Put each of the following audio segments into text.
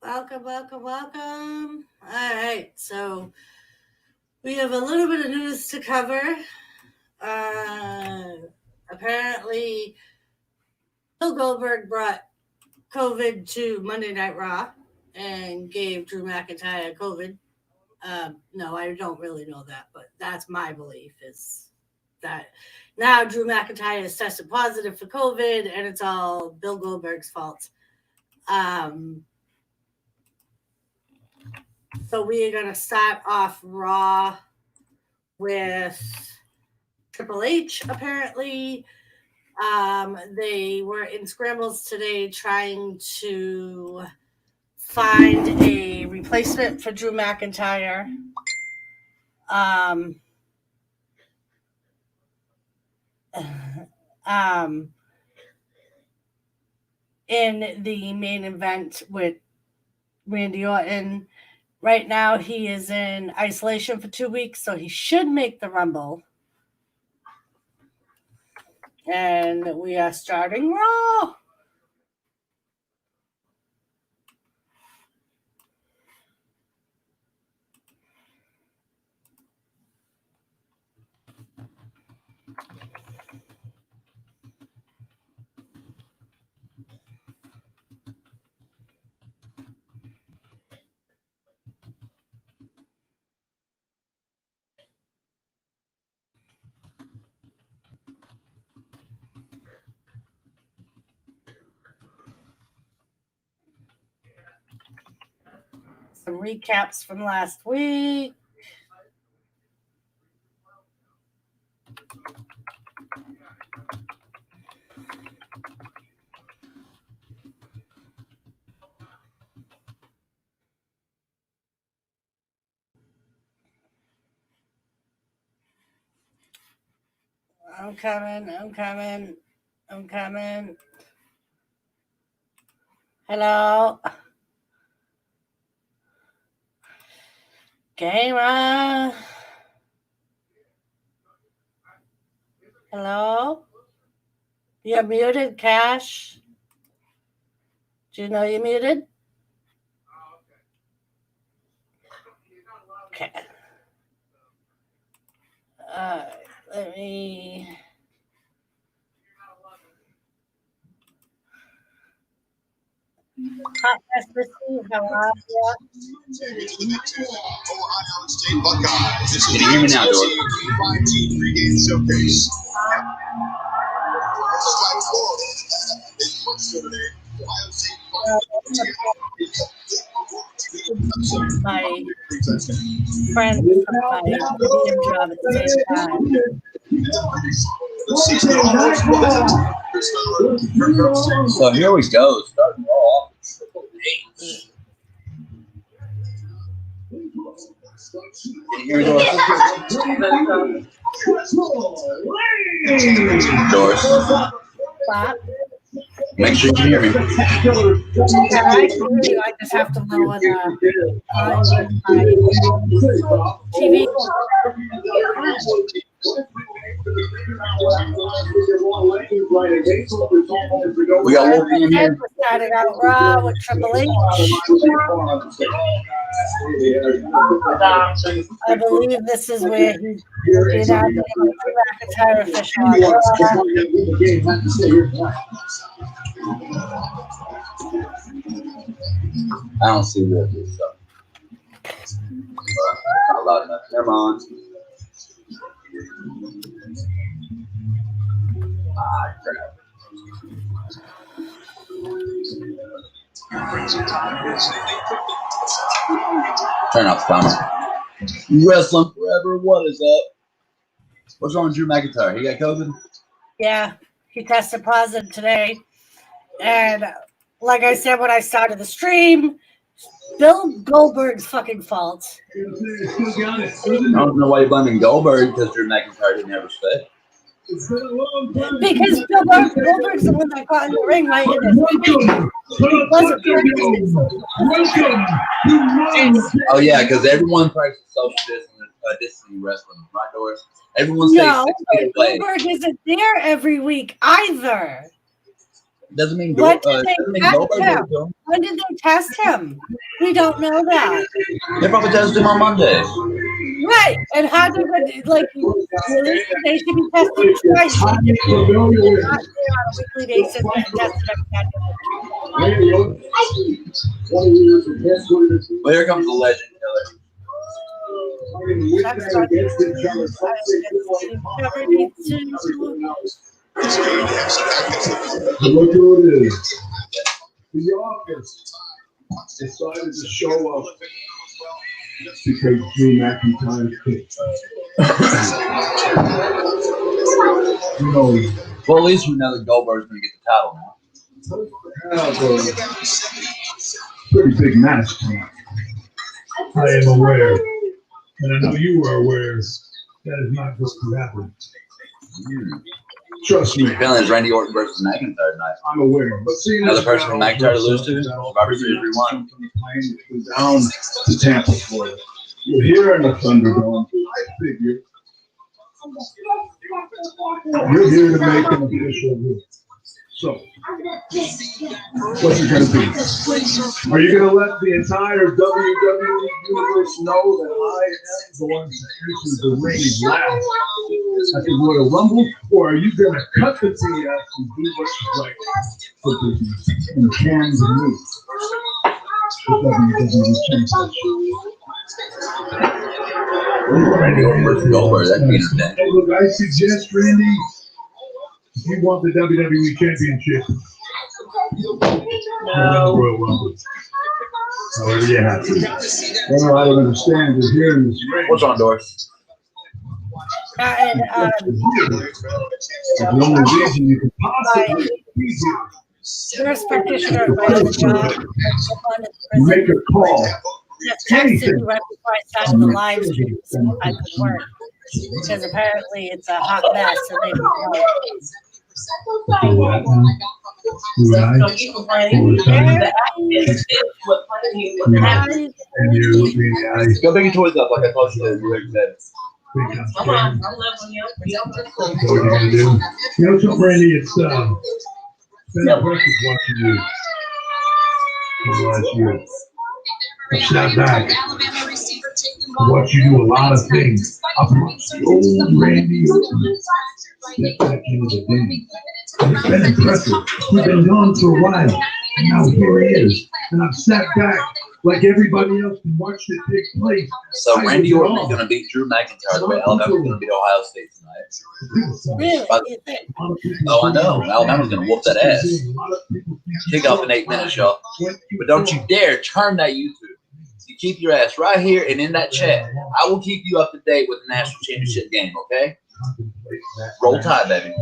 Welcome, welcome, welcome. All right, so we have a little bit of news to cover. Apparently, Bill Goldberg brought COVID to Monday Night Raw and gave Drew McIntyre COVID. No, I don't really know that, but that's my belief is that now Drew McIntyre is tested positive for COVID and it's all Bill Goldberg's fault. So we are going to start off Raw with Triple H, apparently. They were in scrambles today trying to find a replacement for Drew McIntyre. In the main event with Randy Orton. Right now, he is in isolation for 2 weeks, so he should make the Rumble. And we are starting Raw. Some recaps from last week. I'm coming. Hello. Gamer. Hello? You're muted, Cash. Do you know you're muted? Okay. Let me... Hi, how are you? Ohio State Buckeyes. This is the 5G pregame showcase. My friend from my medium job at the same time. So here we go. Starting off. Can you hear me, Doris? What? Make sure you can hear me. Yeah, I can hear you. I just have to lower the TV. We got one in here. We're starting out Raw with Triple H. I believe this is where he's looking at the McIntyre official. I don't see this stuff. Not loud enough. Never mind. Ah, crap. Turn off the timer. Wrestling forever. What is up? What's wrong with Drew McIntyre? He got COVID? Yeah, he tested positive today. And like I said when I started the stream, Bill Goldberg's fucking fault. I don't know why you're blaming Goldberg because Drew McIntyre didn't have respect. Because Goldberg's the one that got in the ring right in his Oh yeah, because everyone practices social distancing wrestling, right, Doris? Everyone stays 6 feet away. Goldberg isn't there every week either. Doesn't mean What did doesn't they mean test Goldberg him? gave it to him. When did they test him? We don't know that. They probably tested him on Monday. Right. And how did it, like, really? They should be tested twice. They should be not there on a weekly basis and tested every time. Well, here comes the legend killer. That's what needs to Look who it is. The Office decided to show up because Drew McIntyre picked. You know, Well, at least we know that Goldberg's going to get the title now. pretty big match tonight. I am aware, and I know you are aware, that is not going to happen. Trust me, Apparently, it's Randy Orton versus McIntyre tonight. I'm aware. But seeing Another this person for battle McIntyre to lose to? battle Survivor Series rewind. from the plane that was down to Tampa, Florida. You're here in the Thunderdome. I figure you're here to make an official rule. So, what's it going to be? Are you going to let the entire WWE universe know that I am the one that enters the ring last at the Royal Rumble? Or are you going to cut the BS and do what's right for business and hands and me? The WWE Championship. Randy Orton versus Goldberg. That'd be interesting. Hey, look, I suggest, Randy, if you want the WWE Championship, Royal Rumble. However you have to. Well, I don't understand. We're here in this ring. What's on, Doris? And The only reason you can possibly be here, nurse practitioner at my other job, make a call. just texted me right before I started the live stream so I could work. Because apparently it's a hot mess and they don't know. And you look me in the eye. Go pick your toys up like I told you to do. Think I'm scared. What are you gonna do? You know something, Randy? It's been impressive watching you for the last year. I sat back. I watched you do a lot of things. I've watched the old Randy step back into the game. And it's been impressive. We've been gone for a while. And now here he is. And I've sat back like everybody else and watched it take place. So Randy Orton is going to beat Drew McIntyre the way Alabama's going to beat Ohio State tonight. Really? But- You think? Oh, I know. Alabama's going to whoop that ass. Kick off in 8 minutes, y'all. But don't you dare turn that YouTube. You keep your ass right here and in that chat. I will keep you up to date with the national championship game, okay? Roll Tide, baby. I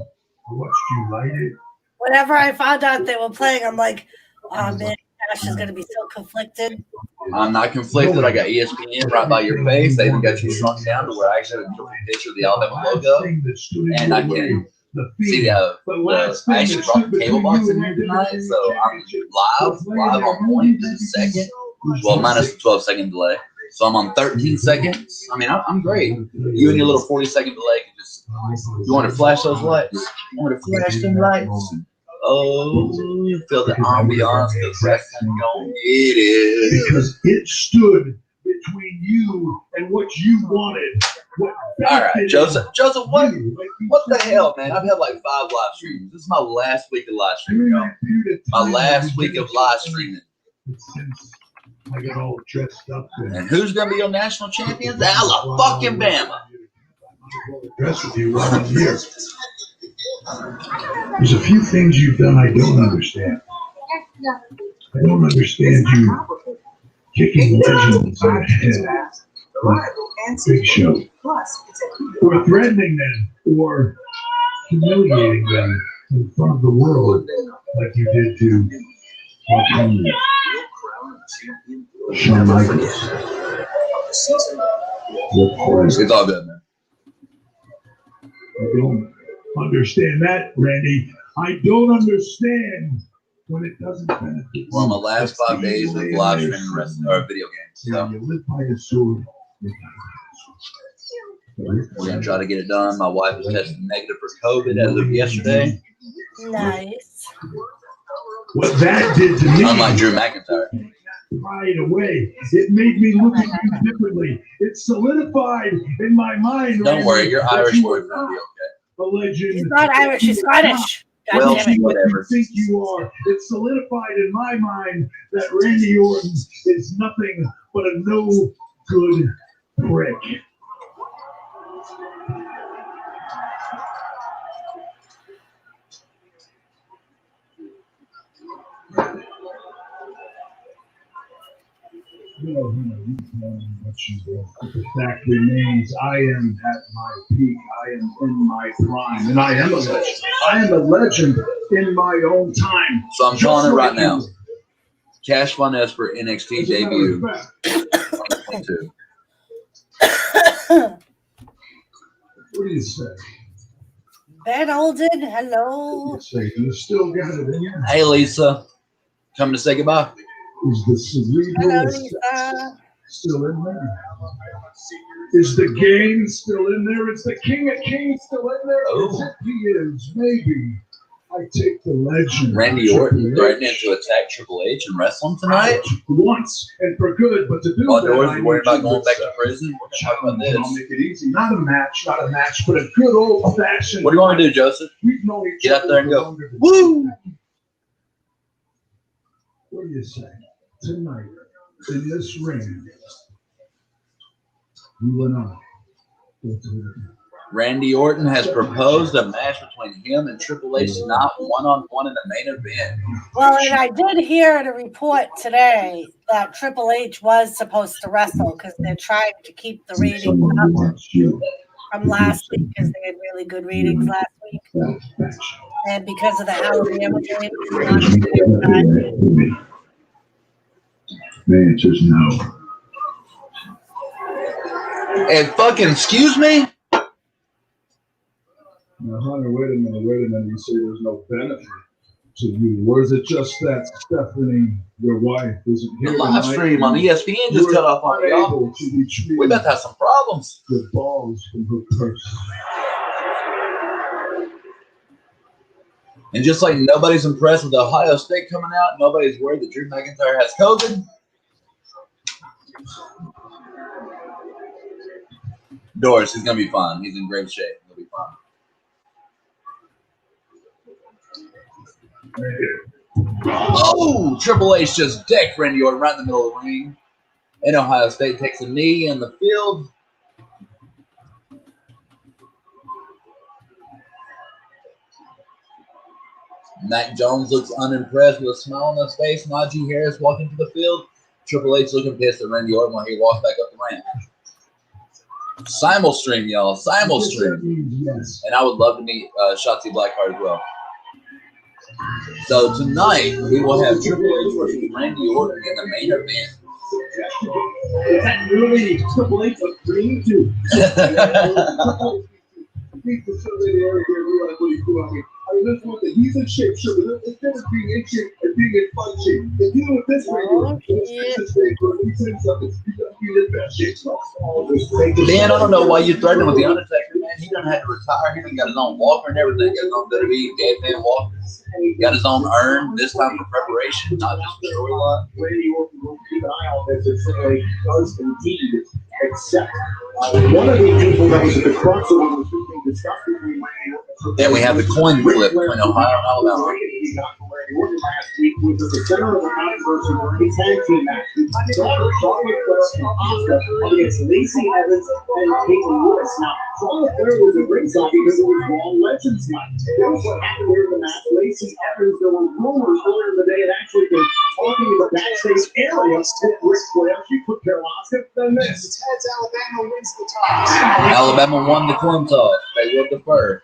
watched you light it. Whenever I found out they were playing, I'm like, oh man, Ash is going to be so conflicted. I'm not conflicted. I got ESPN right by your face. They even got you shrunk down to where I actually have a picture of the Alabama logo. And I can see I actually brought the cable box in here tonight. So I'm live on point to the second. Well, minus the 12-second delay. So I'm on 13 seconds. I mean, I'm great. You and your little 40-second delay can just, you want to flash those lights? You want to flash them lights? Oh, you feel the ambiance, the wrestling going get it. Because it stood between you and what you wanted. All right, Joseph, what the hell, man? I've had like 5 live streams. This is my last week of live streaming, y'all. My last week of live streaming. I got all dressed up there. And who's going to be your national champions? Alabama. Dress with you right here. There's a few things you've done I don't understand. I don't understand you kicking legends in the head like Big Show, or threatening them, or humiliating them in front of the world like you did to Shawn Michaels. It's all good, man. I don't understand that, Randy. I don't understand when it doesn't benefit. Well, my last 5 days of live streaming wrestling or video games. So You live by a sword. we're going to try to get it done. My wife is tested negative for COVID as of yesterday. Nice. What that did to me. Unlike Drew McIntyre. Right away. It made me look at you differently. It solidified in my mind. Don't worry, your Irish boy's gonna be okay. A legend. He's not Irish, he's Scottish. God Well, damn it. whatever. You think you are. It solidified in my mind that Randy Orton is nothing but a no good prick. The fact remains, I am at my peak. I am in my prime, and I am a legend. I am a legend in my own time. So I'm calling it right now. Cash Von Esper NXT debut. 2022. What do you say? Ben Olden, hello. What do you say? You still got it in you? Hey Lisa, coming to say goodbye. Is the cerebral Hello, Lisa. still in there? Is the game still in there? Is the King of Kings still in there? Oh. If he is, maybe I take the legend. Randy Orton threatening to attack Triple H and wrestle him tonight. Once and for good, but to do While that, Doris I is worried need about you going to back to prison. We're gonna talk about challenge, and I'll this. make it easy. Not a match, but a good old fashioned. What do you want me to do, Joseph? We've known each Get out there and other go. longer than Woo! What do you say? Tonight, in this ring, you and I go to it. Randy Orton has proposed a match between him and Triple H tonight, one-on-one in the main event. Well, and I did hear the report today that Triple H was supposed to wrestle because they're trying to keep the ratings up from last week because they had really good ratings last week. And because of the Alabama game, The answer's no. And fucking excuse me? Now, Hunter, wait a minute. You say there's no benefit to you. Or is it just that Stephanie, your wife, isn't The here live tonight? stream on ESPN just cut off on y'all. Unable to retrieve We about to have some problems. the balls from her purse. And just like nobody's impressed with Ohio State coming out, nobody's worried that Drew McIntyre has COVID. Doris, he's going to be fine. He's in great shape. He'll be fine. Oh, Triple H just decked Randy Orton right in the middle of the ring. And Ohio State takes a knee in the field. Mac Jones looks unimpressed with a smile on his face. Najee Harris walking to the field. Triple H looking pissed at Randy Orton while he walks back up the ramp. Simulstream, y'all. Simulstream. Yes. And I would love to meet Shotzi Blackheart as well. So tonight, we will have Triple H versus Randy Orton in the main event. Is that really Triple H agreeing to? I mean, that's one thing. He's in shape, sure, but it's different being in shape and being in fun shape. And dealing with this right here, he's in something. He's in his best shape. Dan, I don't know why you threatened him with the Undertaker, man. He done had to retire. He done got his own walker and everything. Got his own WWE dead man walker. Got his own urn, this time for preparation, not just for storyline. Randy Orton will keep an eye on this and say, does indeed accept. One of the people that was at the crux of what was being discussed between Randy Orton. Then we have the coin flip between Ohio and Alabama. Last week was at the center of the controversy where he tag team match. Charlotte Flair and Asuka against Lacey Evans and Caitlin Lewis. Now, Charlotte Flair was a ringside because it was Raw Legends night. That was what happened during the match. Lacey Evans, there were rumors earlier in the day and actually been talking in the backstage area with Ric Flair. She put Carol Asuka, then this. Alabama wins the toss. Alabama won the coin toss. They will defer.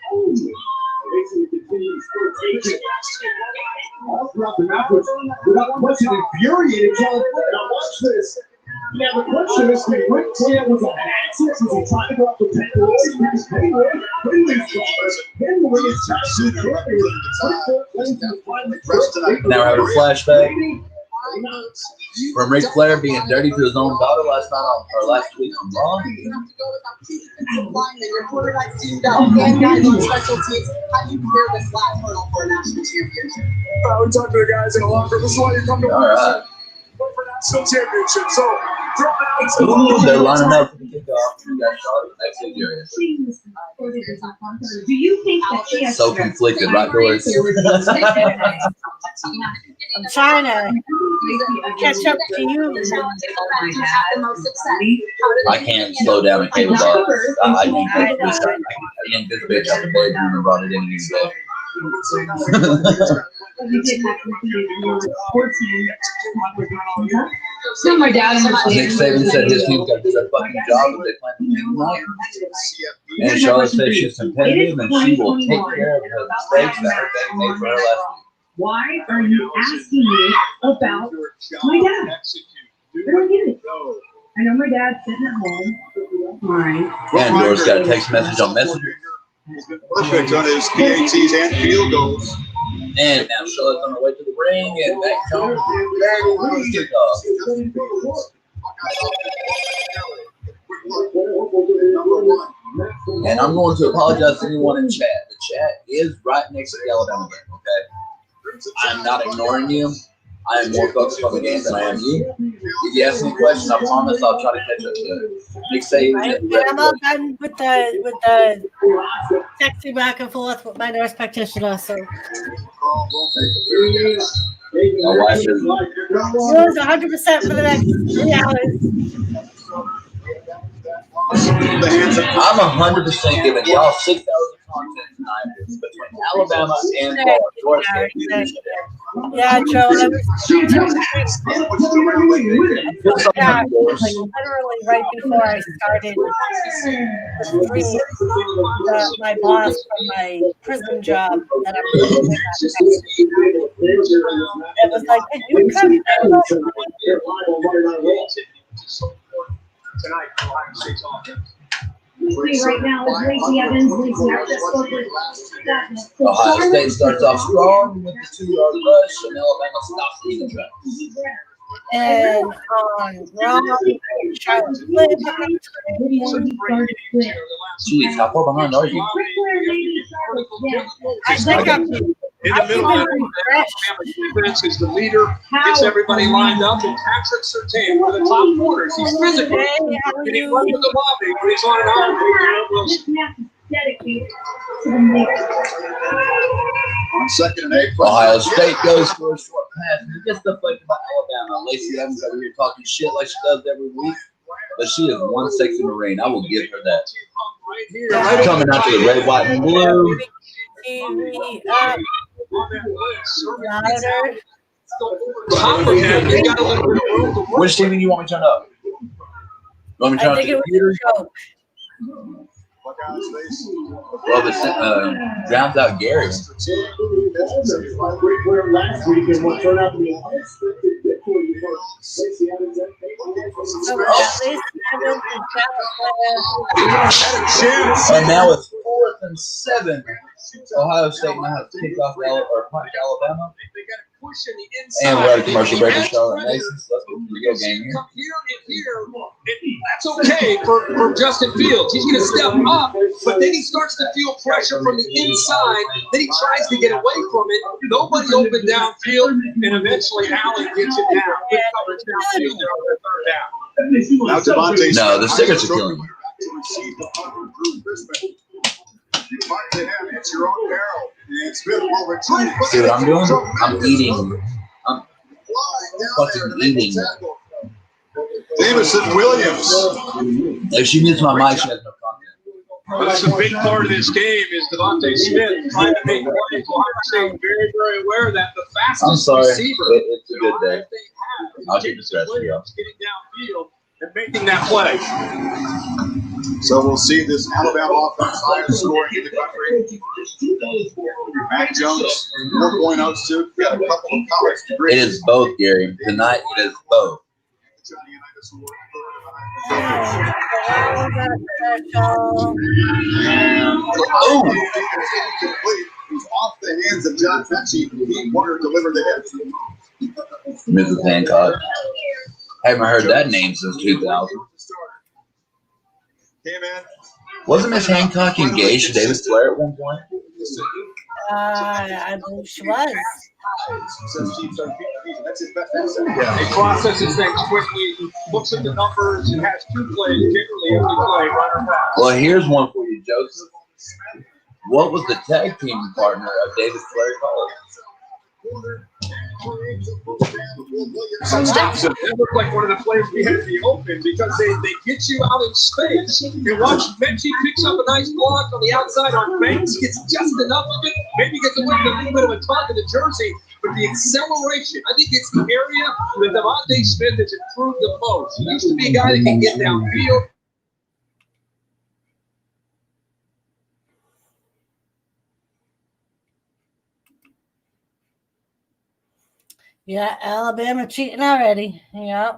All throughout the match, without question, infuriating Charlotte Flair. Now watch this. Now the question is, did Ric Flair was on access? Was he trying to go up the 10 points? Because Henry is actually champion. Now we have a flashback. From Ric Flair being dirty to his own daughter last week on Raw. We talked to the guys in the locker room. This is why you come to All right. for national championship. So throw out. Ooh, they're lining up for the kickoff. We got Charlotte next to Gary. Do you think that she has So conflicted, right, Doris? I'm trying to catch up to you. I can't slow down a cable box. I can't get this. I yanked this bitch out the bedroom and brought it in here today. So my dad Nick Saban said his team's got to do their fucking job if they plan to win tonight. And Charlotte said she's competitive and she will take care of her mistakes that her dad made for her last week. Why are you asking me about my dad? I don't get it. I know my dad's sitting at home. Fine. And Doris got a text message on Messenger. Perfect on his PATs and field goals. And now Charlotte's on her way to the ring and back home. And I'm going to apologize to anyone in chat. The chat is right next to the Alabama game, okay? I'm not ignoring you. I am more focused on the game than I am you. If you ask me a question, I promise I'll try to catch up to it. Nick Saban. I'm all done with the texting back and forth with my nurse practitioner. So My wife is. yours 100% for the next 3 hours. I'm 100% giving y'all 6 hours of content tonight between Alabama and Florida. Yeah, Joe. I was literally right before I started the stream, my boss from my prison job that I'm doing with, it was like, "Can you come Tonight, Ohio State's offense. Right now is Lacey Evans. Lacey, I just spoke with Ohio State starts off strong with the 2-yard rush, and Alabama stops the trap. and on Raw, Charlotte Flair. Jeez, how far behind are you? I think I'm In the middle, Alabama's defense is the leader, gets everybody lined up, and Patrick Surtain, one of the top corners. He's physical, and he runs with the lobby when he's on an arm. On 2nd and 8. Ohio State goes for a short pass. And it gets deflected by Alabama. Lacey Evans over here talking shit like she does every week. But she is one sexy Marine. I will give her that. Coming out to the red, white, and blue. TV up, louder. Top of him, he's got a little bit of room to work. Which TV do you want me to turn up? You want me to I turn up think the it was computer? a joke. Well, it drowns out Gary. Last week and what turned out to be a unexpected victory for Lacey Evans. So at least Evans and Charlotte Flair. And now it's 4th and 7. Ohio State now has to kick off punch Alabama. And we're at a commercial break in Charlotte Masons. Let's go for the go game here. That's okay for Justin Fields. He's going to step up, but then he starts to feel pressure from the inside. Then he tries to get away from it. Nobody open downfield, and eventually Allen gets it down. Good coverage downfield there on the 3rd down. Now Devontae. No, the stickers are killing me. It's your own barrel. And Smith will retrieve. See what I'm doing? I'm eating. I'm fucking eating. Davison Williams. If she mutes my mic, she has no content. Well, that's a big part of this game is Devontae Smith trying to make plays. Ohio State very, very aware of that. The fastest I'm sorry. receiver. It's a good day. I'll keep this rest for you. Getting downfield and making that play. So we'll see this Alabama offense highest scoring in the country. Mac Jones, 4.0 student, got a couple of college degrees. It is both, Gary. Tonight, it is both. Oh! He's off the hands of John Fetchy. He wanted to deliver the hit. Mrs. Hancock. Haven't heard that name since 2000. Hey, man. Wasn't Miss Hancock engaged to David Flair at one point? I believe she was. He processes things quickly, looks at the numbers, and has two plays generally every play, run or pass. Well, here's one for you, Joseph. What was the tag team partner of David Flair called? Some stops it. It looked like one of the plays we had in the open because they get you out in space. And watch Menchie picks up a nice block on the outside on Banks, gets just enough of it, maybe gets away with a little bit of a tug in the jersey, but the acceleration, I think it's the area that Devontae Smith has improved the most. He used to be a guy that can get downfield. Yeah, Alabama cheating already. Yeah.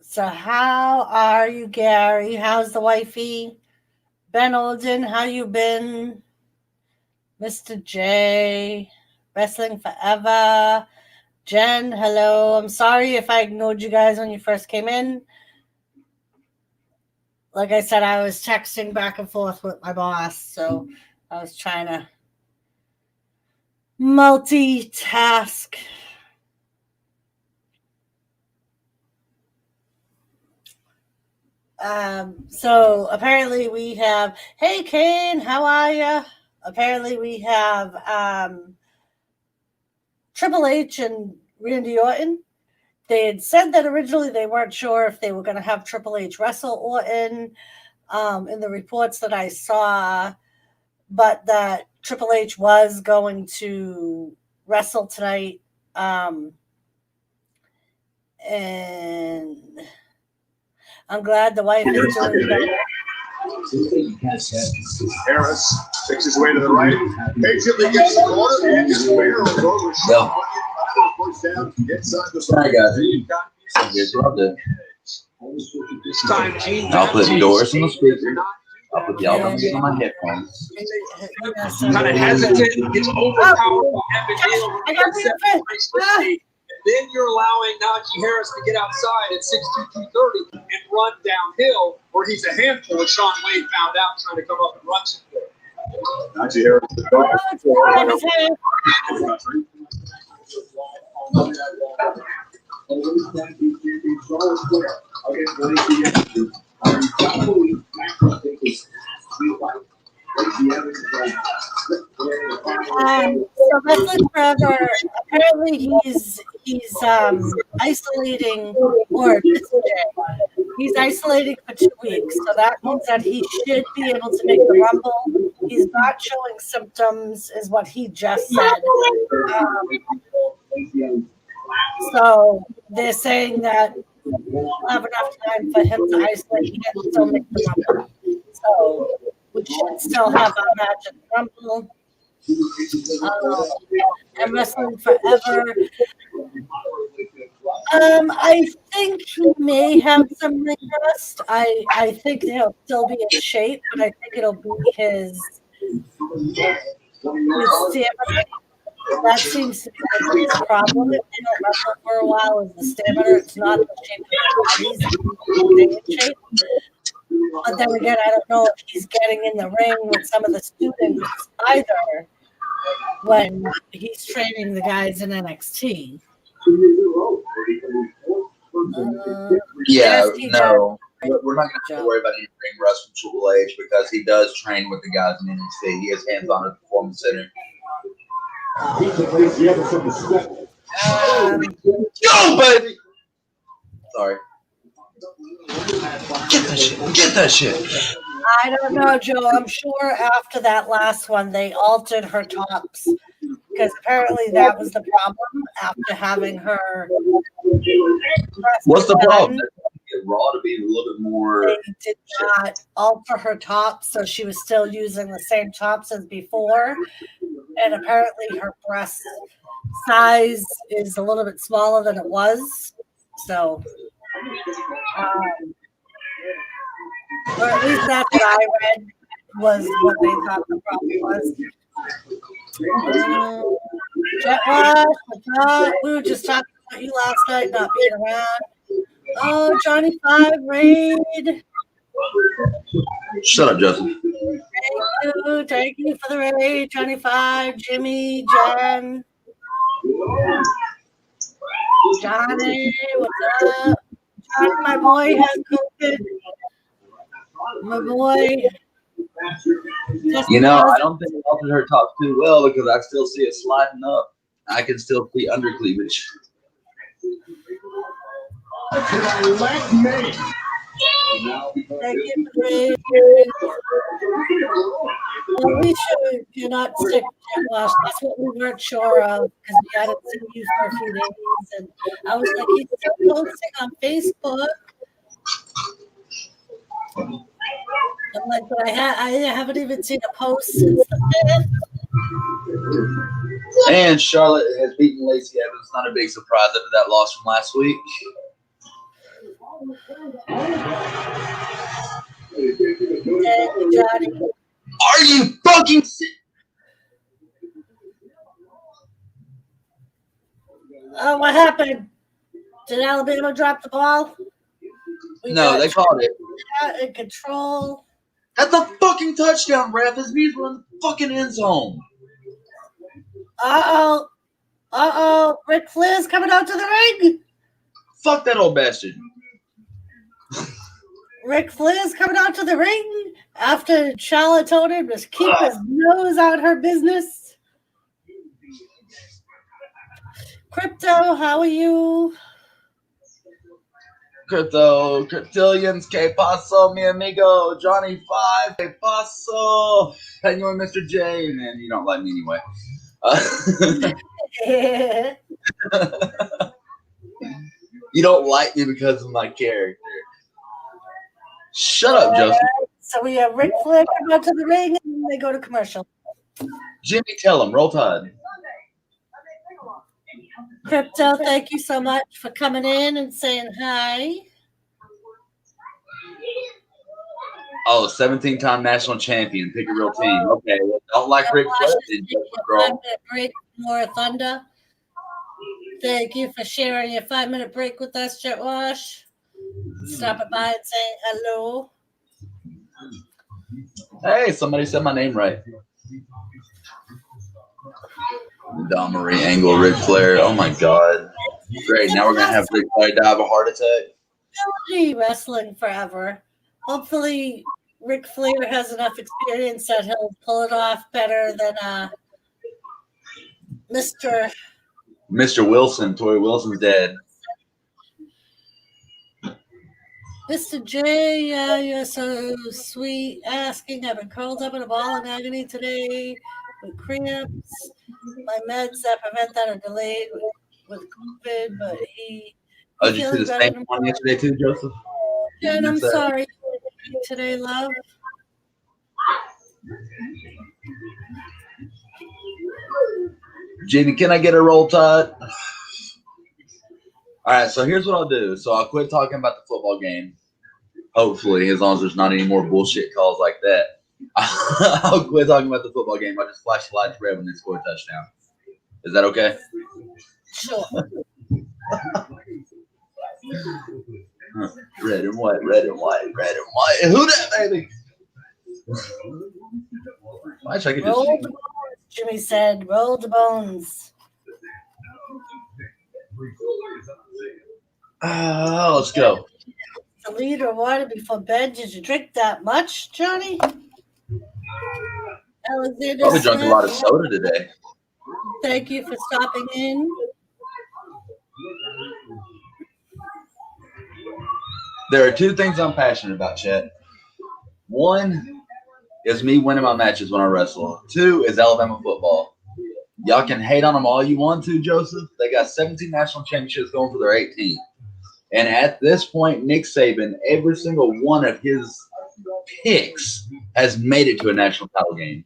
So how are you, Gary? How's the wifey? Ben Olden, how you been? Mr. J, Wrestling Forever. Jen, hello. I'm sorry if I ignored you guys when you first came in. Like I said, I was texting back and forth with my boss, so I was trying to multitask. So apparently we have, hey Kane, how are you? Apparently we have Triple H and Randy Orton. They had said that originally they weren't sure if they were going to have Triple H wrestle Orton in the reports that I saw, but that Triple H was going to wrestle tonight. And I'm glad the wife is doing better. Harris takes his way to the right. Patiently gets the corner and just barrels over. No. Inside the Sorry, guys. Here's what I'll do. This time, Gene. I'll put Doris on the speaker. I'll put the album on my headphones. Kind of hesitant, gets overpowered by Abigail. I got the Then you're allowing Najee Harris to get outside at 6'2", 230 and run downhill, where he's a handful, as Sean Wade found out trying to come up and run some good. Najee Harris. So Wrestling Forever, apparently he's isolating, or he's isolating for 2 weeks. So that means that he should be able to make the Rumble. He's not showing symptoms, is what he just said. So they're saying that we'll have enough time for him to isolate and still make the Rumble. So we should still have a match at the Rumble. And Wrestling Forever. I think he may have some ring rust. I think he'll still be in shape, but I think it'll be his stamina. That seems to be his problem. If they don't wrestle for a while, is the stamina. It's not the shape of his body. He's in shape. But then again, I don't know if he's getting in the ring with some of the students either when he's training the guys in NXT. Yeah, yes, no. We're not going to have to worry about any ring rust from Triple H because he does train with the guys in NXT. He has hands-on at the Performance Center. Go, baby! Sorry. Get that shit. I don't know, Joe. I'm sure after that last one, they altered her tops because apparently that was the problem after having her. What's the problem? Get Raw to be a little bit more. They did not alter her tops, so she was still using the same tops as before. And apparently her breast size is a little bit smaller than it was. So, or at least that's what I read. was what they thought the problem was. Jet Wash, we were just talking about you last night not being around. Oh, Johnny 5 raid. Shut up, Justin. Thank you for the raid, Johnny 5, Jimmy, Jen. Johnny, what's up? Johnny, my boy has COVID. My boy. You know, I don't think it helped her talk too well because I still see it sliding up. I can still see under cleavage. Thank you for the well, we should not stick to wash. That's what we weren't sure of because we hadn't seen you for a few days. And I was like, he's still posting on Facebook. I'm like, but I haven't even seen a post since the 5th. And Charlotte has beaten Lacey Evans. Not a big surprise after that loss from last week. Johnny. Are you fucking sick? Oh, what happened? Did Alabama drop the ball? No, they called it. In control. That's a fucking touchdown, ref. His knees were in the fucking end zone. Uh-oh. Ric Flair's coming out to the ring. Fuck that old bastard. Ric Flair's coming out to the ring after Charlotte told him to keep his nose out her business. Crypto, how are you? Cryptillions, que paso, mi amigo, Johnny 5, que paso, Penguin, Mr. J, man, you don't like me anyway. You don't like me because of my character. Shut up, Joseph. So we have Ric Flair come out to the ring and then they go to commercial. Jimmy, tell him, roll tide. Crypto, thank you so much for coming in and saying hi. Oh, 17-time national champion. Pick a real team. Okay. Don't like Ric Flair. Break, more thunder. Thank you for sharing your 5-minute break with us, Jet Wash. Stopping by and saying hello. Hey, somebody said my name right. Don Marie Angle, Ric Flair. Oh my God. Great. Now we're going to have Ric Flair die of a heart attack. He'll be wrestling forever. Hopefully, Ric Flair has enough experience that he'll pull it off better than Mr. Wilson. Tori Wilson's dead. Mr. J, yeah, you're so sweet. Asking, I've been curled up in a ball in agony today with cramps. My meds that prevent that are delayed with COVID, but he. Oh, did you see the same one yesterday too, Joseph? Jen, I'm sorry today, love. Jamie, can I get a roll tide? All right, so here's what I'll do. So I'll quit talking about the football game. Hopefully, as long as there's not any more bullshit calls like that. I'll quit talking about the football game. I'll just flash the lights red when they score a touchdown. Is that okay? Sure. Red and white, red and white, red and white. Who that, baby? I could just... Roll the bones, Jimmy said. Roll the bones. Let's go. A liter of water before bed. Did you drink that much, Johnny? Alexander Probably drunk a Smith, lot of soda today. thank you for stopping in. There are two things I'm passionate about, Chet. One is me winning my matches when I wrestle. Two is Alabama football. Y'all can hate on them all you want to, Joseph. They got 17 national championships going for their 18th. And at this point, Nick Saban, every single one of his picks has made it to a national title game.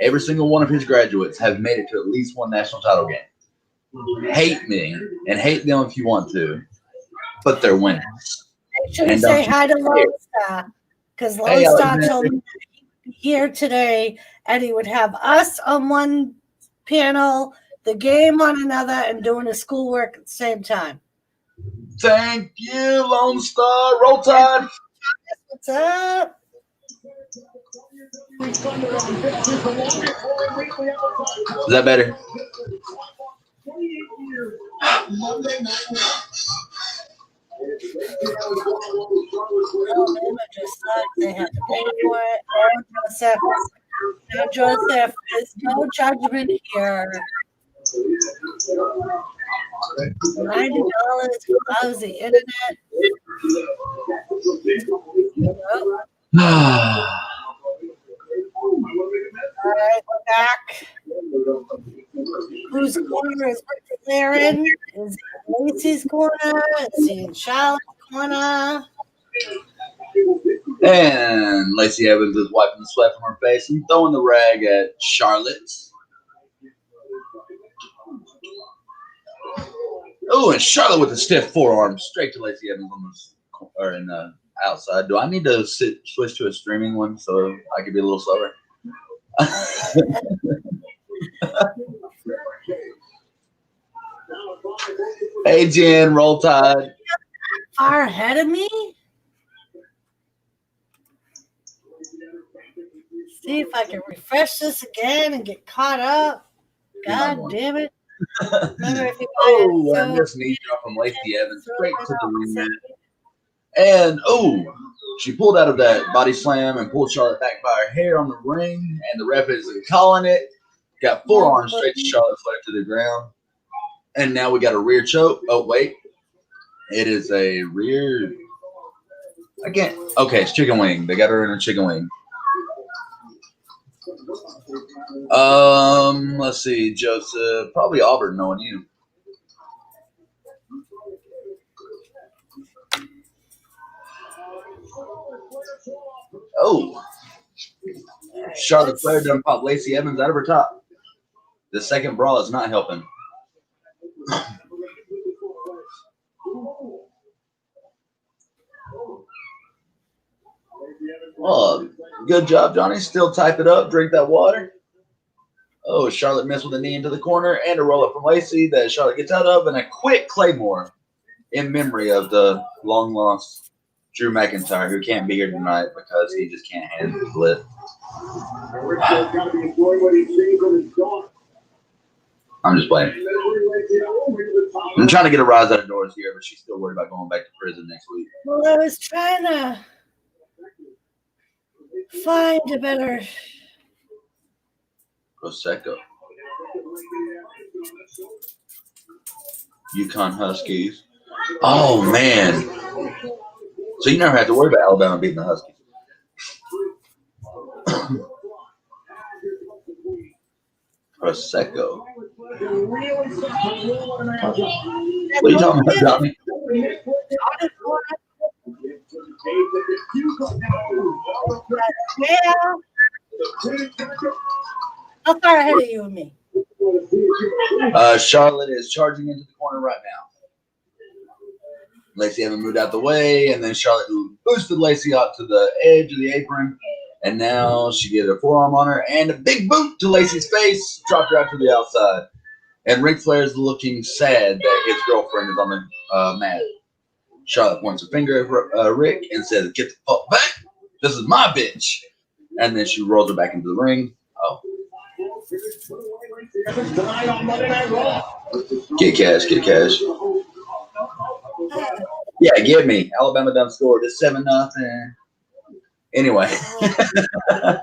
Every single one of his graduates have made it to at least one national title game. Hate me and hate them if you want to, but they're winners. Should we say hi to Lone Star? Because Lone Star told me be here today, and he would have us on one panel, the game on another, and doing his schoolwork at the same time. Thank you, Lone Star. Roll Tide. What's up? Is that better? Alabama just sucked. They had to pay for it. Oh, Joseph. No, Joseph, there's no judgment here. $90 for lousy internet. Oh. All right, we're back. Whose corner is Rick Laren? Is it Lacey's corner? Is he in Charlotte's corner? And Lacey Evans is wiping the sweat from her face and throwing the rag at Charlotte. Oh, and Charlotte with a stiff forearm straight to Lacey Evans on the or in the outside. Do I need to switch to a streaming one so I could be a little slower? Hey, Jen, Roll Tide. Far ahead of me? See if I can refresh this again and get caught up. God damn it. Remember if you Oh, and this knee drop from Lacey Evans straight to the ring mat. And, oh, she pulled out of that body slam and pulled Charlotte back by her hair on the ring, and the ref isn't calling it. Got forearm straight to Charlotte, flat to the ground. And now we got a rear choke. Oh, wait. It is a rear. I can't. Okay, it's chicken wing. They got her in a chicken wing. Let's see, Joseph. Probably Auburn, knowing you. Oh. Charlotte Flair done popped Lacey Evans out of her top. The second brawl is not helping. Oh, good job, Johnny. Still type it up. Drink that water. Oh, Charlotte missed with a knee into the corner and a roll up from Lacey that Charlotte gets out of, and a quick Claymore in memory of the long lost Drew McIntyre, who can't be here tonight because he just can't handle it. I'm just playing. I'm trying to get a rise out of Doris here, but she's still worried about going back to prison next week. Well, I was trying to find a better Prosecco. Yukon Huskies. Oh, man. So you never have to worry about Alabama beating the Huskies. Prosecco. What are you talking about, Johnny? How far ahead of you and me? Charlotte is charging into the corner right now. Lacey Evans moved out the way, and then Charlotte boosted Lacey out to the edge of the apron, and now she gets a forearm on her and a big boot to Lacey's face, dropped her out to the outside. And Ric Flair is looking sad that his girlfriend is on the mat. Charlotte points her finger at Rick and says, "Get the fuck back. This is my bitch." And then she rolls her back into the ring. Oh. Get cash, get cash. Yeah, give me. Alabama done scored. It's 7-0. Anyway. I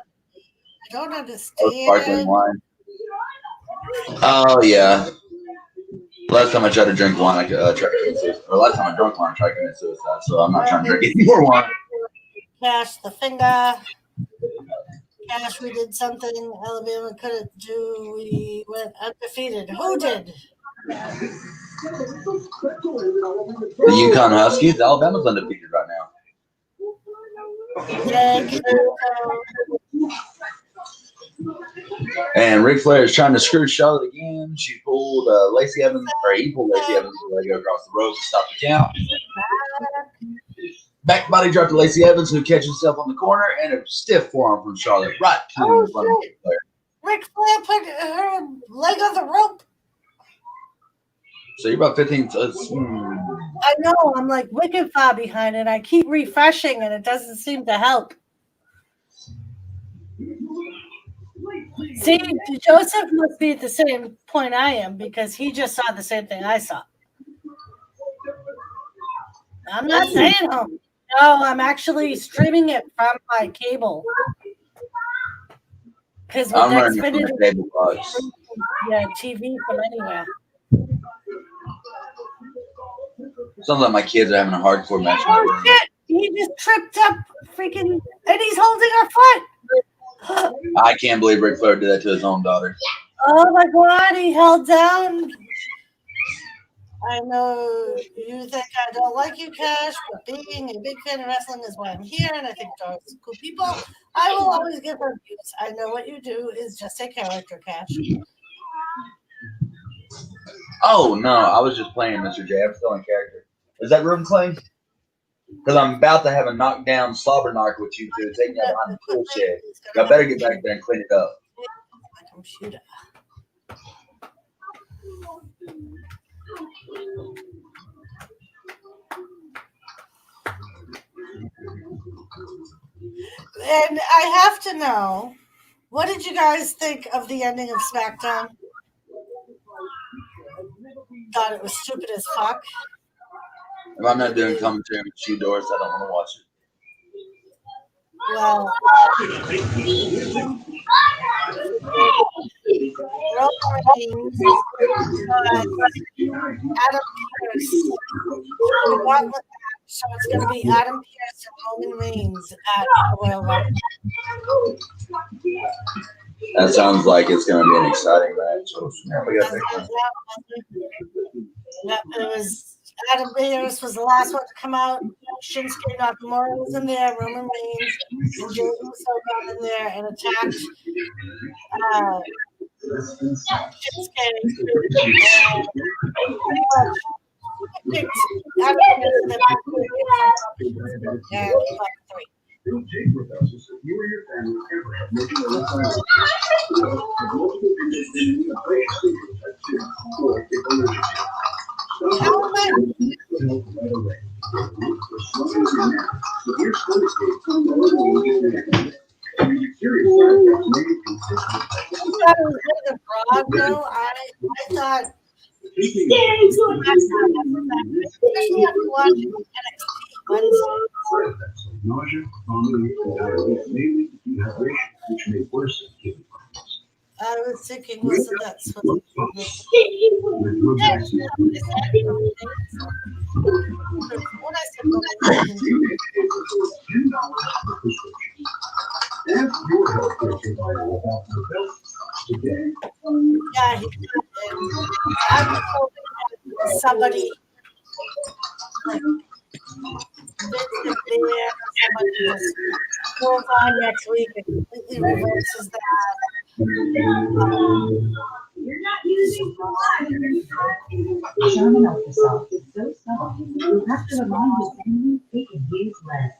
don't understand. Wine. Oh, yeah. Last time I tried to drink wine, I tried to commit suicide. Or last time I drank wine, I tried to commit suicide. So I'm not trying to drink any more wine. Cash the finger. Cash, we did something Alabama couldn't do. We went undefeated. Who did? The Yukon Huskies. Alabama's undefeated right now. Yeah, and Ric Flair is trying to screw Charlotte again. She pulled Lacey Evans, or he pulled Lacey Evans' leg across the rope to stop the count. Back body drop to Lacey Evans, who catches himself on the corner, and a stiff forearm from Charlotte right to Oh, front of shit. Flair. Ric Flair put her leg on the rope. So you're about 15. I know. I'm like wicked far behind it. I keep refreshing, and it doesn't seem to help. See, Joseph must be at the same point I am because he just saw the same thing I saw. I'm not staying home. No, I'm actually streaming it from my cable. Because with I'm running from Xfinity, the cable box. yeah, TV from anywhere. Sounds like my kids are having a hardcore match. Oh shit! He just tripped up, freaking, and he's holding her foot. I can't believe Ric Flair did that to his own daughter. Oh my god, he held down. I know you think I don't like you, Cash, but being a big fan of wrestling is why I'm here, and I think Dark's cool people. I will always give her views. I know what you do is just a character, Cash. Oh, no. I was just playing, Mr. J. I'm still in character. Is that room clean? Because I'm about to have a knockdown slobber knock with you two. Take me out behind the tool shed. I better get back there and clean it up. My computer. And I have to know, what did you guys think of the ending of SmackDown? Thought it was stupid as fuck. If I'm not doing commentary with you doors, I don't want to watch it. Well, Roman Reigns Adam Pearce. So it's going to be Adam Pearce and Roman Reigns at Royal Rumble. That sounds like it's going to be an exciting match. Yeah, it was Adam Pearce was the last one to come out. Shinsuke Nakamura was in there. Roman Reigns and Jey Uso got in there and attacked Shinsuke. And pretty much picked Adam Pearce and then and he got 3. How am I? I thought especially after watching NXT Wednesday. Nausea, vomiting, and diarrhea, mainly dehydration, which may worsen kidney problems. I was thinking, wasn't that supposed to be? What I said was Ask your healthcare provider about the best today. yeah, I was hoping that somebody like Vince McMahon or somebody just goes on next week and completely reverses that. Sherman Ultrasound is so subtle, you have to remind your family they can use less.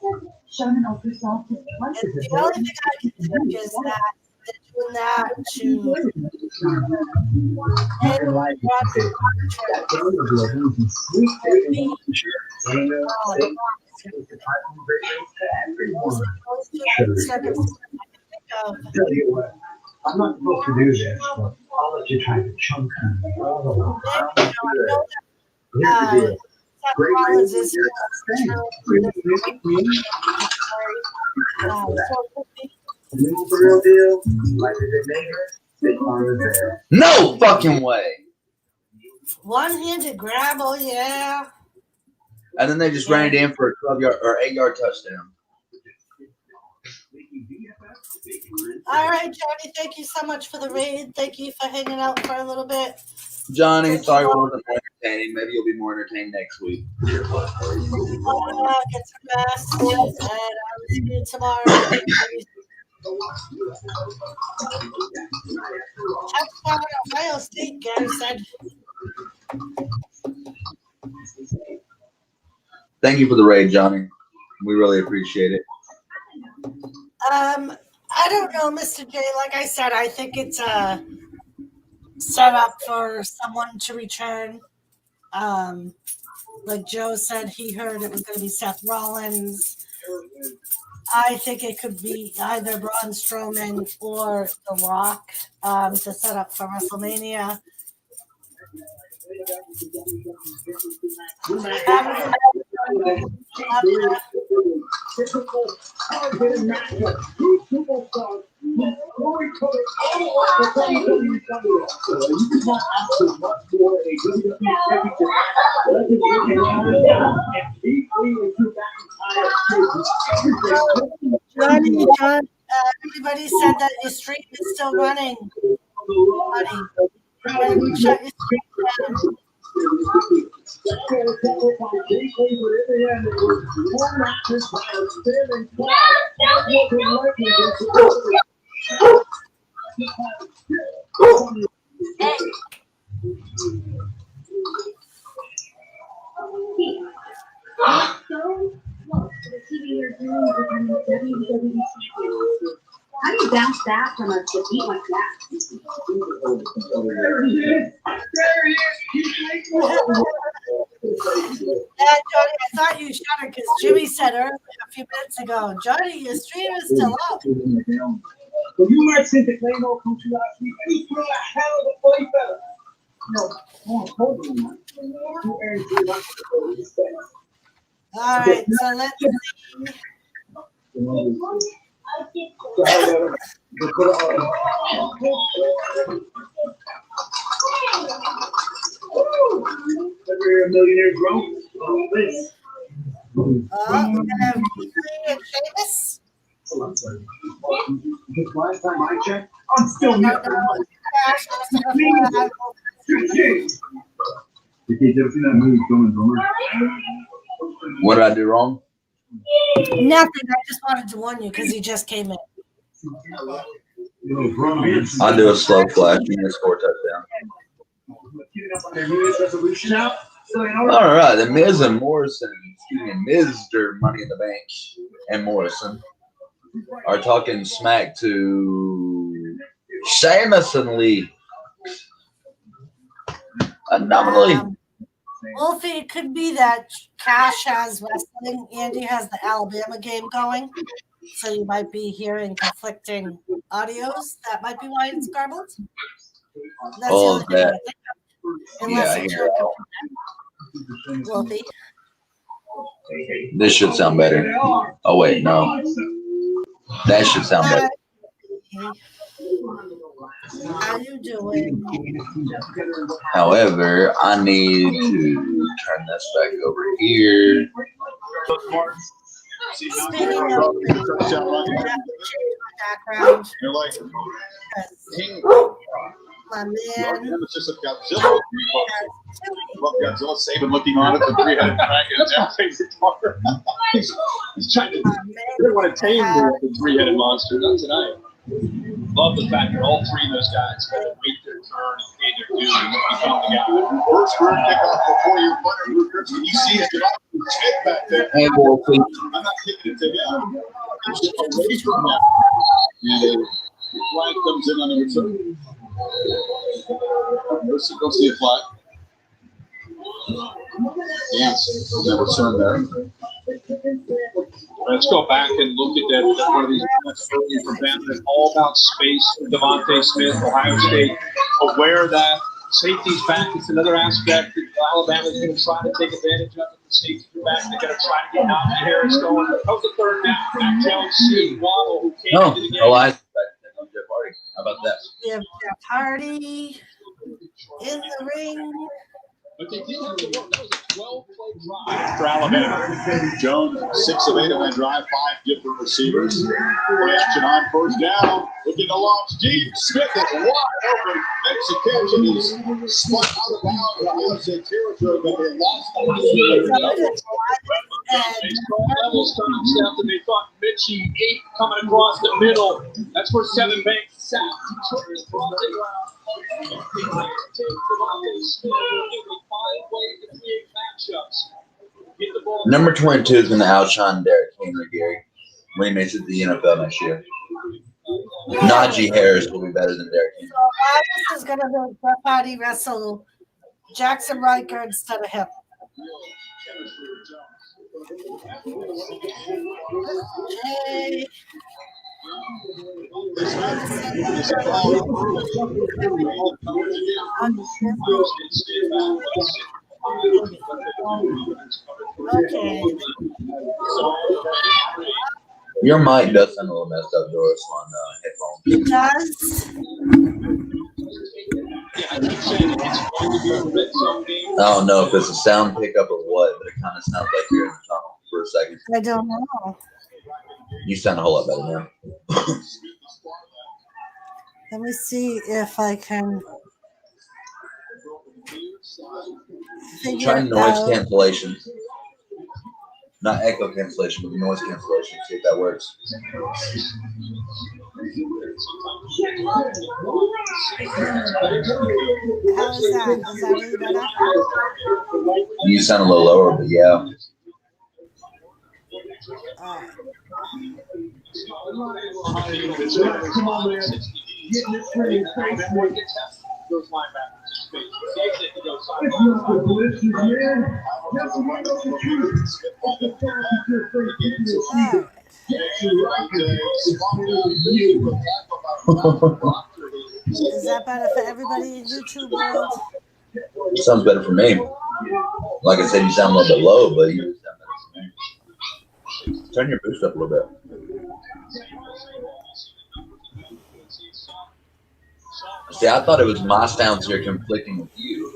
Sherman Ultrasound is twice And as the only important. thing I can think is that they're doing that to Tell you what, I'm not supposed to do this, but I'll let you try to chunk me. Rollins is No fucking way. one-handed grab, oh yeah. And then they just ran it in for a 12-yard or 8-yard touchdown. All right, Johnny, thank you so much for the raid. Thank you for hanging out for a little bit. Johnny, sorry it wasn't entertaining. Maybe you'll be more entertained next week. Get some rest, and I will see you tomorrow. Touchdown, Ohio State, Gary said. Thank you for the raid, Johnny. We really appreciate it. I don't know, Mr. J. Like I said, I think it's a setup for someone to return. Like Joe said, he heard it was going to be Seth Rollins. I think it could be either Braun Strowman or The Rock to set up for WrestleMania. John, everybody said that your stream is still running. Buddy, shut your stream down. How do you bounce back from a defeat like that? Yeah, Johnny, I thought you shut it because Jimmy said earlier a few minutes ago, Johnny, your stream is still up. Well, you might think the claim all come to last week. You throw a hell of a fight better. No, hold on. All right, so let's see. Every millionaire grown. We're gonna have Keith and Sheamus. Just last time I checked, I'm still No, here. Cash is gonna You guys ever seen that movie, Dumb and Dumber? What did I do wrong? Nothing. I just wanted to warn you because he just came in. I'll do a slow flash and just score touchdown. Their New Year's resolution out. All right, the Miz and Morrison, Mr. Money in the Bank and Morrison are talking smack to Sheamus and Lee. Nominally. Wolfie, it could be that Cash has wrestling, Andy has the Alabama game going, so you might be hearing conflicting audios. That might be why it's garbled. That's Oh, the only thing I that. can think of. Unless Yeah, it's I hear your Wolfie. This should sound better. Oh, wait, no. That should sound better. How you doing? However, I need to turn this back over here. Speaking of, background, You're like, my man. nemesis of Godzilla. Godzilla saving looking on it, the three-headed dragon. He's trying to. They want to tame the three-headed monster. Not tonight. Love the fact that all three of those guys kind of wait their turn and pay their dues and come together. First round kickoff before your winner. When you see it, Smith back there. Hey, Wolfie. I'm not kicking it to him. And the flag comes in on the return. Go see a flag. Dance on the return there. Let's go back and look at that one of these earlier from them. That's all about space. Devontae Smith, Ohio State, aware that safety's back. It's another aspect that Alabama's going to try to take advantage of. The safety's back. They're going to try to get Najee Harris going. That was the third down. Mac Jones, Steve Waddle, who came into the game. Oh, I on Jeff Hardy. How about that? We have Jeff Hardy in the ring. But they did have to work. That was a 12-play drive for Alabama. Jones, 6 of 8 on that drive, 5 different receivers. Play action on first down. Looking to launch deep. Smith is wide open. Makes a catch, and he's spun out of bounds in Ohio State territory, but they lost the And concept, and they thought Mitchie 8 coming across the middle. That's where Seven Banks sat. Number 22 is going to outshine Derek Henry, Gary. When he makes it to the NFL next year. Najee Harris will be better than Derrick Henry. So Elias is going to make Jeff Hardy wrestle Jackson Riker instead of him. Okay. Okay. Your mic does sound a little messed up, Doris, on headphones. It does. I don't know if it's a sound pickup or what, but it kind of sounds like you're in the tunnel for a second. I don't know. You sound a whole lot better now. Let me see if I can figure Try it noise out. cancellation. Not echo cancellation, but noise cancellation. See if that works. How is that? Is that really better? You sound a little lower, but yeah. Come on, man. Getting this pretty crazy. Those linebackers in space. It's not the delicious, man. That's the one of the truth. All the fastest you're afraid to do Is that better for everybody in YouTube world? Sounds better for me. Like I said, you sound a little bit low, but you sound better for me. Turn your boost up a little bit. See, I thought it was my sounds here conflicting with you,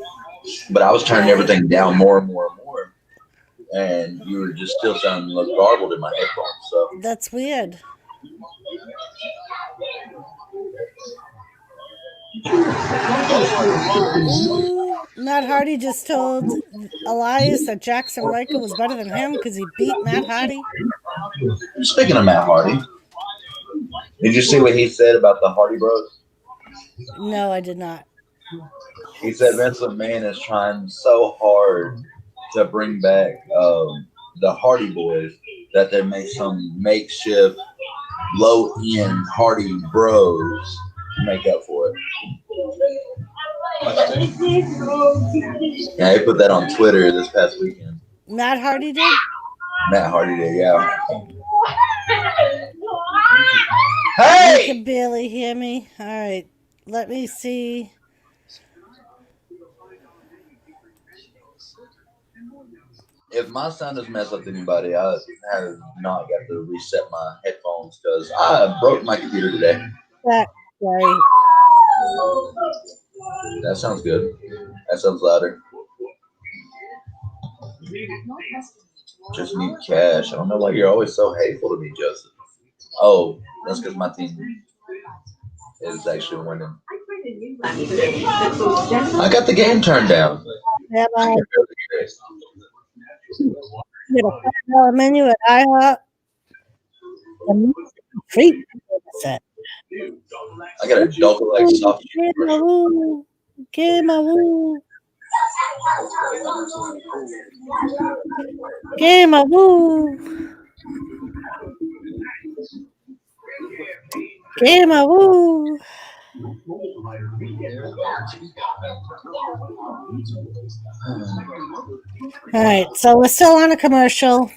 but I was turning everything down more and more and more, and you were just still sounding like garbled in my headphones. So That's weird. Ooh, Matt Hardy just told Elias that Jackson Riker was better than him because he beat Matt Hardy. speaking of Matt Hardy, did you see what he said about the Hardy Bros? No, I did not. He said Vince McMahon is trying so hard to bring back the Hardy Boys that they make some makeshift low-end Hardy Bros to make up for it. Yeah, he put that on Twitter this past weekend. Matt Hardy did? Matt Hardy did, yeah. You Hey! can barely hear me. All right. Let me see. If my sound has messed up anybody, I have not got to reset my headphones because I broke my computer today. That's right. That sounds good. That sounds louder. Just need cash. I don't know why you're always so hateful to me, Joseph. Oh, that's because my team is actually winning. I got the game turned down. Yeah, I get a $5 menu at IHOP. Free. I got a double X soft Woo. Get my woo. Get my woo. Get my woo. All right, so we're still on a commercial.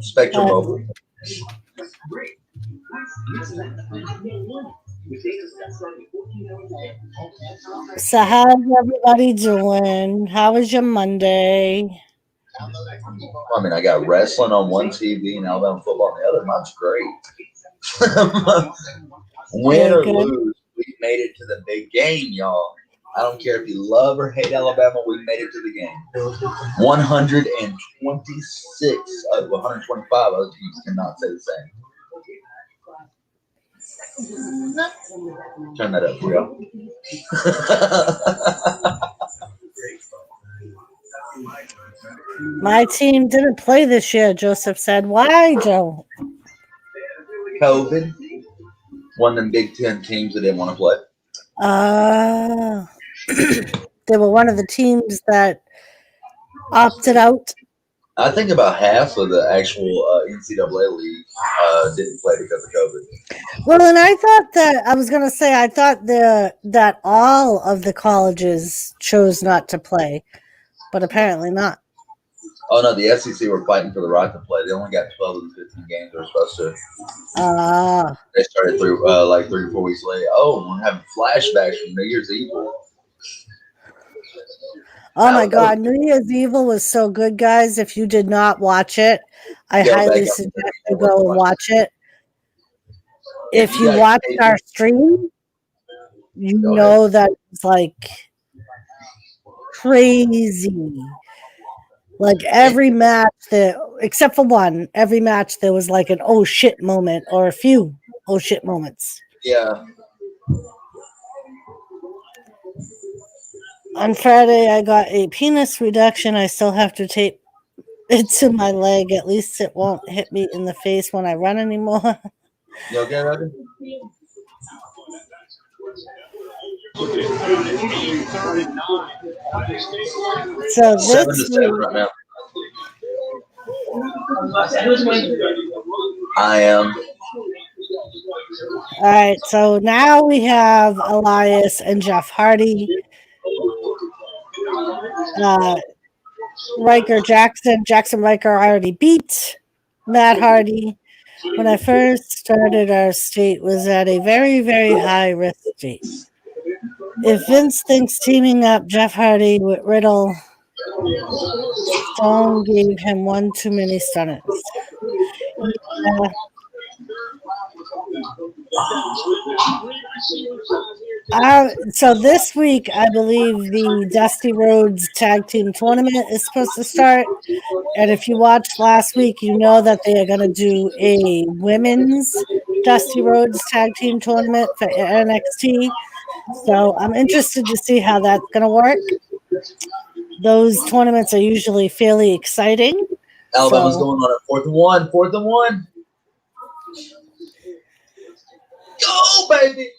Spectrum Mobile. So how's everybody doing? How was your Monday? I mean, I got wrestling on one TV and Alabama football on the other. Mine's great. Win or lose, we made it to the big game, y'all. I don't care if you love or hate Alabama, we made it to the game. 126 out of 125 other teams cannot say the same. Turn that up, real. My team didn't play this year, Joseph said. Why, Joe? COVID. One of them Big Ten teams that didn't want to play. They were one of the teams that opted out. I think about half of the actual NCAA league didn't play because of COVID. Well, and I thought that I was going to say I thought that all of the colleges chose not to play, but apparently not. Oh no, the SEC were fighting for the right to play. They only got 12 of the 15 games they were supposed to. They started through like 3 or 4 weeks later. Oh, we're having flashbacks from New Year's Evil. Oh my God, New Year's Evil was so good, guys. If you did not watch it, I highly suggest you go and watch it. If you watched our stream, you know that it's like crazy. Like every match except for one, every match there was like an oh shit moment or a few oh shit moments. Yeah. On Friday, I got a penis reduction. I still have to tape it to my leg. At least it won't hit me in the face when I run anymore. You okay, Roger? So this 7-7 right now. I am. All right, so now we have Elias and Jeff Hardy. Jackson Riker already beat Matt Hardy. When I first started, our state was at a very, very high risk state. If Vince thinks teaming up Jeff Hardy with Riddle, Stone gave him one too many stunners. Yeah. So this week, I believe the Dusty Rhodes Tag Team Tournament is supposed to start. And if you watched last week, you know that they are going to do a women's Dusty Rhodes Tag Team Tournament for NXT. So I'm interested to see how that's going to work. Those tournaments are usually fairly exciting. Alabama's going on a 4th and 1. 4th and 1. Go, baby!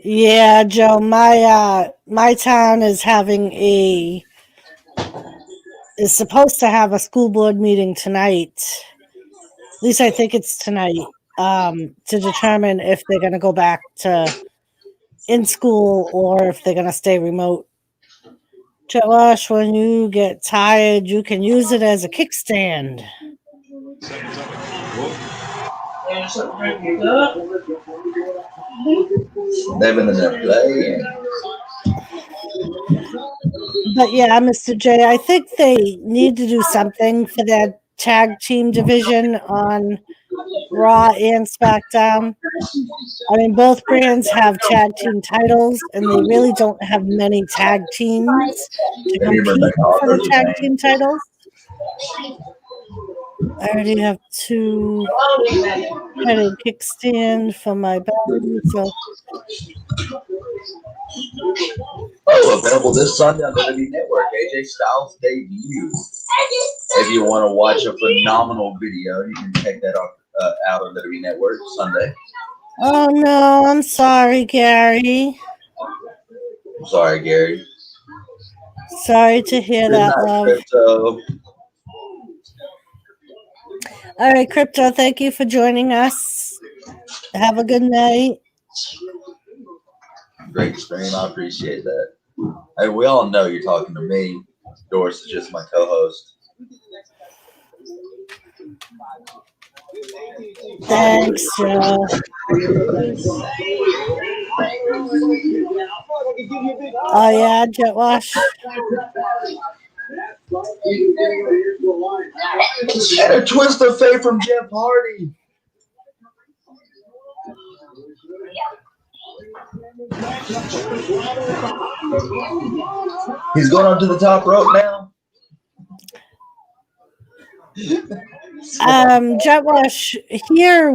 Yeah, Joe, my town is supposed to have a school board meeting tonight. At least I think it's tonight, to determine if they're going to go back to in school or if they're going to stay remote. Josh, when you get tired, you can use it as a kickstand. Living in that play. But yeah, Mr. J, I think they need to do something for that tag team division on Raw and SmackDown. I mean, both brands have tag team titles, and they really don't have many tag teams to compete for the tag team titles. I already have 2 headed kickstand for my belly, so. Oh, available this Sunday on WWE Network. AJ Styles debut. If you want to watch a phenomenal video, you can check that out on WWE Network Sunday. Oh no, I'm sorry, Gary. I'm sorry, Gary. Sorry to hear that, love. Crypto. All right, Crypto, thank you for joining us. Have a good night. Great stream. I appreciate that. Hey, we all know you're talking to me. Doris is just my co-host. Thanks, Joe. Oh, yeah, Jet Wash. And a twist of fate from Jeff Hardy. He's going on to the top rope now. Jet Wash, here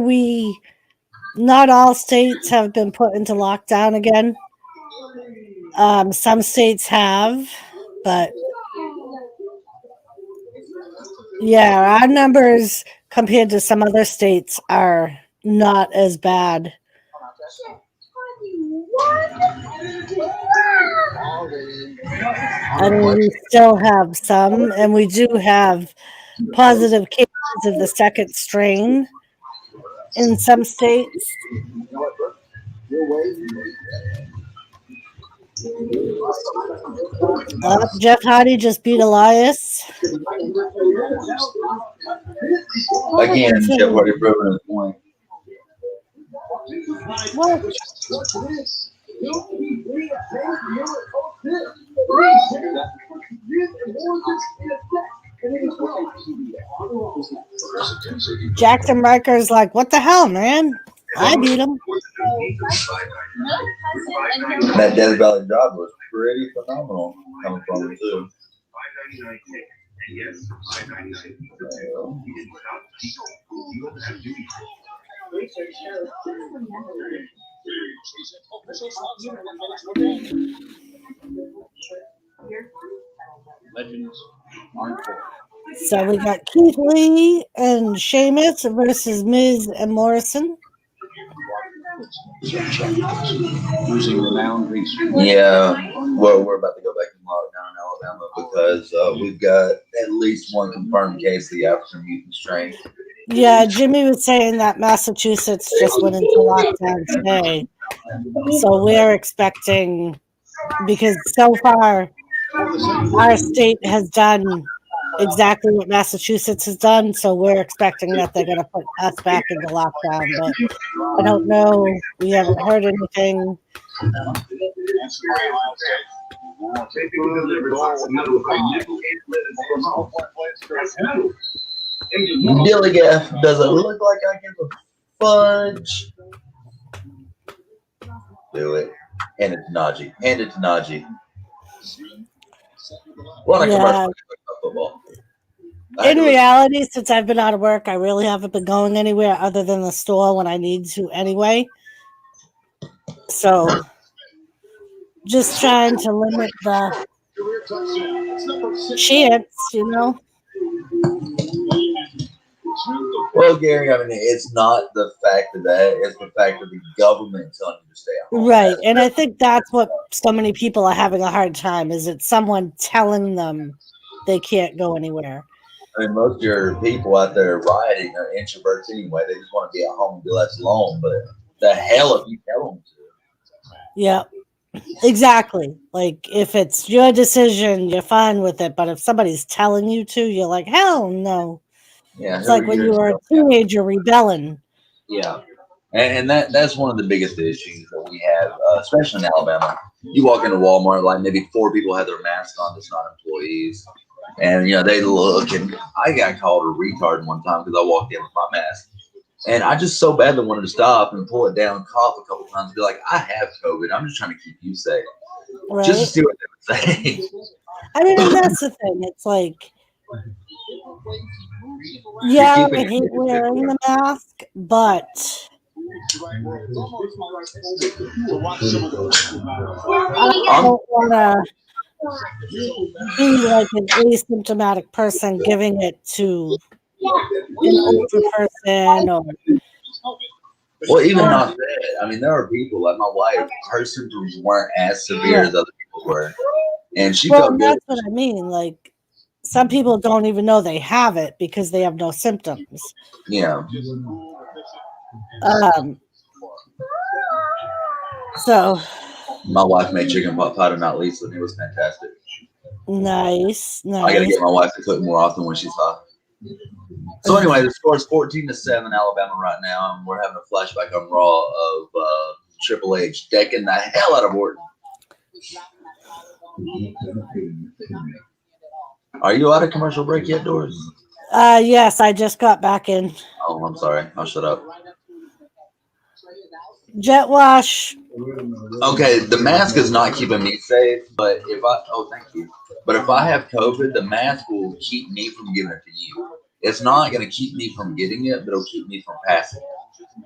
not all states have been put into lockdown again. Some states have, but yeah, our numbers compared to some other states are not as bad. I mean, we still have some, and we do have positive cases of the second strain in some states. Jeff Hardy just beat Elias. Again, Jeff already proven his point. What? Jackson Riker's like, what the hell, man? I beat him. That Death Valley job was pretty phenomenal coming from him too. So we got Keith Lee and Sheamus versus Miz and Morrison. Losing the boundaries. Yeah, well, we're about to go back in lockdown in Alabama because we've got at least one confirmed case of the African mutant strain. Yeah, Jimmy was saying that Massachusetts just went into lockdown today. So we're expecting, because so far our state has done exactly what Massachusetts has done, so we're expecting that they're going to put us back into lockdown. But I don't know. We haven't heard anything. Dilligaff doesn't look like I give a fudge. Do it. Hand it to Najee. Hand it to Najee. Well, Yeah. Football. In reality, since I've been out of work, I really haven't been going anywhere other than the store when I need to anyway. So just trying to limit the chance, you know. Well, Gary, I mean, it's not the fact of that; it's the fact of the government telling you to stay at home. Right, and I think that's what so many people are having a hard time. Is it's someone telling them they can't go anywhere. I mean, most of your people out there rioting are introverts anyway. They just want to be at home and be left alone. But the hell if you tell them to. Yeah, exactly. Like, if it's your decision, you're fine with it. But if somebody's telling you to, you're like, hell no. Yeah, it's like when you were a teenager rebelling. Yeah, and that's one of the biggest issues that we have, especially in Alabama. You walk into Walmart, like maybe 4 people have their mask on, that's not employees. And, you know, they look, and I got called a retard one time because I walked in with my mask. And I just so badly wanted to stop and pull it down, cough a couple times, and be like, I have COVID. I'm just trying to keep you safe. Right? Just to see what they would say. I mean, and that's the thing. It's like, yeah, I hate wearing the mask, but I don't want to be like an asymptomatic person giving it to an older person. Or, well, even not that. I mean, there are people like my wife. Her symptoms weren't as severe as other people were, and she felt good. That's what I mean. Like, some people don't even know they have it because they have no symptoms. Yeah. So. My wife made chicken pot pie to not least, and it was fantastic. Nice. I gotta get my wife to cook more often when she's hot. So anyway, the score is 14-7 Alabama right now, and we're having a flashback on Raw of Triple H decking the hell out of Orton. Are you out of commercial break yet, Doris? Yes, I just got back in. Oh, I'm sorry. I'll shut up. Jet wash. Okay, the mask is not keeping me safe, but thank you. But if I have COVID, the mask will keep me from giving it to you. It's not going to keep me from getting it, but it'll keep me from passing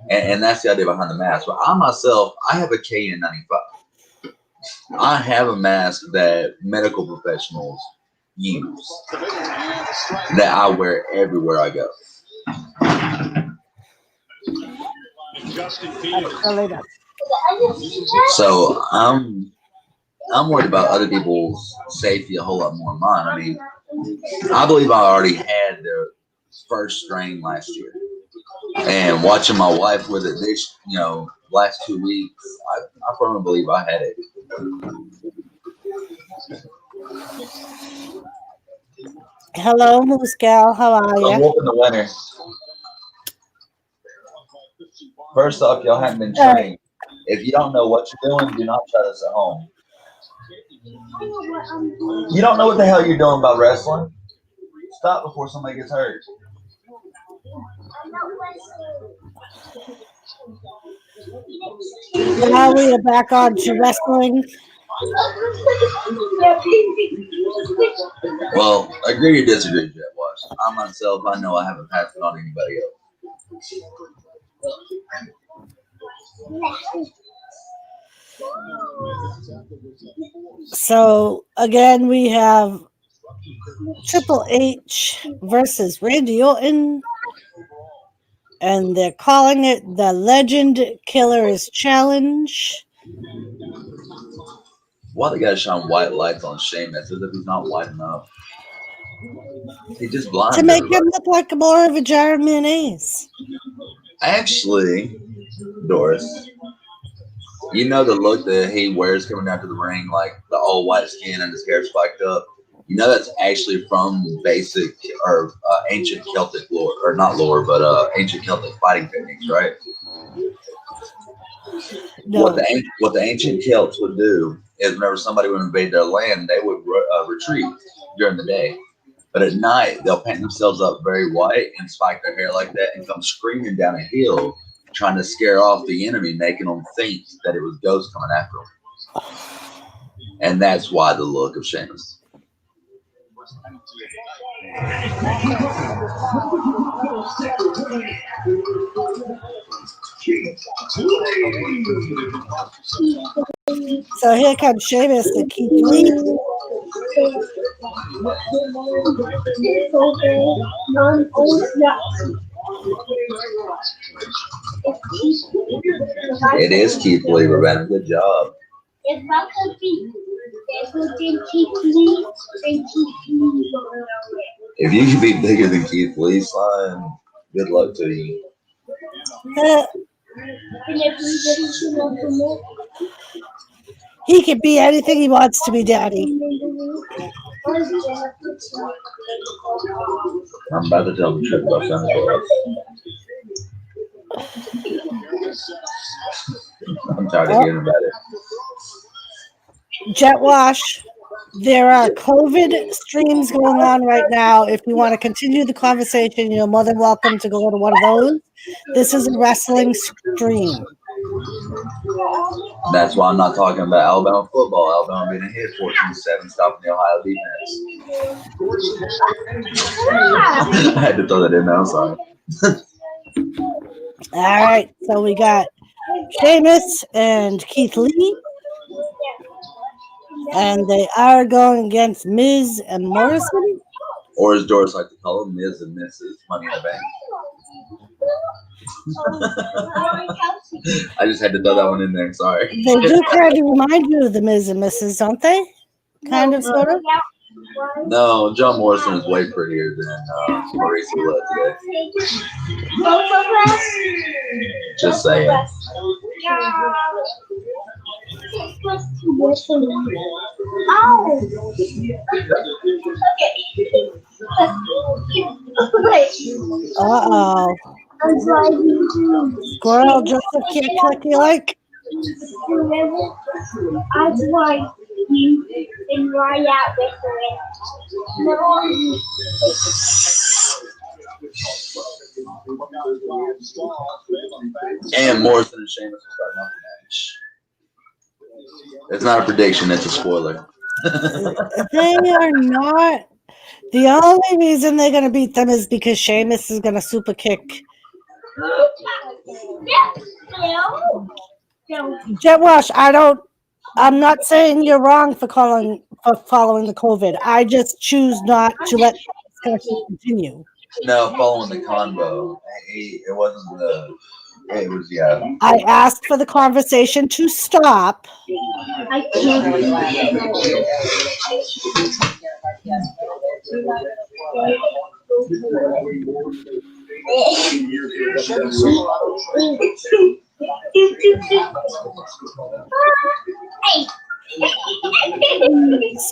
it. And that's the idea behind the mask. But I myself, I have a KN95. I have a mask that medical professionals use that I wear everywhere I go. Justin Fields. So I'm worried about other people's safety a whole lot more than mine. I mean, I believe I already had the first strain last year, and watching my wife with it this, last 2 weeks, I firmly believe I had it. Hello, Moose Gal. How are I'm you? walking the winter. First off, y'all haven't been All right. trained. If you don't know what you're doing, do not try this at home. You don't know what the hell you're doing about wrestling? Stop before somebody gets hurt. Now we are back on to wrestling. Well, agree or disagree, Jet Wash. I myself, I know I haven't passed it on anybody else. So again, we have Triple H versus Randy Orton, and they're calling it the Legend Killers Challenge. Why they gotta shine white lights on Sheamus as if he's not white enough? He just blinds To make everybody. him look like more of a jar of mayonnaise. Actually, Doris, you know the look that he wears coming out to the ring, like the all white skin and his hair spiked up? You know that's actually from basic or ancient Celtic lore, or not lore, but ancient Celtic fighting techniques, right? No. What the ancient Celts would do is whenever somebody would invade their land, they would retreat during the day. But at night, they'll paint themselves up very white and spike their hair like that and come screaming down a hill trying to scare off the enemy, making them think that it was ghosts coming after them. And that's why the look of Sheamus. So here comes Sheamus to Keith Lee. It is Keith Lee, Ravenna. Good job. If you can be bigger than Keith Lee, son, good luck to you. He can be anything he wants to be, Daddy. I'm about to tell the truth about Santa Claus. I'm tired of hearing about it. Jet Wash, there are COVID streams going on right now. If you want to continue the conversation, you're more than welcome to go to one of those. This is a wrestling stream. That's why I'm not talking about Alabama football. Alabama being a hit 14-7, stopping the Ohio defense. I had to throw that in there. I'm sorry. All right, so we got Sheamus and Keith Lee, and they are going against Miz and Morrison. Or as Doris like to call them, Miz and Mrs. Money in the Bank. I just had to throw that one in there. Sorry. They do kind of remind you of the Miz and Mrs., don't they? Kind of, sort of. No, John Morrison is way prettier than Marisa was today. Just saying. Uh-oh. Squirrel just a kick like you like. That's why you can ride out with it. And Morrison and Sheamus are starting off the match. It's not a prediction, it's a spoiler. They are not. The only reason they're going to beat them is because Sheamus is going to super kick. Jet Wash, I'm not saying you're wrong for following the COVID. I just choose not to let the discussion continue. No, following the convo. It wasn't It was, yeah. I asked for the conversation to stop. I can't.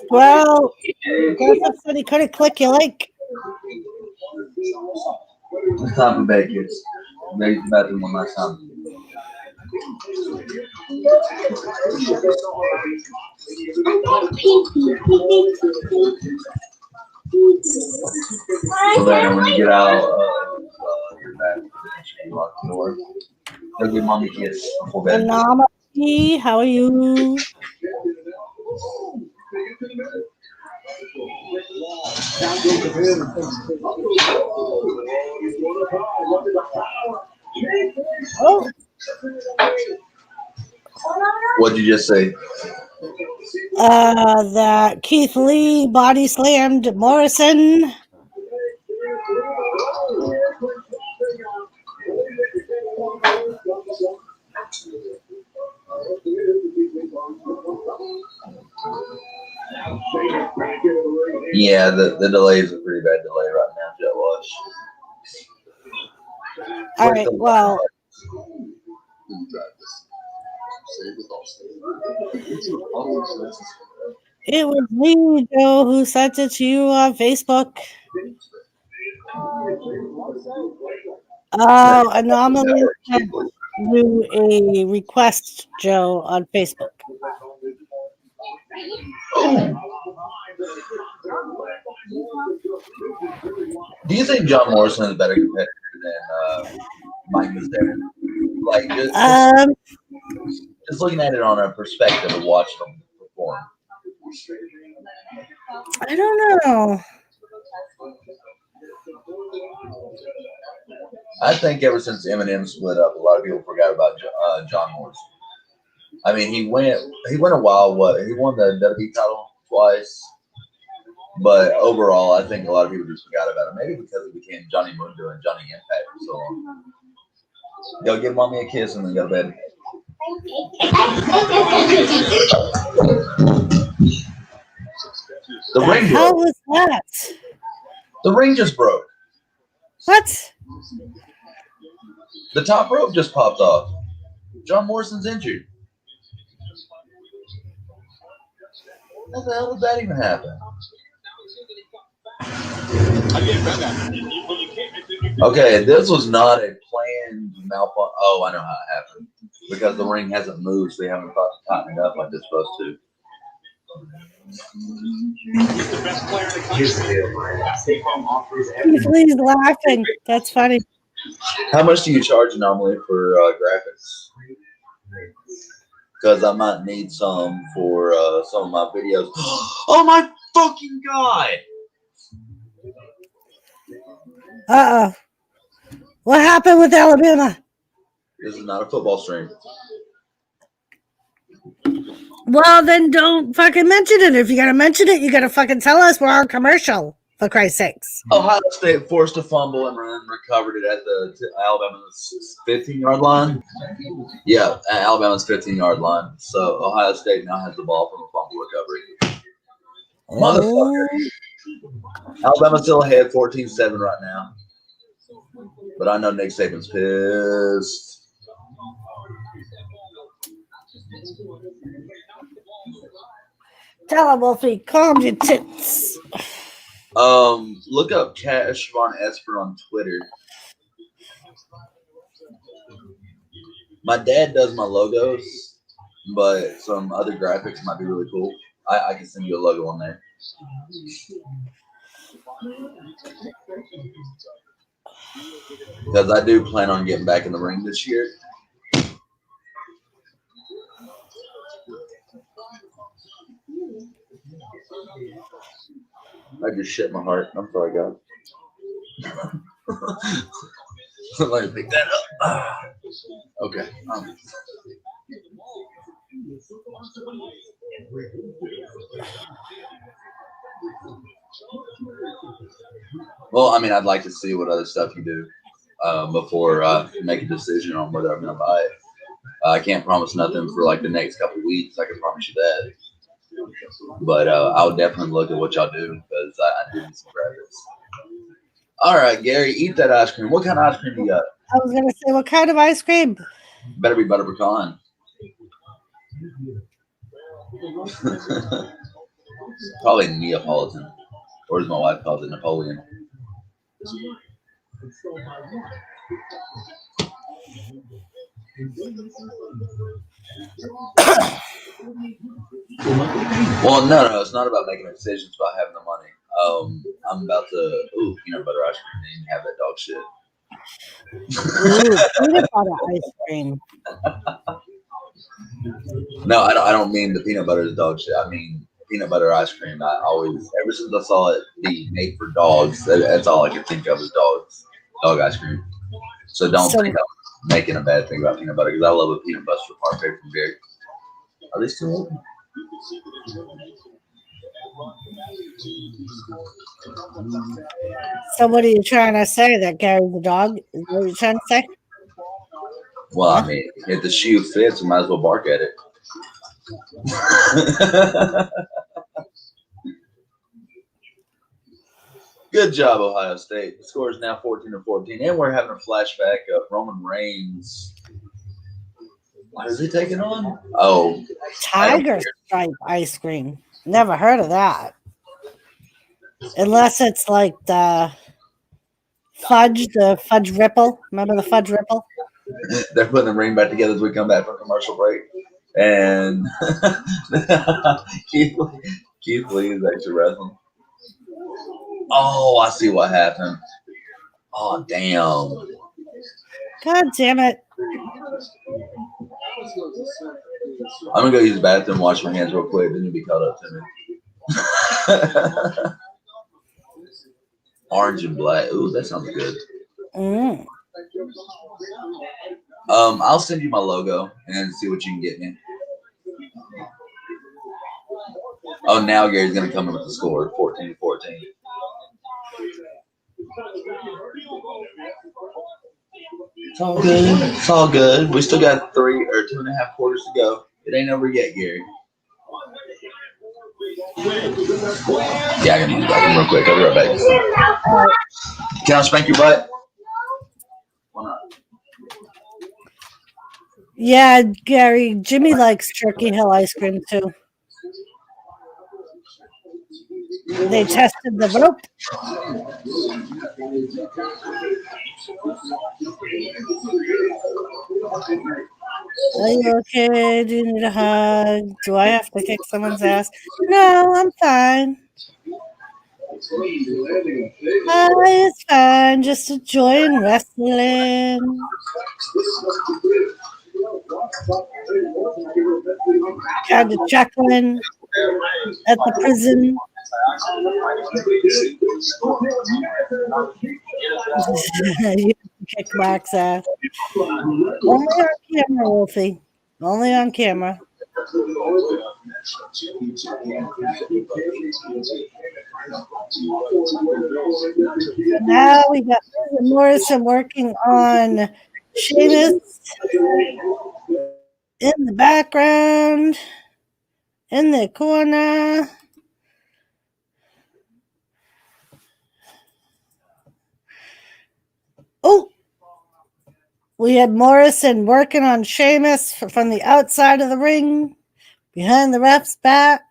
Well, Joseph said he couldn't click your link. It's time for bed, kids. Ready to bathroom one last time. So then when you get out your bathroom, you lock the door. Go give mommy a kiss before bed. Anomaly, how are you? Oh, What'd you just say? that Keith Lee body slammed Morrison. Yeah, the delay is a pretty bad delay right now, Jet Wash. All right, well, it was me, Joe, who sent it to you on Facebook. Oh, Anomaly sent you a request, Joe, on Facebook. Do you think John Morrison is a better competitor than Mike Mizdare? Like, just looking at it on a perspective of watching him perform. I don't know. I think ever since Eminem split up, a lot of people forgot about John Morrison. I mean, he went a while. He won the WWE title twice, but overall, I think a lot of people just forgot about him. Maybe because it became Johnny Mundo and Johnny Impact for so long. Go give mommy a kiss and then go to bed. The ring How broke. was that? The ring just broke. What? The top rope just popped off. John Morrison's injured. How the hell did that even happen? Okay, this was not a planned malfunction. Oh, I know how it happened. Because the ring hasn't moved, so they haven't thought to tighten it up like they're supposed to. He's laughing. That's funny. How much do you charge normally for graphics? Because I might need some for some of my videos. Oh my fucking god! Uh-oh. What happened with Alabama? This is not a football stream. Well, then don't fucking mention it. If you're going to mention it, you got to fucking tell us we're on commercial, for Christ's sakes. Ohio State forced a fumble and recovered it at the Alabama's 15-yard line. Yeah, at Alabama's 15-yard line. So Ohio State now has the ball from a fumble recovery. Motherfucker. Alabama's still ahead 14-7 right now. But I know Nick Saban's pissed. Tell him, Wolfie, calm your tits. Look up Cash Von Esper on Twitter. My dad does my logos, but some other graphics might be really cool. I can send you a logo on there. Because I do plan on getting back in the ring this year. I just shit my heart. I'm sorry, God. Let me pick that up. Okay. Well, I mean, I'd like to see what other stuff you do. before I make a decision on whether I'm going to buy it. I can't promise nothing for like the next couple of weeks. I can promise you that. But I'll definitely look at what y'all do because I do need some graphics. All right, Gary, eat that ice cream. What kind of ice cream you got? I was gonna say, what kind of ice cream? Better be butter pecan. Probably Neapolitan, or as my wife calls it, Napoleon. Well, no, it's not about making decisions. It's about having the money. I'm about to peanut butter ice cream and have that dog shit. Ooh, peanut butter ice cream. No, I don't mean the peanut butter is dog shit. I mean peanut butter ice cream. I always, ever since I saw it be made for dogs, that's all I could think of is dog ice cream. So don't think I'm making a bad thing about peanut butter because I love a peanut butter parfait from Gary. Are they still open? So what are you trying to say? That Gary's the dog? Is that what you're trying to say? Well, I mean, if the shoe fits, we might as well bark at it. Good job, Ohio State. The score is now 14-14, and we're having a flashback of Roman Reigns. What is he taking on? Oh, Tiger stripe ice cream. Never heard of that. Unless it's like the fudge ripple. Remember the fudge ripple? They're putting the ring back together as we come back from commercial break. And Keith Lee is actually wrestling. Oh, I see what happened. Oh, damn. God damn it. I'm going to go use the bathroom, wash my hands real quick, then you'll be caught up to me. Orange and black. Ooh, that sounds good. Mm. I'll send you my logo and see what you can get me. Oh, now Gary's going to come in with the score, 14-14. It's all good. It's all good. We still got 3 or 2.5 quarters to go. It ain't over yet, Gary. Yeah, I can use the bathroom real quick. I'll be right back. Can I spank your butt? Why not? Yeah, Gary. Jimmy likes Turkey Hill ice cream too. They tested the rope. Are you okay? Do you need a hug? Do I have to kick someone's ass? No, I'm fine. It's fine. Just enjoying wrestling. Kind of chuckling at the prison. You kick Mark's ass. Only on camera, Wolfie. Only on camera. Now we got Morrison working on Sheamus in the background, in the corner. Oh, we had Morrison working on Sheamus from the outside of the ring, behind the ref's back.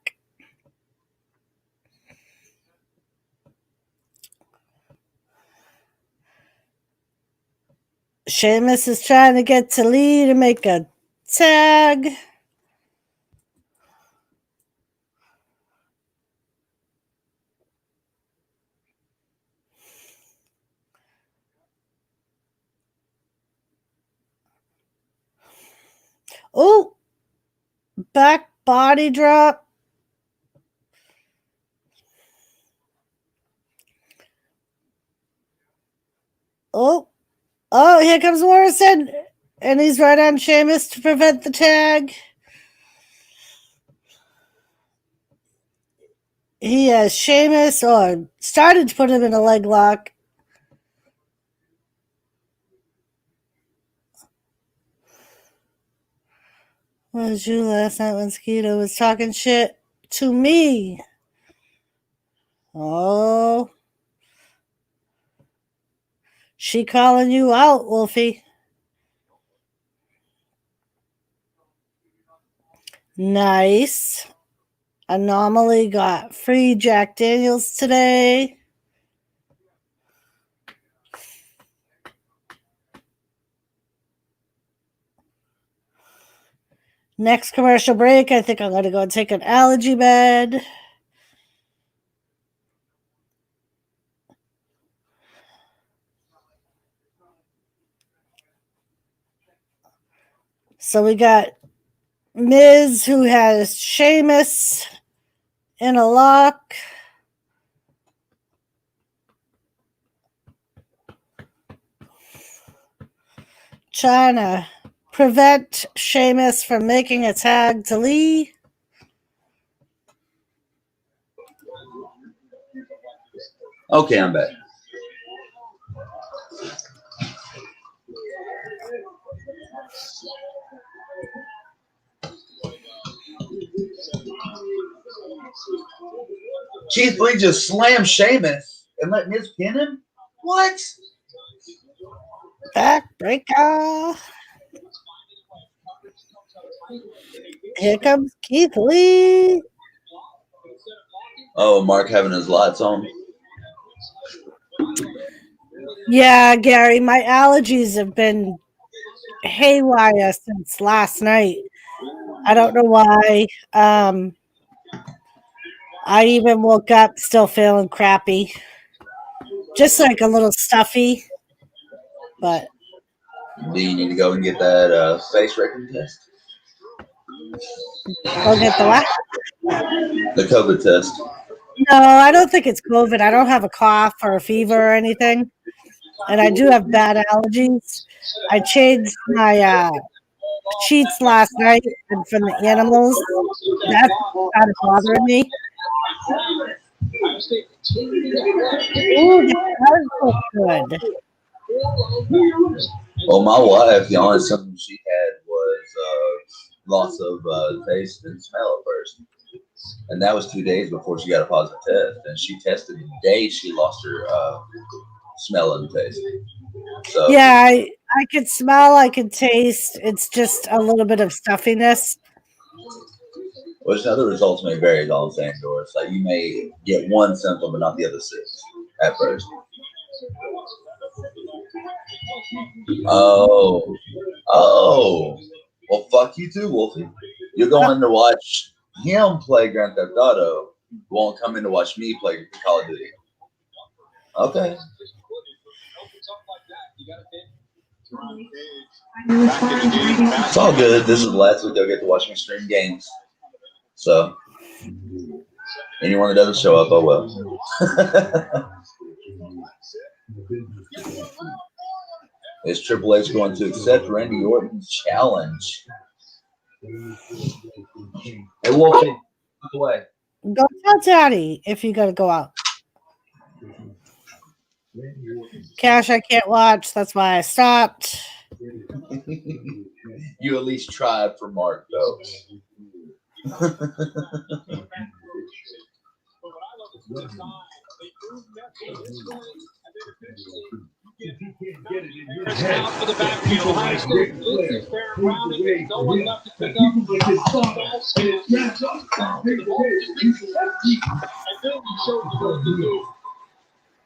Sheamus is trying to get to lead and make a tag. Oh, back body drop. Oh, here comes Morrison. And he's right on Sheamus to prevent the tag. He has Sheamus, or started to put him in a leg lock. Was you last night when Skeeter was talking shit to me? Oh. She calling you out, Wolfie. Nice. Anomaly got free Jack Daniels today. Next commercial break, I think I'm going to go take an allergy med. So we got Miz, who has Sheamus in a lock. Trying to prevent Sheamus from making a tag to Lee. Okay, I'm back. Keith Lee just slammed Sheamus and let Miz pin him? What? Backbreaker. Here comes Keith Lee. Oh, Mark having his lights on. Yeah, Gary, my allergies have been haywire since last night. I don't know why. I even woke up still feeling crappy. Just like a little stuffy. But Do you need to go and get that face reckoning test? go get the what? The COVID test. No, I don't think it's COVID. I don't have a cough or a fever or anything. And I do have bad allergies. I changed my sheets last night and from the animals. That's kind of bothering me. Ooh, that does look good. Well, my wife, the only symptom she had was loss of taste and smell at first. And that was 2 days before she got a positive test. And she tested the day she lost her smell and taste. So Yeah, I could smell, I could taste. It's just a little bit of stuffiness. which other results may vary, is all I'm saying, Doris. Like you may get one symptom but not the other 6 at first. Oh. Well, fuck you too, Wolfie. You're going to watch him play Grand Theft Auto. You won't come in to watch me play Call of Duty. Okay. It's all good. This is the last week they'll get to watch me stream games. So, anyone that doesn't show up, oh well. Is Triple H going to accept Randy Orton's challenge? Hey, Wolfie, look away. Go tell Daddy if you got to go out. Cash, I can't watch. That's why I stopped. You at least tried for Mark, though. For the backfield, Ohio State blitzes fair and round, and no one left to pick up. And then he showed you what to do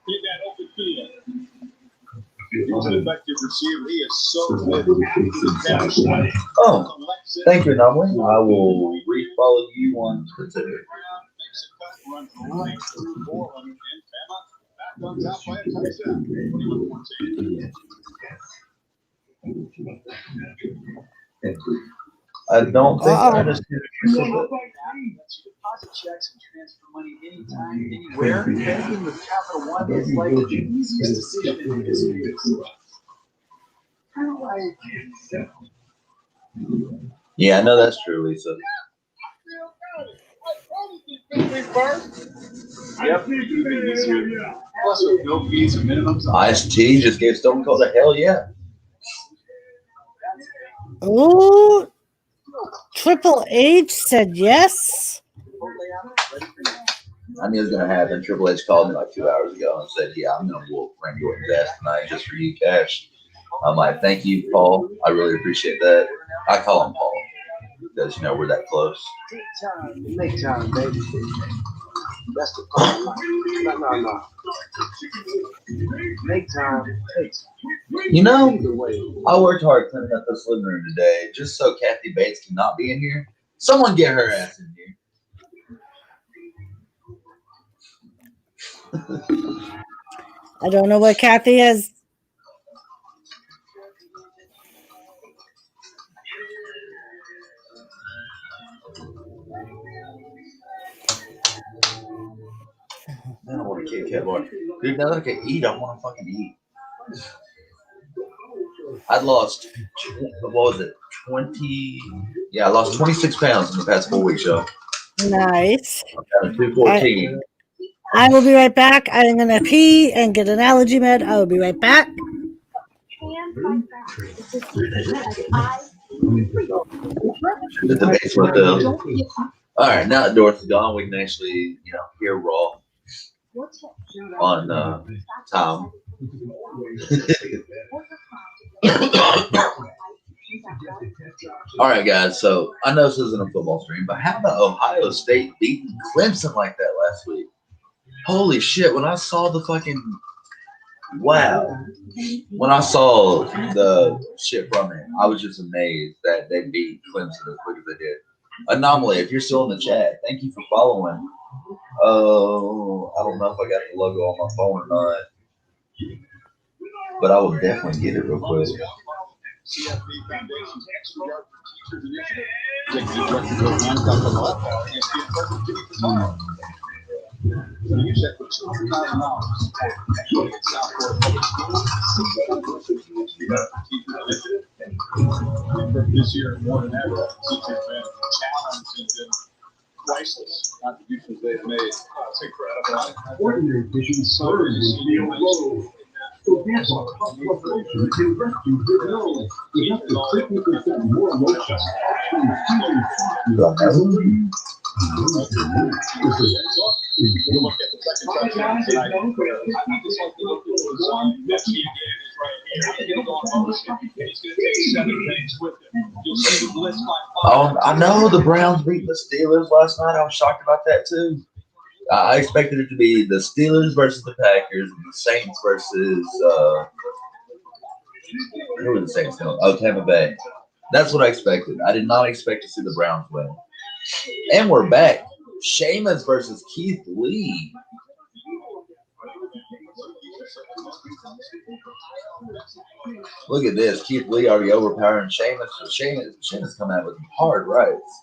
in that open field. He's an effective receiver. He is so good. Oh, thank you, Anomaly. I will re-follow you on Twitter. I don't think I understand. Deposit checks and transfer money anytime, anywhere. Banking with Capital One is like the easiest decision in history. Kind of like. Yeah, I know that's true, Lisa. Yep. Plus, with no fees or minimums. Ice-T just gave Stone Cold a hell yeah. Ooh. Triple H said yes. I knew it was gonna happen. Triple H called me like 2 hours ago and said, "Yeah, I'm gonna whoop Randy Orton's ass tonight just for you, Cash." I'm like, "Thank you, Paul. I really appreciate that." I call him Paul because you know we're that close. Make time, baby. That's the part. No. Make time. You know, I worked hard cleaning up this living room today just so Kathy Bates cannot be in here. Someone get her ass in here. I don't know what Kathy is. I don't want a Kit Kat bar. Dude, now that I can eat, I want to fucking eat. I lost, what was it, 20? Yeah, I lost 26 pounds in the past 4 weeks, y'all. Nice. I'm down to 214. I will be right back. I'm going to pee and get an allergy med. I will be right back. The basement, though. All right, now that Dorothy's gone, we can actually, you know, hear Raw on time. All right, guys. So I know this isn't a football stream, but how about Ohio State beating Clemson like that last week? Holy shit! When I saw the fucking when I saw the shit from it, I was just amazed that they beat Clemson as quick as they did. Anomaly, if you're still in the chat, thank you for following. Oh, I don't know if I got the logo on my phone or not, but I will definitely get it real quick. This year, more than ever, teachers have been challenged and been priceless contributions they've made. It's incredible. Ordinary vision serves as the low. So therefore, culture can rescue good health. We have to technically set more emotion. You look at the second touchdown tonight. Just like you look at the Messi again is right here. He's on motion. He's going to take 7 things with him. You'll see the blitz by 5. Oh, I know the Browns beat the Steelers last night. I was shocked about that too. I expected it to be the Steelers versus the Packers and the Saints versus who were the Saints? Oh, Tampa Bay. That's what I expected. I did not expect to see the Browns win. And we're back. Sheamus versus Keith Lee. Look at this. Keith Lee already overpowering Sheamus. Sheamus coming out with hard rights.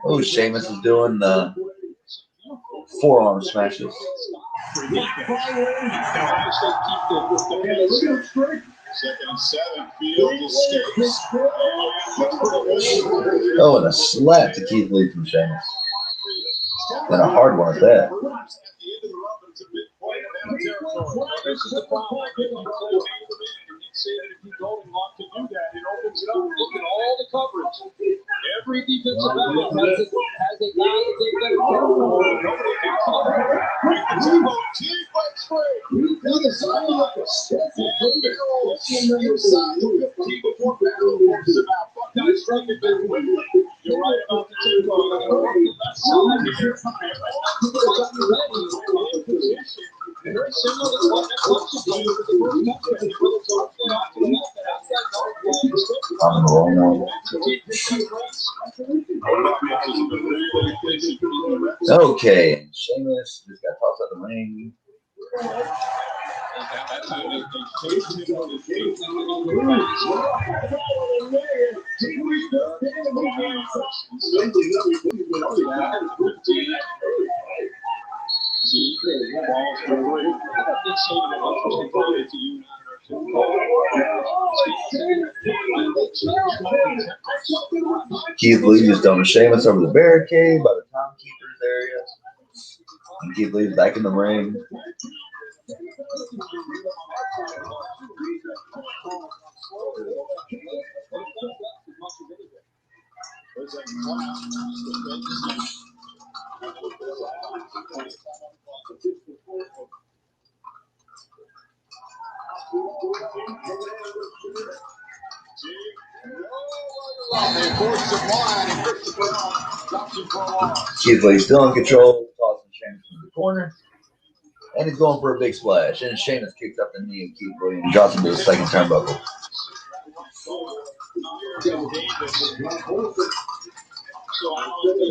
Oh, Sheamus is doing the forearm smashes. Second and 7, Field escapes. Oh, and a slap to Keith Lee from Sheamus. And a hard one at that. This is the problem. Say that if you go and want to do that, it opens it up. Look at all the coverage. Every defensive back has a guy that they've got to cover. Nobody can cover. Team fight straight. Other side of the inside the 15 before battle forces about. Buckeyes striking back quickly. You're right about the tip-off. Left side here. Ready in position. Very similar to what Clemson did with the first I'm the wrong one. Okay, Sheamus just got tossed out the ring. Keith Lee just done a Sheamus over the barricade by the timekeepers area. And Keith Lee's back in the ring. Keith Lee still in control, tossing Sheamus in the corner. And he's going for a big splash. And Sheamus kicks up the knee of Keith Lee and drops him to the second turnbuckle.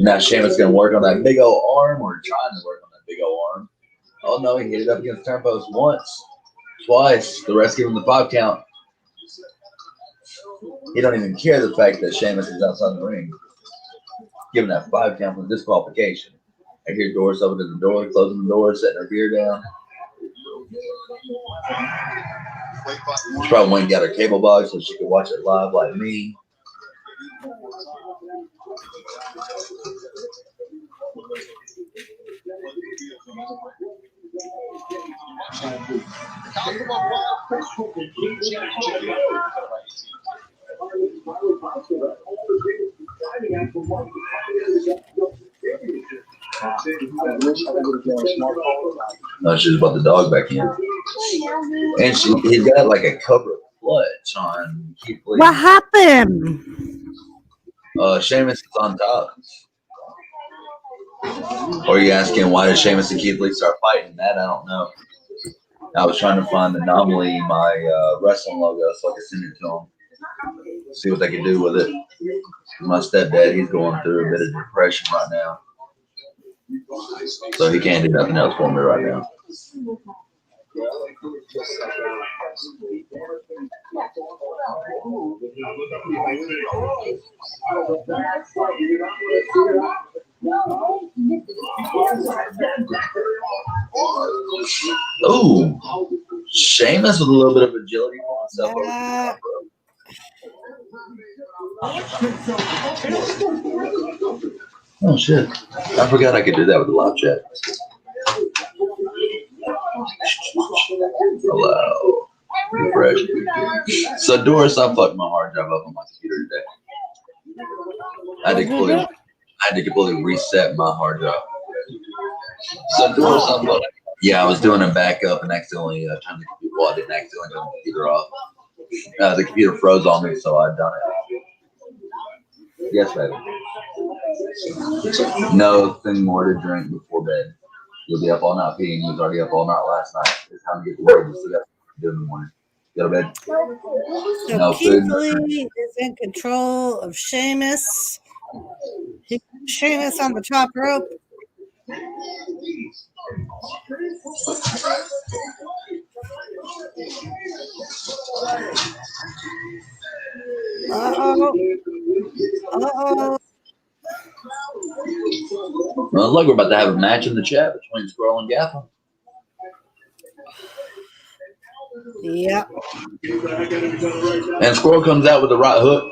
Now Sheamus going to work on that big old arm, or trying to work on that big old arm. Oh no, he hit it up against the turnpost once, twice. The rest give him the 5 count. He don't even care the fact that Sheamus is outside the ring. Giving that 5 count for disqualification. I hear Doris opening the door, closing the door, setting her beer down. She probably went and got her cable box so she could watch it live like me. No, she's about the dog back in. And he's got like a cover of clutch on Keith Lee. What happened? Sheamus is on top. Or are you asking why did Sheamus and Keith Lee start fighting? That I don't know. I was trying to find the anomaly in my wrestling logo so I could send it to them. See what they can do with it. My stepdad, he's going through a bit of depression right now. So he can't do nothing else for me right now. Ooh, Sheamus with a little bit of agility for himself. Oh shit! I forgot I could do that with the live chat. Hello. Refresh. So Doris, I fucked my hard drive up on my computer today. I had to completely reset my hard drive. So Doris, I fucked. Yeah, I was doing a backup and accidentally turned the computer. Well, I didn't accidentally turn the computer off. The computer froze on me, so I done it. Yes, baby. Nothing more to drink before bed. You'll be up all night peeing. You was already up all night last night. It's time to get to work. You still got to do in the morning. Go to bed. So No Keith food. Lee is in control of Sheamus. He put Sheamus on the top rope. Uh-oh. Uh-oh. Well, look, we're about to have a match in the chat between Squirrel and Gaffer. Yep. And Squirrel comes out with the right hook.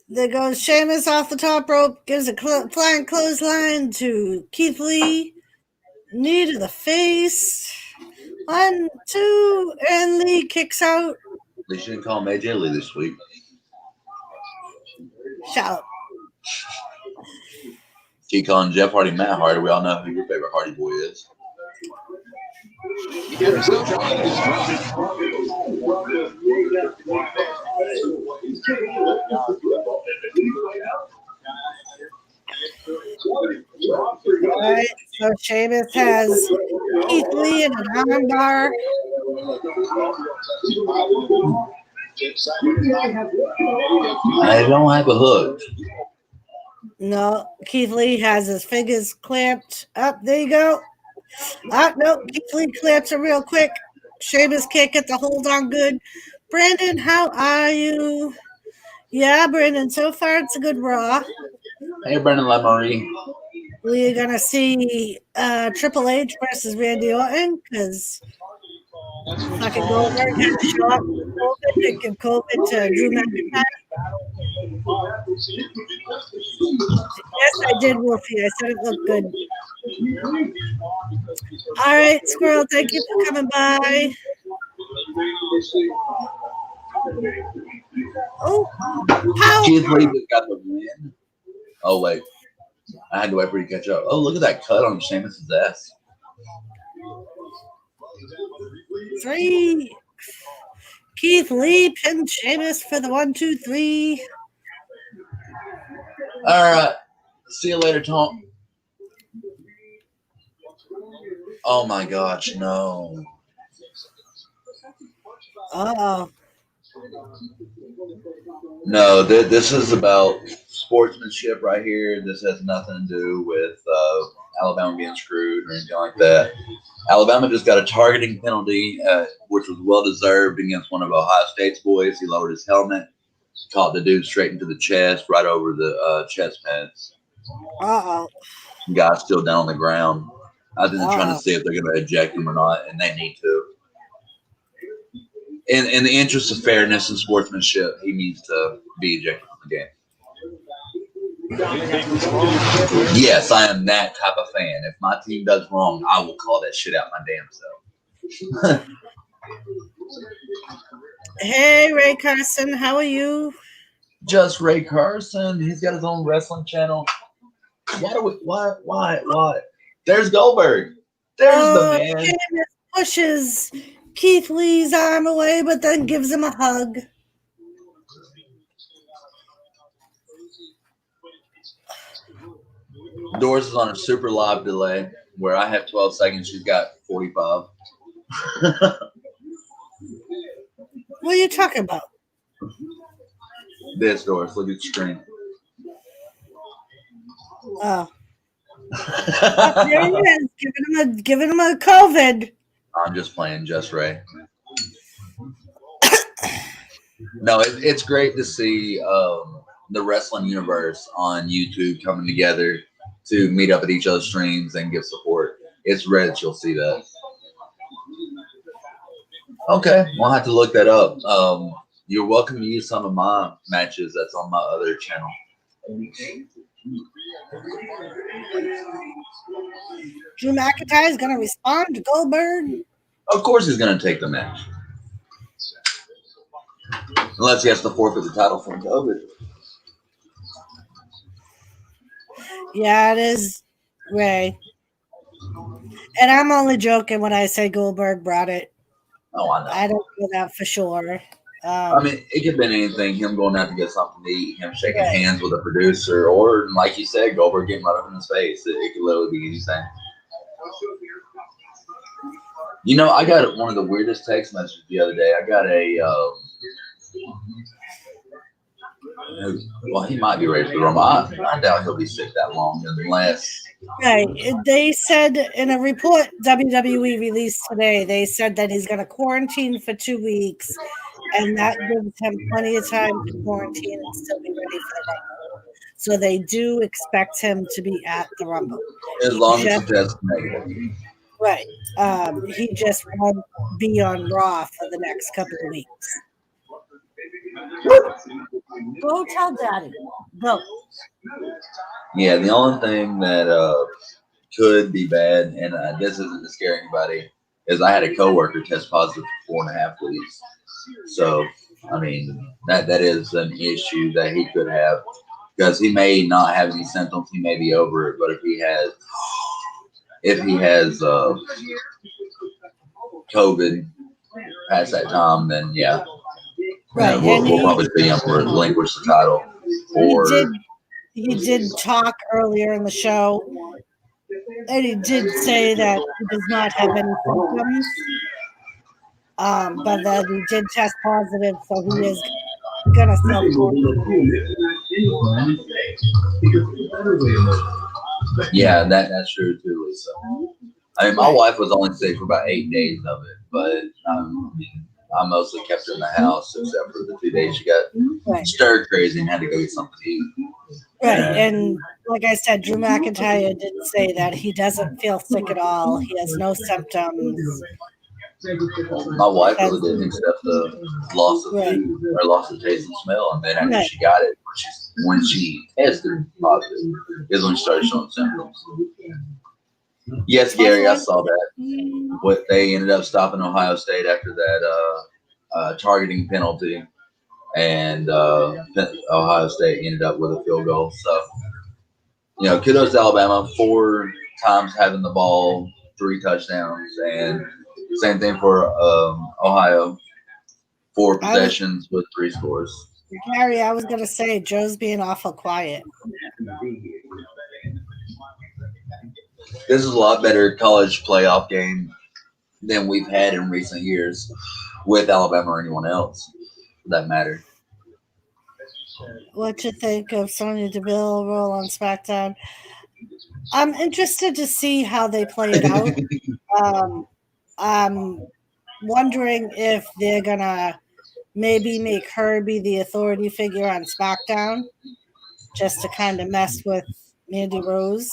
There goes Sheamus off the top rope, gives a flying clothesline to Keith Lee. Knee to the face. 1, 2, and Lee kicks out. They shouldn't call him AJ Lee this week. Shout. Keep calling Jeff Hardy Matt Hardy. We all know who your favorite Hardy boy is. All right, so Sheamus has Keith Lee in an armbar. I don't have a hook. No, Keith Lee has his fingers clamped. Up, there you go. No, Keith Lee clamps it real quick. Sheamus can't get the hold on good. Brandon, how are you? Yeah, Brandon, so far it's a good Raw. Hey, Brandon LaMarie. We're going to see Triple H versus Randy Orton because Fucking Goldberg had a shot with COVID to give COVID to Drew McIntyre. Yes, I did, Wolfie. I said it looked good. All right, Squirrel, thank you for coming by. Oh, how? Keith Lee just got the win. Oh, wait. I had to wait for you to catch up. Oh, look at that cut on Sheamus' ass. 3. Keith Lee pinned Sheamus for the 1, 2, 3. All right. See you later, Tom. Oh, my gosh. No. Uh-oh. No, this is about sportsmanship right here. This has nothing to do with Alabama being screwed or anything like that. Alabama just got a targeting penalty, which was well-deserved against one of Ohio State's boys. He lowered his helmet, caught the dude straight into the chest, right over the chest pads. Uh-oh. The guy's still down on the ground. I think they're trying to see if they're going to eject him or not, and they need to. In the interest of fairness and sportsmanship, he needs to be ejected from the game. Yes, I am that type of fan. If my team does wrong, I will call that shit out my damn self. Hey, Ray Carson, how are you? Just Ray Carson. He's got his own wrestling channel. Why? There's Goldberg. There's the man. Sheamus pushes Keith Lee's arm away, but then gives him a hug. Doris is on a super live delay where I have 12 seconds. She's got 45. What are you talking about? This, Doris. Look at the screen. Oh. There he is, giving him a COVID. I'm just playing Just Ray. No, it's great to see the wrestling universe on YouTube coming together to meet up at each other's streams and give support. It's rare that you'll see that. Okay, we'll have to look that up. You're welcome to use some of my matches that's on my other channel. Drew McIntyre is going to respond to Goldberg. Of course he's going to take the match. Unless he has to forfeit the title from COVID. Yeah, it is Ray. And I'm only joking when I say Goldberg brought it. Oh, I know. I don't know that for sure. I mean, it could have been anything. Him going out to get something to eat, him shaking hands with a producer, or, like you said, Goldberg getting right up in his face. It could literally be anything. You know, I got one of the weirdest text messages the other day. I got a well, he might be ready for the Rumble. I doubt he'll be sick that long unless. Right. They said in a report WWE released today, they said that he's going to quarantine for 2 weeks, and that gives him plenty of time to quarantine and still be ready for the Rumble. So they do expect him to be at the Rumble. As long as he tests negative. Right. He just won't be on Raw for the next couple of weeks. Go tell Daddy. Go. Yeah, the only thing that could be bad, and this isn't to scare anybody, is I had a coworker test positive for 4.5 weeks. So, I mean, that is an issue that he could have, because he may not have any symptoms. He may be over it, but if he has COVID past that time, then yeah. Right. We'll probably see him relinquish the title. Or he did talk earlier in the show, and he did say that he does not have any symptoms, but that he did test positive, so he is going to self-quarantine. Yeah, that's true too, Lisa. I mean, my wife was only sick for about 8 days of it, but I mostly kept her in the house except for the 2 days she got stir crazy and had to go get something to eat. Right, and like I said, Drew McIntyre did say that he doesn't feel sick at all. He has no symptoms. My wife really didn't accept the loss of food or loss of taste and smell, and then after she got it, when she tested positive, is when she started showing symptoms. Yes, Gary, I saw that. What they ended up stopping Ohio State after that targeting penalty, and Ohio State ended up with a field goal. So, you know, kudos to Alabama, 4 times having the ball, 3 touchdowns, and same thing for Ohio, 4 possessions with 3 scores. Gary, I was gonna say Joe's being awful quiet. This is a lot better college playoff game than we've had in recent years with Alabama or anyone else, for that matter. What you think of Sonya Deville role on SmackDown? I'm interested to see how they play it out. I'm wondering if they're gonna maybe make her be the authority figure on SmackDown, just to kind of mess with Mandy Rose.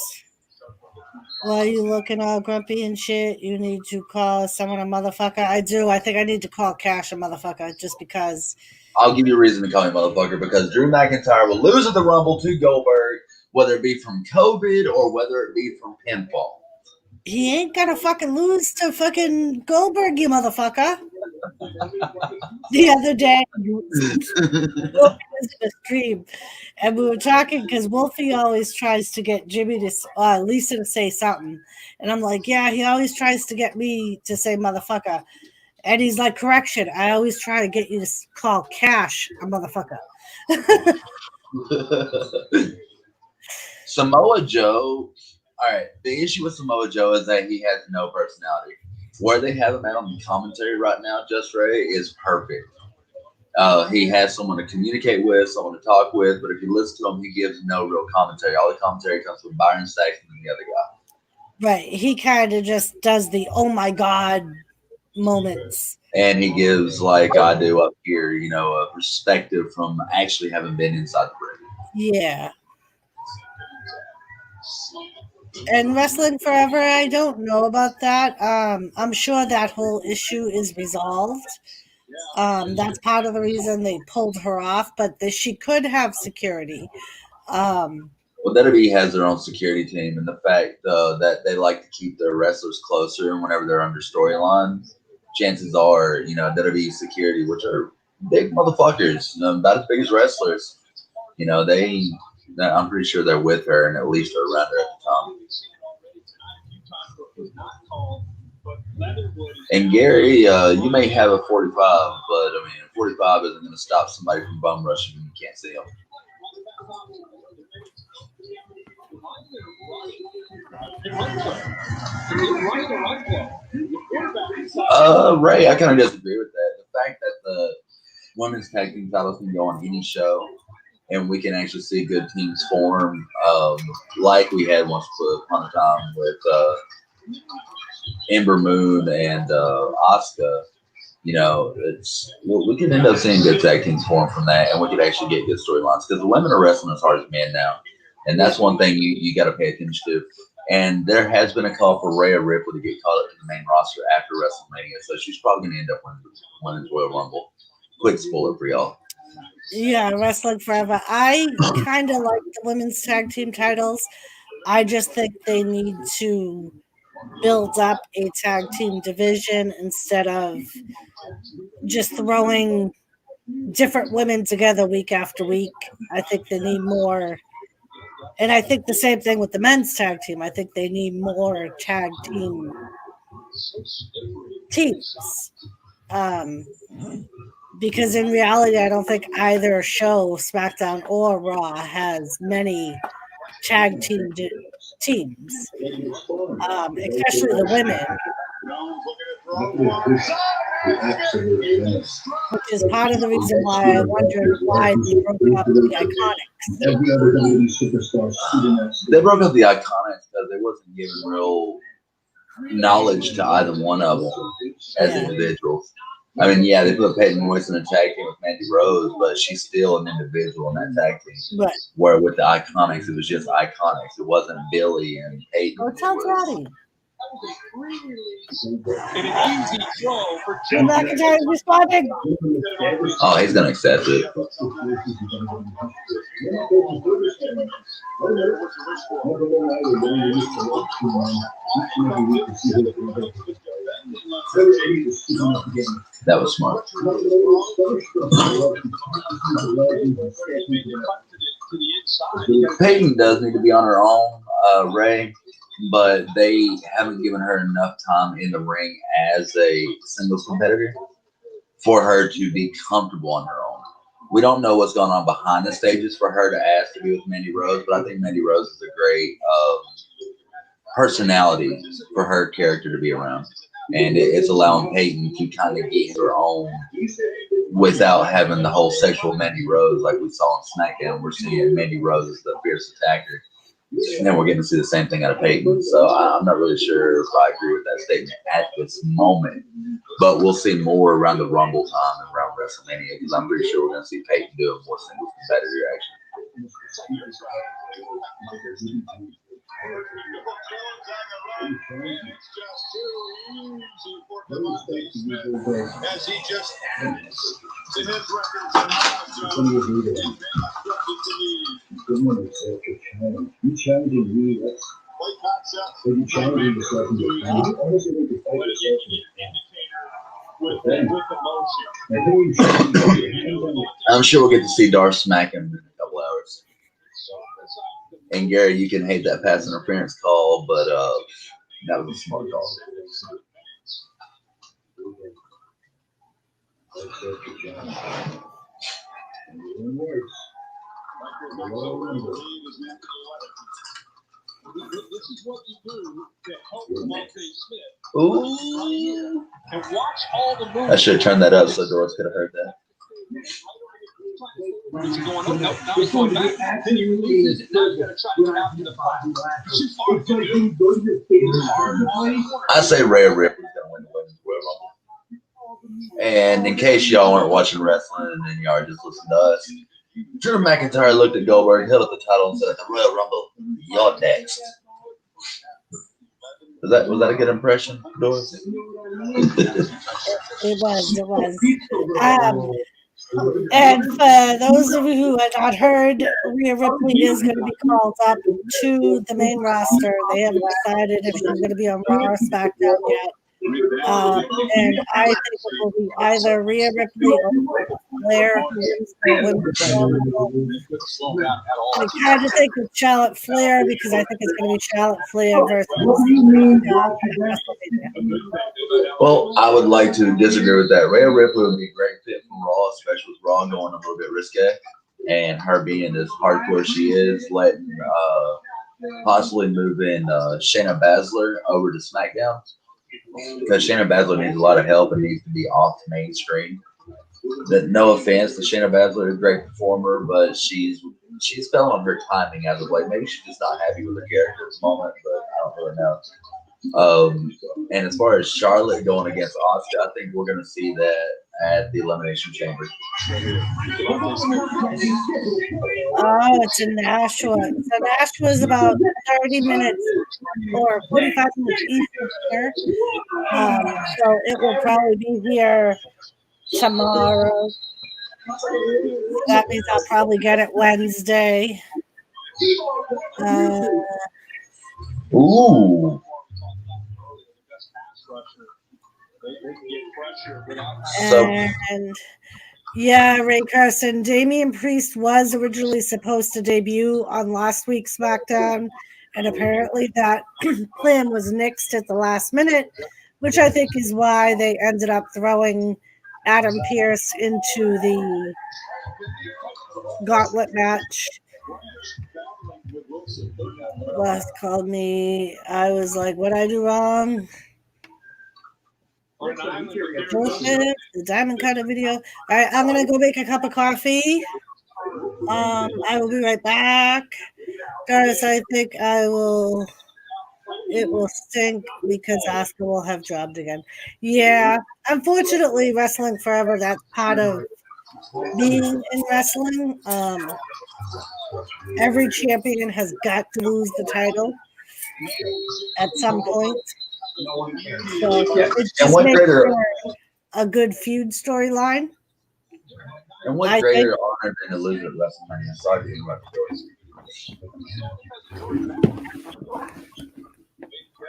Why are you looking all grumpy and shit? You need to call someone a motherfucker. I do. I think I need to call Cash a motherfucker just because. I'll give you a reason to call me motherfucker, because Drew McIntyre will lose at the Rumble to Goldberg, whether it be from COVID or whether it be from pinfall. He ain't gonna fucking lose to fucking Goldberg, you motherfucker. The other day, the stream, and we were talking because Wolfie always tries to get Jimmy to Lisa to say something, and I'm like, yeah, he always tries to get me to say motherfucker, and he's like, correction, I always try to get you to call Cash a motherfucker. Samoa Joe. All right, the issue with Samoa Joe is that he has no personality. Where they have him at on the commentary right now, Just Ray, is perfect. He has someone to communicate with, someone to talk with, but if you listen to him, he gives no real commentary. All the commentary comes from Byron Saxton and the other guy. Right. He kind of just does the oh my God moments. And he gives, like I do up here, you know, a perspective from actually having been inside the ring. Yeah. And Wrestling Forever, I don't know about that. I'm sure that whole issue is resolved. That's part of the reason they pulled her off, but she could have security. Well, WWE has their own security team, and the fact that they like to keep their wrestlers closer, and whenever they're under storyline, chances are, you know, WWE security, which are big motherfuckers, about as big as wrestlers, you know, I'm pretty sure they're with her and at least are around her at the time. And Gary, you may have a 45, but I mean, 45 isn't going to stop somebody from bum rushing when you can't see them. Ray, I kind of disagree with that. The fact that the women's tag team titles can go on any show, and we can actually see good teams form, like we had once upon a time with Ember Moon and Asuka. You know, we can end up seeing good tag teams form from that, and we could actually get good storylines because the women are wrestling as hard as men now, and that's one thing you got to pay attention to. And there has been a call for Rhea Ripley to get called up to the main roster after WrestleMania, so she's probably going to end up winning the Royal Rumble. Quick spoiler for y'all. Yeah, Wrestling Forever. I kind of like the women's tag team titles. I just think they need to build up a tag team division instead of just throwing different women together week after week. I think they need more. And I think the same thing with the men's tag team. I think they need more tag teams. Because in reality, I don't think either show, SmackDown or Raw, has many tag teams, especially the women. Which is part of the reason why I wondered why they broke up the Iconics. They broke up the Iconics because they wasn't given real knowledge to either one of them as individuals. I mean, yeah, they put Peyton Royce in a tag team with Mandy Rose, but she's still an individual in that tag team. Right. Where with the Iconics, it was just Iconics. It wasn't Billy and Peyton. Oh, tell Daddy. And an easy throw for Drew McIntyre is responding. Oh, he's gonna accept it. That was smart. Peyton does need to be on her own, Ray, but they haven't given her enough time in the ring as a singles competitor for her to be comfortable on her own. We don't know what's going on behind the stages for her to ask to be with Mandy Rose, but I think Mandy Rose is a great personality for her character to be around. And it's allowing Peyton to kind of get her own without having the whole sexual Mandy Rose like we saw on SmackDown. We're seeing Mandy Rose as the fierce attacker. And then we're getting to see the same thing out of Peyton. So I'm not really sure if I agree with that statement at this moment. But we'll see more around the Rumble time and around WrestleMania because I'm pretty sure we're going to see Peyton do a more singles competitor action. As he just to his You challenging me, that's what you challenging yourself in your family. Almost like you fight yourself. I'm sure we'll get to see Darth smack him in a couple hours. And Gary, you can hate that pass interference call, but that was a smart call. This is what you do to help Devontae Smith. Ooh. And watch all the moves. I should have turned that up so Doris could have heard that. He's going up. Nope, now he's going back. Then he releases it. Now he's going to try to get out to the flat. Too far. I say Rhea Ripley's going to win the Women's Royal Rumble. And in case y'all weren't watching wrestling and y'all are just listening to us, Drew McIntyre looked at Goldberg, held up the title, and said, "At the Royal Rumble, you're next." Was that a good impression, Doris? It was. And for those of you who had not heard, Rhea Ripley is going to be called up to the main roster. They haven't decided if she's going to be on Raw or SmackDown yet. And I think it will be either Rhea Ripley or Flair. I kind of think it's Charlotte Flair because I think it's going to be Charlotte Flair versus. Well, I would like to disagree with that. Rhea Ripley would be a great fit for Raw, especially with Raw going a little bit risque, and her being as hardcore as she is, letting possibly move in Shayna Baszler over to SmackDown. Because Shayna Baszler needs a lot of help and needs to be off mainstream. No offense to Shayna Baszler, a great performer, but she's fell on her timing as of late. Maybe she's just not happy with her character at the moment, but I don't really know. And as far as Charlotte going against Asuka, I think we're going to see that at the Elimination Chamber. Oh, it's in Nashua. So Nashua is about 30 minutes or 45 minutes east of here. So it will probably be here tomorrow. That means I'll probably get it Wednesday. Ooh. And yeah, Ray Carson, Damian Priest was originally supposed to debut on last week's SmackDown, and apparently that plan was nixed at the last minute, which I think is why they ended up throwing Adam Pearce into the gauntlet match. Boss called me. I was like, "What I do wrong?" The diamond cutter video. All right, I'm gonna go make a cup of coffee. I will be right back. Guys, I think it will stink because Asuka will have dropped again. Yeah, unfortunately, Wrestling Forever, that's part of being in wrestling. Every champion has got to lose the title at some point. So it And just what makes greater for a good feud storyline. and what I greater honor than to lose at WrestleMania? Sorry to interrupt Doris.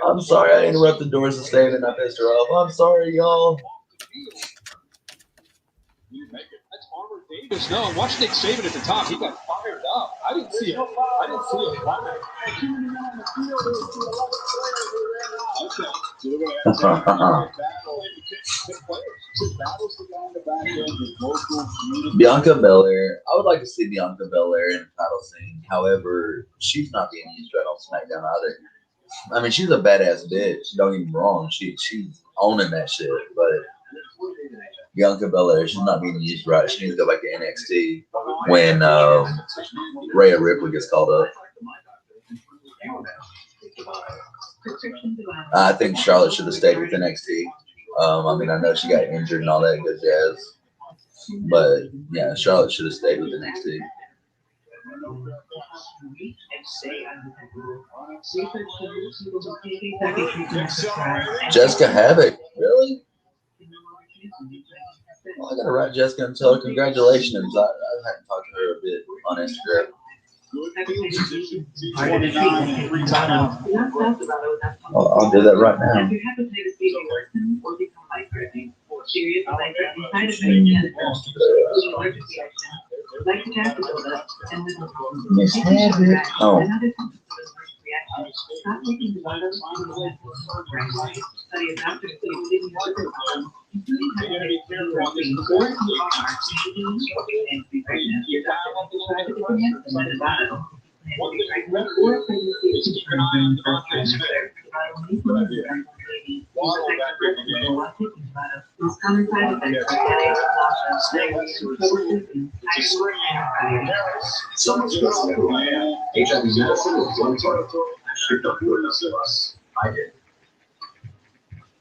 I'm sorry I interrupted Doris and Steven and I pissed her off. I'm sorry, y'all. That's Armor Davis. No, watch Nick Saban at the top. He got fired up. I didn't see it. I didn't see it flag. Bianca Belair. I would like to see Bianca Belair in a title scene. However, she's not being used right on SmackDown either. I mean, she's a badass bitch. Don't get me wrong. She's owning that shit. But Bianca Belair, she's not being used right. She needs to go back to NXT when Rhea Ripley gets called up. I think Charlotte should have stayed with NXT. I mean, I know she got injured and all that good jazz. But, yeah, Charlotte should have stayed with NXT. Jessica Havoc, really? Well, I gotta write Jessica and tell her congratulations. I hadn't talked to her a bit on Instagram. I'll do that right now. Miss Havoc. Oh.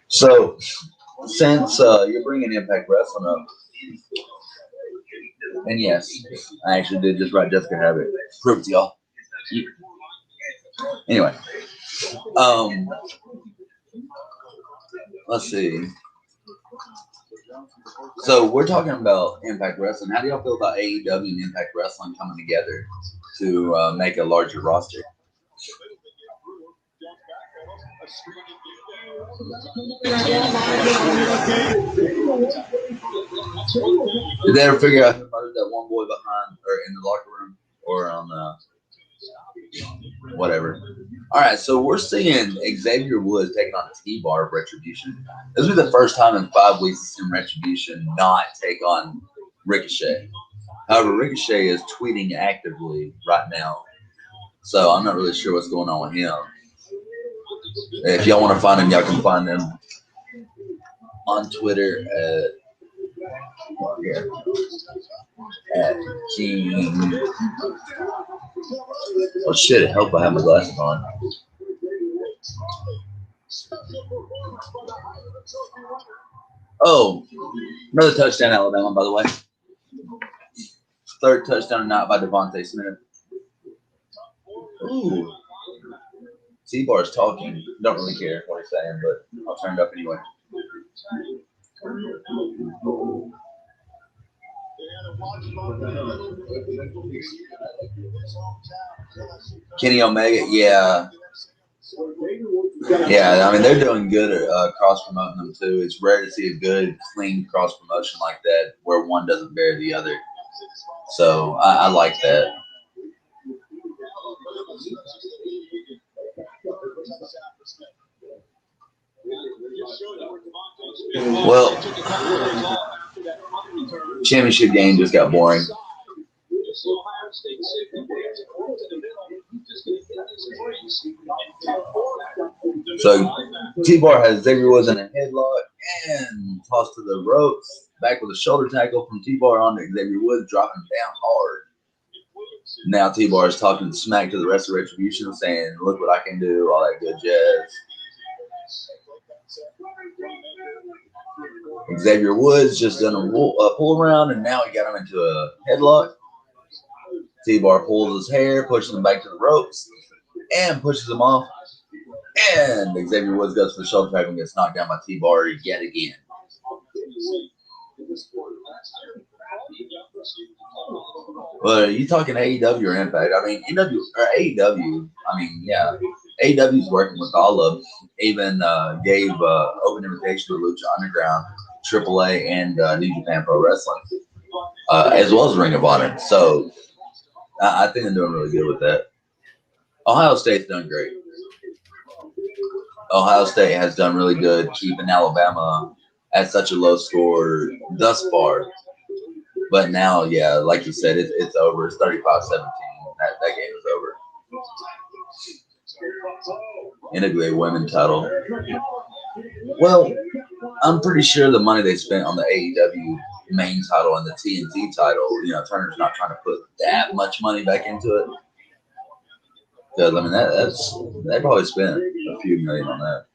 So, since you're bringing Impact Wrestling up, and yes, I actually did just write Jessica Havoc. Prove it to y'all. Anyway, let's see. So we're talking about Impact Wrestling. How do y'all feel about AEW and Impact Wrestling coming together to make a larger roster? Did they ever figure out who murdered that one boy behind or in the locker room or on whatever? All right, so we're seeing Xavier Woods taking on T-Bar of Retribution. This will be the first time in 5 weeks to see Retribution not take on Ricochet. However, Ricochet is tweeting actively right now, so I'm not really sure what's going on with him. If y'all want to find him, y'all can find him on Twitter at King. Oh shit! I hope I have my glasses on. Oh, another touchdown, Alabama, by the way. Third touchdown tonight by Devontae Smith. Ooh. T-Bar's talking. Don't really care what he's saying, but I'll turn it up anyway. Kenny Omega, yeah. Yeah, I mean, they're doing good at cross-promoting them, too. It's rare to see a good, clean cross-promotion like that where one doesn't bury the other. So, I like that. Well, championship game just got boring. So T-Bar has Xavier Woods in a headlock and tossed to the ropes. Back with a shoulder tackle from T-Bar onto Xavier Woods, dropping down hard. Now T-Bar is talking smack to the rest of Retribution, saying, "Look what I can do," all that good jazz. Xavier Woods just done a pull around, and now he got him into a headlock. T-Bar pulls his hair, pushes him back to the ropes, and pushes him off. And Xavier Woods goes for the shoulder tackle and gets knocked down by T-Bar yet again. Well, are you talking AEW or Impact? I mean, AEW. I mean, yeah, AEW's working with all of them. Even gave open invitation to Lucha Underground, AAA, and New Japan Pro Wrestling, as well as Ring of Honor. So I think they're doing really good with that. Ohio State's done great. Ohio State has done really good keeping Alabama at such a low score thus far. But now, yeah, like you said, it's over. It's 35-17. That game is over. Integrate women title. Well, I'm pretty sure the money they spent on the AEW main title and the TNT title, Turner's not trying to put that much money back into it. Because, I mean, they probably spent a few million on that.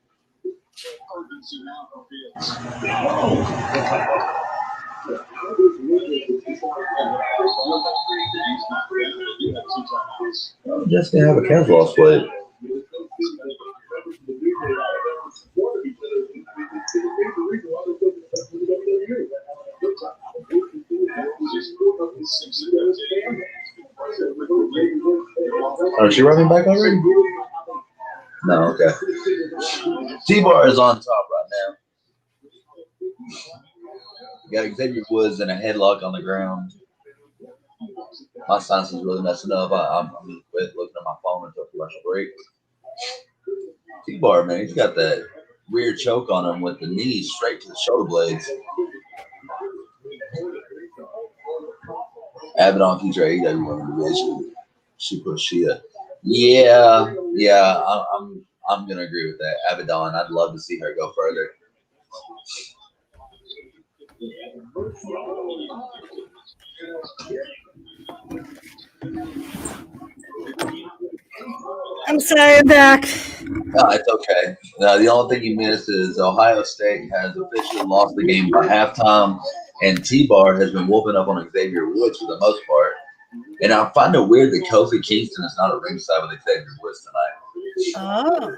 I'm just going to have a casual split. Oh, is she running back already? No, okay. T-Bar is on top right now. You got Xavier Woods in a headlock on the ground. My sinus is really messing up. I'm just quit looking at my phone until commercial break. T-Bar, man, he's got that weird choke on him with the knees straight to the shoulder blades. Abaddon future AEW women division. Super Shida. Yeah, I'm gonna agree with that. Abaddon, I'd love to see her go further. I'm sorry, I'm back. No, it's okay. The only thing you missed is Ohio State has officially lost the game by halftime, and T-Bar has been whooping up on Xavier Woods for the most part. And I find it weird that Kofi Kingston is not at ringside with Xavier Woods tonight. Oh,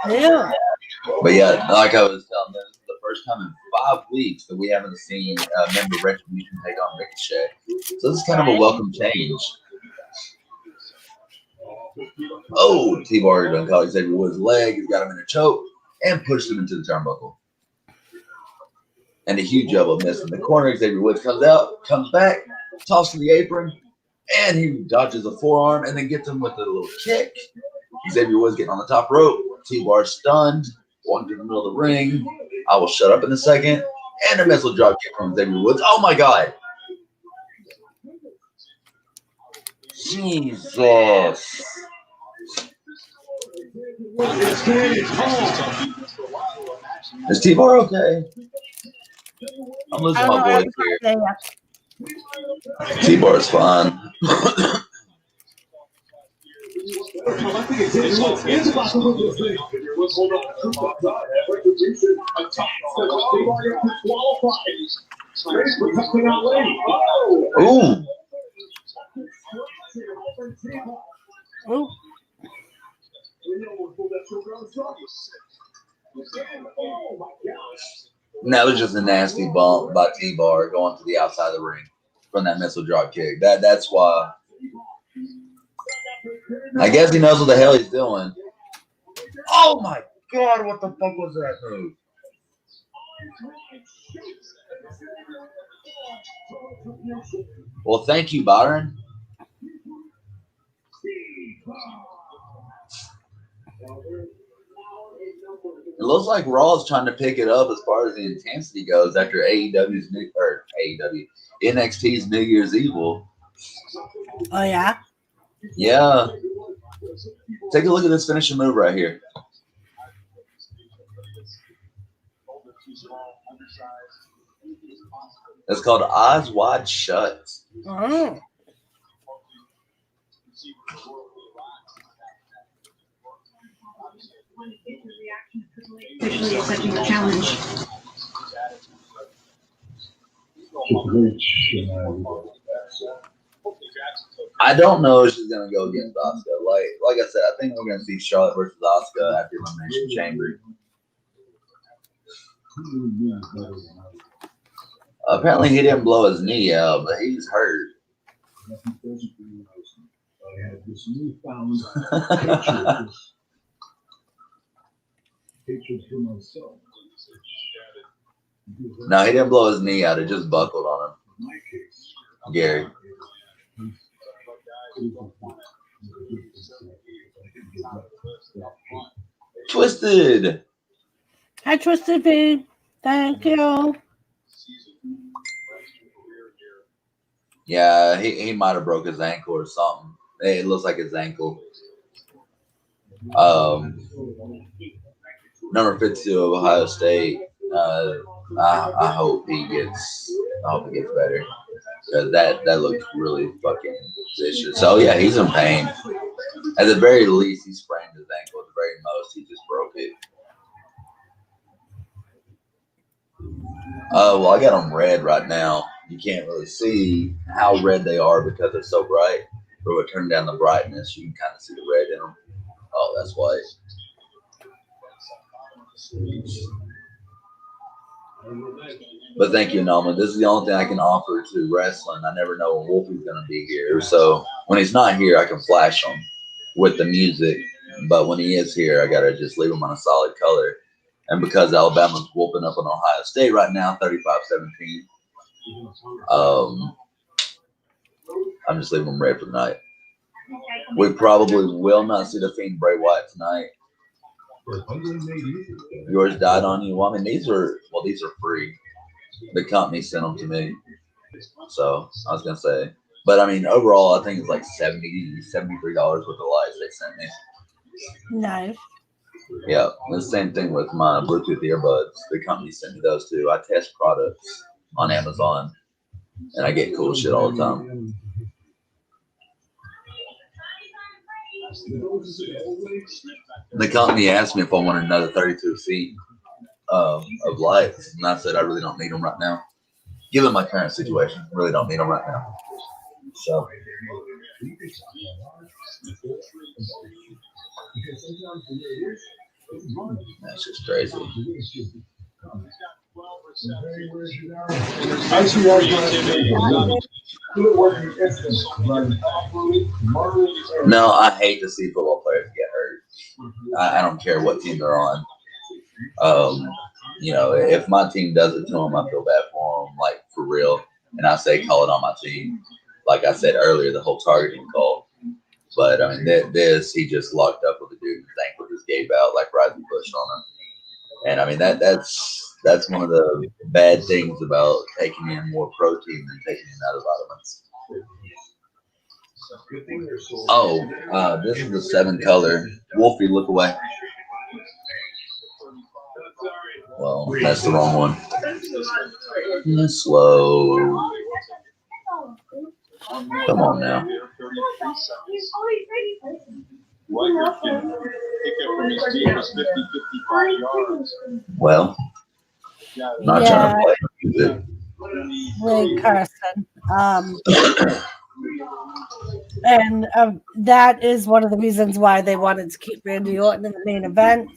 yeah. But yeah, like I was telling them, this is the first time in 5 weeks that we haven't seen a member of Retribution take on Ricochet. So this is kind of a welcome change. Oh, T-Bar done caught Xavier Woods' leg. He's got him in a choke and pushed him into the turnbuckle. And a huge elbow miss in the corner. Xavier Woods comes out, comes back, tosses the apron, and he dodges a forearm and then gets him with a little kick. Xavier Woods getting on the top rope. T-Bar stunned, walking to the middle of the ring. I will shut up in a second. And a missile drop kick from Xavier Woods. Oh my God. Jesus. Is T-Bar okay? I'm losing my voice here. T-Bar is fine. Ooh. Ooh. That was just a nasty bump by T-Bar going to the outside of the ring from that missile drop kick. That's why. I guess he knows what the hell he's doing. Oh my God, what the fuck was that move? Well, thank you, Byron. It looks like Raw is trying to pick it up as far as the intensity goes after NXT's New Year's Evil. Oh, yeah? Yeah. Take a look at this finishing move right here. It's called Eyes Wide Shut. Oh. Officially accepting the challenge. I don't know if she's gonna go against Asuka. Like I said, I think we're gonna see Charlotte versus Asuka at the Elimination Chamber. Apparently, he didn't blow his knee out, but he's hurt. No, he didn't blow his knee out. It just buckled on him. Gary. Twisted. Hi, Twisted B. Thank you. Yeah, he might have broke his ankle or something. It looks like his ankle. Number 52 of Ohio State. I hope he gets better, because that looked really fucking vicious. So yeah, he's in pain. At the very least, he sprained his ankle. At the very most, he just broke it. Well, I got them red right now. You can't really see how red they are because they're so bright. But if I turn down the brightness, you can kind of see the red in them. Oh, that's white. But thank you, Noma. This is the only thing I can offer to wrestling. I never know when Wolfie's going to be here. So when he's not here, I can flash him with the music. But when he is here, I got to just leave him on a solid color. And because Alabama's whooping up on Ohio State right now, 35-17, I'm just leaving him red for the night. We probably will not see the Fiend Bray Wyatt tonight. Yours died on you. Well, I mean, these are free. The company sent them to me. So I was going to say. But I mean, overall, I think it's like $73 worth of lights they sent me. Nice. Yeah, the same thing with my Bluetooth earbuds. The company sent me those too. I test products on Amazon, and I get cool shit all the time. The company asked me if I wanted another 32 feet of lights, and I said I really don't need them right now. Given my current situation, I really don't need them right now. So. That's just crazy. No, I hate to see football players get hurt. I don't care what team they're on. You know, if my team does it to them, I feel bad for them, like for real. And I say call it on my team. Like I said earlier, the whole targeting call. But I mean, he just locked up with a dude. His ankle just gave out, like Rising Bush on him. And I mean, that's one of the bad things about taking in more protein than taking in other vitamins. Oh, this is the 7 color. Wolfie, look away. Well, that's the wrong one. Slow. Come on now. Well, not trying to play music. Wade Carson. And that is one of the reasons why they wanted to keep Randy Orton in the main event,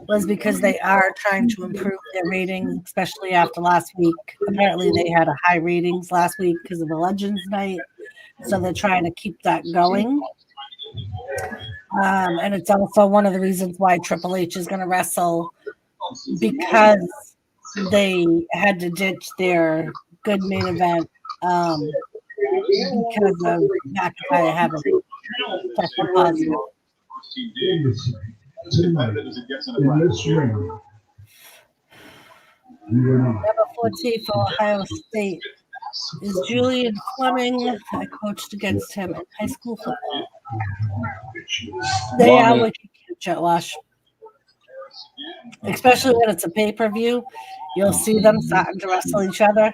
was because they are trying to improve their ratings, especially after last week. Apparently they had a high ratings last week because of the Legends Night, so they're trying to keep that going. And it's also one of the reasons why Triple H is going to wrestle, because they had to ditch their good main event because of McIntyre having technical positive. Number 14 for Ohio State is Julian Fleming. I coached against him in high school football. They are wicked cute, Jet Wash. Especially when it's a pay-per-view, you'll see them starting to wrestle each other.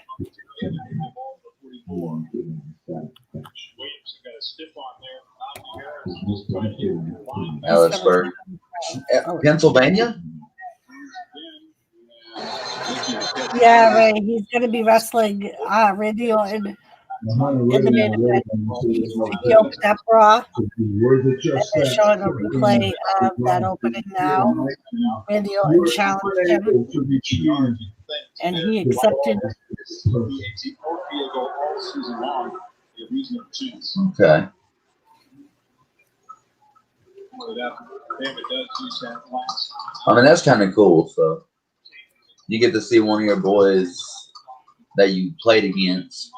Ellisburg, Pennsylvania. Yeah, Ray. He's going to be wrestling Randy Orton in the main event. He opened up Raw, and they're showing a replay of that opening now. Randy Orton challenged him, and he accepted. Okay. I mean, that's kind of cool. So you get to see one of your boys that you played against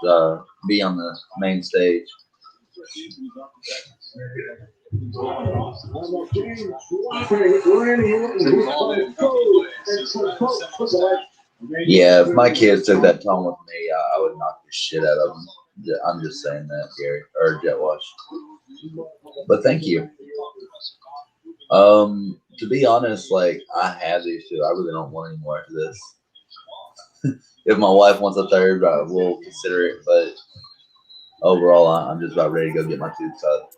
be on the main stage. Yeah, if my kids took that tone with me, I would knock the shit out of them. I'm just saying that, Gary, or Jet Wash. But thank you. To be honest, like, I have these two. I really don't want any more of this. If my wife wants a third, I will consider it. But overall, I'm just about ready to go get my tooth cut.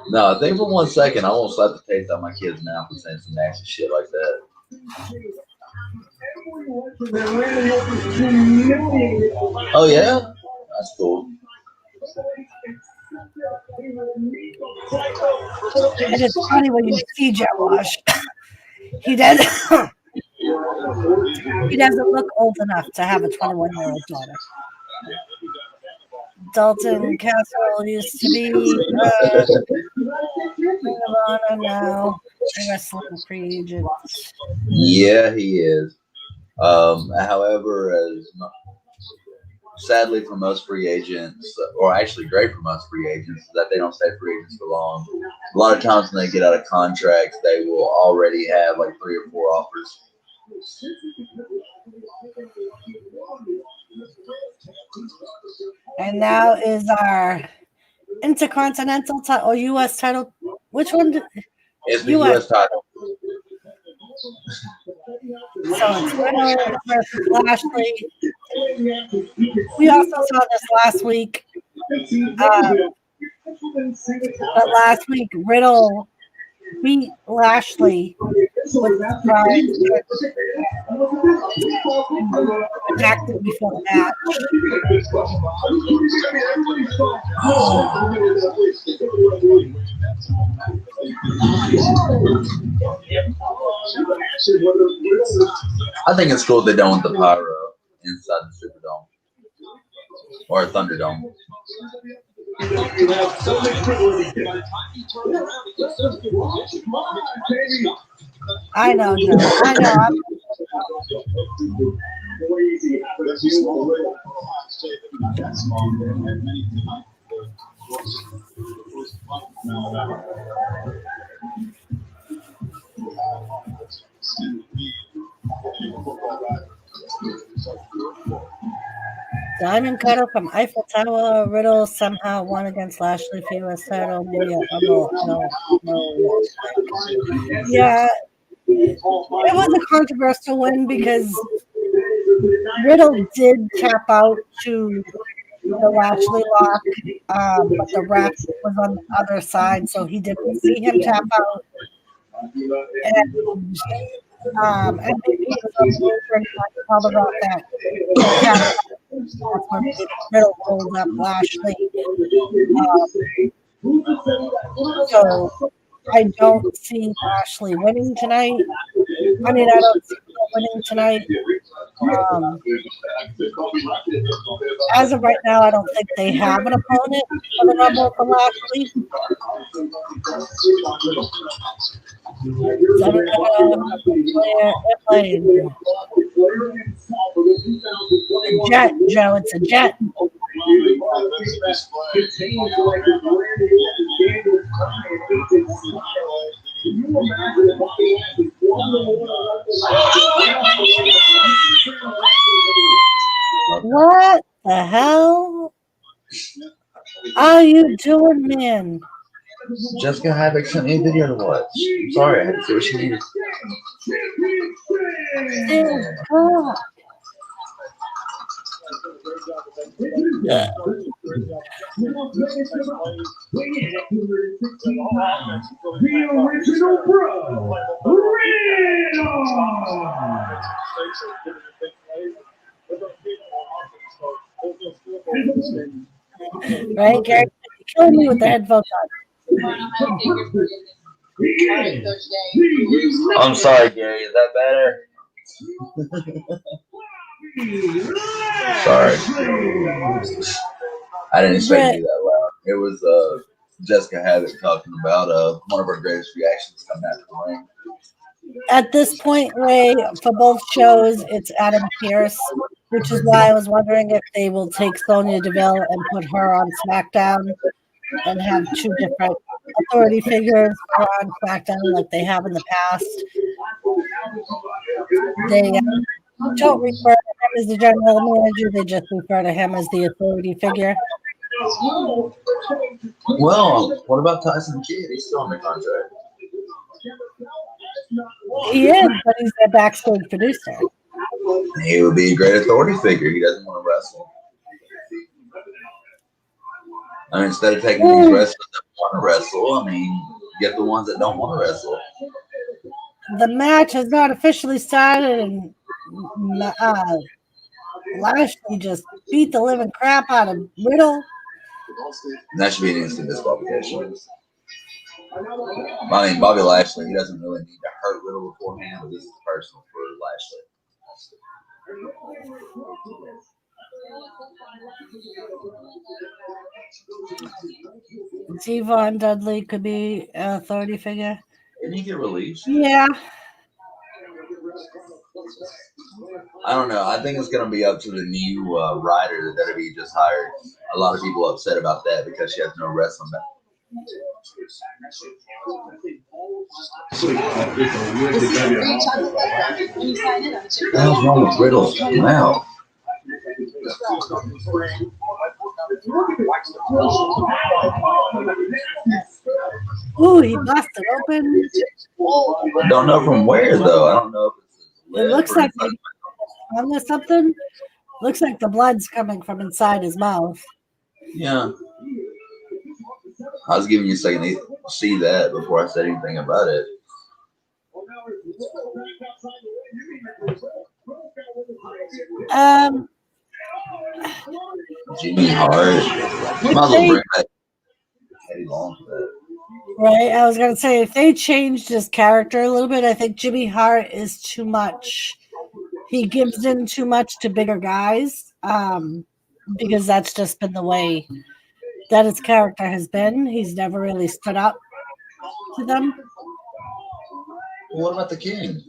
No, I think for 1 second, I won't slap the taste out of my kids now for saying some nasty shit like that. Oh, yeah? That's cool. And it's funny when you see Jet Wash. He doesn't look old enough to have a 21-year-old daughter. Dalton Castle used to be Ring of Honor, now a wrestling free agent. Yeah, he is. However, sadly for most free agents, or actually great for most free agents, is that they don't stay free agents for long. A lot of times when they get out of contracts, they will already have like 3 or 4 offers. And now is our Intercontinental title or U.S. title. Which one? It's the U.S. title. So it's Riddle versus Lashley. We also saw this last week. But last week, Riddle beat Lashley with the surprise attacked him before the match. I think it's cool they don't want the pyro inside the Superdome or Thunderdome. I know, Joe. I know. Diamond Cutter from Eiffel Tower. Riddle somehow won against Lashley for U.S. title. Maybe a Rumble. I don't know. Yeah, it was a controversial win because Riddle did tap out to the Lashley lock, but the ref was on the other side, so he didn't see him tap out. And MVP was over and talked about that. That's when Riddle rolled up Lashley. So I don't see Lashley winning tonight. I mean, I don't see Riddle winning tonight. As of right now, I don't think they have an opponent for the Rumble for Lashley. A jet, Joe. It's a jet. What the hell are you doing, man? Jessica Havoc sent me a video to watch. I'm sorry, I had to see what she needed. Dear God. The original bro, Right, Gary? You're killing me with the headphones I'm sorry, Gary. Is that better? Sorry. I didn't expect to be that loud. It was Jessica Havoc talking about one of her greatest reactions coming out of the ring. At this point, Ray, for both shows, it's Adam Pearce, which is why I was wondering if they will take Sonya Deville and put her on SmackDown and have two different authority figures on SmackDown like they have in the past. They don't refer to him as the general manager, they just refer to him as the authority figure. Well, what about Tyson Kidd? He's still on the contract. He is, but he's a backstage producer. He would be a great authority figure. He doesn't want to wrestle. I mean, instead of taking these wrestlers that want to wrestle, I mean, get the ones that don't want to wrestle. The match has not officially started, and Lashley just beat the living crap out of Riddle. That should be an instant disqualification. I mean, Bobby Lashley, he doesn't really need to hurt Riddle beforehand, but this is personal for Lashley. Devon Dudley could be an authority figure. Didn't he get released? Yeah. I don't know. I think it's going to be up to the new writer that he just hired. A lot of people are upset about that because she has no wrestling back. What's wrong with Riddle's mouth? Ooh, he busted open. Don't know from where though. I don't know if it's It looks like or something. Looks like the blood's coming from inside his mouth. Yeah. I was giving you a second to see that before I said anything about it. Jimmy Hart. Might as well bring back Eddie Long for that. Right, I was gonna say if they changed his character a little bit, I think Jimmy Hart is too much. He gives in too much to bigger guys, because that's just been the way that his character has been. He's never really stood up to them. Well, what about the King?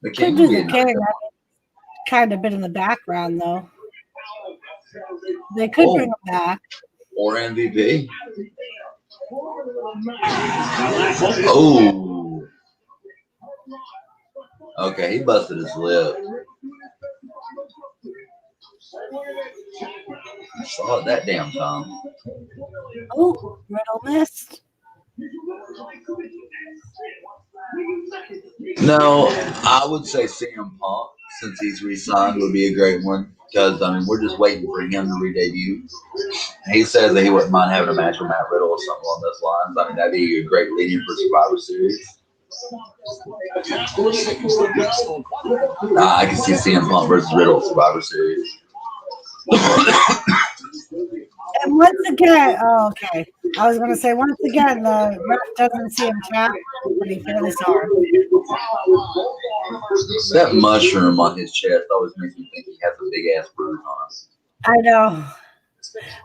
The Could King do would be the King. Kind of been in the background though. They could bring him back. Or MVP. Oh. Okay, he busted his lip. I saw it that damn time. Oh, Riddle missed. No, I would say CM Punk, since he's re-signed, would be a great one. Because, I mean, we're just waiting for him to re-debut. He says that he wouldn't mind having a match with Matt Riddle or something along those lines. I mean, that'd be a great lead-in for Survivor Series. I can see CM Punk versus Riddle Survivor Series. And once again, okay. I was going to say, once again, the ref doesn't see him tap, but he fairly saw him. That mushroom on his chest always makes me think he has a big-ass bruise on him. I know.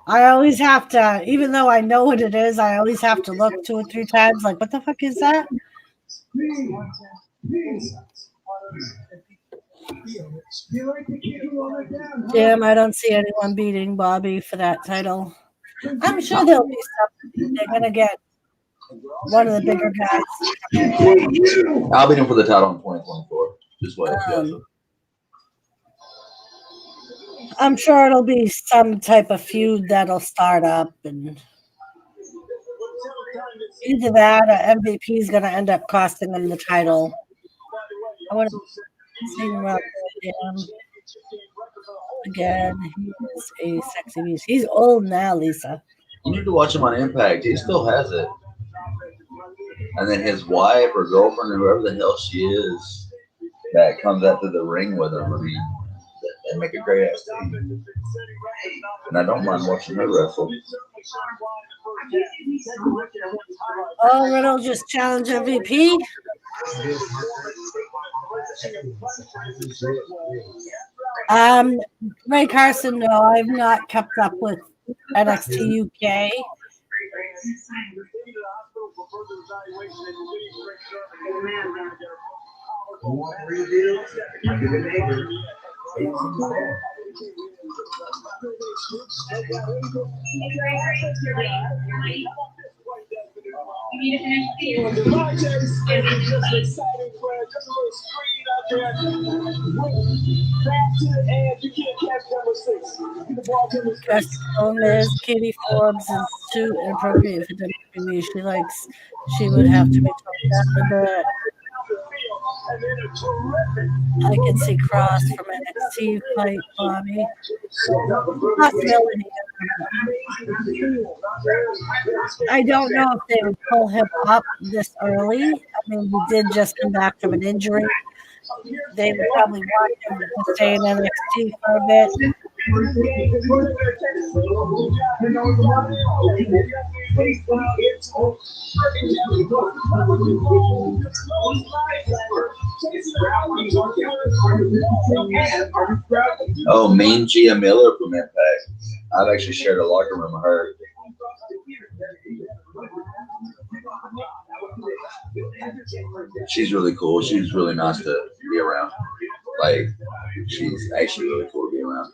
I always have to, even though I know what it is, I always have to look 2 or 3 times, like, what the fuck is that? Damn, I don't see anyone beating Bobby for that title. I'm sure there'll be something. They're going to get one of the bigger guys. I'll beat him for the title in 2024. Just wait. I'm sure it'll be some type of feud that'll start up, and either that or MVP is going to end up costing them the title. I want to see Again, he is a sexy beast. He's old now, Lisa. You need to watch him on Impact. He still has it. And then his wife or girlfriend or whoever the hell she is that comes out to the ring with him. I mean, they make a great ass team. And I don't mind watching her wrestle. Oh, Riddle just challenged MVP. Ray Carson, no, I've not kept up with NXT UK. Jessica Gomez, Katie Forbes is too inappropriate for WWE. She would have to be toned down a bit. I can see Cross from NXT fight Bobby. Possibility. I don't know if they would pull him up this early. I mean, he did just come back from an injury. They would probably want him to stay in NXT for a bit. Oh, Main Gia Miller from Impact. I've actually shared a locker room with her. She's really cool. She's really nice to be around. Like, she's actually really cool to be around.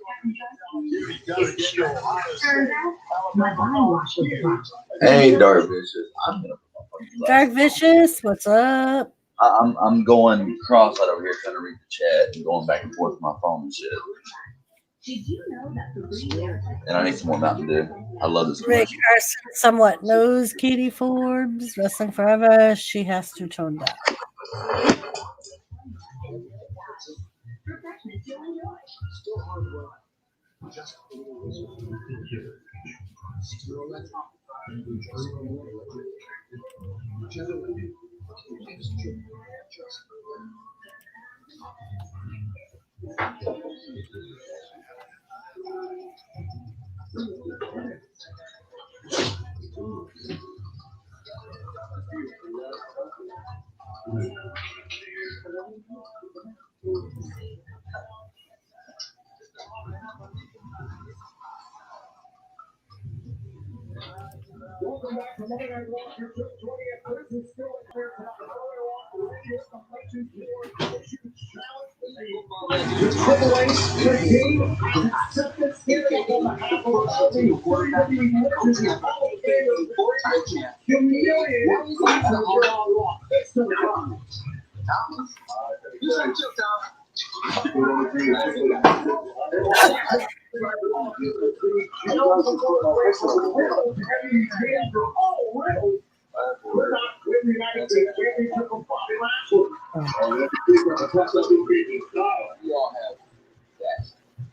Hey, Dark Vicious. Dark Vicious, what's up? I'm going cross-eyed over here trying to read the chat and going back and forth with my phone and shit. And I need some more Mountain Dew. I love this Ray commercial. Carson somewhat knows Katie Forbes. Wrestling Forever. She has to tone down.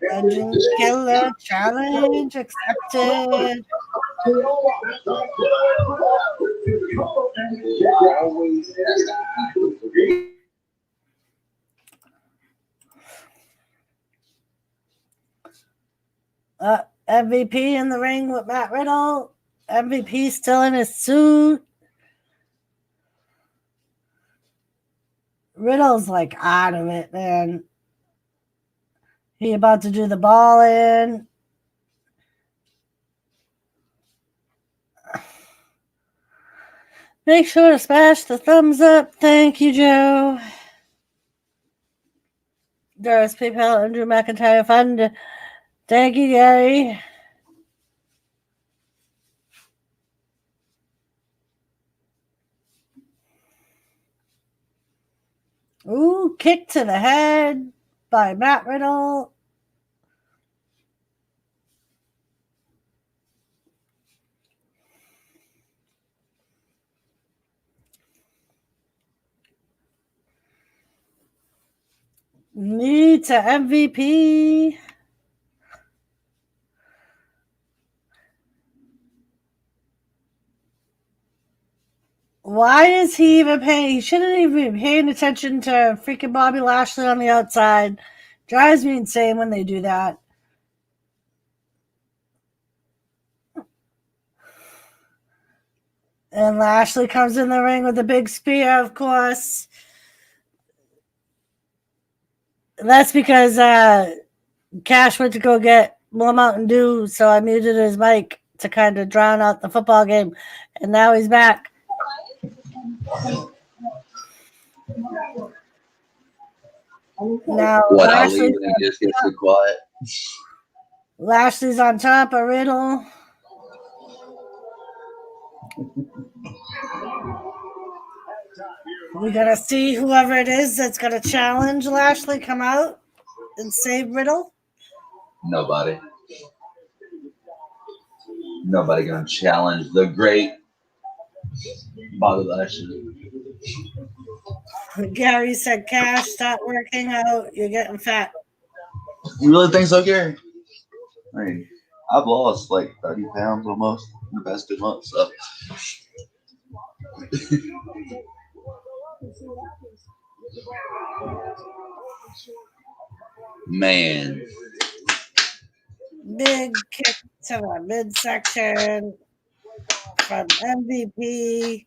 Legend Killer Challenge accepted. MVP in the ring with Matt Riddle. MVP still in his suit. Riddle's like out of it, man. He about to do the ball in. Make sure to smash the thumbs up. Thank you, Joe. Doris PayPal and Drew McIntyre Fund. Thank you, Gary. Ooh, kick to the head by Matt Riddle. Knee to MVP. Why is he even paying? He shouldn't even be paying attention to freaking Bobby Lashley on the outside. Drives me insane when they do that. And Lashley comes in the ring with a big spear, of course. And that's because Cash went to go get more Mountain Dew, so I muted his mic to kind of drown out the football game. And now he's back. Now What, I leave and he just gets too quiet? Lashley's on top of Riddle. We're going to see whoever it is that's going to challenge Lashley come out and save Riddle. Nobody. Nobody gonna challenge the great Bobby Lashley. Gary said, Cash, stop working out. You're getting fat. You really think so, Gary? I mean, I've lost like 30 pounds almost in the past 2 months. So. Man. Big kick to the midsection from MVP.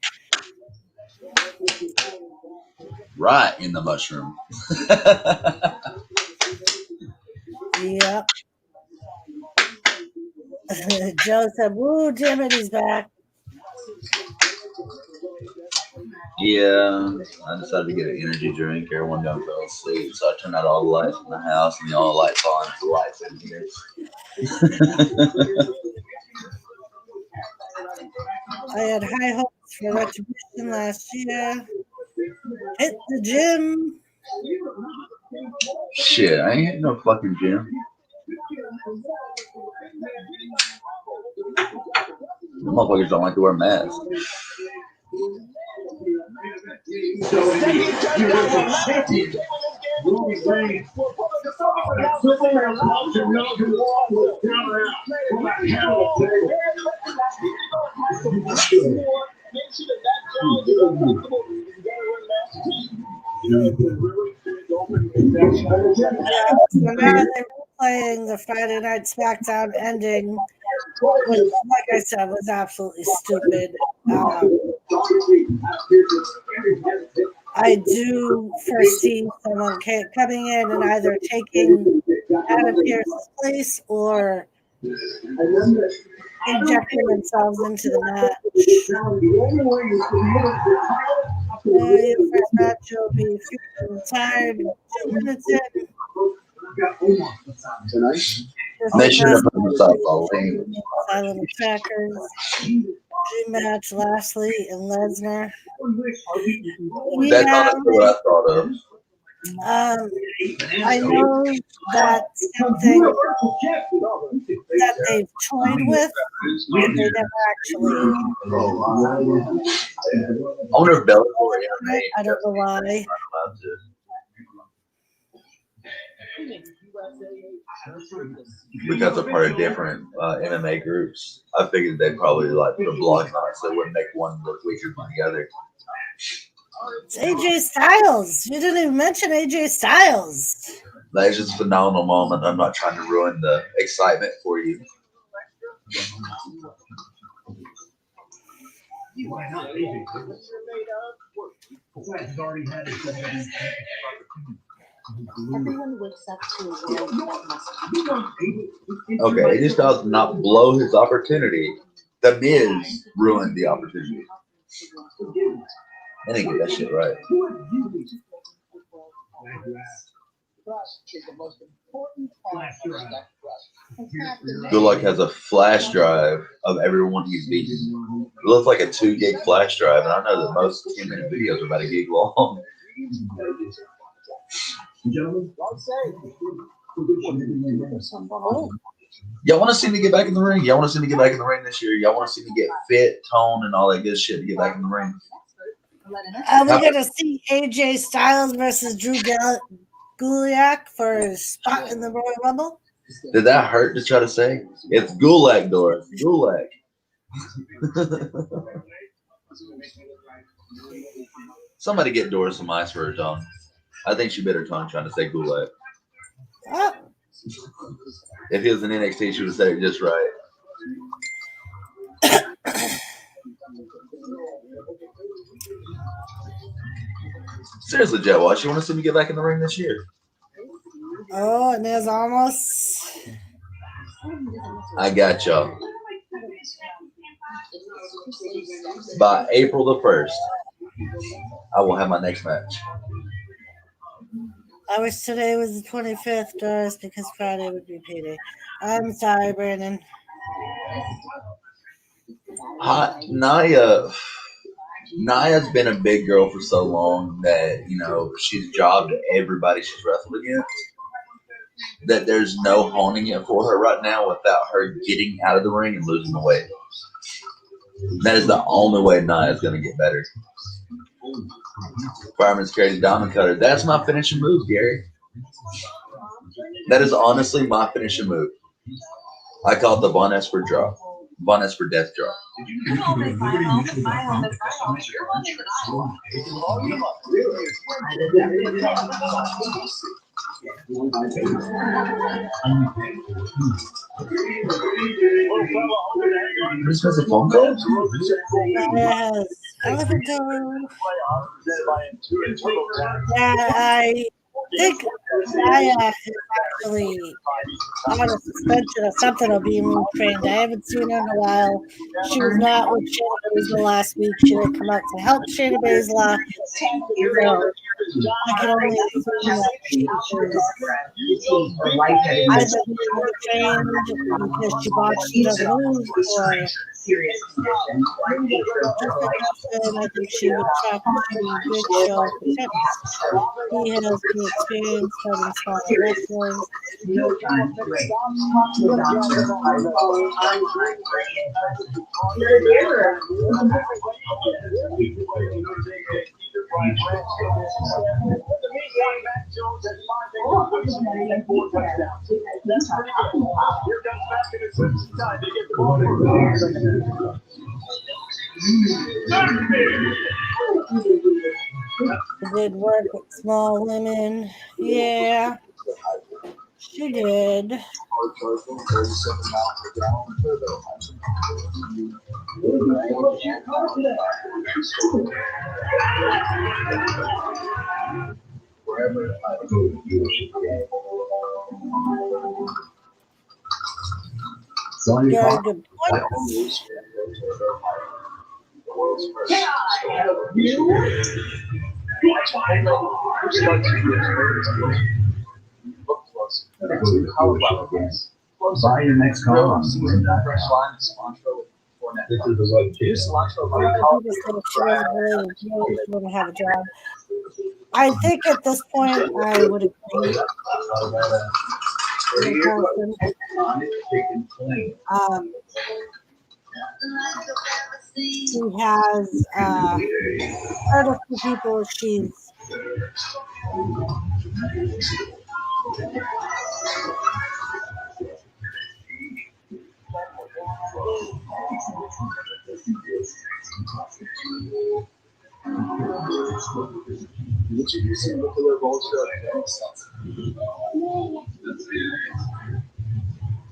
Right in the mushroom. Yep. Joe said, woo, Jimmy's back. Yeah, I decided to get an energy drink. Everyone done fell asleep, so I turned out all the lights in the house, and the only lights on is the lights in here. I had high hopes for Retribution last year. Hit the gym. Shit, I ain't hitting no fucking gym. The motherfuckers don't like to wear masks. So now they're playing the Friday Night SmackDown ending, which, like I said, was absolutely stupid. I do foresee someone coming in and either taking Adam Pearce's place or injecting themselves into the match. Your first match will be MCINTYRE 2 minutes in. They should have put themselves all in. Silent Attackers. Dream match, Lashley and Lesnar. That's honestly what I thought of. I know that's something that they've toyed with, but they never actually. I wonder if Bella. I don't know why. Because they're part of different MMA groups, I figured they'd probably like put a block on it so they wouldn't make one look weaker than the other. It's AJ Styles. You didn't even mention AJ Styles. That's just a phenomenal moment. I'm not trying to ruin the excitement for you. Everyone wakes up to a world that must. Okay, AJ Styles did not blow his opportunity. The Miz ruined the opportunity. I didn't get that shit right. Gulak has a flash drive of everyone he's beaten. It looks like a 2 gig flash drive, and I know that most 10-minute videos are about a gig long. Y'all want to see me get back in the ring? Y'all want to see me get back in the ring this year? Y'all want to see me get fit, tone, and all that good shit to get back in the ring? Are we going to see AJ Styles versus Drew Gulak for a spot in the Royal Rumble? Did that hurt to try to say? It's Gulak, Doris. Gulak. Somebody get Doris some ice for her tongue. I think she bit her tongue trying to say goulet. Oh, If he was in NXT, she would have said it just right. Seriously, Jet Wash, you want to see me get back in the ring this year? oh, and there's almost. I got y'all. By April the 1st, I will have my next match. I wish today was the 25th, Doris, because Friday would be payday. I'm sorry, Brandon. Naya's been a big girl for so long that, you know, she's jobbed everybody she's wrestled against. That there's no honing it for her right now without her getting out of the ring and losing the weight. That is the only way Naya's going to get better. Fireman's Carry's Diamond Cutter. That's my finishing move, Gary. That is honestly my finishing move. I call it the Von Esper drop. Von Esper death drop. This was a phone call? Yes. Elephant Toe. Yeah, I think Naya is actually on a suspension or something or being retrained. I haven't seen her in a while. She was not with Shayna Baszler last week. She didn't come out to help Shayna Baszler. So I can only assume that she is either being retrained because she botched another move or serious condition. and I think she would talk to Big Show for tips. He has the experience fighting smaller wrestlers. No time to wait. Did work with small women. Yeah, she did. Very good point. Buy your next car. This is the right People don't have a job. I think at this point I would agree. She has heard of the people she's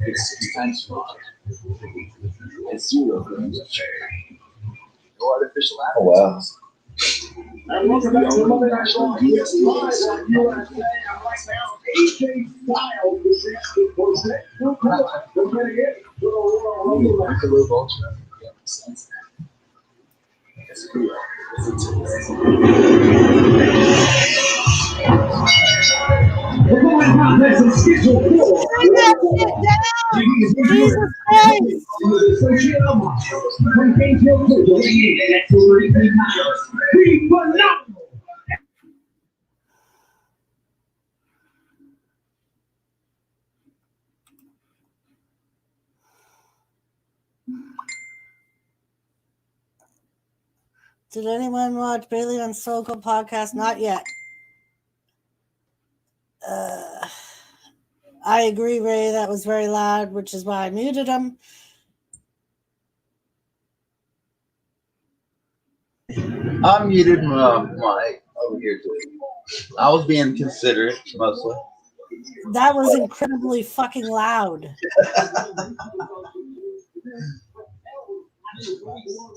It's 6 times 4. It's 0 grams of sugar. No artificial additives. Oh, wow. And welcome back to Monday Night Raw. It's live on USA. And right now, AJ Styles is actually posted. Don't get it. It's a little vulture. Yeah, makes sense. It's cool. We're going to contest is scheduled for. Bring that shit down! Jesus Christ! Did anyone watch Bailey on Soko podcast? Not yet. I agree, Ray. That was very loud, which is why I muted him. I muted my mic over here too. I was being considerate mostly. That was incredibly fucking loud.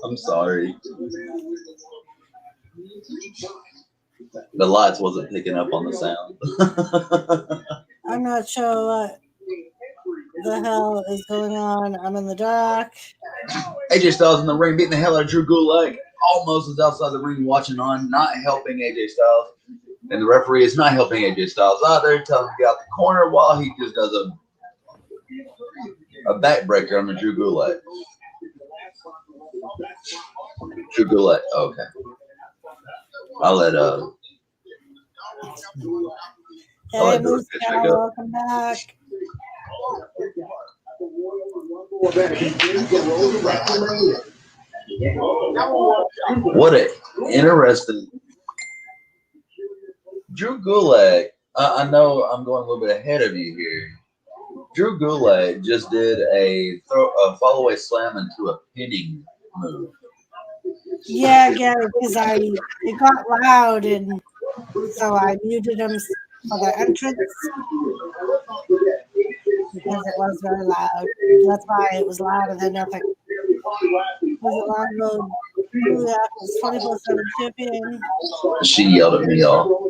I'm sorry. The lights wasn't picking up on the sound. I'm not sure what the hell is going on. I'm in the dark. AJ Styles in the ring beating the hell out of Drew Gulak. Almost is outside the ring watching on, not helping AJ Styles. And the referee is not helping AJ Styles either, telling him to get out the corner while he just does a backbreaker on the Drew Gulak. Drew Gulak, okay. I'll let Hey, Moose Cow, welcome back. What a interesting Drew Gulak. I know I'm going a little bit ahead of you here. Drew Gulak just did a follow-away slam into a pinning move. Yeah, Gary, because it got loud, and so I muted him for the entrance because it was very loud. That's why it was louder than nothing. Was it Long Road? Gulak was 24/7 champion. She yelled at me, y'all.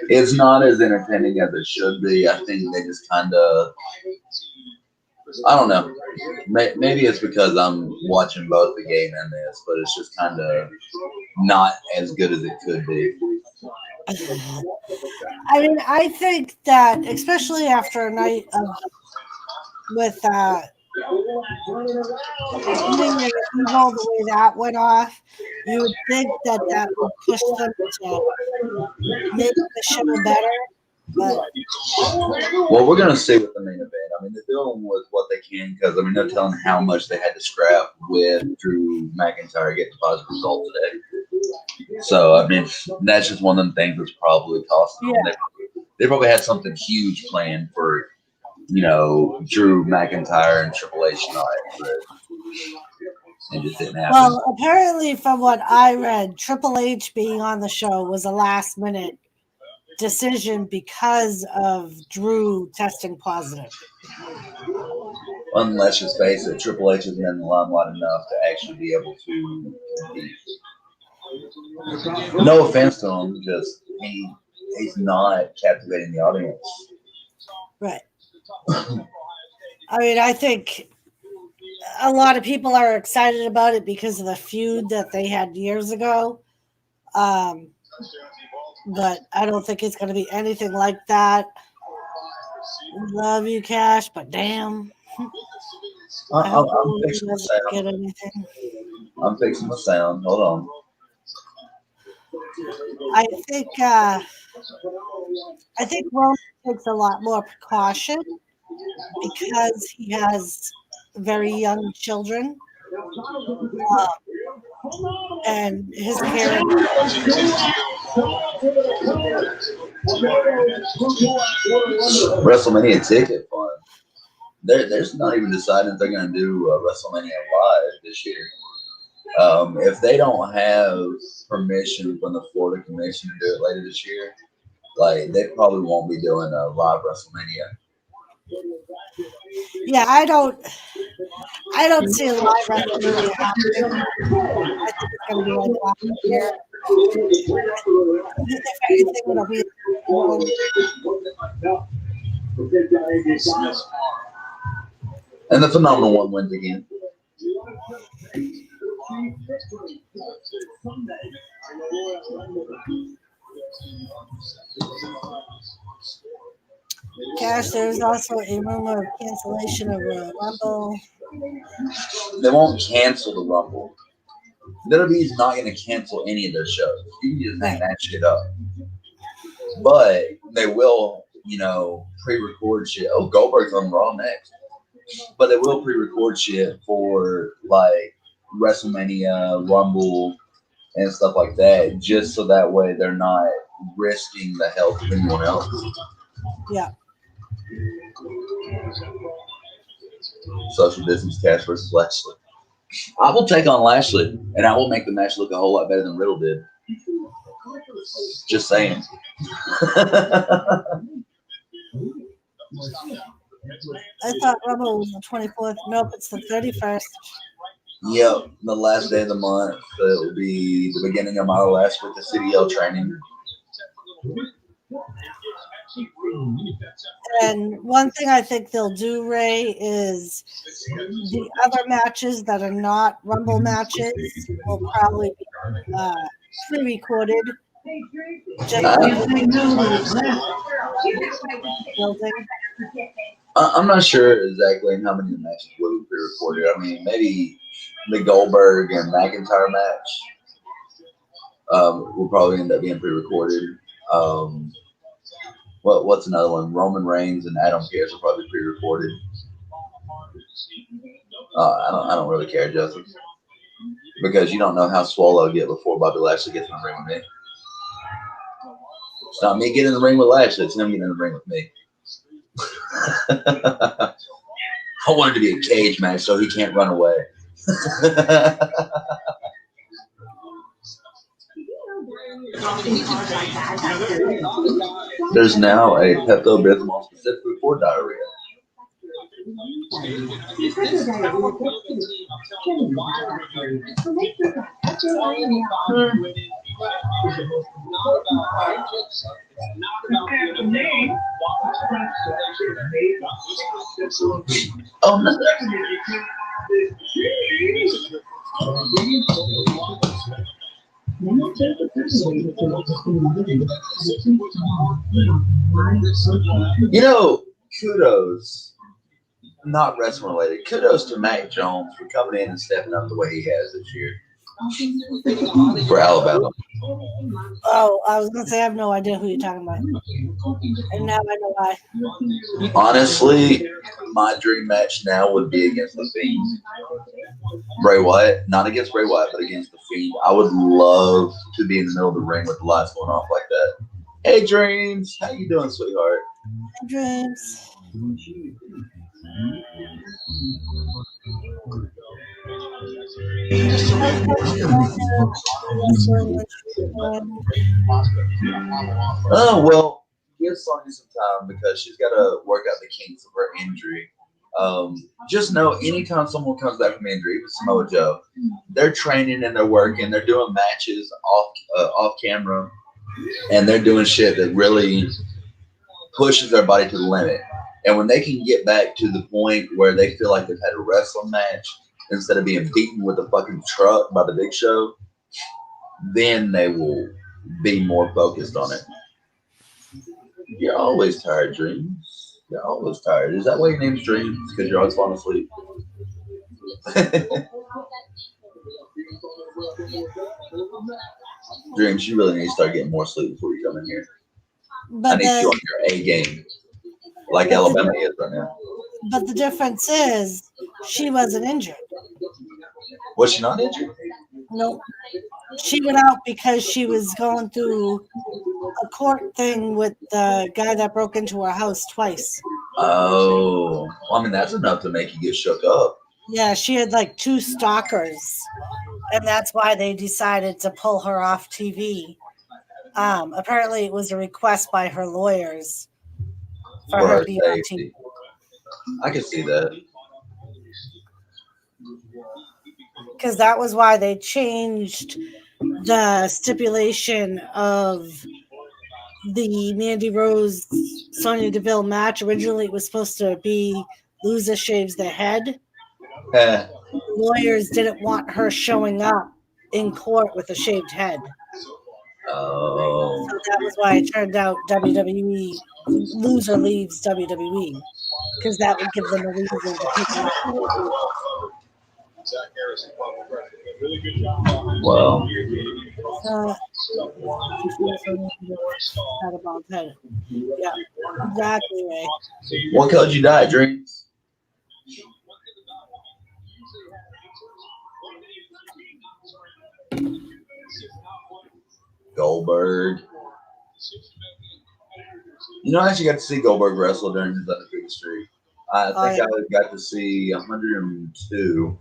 It's not as entertaining as it should be. I think they just kind of, I don't know. Maybe it's because I'm watching both the game and this, but it's just kind of not as good as it could be. I mean, I think that, especially after a night with the way that went off, you would think that would push them to make the show better. But well, we're gonna see with the main event. I mean, they're doing with what they can because I mean they're telling how much they had to scrap with Drew McIntyre getting a positive result today. So I mean, that's just one of them things that's probably costing them. They probably had something huge planned for, you know, Drew McIntyre and Triple H tonight, but it just didn't happen. Well, apparently, from what I read, Triple H being on the show was a last-minute decision because of Drew testing positive. And let's just face it, Triple H has been in the limelight enough to actually be able to compete. No offense to him, just he's not captivating the audience. Right. I mean, I think a lot of people are excited about it because of the feud that they had years ago. But I don't think it's going to be anything like that. Love you, Cash, but damn. I'm fixing the sound. Get anything. I'm fixing the sound. Hold on. I think Roman takes a lot more precaution because he has very young children. And his parents. WrestleMania ticket fund. They're not even deciding if they're going to do WrestleMania live this year. If they don't have permission from the Florida Commission to do it later this year, like they probably won't be doing a live WrestleMania. Yeah, I don't see a live WrestleMania happening. I think it's going to be like last year. If anything, it'll be. And the Phenomenal One wins again. Cash, there's also a rumor of cancellation of Rumble. They won't cancel the Rumble. WWE's not going to cancel any of their shows. You can just hang that shit up. But they will, you know, pre-record shit. Oh, Goldberg's on Raw next. But they will pre-record shit for, like, WrestleMania, Rumble, and stuff like that, just so that way they're not risking the health of anyone else. Yeah. Social distance, Cash versus Lashley. I will take on Lashley, and I will make the match look a whole lot better than Riddle did. Just saying. I thought Rumble was the 24th. Nope, it's the 31st. Yep, the last day of the month. So it will be the beginning of my last with the CDL training. And one thing I think they'll do, Ray, is the other matches that are not Rumble matches will probably be pre-recorded. Just building. I'm not sure exactly how many matches will be pre-recorded. I mean, maybe the Goldberg and McIntyre match will probably end up being pre-recorded. What's another one? Roman Reigns and Adam Pearce will probably pre-recorded. I don't really care, Justin, because you don't know how swole I'll get before Bobby Lashley gets in the ring with me. It's not me getting in the ring with Lashley; it's him getting in the ring with me. I want it to be a cage match so he can't run away. There's now a Pepto-Bismol specifically for diarrhea. Oh no. You know, kudos, not wrestling related, kudos to Mac Jones for coming in and stepping up the way he has this year for Alabama. Oh, I was going to say, I have no idea who you're talking about. And now I know why. Honestly, my dream match now would be against The Fiend. Bray Wyatt, not against Bray Wyatt, but against The Fiend. I would love to be in the middle of the ring with the lights going off like that. Hey, Dreams. How you doing, sweetheart? Dreams. Oh, well, give Sonya some time because she's got to work out the kinks of her injury. Just know anytime someone comes back from injury, even Samoa Joe, they're training and they're working, they're doing matches off camera, and they're doing shit that really pushes their body to the limit. And when they can get back to the point where they feel like they've had a wrestling match instead of being beaten with a fucking truck by the Big Show, then they will be more focused on it. You're always tired, Dreams. You're always tired. Is that why your name's Dreams? Because you're always falling asleep? Dreams, you really need to start getting more sleep before you come in here. I need you on your A game, like Alabama is right now. But the difference is, she wasn't injured. Was she not injured? Nope. She went out because she was going through a court thing with the guy that broke into her house twice. Oh, well, I mean, that's enough to make you get shook up. Yeah, she had like 2 stalkers, and that's why they decided to pull her off TV. Apparently, it was a request by her lawyers for her to be on TV. I can see that. Because that was why they changed the stipulation of the Mandy Rose Sonya Deville match. Originally, it was supposed to be loser shaves their head. Lawyers didn't want her showing up in court with a shaved head. Oh. So that was why it turned out WWE loser leaves WWE, because that would give them a reason to take her off. Well, had a bald head. Yeah, exactly right. What color did you dye, Dreams? Goldberg. You know, I actually got to see Goldberg wrestle during his undefeated streak. I Oh, think I got to see 102.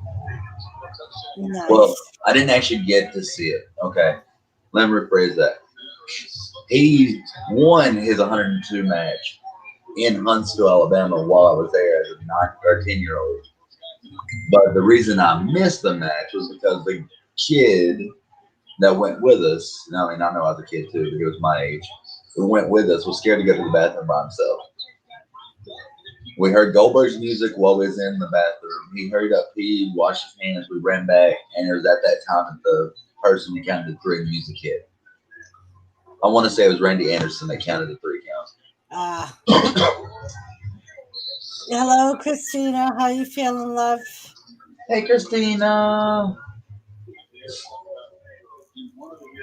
nice. Well, I didn't actually get to see it. Okay, let me rephrase that. He won his 102 match in Huntsville, Alabama, while I was there as a 9 or 10-year-old. But the reason I missed the match was because the kid that went with us, I mean, I know I was a kid too, but he was my age, who went with us, was scared to go to the bathroom by himself. We heard Goldberg's music while we was in the bathroom. He hurried up, he washed his hands, we ran back, and it was at that time that the person who counted to 3 music hit. I want to say it was Randy Anderson that counted to 3 counts. Hello, Christina. How you feeling, love? Hey, Christina.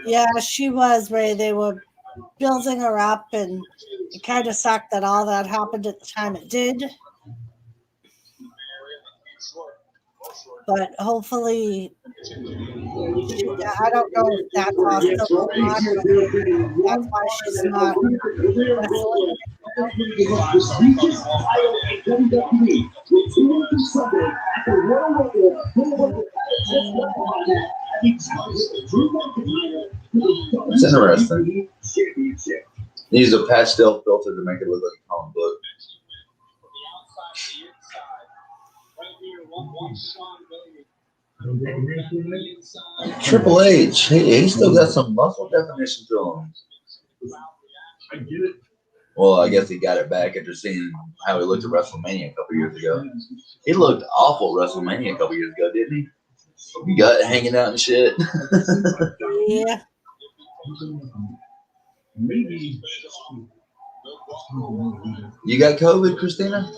Yeah, she was, Ray. They were building her up, and it kind of sucked that all that happened at the time it did. But hopefully, I don't know if that's also or not, but that's why she's not wrestling. It's interesting. They use a pastel filter to make it look like a comic book. Triple H, he still got some muscle definition to him. Well, I guess he got it back after seeing how he looked at WrestleMania a couple years ago. He looked awful at WrestleMania a couple years ago, didn't he? Gut hanging out and shit. Yeah. You got COVID, Christina?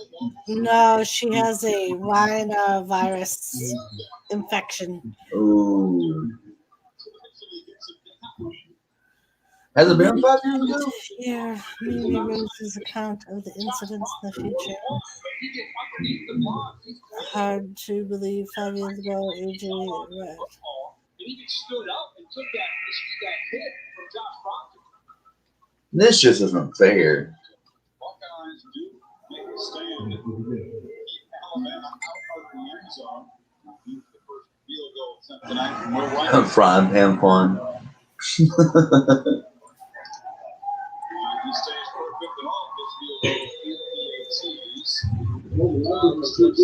No, she has a rhinovirus infection. Ooh. Has it been 5 years ago? Yeah, maybe raises account of the incidents in the future. Hard to believe 5 years ago, AJ. Right. This just isn't fair. Frying pan fun.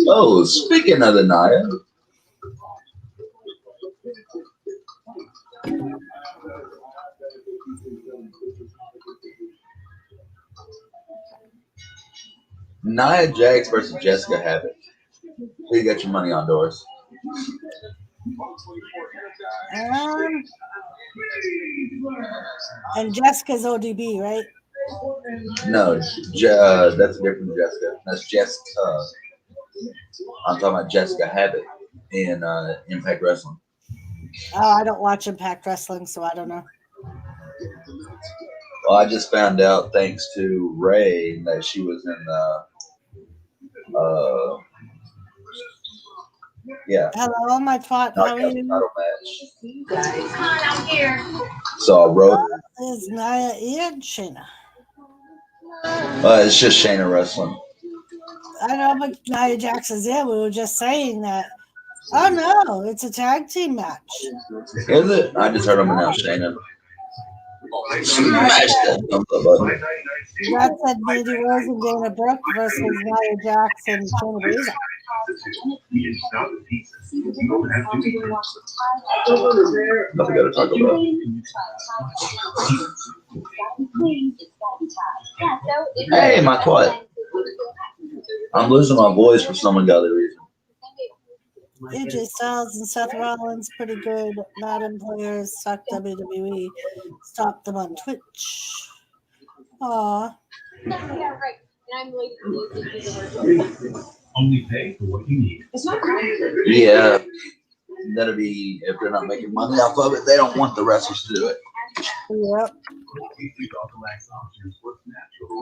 Oh, speaking of the Naya. Nia Jax versus Jessica Havoc. Who you got your money on, Doris? And Jessica's ODB, right? No, that's a different Jessica. That's Jessica. I'm talking about Jessica Havoc in Impact Wrestling. Oh, I don't watch Impact Wrestling, so I don't know. Well, I just found out thanks to Ray that she was in yeah. Hello, my twat. How are you? Title match. Come on out here. So I wrote her. Is Nia and Shayna? It's just Shayna wrestling. I know, but Nia Jackson's there. We were just saying that. Oh no, it's a tag team match. Is it? I just heard them announce Shayna. Smash that thumbs up button. That said Mandy Rose and Dana Brooke versus Nia Jax and Shayna Baszler. Nothing got to talk about. Hey, my twat. I'm losing my voice for some ungodly reason. AJ Styles and Seth Rollins, pretty good. Madden players suck WWE. Stop them on Twitch. Aw. Yeah, right. And I'm late. Only pay for what you need. Yeah. That'll be, if they're not making money off of it, they don't want the wrestlers to do it. Yep.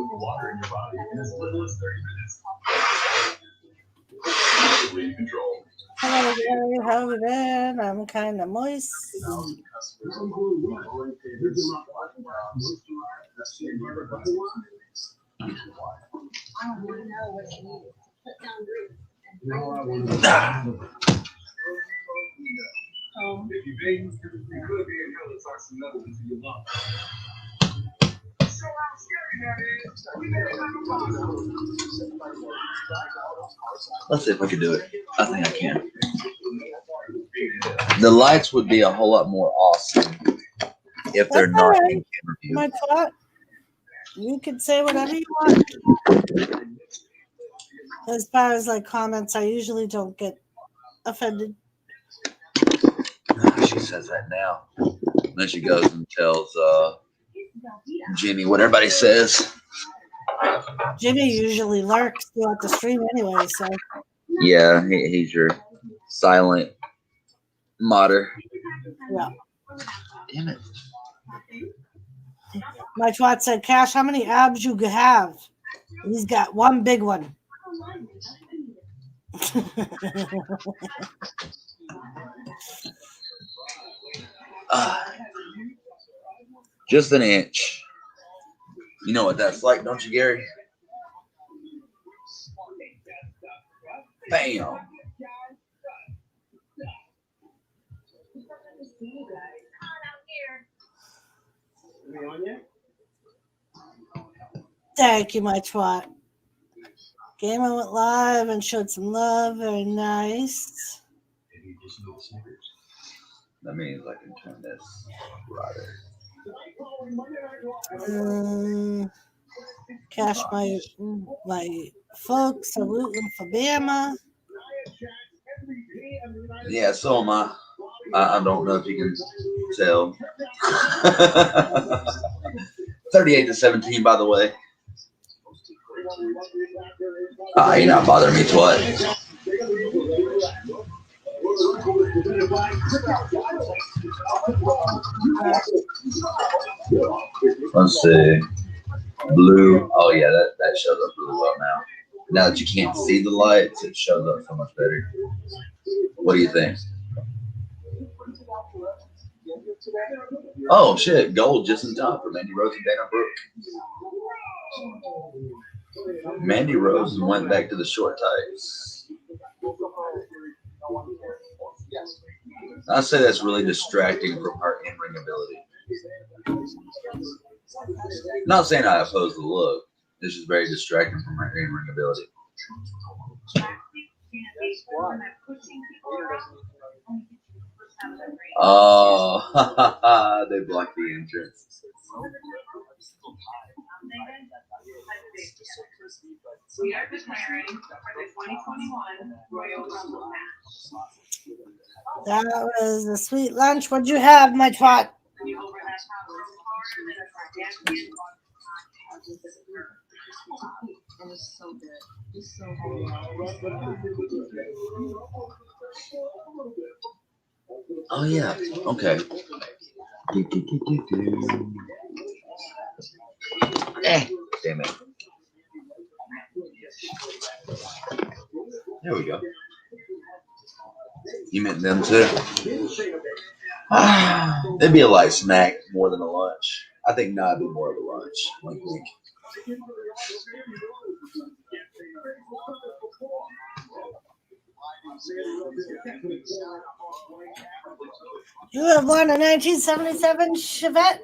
Water in your body in as little as 30 minutes. Hello, Gary. How have you been? I'm kind of moist. I don't want to know what you need. Let's see if I can do it. I think I can. The lights would be a whole lot more awesome if they're That's not all right. in camera view. My thought. You can say whatever you want. As far as like comments, I usually don't get offended. She says that now. Then she goes and tells Jimmy what everybody says. Jimmy usually lurks throughout the stream anyway, so Yeah, he's your silent modder. yeah. Damn it. My twat said, Cash, how many abs you have? He's got one big one. Just an inch. You know what that's like, don't you, Gary? Bam. Thank you, my twat. Gamer went live and showed some love. Very nice. That means I can turn this brighter. Cash, my folks are rooting for Bama. Yeah, so am I. I don't know if you can tell. 38-17, by the way. You're not bothering me, twat. Let's see. Blue. Oh, yeah, that shows up really well now. Now that you can't see the lights, it shows up so much better. What do you think? Oh, shit. Gold just in time for Mandy Rose and Dana Brooke. Mandy Rose went back to the short tights. I say that's really distracting from her in-ring ability. Not saying I oppose the look. This is very distracting from her in-ring ability. Oh, they blocked the entrance. We are declaring for the 2021 Royal Rumble match. That was a sweet lunch. What'd you have, my twat? And it's so good. It's so Oh, yeah. Okay. Damn it. There we go. You meant them too? It'd be a light snack more than a lunch. I think now it'd be more of a lunch. Wink, wink. You have won a 1977 Chevette?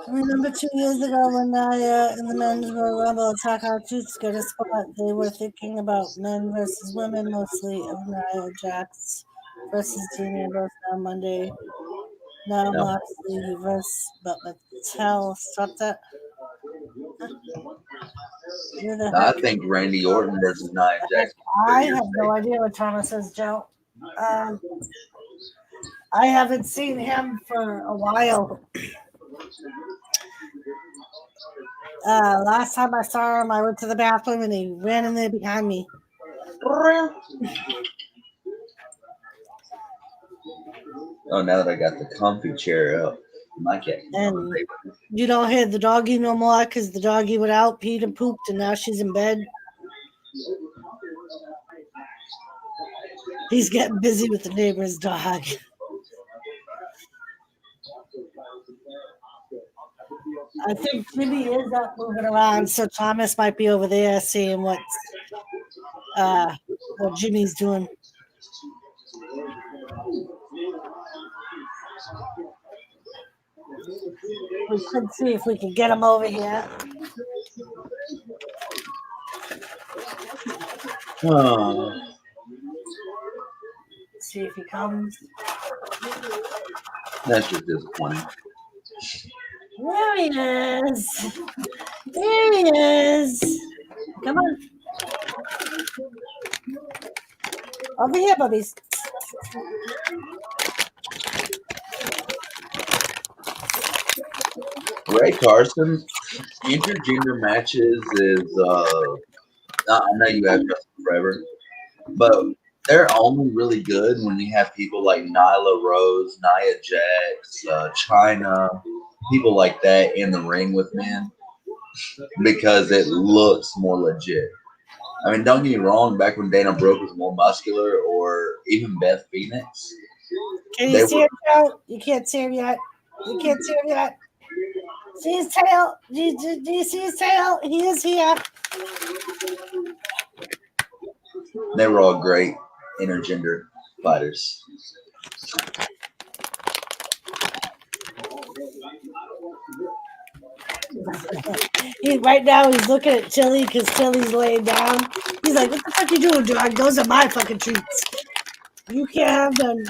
I remember 2 years ago when I, in the men's Royal Rumble attack our Tooths got a spot, they were thinking about men versus women, mostly of Nia Jax versus Dean Ambrose on Monday. Now Moxley versus but Mattel. Stop that. I think Randy Orton versus Nia Jax. I have no idea what Thomas says, Joe. I haven't seen him for a while. Last time I saw him, I went to the bathroom and he ran in there behind me. Oh, now that I got the comfy chair up, my cat. And you don't hear the doggy no more because the doggy went out, peed and pooped, and now she's in bed. He's getting busy with the neighbor's dog. I think Jimmy is up moving around, so Thomas might be over there seeing what Jimmy's doing. We could see if we can get him over here. See if he comes. That's just disappointing. There he is. There he is. Come on. Over here, bubbies. Ray Carson, intergender matches is, I know you have Justin forever, but they're only really good when you have people like Nyla Rose, Nia Jax, China, people like that in the ring with men, because it looks more legit. I mean, don't get me wrong, back when Dana Brooke was more muscular, or even Beth Phoenix. Can you see him, Joe? You can't see him yet. You can't see him yet. See his tail? Do you see his tail? He is here. They were all great intergender fighters. Right now he's looking at Chili because Chili's laying down. He's like, "What the fuck you doing, dog? Those are my fucking treats. You can't have them."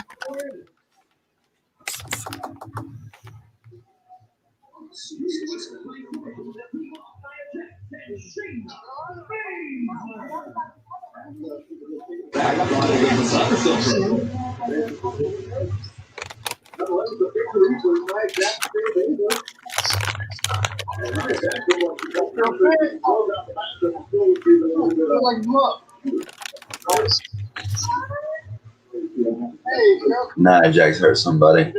Nia Jax hurt somebody.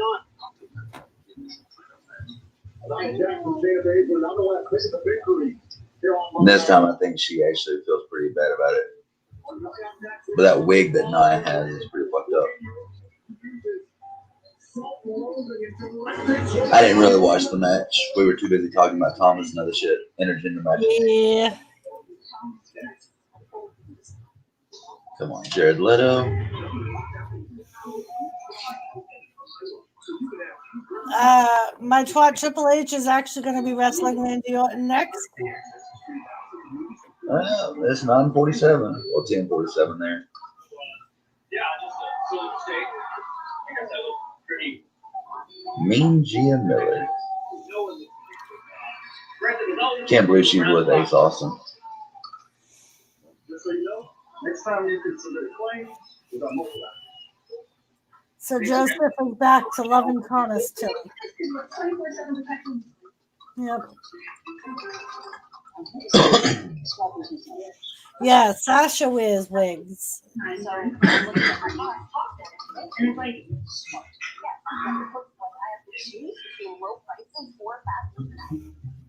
This time I think she actually feels pretty bad about it. But that wig that Nia has is pretty fucked up. I didn't really watch the match. We were too busy talking about Thomas and other shit. Intergender matches. Yeah. Come on, Jared Leto. My twat Triple H is actually going to be wrestling Randy Orton next. It's 9:47. Well, 10:47 there. Mean Gia Miller. Can't believe she's with Ace Austin. So Joseph is back to loving Thomas too. Yep. Yeah, Sasha wears wigs.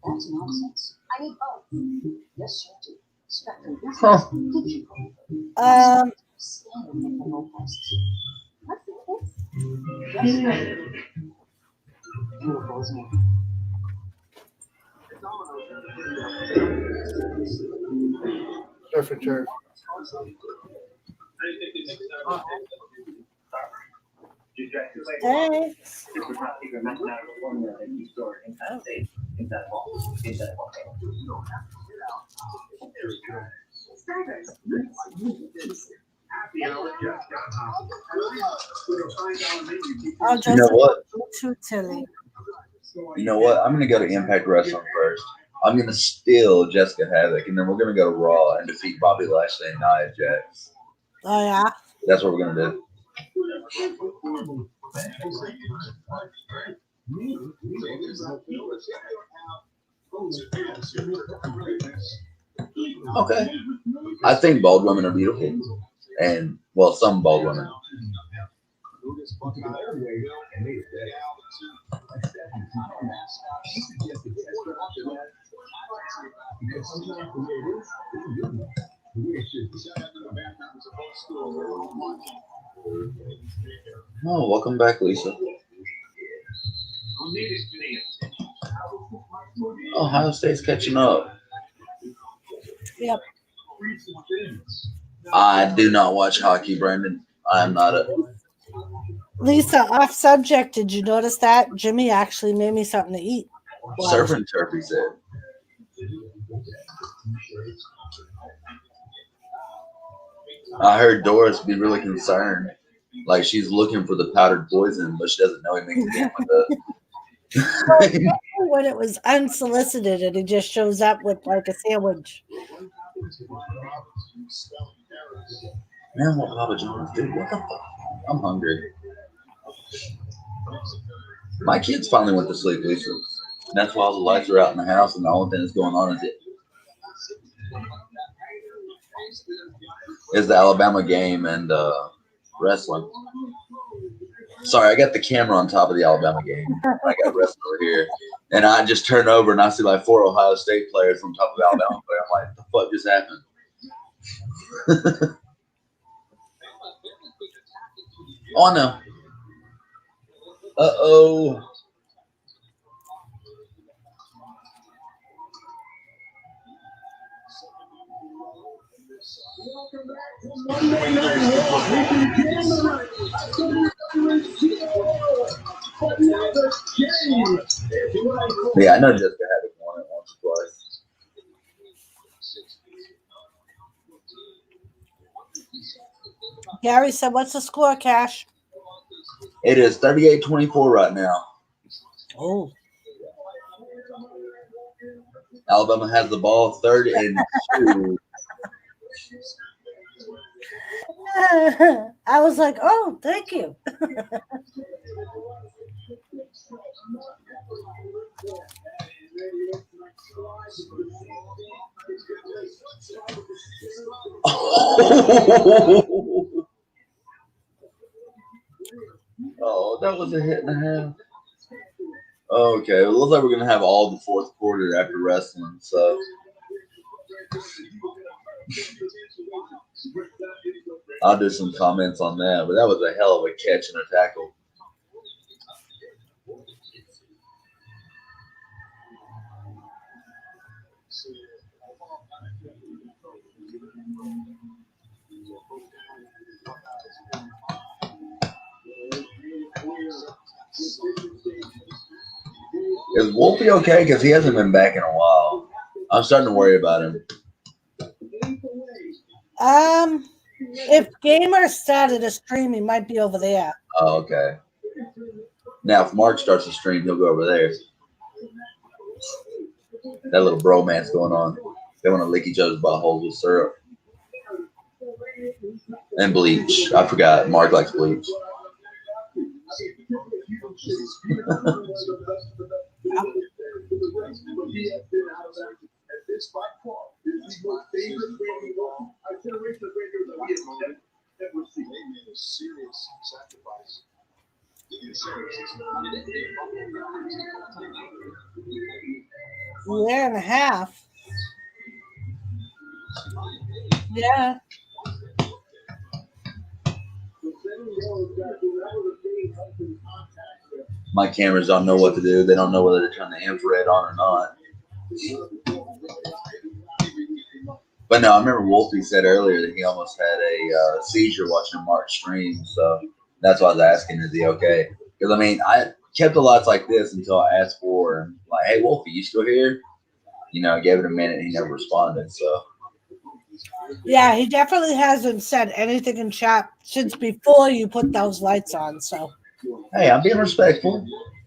That's nonsense. I need both. Yes, sir. Different chair. Hey. You know what? Tilly. You know what? I'm gonna go to Impact Wrestling first. I'm gonna steal Jessica Havoc, and then we're gonna go to Raw and defeat Bobby Lashley and Nia Jax. Oh yeah. That's what we're gonna do. Okay. I think bald women are beautiful, and well, some bald women. Oh, welcome back, Lisa. Ohio State's catching up. Yep. I do not watch hockey, Brandon. I'm not a. Lisa, off subject, did you notice that? Jimmy actually made me something to eat. Surf and turf, he said. I heard Doris be really concerned. Like she's looking for the powdered poison, but she doesn't know he makes a game with it. When it was unsolicited and he just shows up with like a sandwich. Man, what Papa John's, dude? What the fuck? I'm hungry. My kids finally went to sleep, Lisa. And that's why all the lights are out in the house and the only thing that's going on is the Alabama game and wrestling. Sorry, I got the camera on top of the Alabama game. I got wrestling over here. And I just turn over and I see like 4 Ohio State players from top of the Alabama player. I'm like, the fuck just happened? Oh, no. Uh-oh. Yeah, I know Jessica had it won it once or twice. Gary said, "What's the score, Cash?" It is 38-24 right now. Oh. Alabama has the ball 3rd and 2. I was like, "Oh, thank you." Oh, that was a hit and a half. Okay, it looks like we're gonna have all the 4th quarter after wrestling. So, I'll do some comments on that. But that was a hell of a catch and a tackle. Is Wolfie okay? Because he hasn't been back in a while. I'm starting to worry about him. If Gamer started a stream, he might be over there. Oh, okay. Now, if Mark starts to stream, he'll go over there. That little bromance going on. They want to lick each other's buttholes with syrup. And bleach. I forgot. Mark likes bleach. Year and a half. Yeah. My cameras don't know what to do. They don't know whether to turn the infrared on or not. But no, I remember Wolfie said earlier that he almost had a seizure watching Mark stream. So that's why I was asking, is he okay? Because, I mean, I kept the lights like this until I asked for him. Like, hey, Wolfie, you still here? You know, I gave it a minute and he never responded. So, Yeah, he definitely hasn't said anything in chat since before you put those lights on. So, hey, I'm being respectful.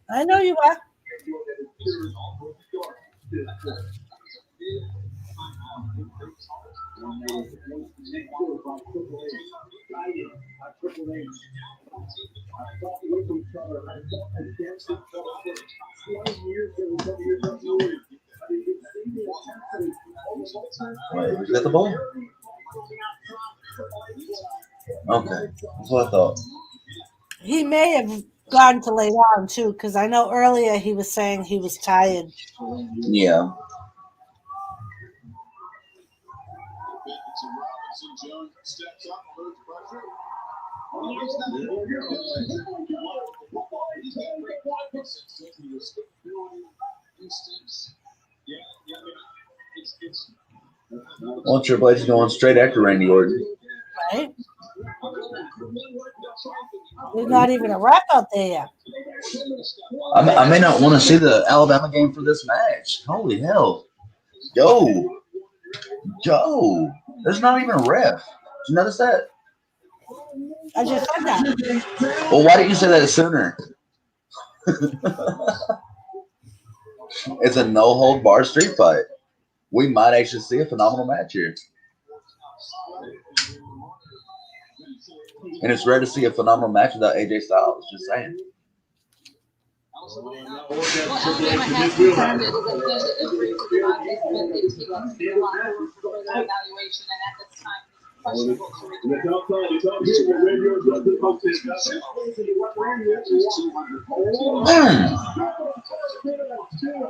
I know you are. Wait, who's got the ball? Okay, that's what I thought. He may have gone to lay down too, because I know earlier he was saying he was tired. Yeah. Well, Triple H is going straight after Randy Orton. Right? There's not even a rep out there yet. I may not want to see the Alabama game for this match. Holy hell. Go. There's not even a ref. Did you notice that? I just said that. Well, why didn't you say that sooner? It's a no-hold-bar street fight. We might actually see a phenomenal match here. And it's rare to see a phenomenal match without AJ Styles. Just saying. Alabama has confirmed it was a good agreement to Devontae Smith. They take it to the locker room for further evaluation, and at this time, questionable to return.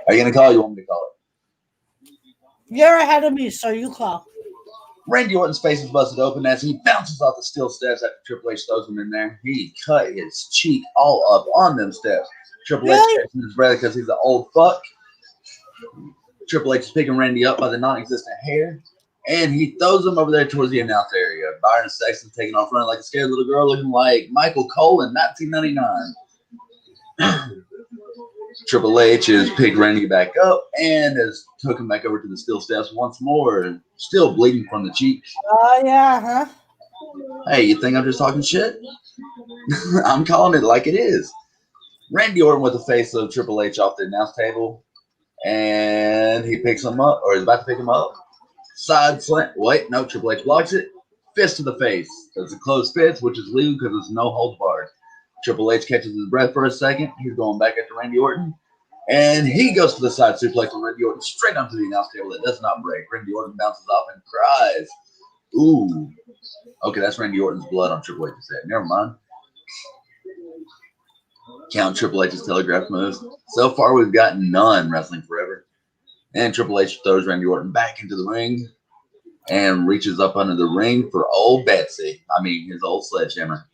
Are you going to call it or you want me to call it? You're ahead of me, so you call. Randy Orton's face is busted open as he bounces off the steel steps after Triple H throws him in there. He cut his cheek all up on them steps. Triple H catching his breath because he's an old fuck. Triple H is picking Randy up by the non-existent hair, and he throws him over there towards the announce area. Byron Saxton taking off running like a scared little girl, looking like Michael Cole in 1999. Triple H has picked Randy back up and has took him back over to the steel steps once more, still bleeding from the cheek. Oh, yeah, huh? Hey, you think I'm just talking shit? I'm calling it like it is. Randy Orton with the face of Triple H off the announce table, and he picks him up, or is about to pick him up. Side slant. Wait, no, Triple H blocks it. Fist to the face. It's a closed fist, which is legal because it's no holds barred. Triple H catches his breath for a second. He's going back after Randy Orton. And he goes to the side suplex on Randy Orton straight onto the announce table that does not break. Randy Orton bounces off and cries. Ooh. Okay, that's Randy Orton's blood on Triple H's head. Never mind. Count Triple H's telegraph moves. So far, we've got none wrestling forever. And Triple H throws Randy Orton back into the ring and reaches up under the ring for old Betsy. I mean, his old sledgehammer.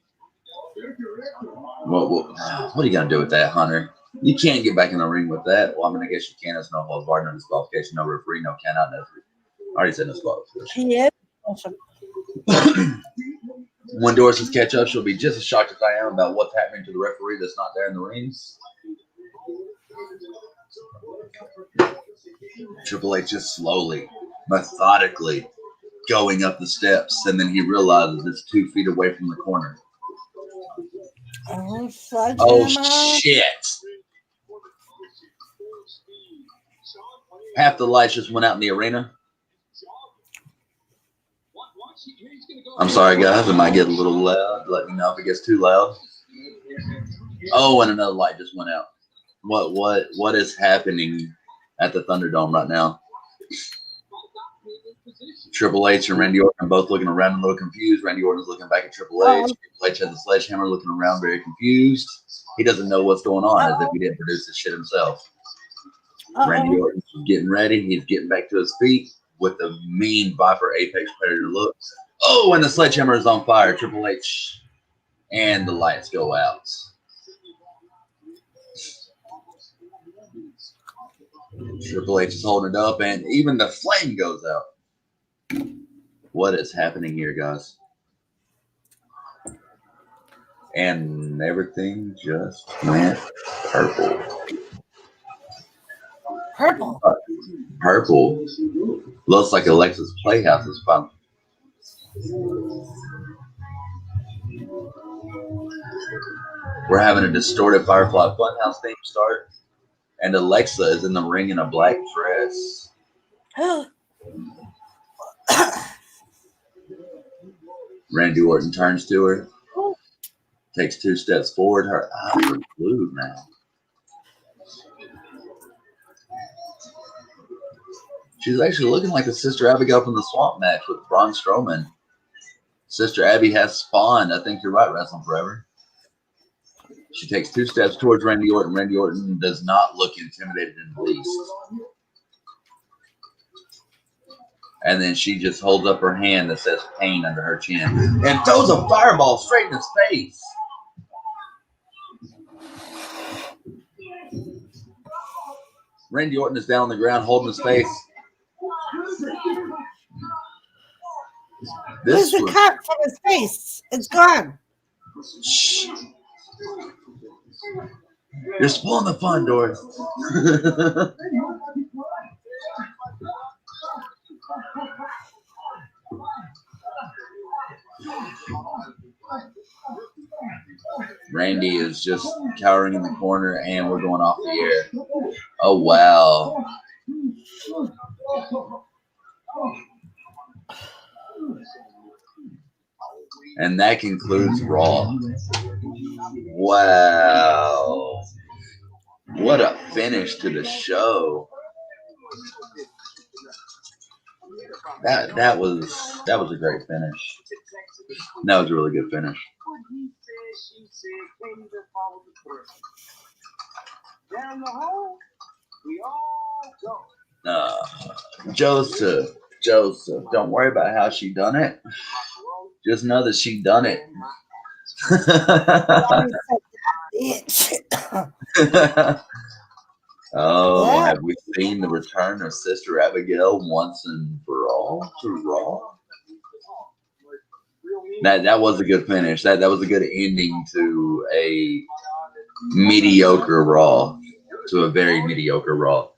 What are you going to do with that, Hunter? You can't get back in the ring with that. Well, I mean, I guess you can. It's no holds barred, no disqualification, no referee, no count out, no. I already said no disqualification. He is awesome. When Doris catch up, she'll be just as shocked as I am about what's happening to the referee that's not there in the rings. Triple H just slowly, methodically going up the steps, and then he realizes it's 2 feet away from the corner. Oh, shit. Half the lights just went out in the arena. I'm sorry, guys. It might get a little loud. Let me know if it gets too loud. Oh, and another light just went out. What is happening at the Thunderdome right now? Triple H and Randy Orton are both looking around a little confused. Randy Orton's looking back at Triple H. Triple H has a sledgehammer looking around very confused. He doesn't know what's going on as if he didn't produce this shit himself. Randy Orton's getting ready. He's getting back to his feet with the mean Viper Apex Predator look. Oh, and the sledgehammer is on fire. Triple H. And the lights go out. Triple H is holding it up, and even the flame goes out. What is happening here, guys? And everything just went purple. Purple? Purple. Looks like Alexa's Playhouse is fun. We're having a distorted Firefly Funhouse theme start. And Alexa is in the ring in a black dress. Randy Orton turns to her, takes 2 steps forward. Her eyes are blue now. She's actually looking like the Sister Abigail from the Swamp match with Braun Strowman. Sister Abby has spawned. I think you're right, Wrestling Forever. She takes 2 steps towards Randy Orton. Randy Orton does not look intimidated in the least. And then she just holds up her hand that says pain under her chin and throws a fireball straight in his face. Randy Orton is down on the ground holding his face. Where's the cut from his face? It's gone. Shh. You're spoiling the fun, Doris. Randy is just cowering in the corner, and we're going off the air. Oh, wow. And that concludes Raw. Wow. What a finish to the show. That was a great finish. That was a really good finish. Joseph, don't worry about how she done it. Just know that she done it. Oh, yeah. Have we seen the return of Sister Abigail once and for all to Raw? That was a good finish. That was a good ending to a mediocre Raw, to a very mediocre Raw.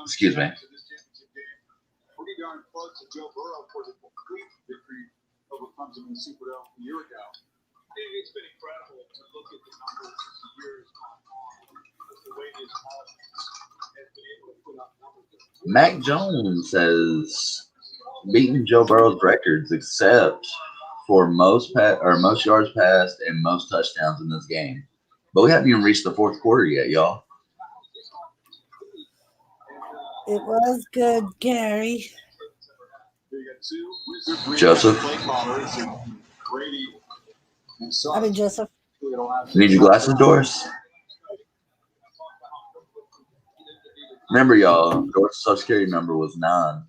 Excuse me. It's been incredible to look at the numbers of the years the way his has been able to put up numbers. Mac Jones has beaten Joe Burrow's records except for most yards passed and most touchdowns in this game. But we haven't even reached the fourth quarter yet, y'all. It was good, Gary. Joseph. Joseph. Need your glasses, Doris? Remember, y'all, Doris' social security number was 9.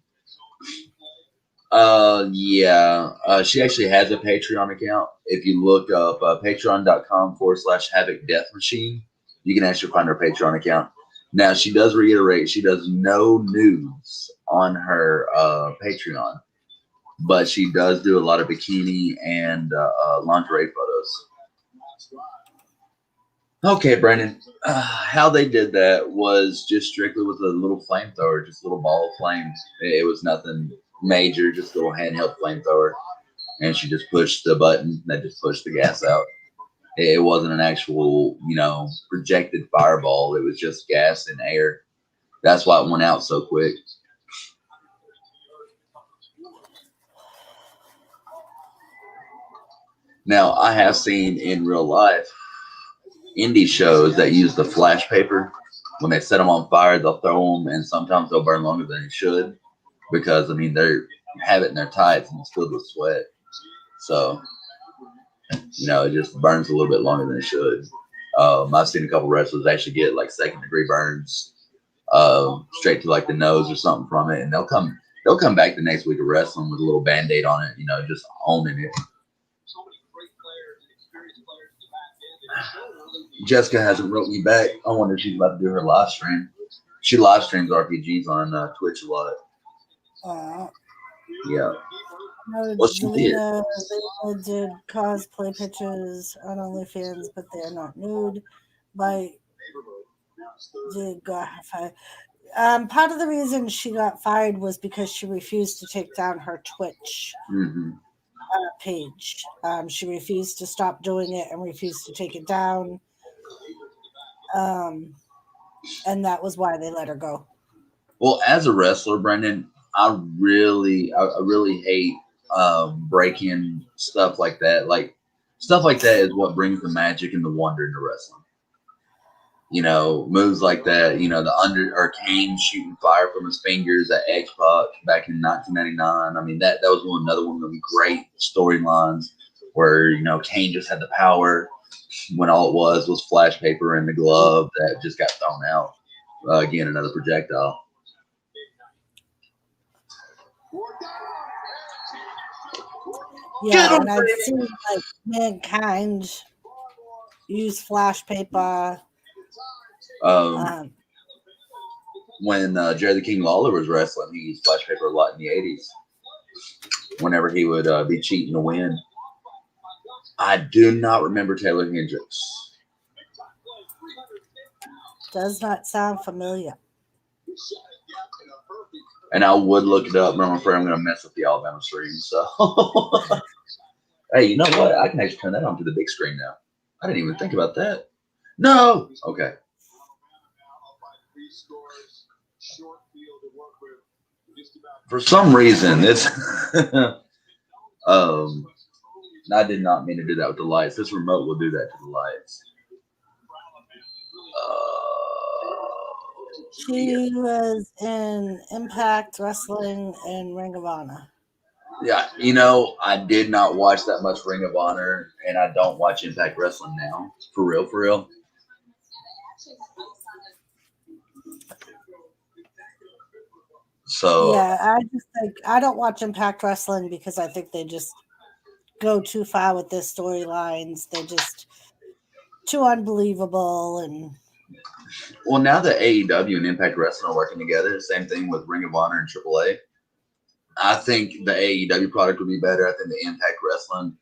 Yeah. She actually has a Patreon account. If you look up patreon.com/Havoc Death Machine, you can actually find her Patreon account. Now, she does reiterate she does no nudes on her Patreon, but she does do a lot of bikini and lingerie photos. Okay, Brandon. How they did that was just strictly with a little flamethrower, just a little ball of flames. It was nothing major, just a little handheld flamethrower. And she just pushed the button that just pushed the gas out. It wasn't an actual, projected fireball. It was just gas and air. That's why it went out so quick. Now, I have seen in real life indie shows that use the flash paper. When they set them on fire, they'll throw them, and sometimes they'll burn longer than they should because, they have it in their tights and it's filled with sweat. So, it just burns a little bit longer than it should. I've seen a couple wrestlers actually get like second-degree burns straight to like the nose or something from it, and they'll come back the next week of wrestling with a little Band-Aid on it, just owning it. Jessica hasn't wrote me back. I wonder if she's about to do her live stream. She live streams RPGs on Twitch a lot. Yeah. What's she did? They did cosplay pictures on OnlyFans, but they're not nude. Part of the reason she got fired was because she refused to take down her Twitch page. She refused to stop doing it and refused to take it down. And that was why they let her go. Well, as a wrestler, Brendan, I really hate breaking stuff like that. Like stuff like that is what brings the magic and the wonder into wrestling. Moves like that. The Kane shooting fire from his fingers at X-Pac back in 1999. That was another one of the great storylines where Kane just had the power when all it was flash paper and the glove that just got thrown out. Again, another projectile. Yeah, and I've seen like Mankind use flash paper. When Jerry the King Lawler was wrestling, he used flash paper a lot in the 80s. Whenever he would be cheating to win. I do not remember Taylor Hendricks. Does not sound familiar. And I would look it up, but I'm afraid I'm going to mess up the Alabama stream. So, hey, you know what? I can actually turn that onto the big screen now. I didn't even think about that. No. Okay. For some reason, this I did not mean to do that with the lights. This remote will do that to the lights. She was in Impact Wrestling and Ring of Honor. Yeah, you know, I did not watch that much Ring of Honor, and I don't watch Impact Wrestling now. For real, for real. So yeah, I just think I don't watch Impact Wrestling because I think they just go too far with their storylines. They're just too unbelievable. And well, now that AEW and Impact Wrestling are working together, same thing with Ring of Honor and AAA. I think the AEW product will be better. I think the Impact Wrestling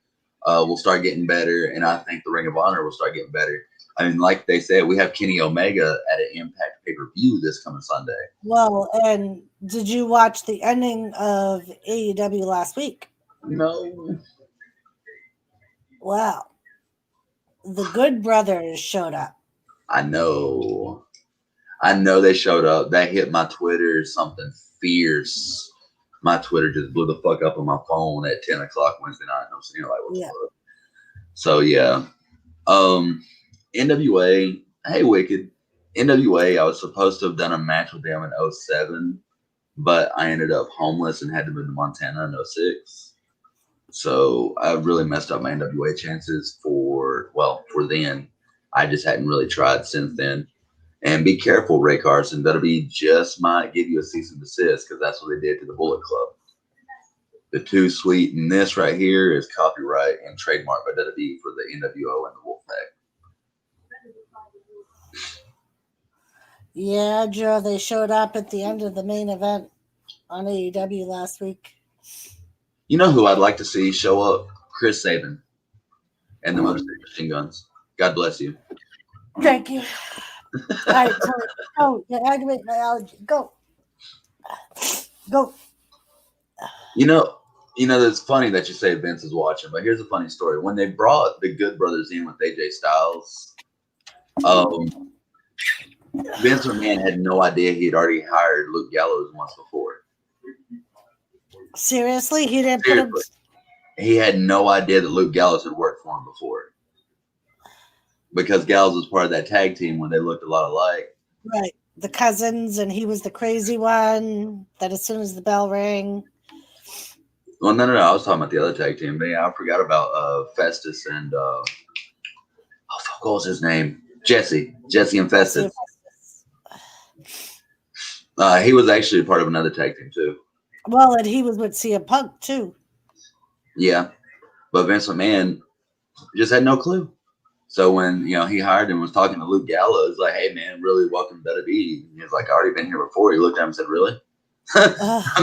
will start getting better, and I think the Ring of Honor will start getting better. I mean, like they said, we have Kenny Omega at an Impact pay-per-view this coming Sunday. Well, and did you watch the ending of AEW last week? No. Wow. The Good Brothers showed up. I know they showed up. That hit my Twitter something fierce. My Twitter just blew the fuck up on my phone at 10 o'clock Wednesday night. And I'm sitting here like, what the fuck? So, yeah. NWA, hey, Wicked. NWA, I was supposed to have done a match with them in 07, but I ended up homeless and had to move to Montana in 06. So, I really messed up my NWA chances for then. I just hadn't really tried since then. And be careful, Ray Carson. WWE just might give you a cease and desist because that's what they did to the Bullet Club. The Too Sweet and this right here is copyright and trademark by WWE for the NWO and the Wolfpack. Yeah, Joe, they showed up at the end of the main event on AEW last week. You know who I'd like to see show up? Chris Sabin and the Motor City Machine Guns. God bless you. Thank you. All right, Tony. Oh, you aggravate my allergy. Go. You know, it's funny that you say Vince is watching, but here's a funny story. When they brought the Good Brothers in with AJ Styles, Vince McMahon had no idea he had already hired Luke Gallows once before. Seriously? He didn't put him. He had no idea that Luke Gallows had worked for him before. Because Gallows was part of that tag team when they looked a lot alike. Right. The cousins, and he was the crazy one that as soon as the bell rang. Well, no. I was talking about the other tag team. But yeah, I forgot about Festus and what was his name? Jesse and Festus. He was actually part of another tag team too. Well, and he was with CM Punk too. Yeah, but Vince McMahon just had no clue. So when he hired him, and was talking to Luke Gallows, like, "Hey man, really welcome to WWE." He was like, "I already been here before." He looked at him and said, "Really?" I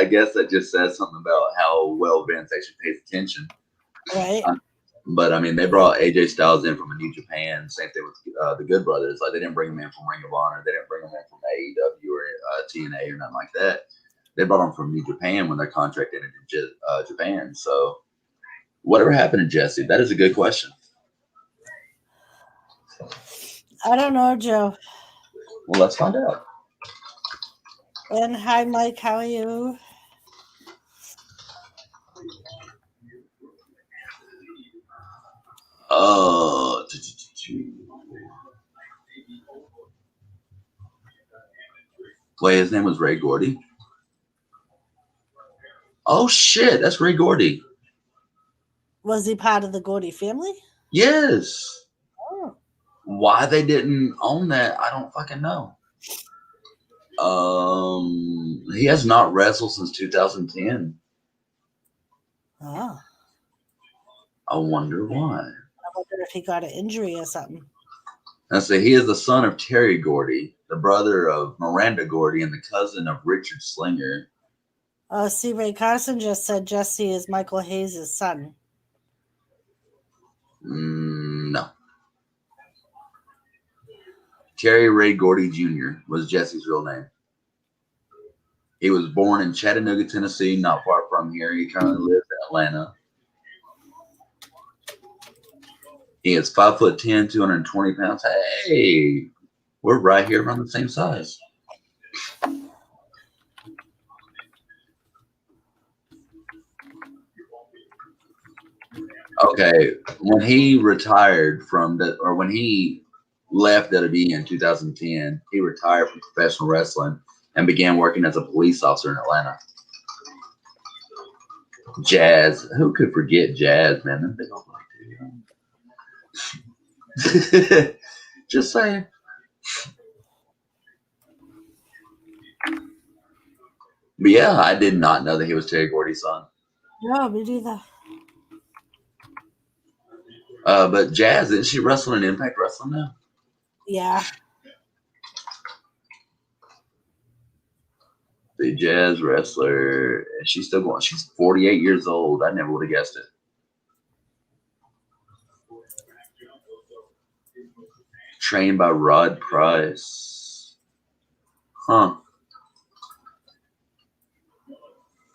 guess that just says something about how well Vince actually pays attention. Right. But they brought AJ Styles in from a New Japan. Same thing with the Good Brothers. Like, they didn't bring him in from Ring of Honor. They didn't bring him in from AEW or TNA or nothing like that. They brought him from New Japan when their contract ended in Japan. So, whatever happened to Jesse? That is a good question. I don't know, Joe. Well, let's find out. And hi, Mike. How are you? Wait, his name was Ray Gordy? Oh, shit. That's Ray Gordy. Was he part of the Gordy family? Yes. Oh. Why they didn't own that, I don't fucking know. He has not wrestled since 2010. Oh, I wonder why. I wonder if he got an injury or something. I say he is the son of Terry Gordy, the brother of Miranda Gordy, and the cousin of Richard Slinger. Oh, see, Ray Carson just said Jesse is Michael Hayes' son. No. Terry Ray Gordy Jr. was Jesse's real name. He was born in Chattanooga, Tennessee, not far from here. He currently lives in Atlanta. He is 5'10", 220 pounds. Hey, we're right here around the same size. Okay, when he retired from when he left WWE in 2010, he retired from professional wrestling and began working as a police officer in Atlanta. Jazz, who could forget Jazz, man? Them big old black dude. Just saying. But yeah, I did not know that he was Terry Gordy's son. No, me neither. But Jazz, isn't she wrestling in Impact Wrestling now? Yeah. The Jazz wrestler, and she's still going. She's 48 years old. I never would have guessed it. Trained by Rod Price. Huh.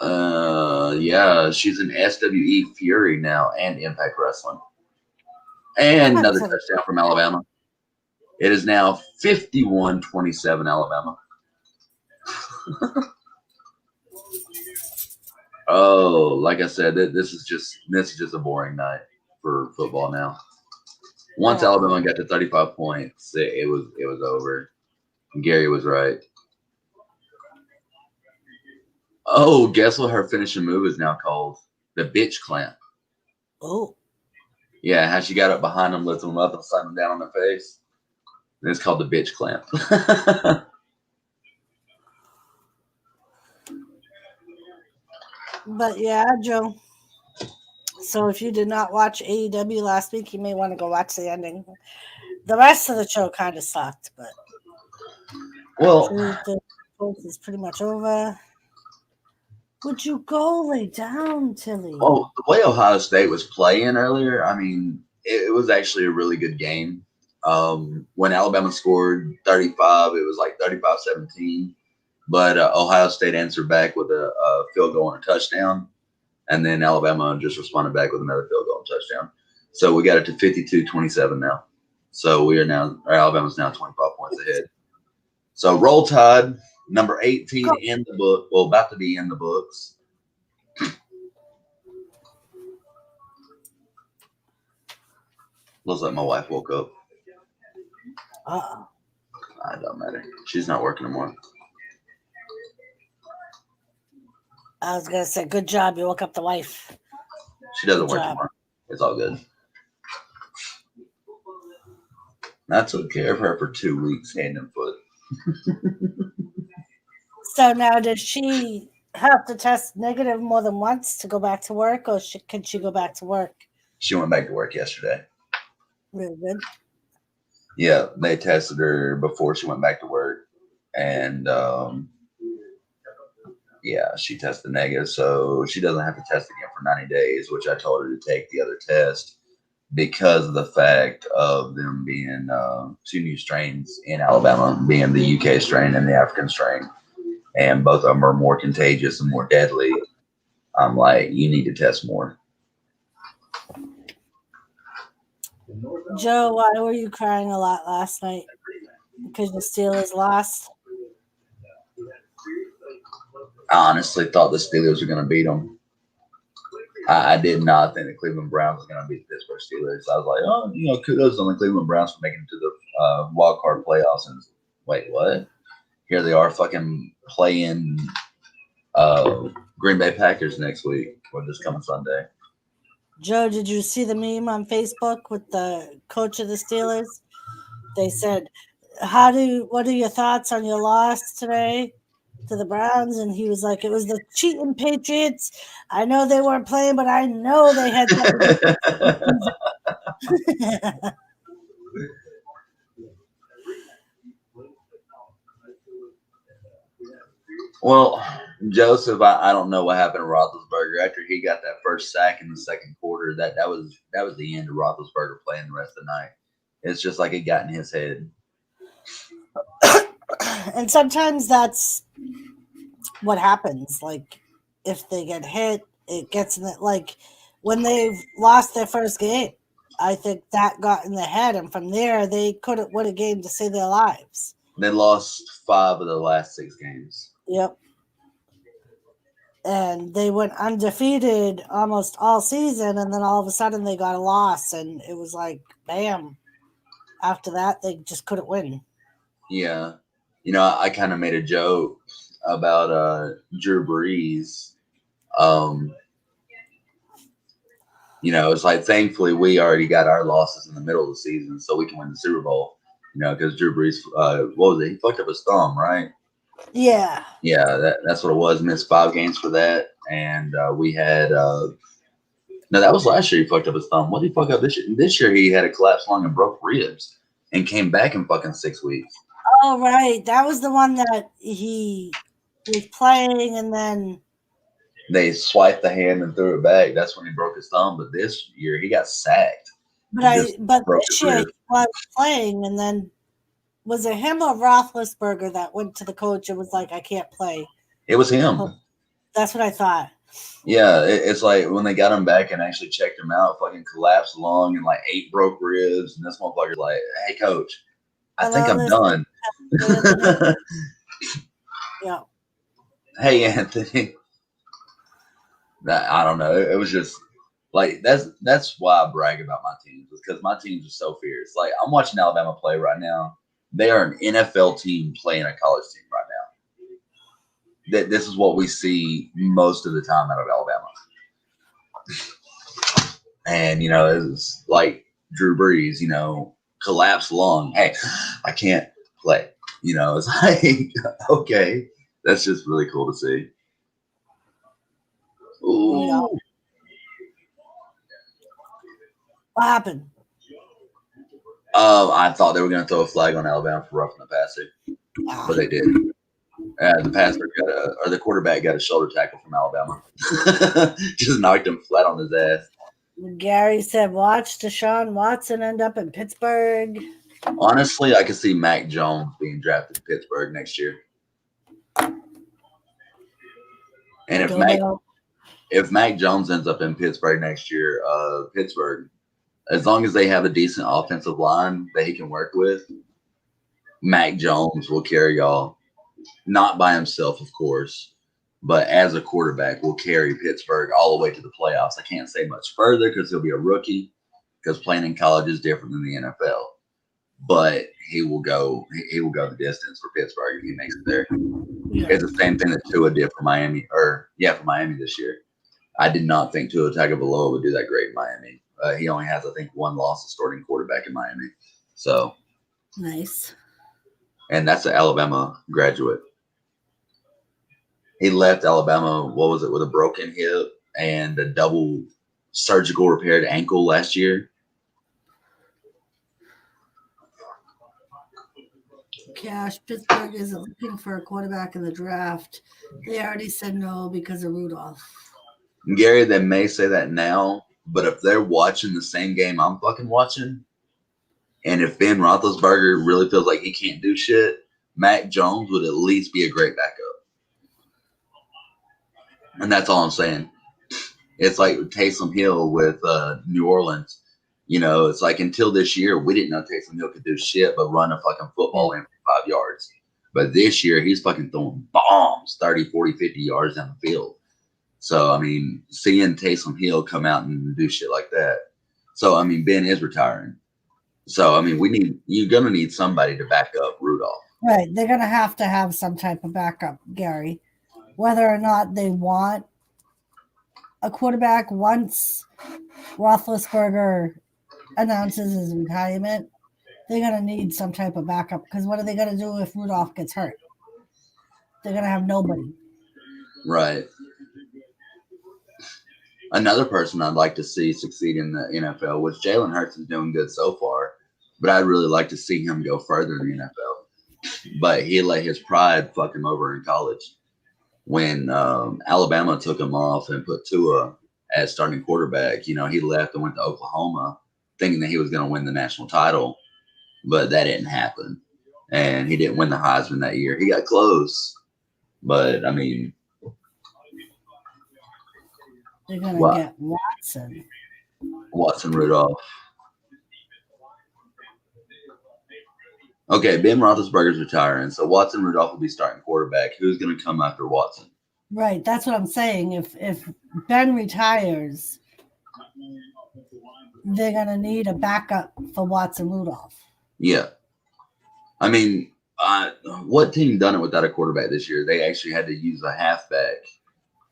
Yeah, she's an SWE Fury now and Impact Wrestling. And another touchdown from Alabama. It is now 51-27 Alabama. Oh, like I said, this is just a boring night for football now. Once Alabama got to 35 points, it was over. Gary was right. Oh, guess what her finishing move is now called? The bitch clamp. Oh. Yeah, how she got up behind him, lifted him up, and slammed him down on the face. And it's called the bitch clamp. But yeah, Joe. So if you did not watch AEW last week, you may want to go watch the ending. The rest of the show kind of sucked, but the post is pretty much over. Would you go lay down, Tilly? Oh, the way Ohio State was playing earlier, I mean, it was actually a really good game. When Alabama scored 35, it was like 35-17. But Ohio State answered back with a field goal and a touchdown. And then Alabama just responded back with another field goal and touchdown. So we got it to 52-27 now. So Alabama's now 25 points ahead. So Roll Tide, number 18 in the book, well, about to be in the books. Looks like my wife woke up. It don't matter. She's not working anymore. I was going to say, good job. You woke up the wife. She doesn't work anymore. It's all good. I took care of her for 2 weeks, hand and foot. So now, does she have to test negative more than once to go back to work, or can she go back to work? She went back to work yesterday. Really good. Yeah, they tested her before she went back to work, and yeah, she tested negative, so she doesn't have to test again for 90 days, which I told her to take the other test because of the fact of them being two new strains in Alabama, being the UK strain and the African strain, and both of them are more contagious and more deadly. I'm like, you need to test more. Joe, why were you crying a lot last night? Because the Steelers lost? I honestly thought the Steelers were going to beat them. I did not think the Cleveland Browns was going to beat the Pittsburgh Steelers. I was like, oh, kudos on the Cleveland Browns for making it to the wild card playoffs. And wait, what? Here they are fucking playing Green Bay Packers next week, or this coming Sunday. Joe, did you see the meme on Facebook with the coach of the Steelers? They said, what are your thoughts on your loss today? to the Browns, and he was like, "It was the cheating Patriots. I know they weren't playing, but I know they had something to do." Well, Joseph, I don't know what happened to Roethlisberger after he got that first sack in the second quarter. That was the end of Roethlisberger playing the rest of the night. It's just like it got in his head. And sometimes that's what happens. Like if they get hit, it gets in it. Like when they've lost their first game, I think that got in their head, and from there they couldn't win a game to save their lives. They lost 5 of the last 6 games. Yep. And they went undefeated almost all season, and then all of a sudden they got a loss, and it was like, bam. After that, they just couldn't win. Yeah. You know, I kind of made a joke about Drew Brees. You know, it's like thankfully we already got our losses in the middle of the season so we can win the Super Bowl. You know, because Drew Brees, what was it? He fucked up his thumb, right? Yeah. Yeah, that's what it was. Missed 5 games for that. And we had, no, that was last year he fucked up his thumb. What did he fuck up this year? This year he had a collapsed lung and broke ribs and came back in fucking 6 weeks. Oh, right. That was the one that he was playing and then they swiped the hand and threw it back. That's when he broke his thumb. But this year he got sacked. But this year he was playing, and then was it him or Roethlisberger that went to the coach and was like, "I can't play"? It was him. That's what I thought. Yeah, it's like when they got him back and actually checked him out, fucking collapsed lung and like 8 broke ribs, and this motherfucker's like, "Hey, coach, I think I'm done." Yeah. Hey, Anthony. I don't know. It was just like that's why I brag about my teams, because my teams are so fierce. Like I'm watching Alabama play right now. They are an NFL team playing a college team right now. This is what we see most of the time out of Alabama. And you know, it's like Drew Brees, you know, collapsed lung. Hey, I can't play. You know, it's like okay, that's just really cool to see. Ooh. Yeah. What happened? I thought they were going to throw a flag on Alabama for roughing the passer, but they did. The quarterback got a shoulder tackle from Alabama. Just knocked him flat on his ass. Gary said, "Watch Deshaun Watson end up in Pittsburgh." Honestly, I could see Mac Jones being drafted to Pittsburgh next year. And if Mac Jones ends up in Pittsburgh next year, Pittsburgh, as long as they have a decent offensive line that he can work with, Mac Jones will carry y'all. Not by himself, of course, but as a quarterback, will carry Pittsburgh all the way to the playoffs. I can't say much further because he'll be a rookie, because playing in college is different than the NFL. But he will go the distance for Pittsburgh if he makes it there. Yeah. It's the same thing that Tua did for Miami, for Miami this year. I did not think Tua Tagovailoa would do that great in Miami. He only has, I think, 1 loss as starting quarterback in Miami. So nice. And that's an Alabama graduate. He left Alabama, what was it, with a broken hip and a double surgical repaired ankle last year. Cash, Pittsburgh isn't looking for a quarterback in the draft. They already said no because of Rudolph. Gary, they may say that now, but if they're watching the same game I'm fucking watching, and if Ben Roethlisberger really feels like he can't do shit, Mac Jones would at least be a great backup. And that's all I'm saying. It's like Taysom Hill with New Orleans. You know, it's like until this year, we didn't know Taysom Hill could do shit but run a fucking football in for 5 yards. But this year, he's fucking throwing bombs 30, 40, 50 yards down the field. So, I mean, seeing Taysom Hill come out and do shit like that. So, I mean, Ben is retiring. So, I mean, you're going to need somebody to back up Rudolph. Right. They're going to have some type of backup, Gary. Whether or not they want a quarterback once Roethlisberger announces his retirement, they're going to need some type of backup, because what are they going to do if Rudolph gets hurt? they're gonna have nobody. Right. Another person I'd like to see succeed in the NFL, which Jalen Hurts is doing good so far, but I'd really like to see him go further in the NFL. But he let his pride fuck him over in college. When Alabama took him off and put Tua as starting quarterback, he left and went to Oklahoma thinking that he was going to win the national title, but that didn't happen. And he didn't win the Heisman that year. He got close, but I mean, they're going to get Watson Rudolph. Okay, Ben Roethlisberger's retiring, so Watson Rudolph will be starting quarterback. Who's going to come after Watson? Right, that's what I'm saying. If Ben retires, they're going to need a backup for Watson Rudolph. Yeah. I mean, what team done it without a quarterback this year? They actually had to use a halfback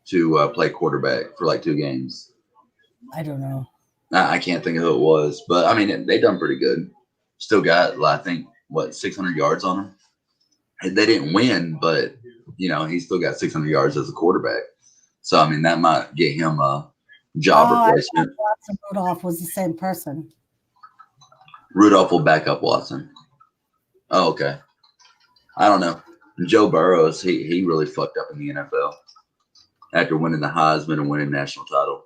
to play quarterback for like 2 games. I don't know. I can't think of who it was, but I mean, they done pretty good. Still got, I think, 600 yards on him. They didn't win, but he still got 600 yards as a quarterback. So I mean, that might get him a job replacement. I thought Watson Rudolph was the same person. Rudolph will back up Watson. Oh, okay. I don't know. Joe Burrows, he really fucked up in the NFL after winning the Heisman and winning national title.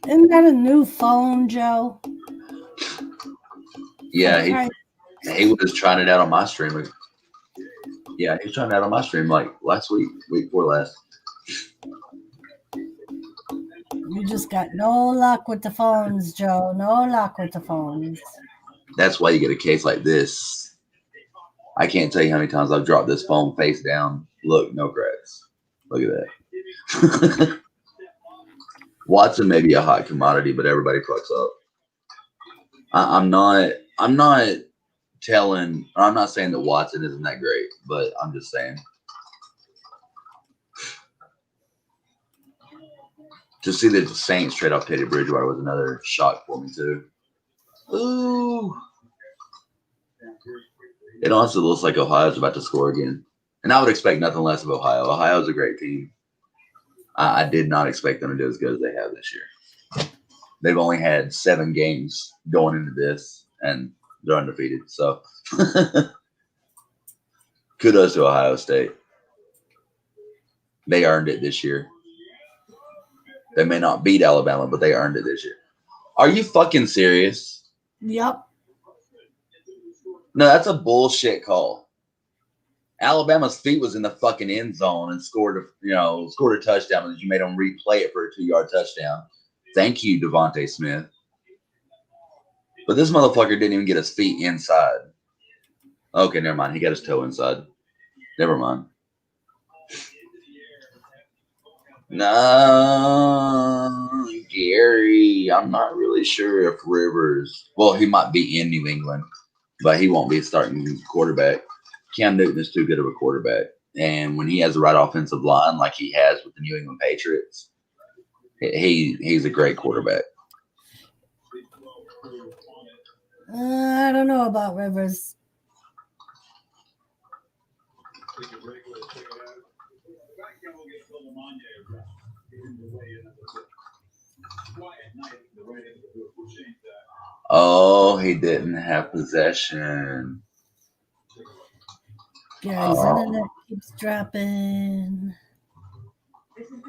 Isn't that a new phone, Joe? Yeah, he was trying it out on my stream. Yeah, he was trying it out on my stream like last week before last. You just got no luck with the phones, Joe. No luck with the phones. That's why you get a case like this. I can't tell you how many times I've dropped this phone face down. Look, no cracks. Look at that. Watson may be a hot commodity, but everybody fucks up. I'm not saying that Watson isn't that great, but I'm just saying. To see the Saints trade off Teddy Bridgewater was another shock for me too. Ooh. It honestly looks like Ohio's about to score again. And I would expect nothing less of Ohio. Ohio's a great team. I did not expect them to do as good as they have this year. They've only had 7 games going into this, and they're undefeated. So kudos to Ohio State. They earned it this year. They may not beat Alabama, but they earned it this year. Are you fucking serious? Yep. No, that's a bullshit call. Alabama's feet was in the fucking end zone and scored a touchdown, and you made them replay it for a 2-yard touchdown. Thank you, Devontae Smith. But this motherfucker didn't even get his feet inside. Okay, never mind. He got his toe inside. Never mind. No, Gary. I'm not really sure if Rivers. Well, he might be in New England, but he won't be a starting quarterback. Cam Newton is too good of a quarterback. And when he has the right offensive line like he has with the New England Patriots, he's a great quarterback. I don't know about Rivers. Oh, he didn't have possession. Gary's internet keeps dropping.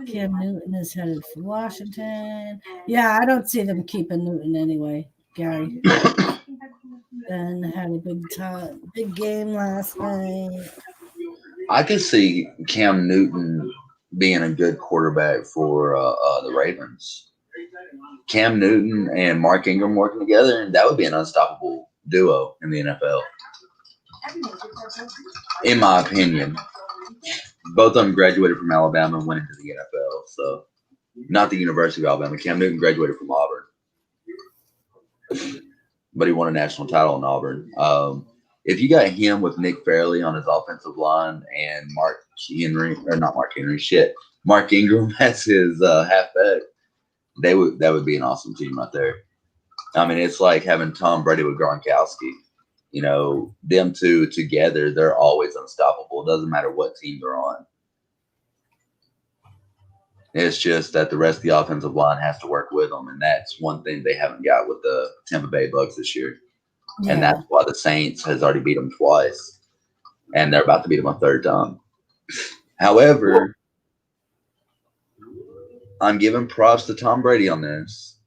Cam Newton is headed for Washington. Yeah, I don't see them keeping Newton anyway, Gary. Ben had a big game last night. I could see Cam Newton being a good quarterback for the Ravens. Cam Newton and Mark Ingram working together, and that would be an unstoppable duo in the NFL. In my opinion. Both of them graduated from Alabama and went into the NFL. So, not the University of Alabama. Cam Newton graduated from Auburn. But he won a national title in Auburn. If you got him with Nick Fairley on his offensive line and Mark Ingram as his halfback, that would be an awesome team right there. I mean, it's like having Tom Brady with Gronkowski. You know, them two together, they're always unstoppable. It doesn't matter what team they're on. It's just that the rest of the offensive line has to work with them, and that's one thing they haven't got with the Tampa Bay Bucks this year. Yeah. And that's why the Saints has already beat them twice, and they're about to beat them a third time. However, I'm giving props to Tom Brady on this.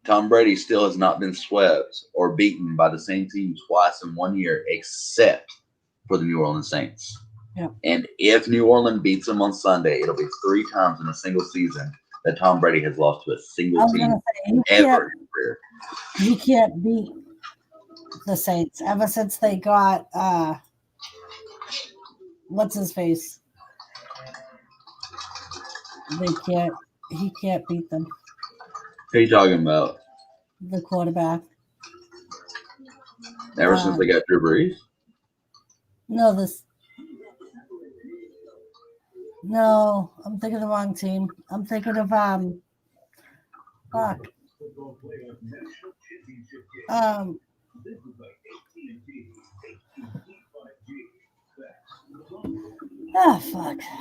Tom Brady still has not been swept or beaten by the same team twice in 1 year, except for the New Orleans Saints. Yep. And if New Orleans beats them on Sunday, it'll be 3 times in a single season that Tom Brady has lost to a single team ever in his career. You can't beat the Saints ever since they got what's his face. He can't beat them. Who are you talking about? The quarterback. Ever since they got Drew Brees? No, I'm thinking of the wrong team. I'm thinking of fuck. Fuck.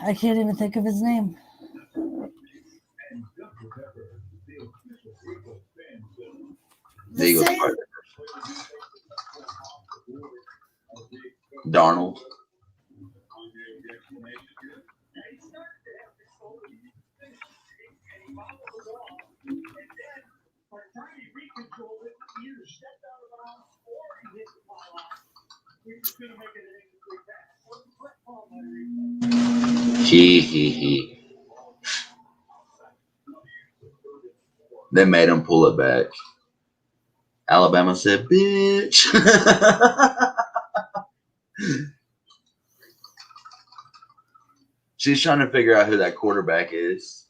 I can't even think of his name. The Eagles. Darnold. He. They made him pull it back. Alabama said, bitch. She's trying to figure out who that quarterback is.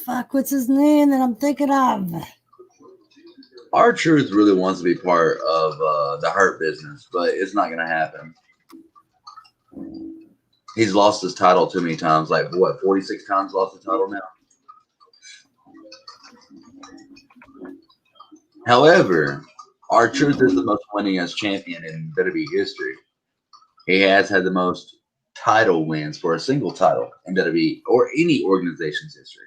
Fuck, what's his name that I'm thinking of? R-Truth really wants to be part of the Hurt Business, but it's not going to happen. He's lost his title too many times. Like, what, 46 times lost the title now? However, R-Truth is the most winningest champion in WWE history. He has had the most title wins for a single title in WWE or any organization's history.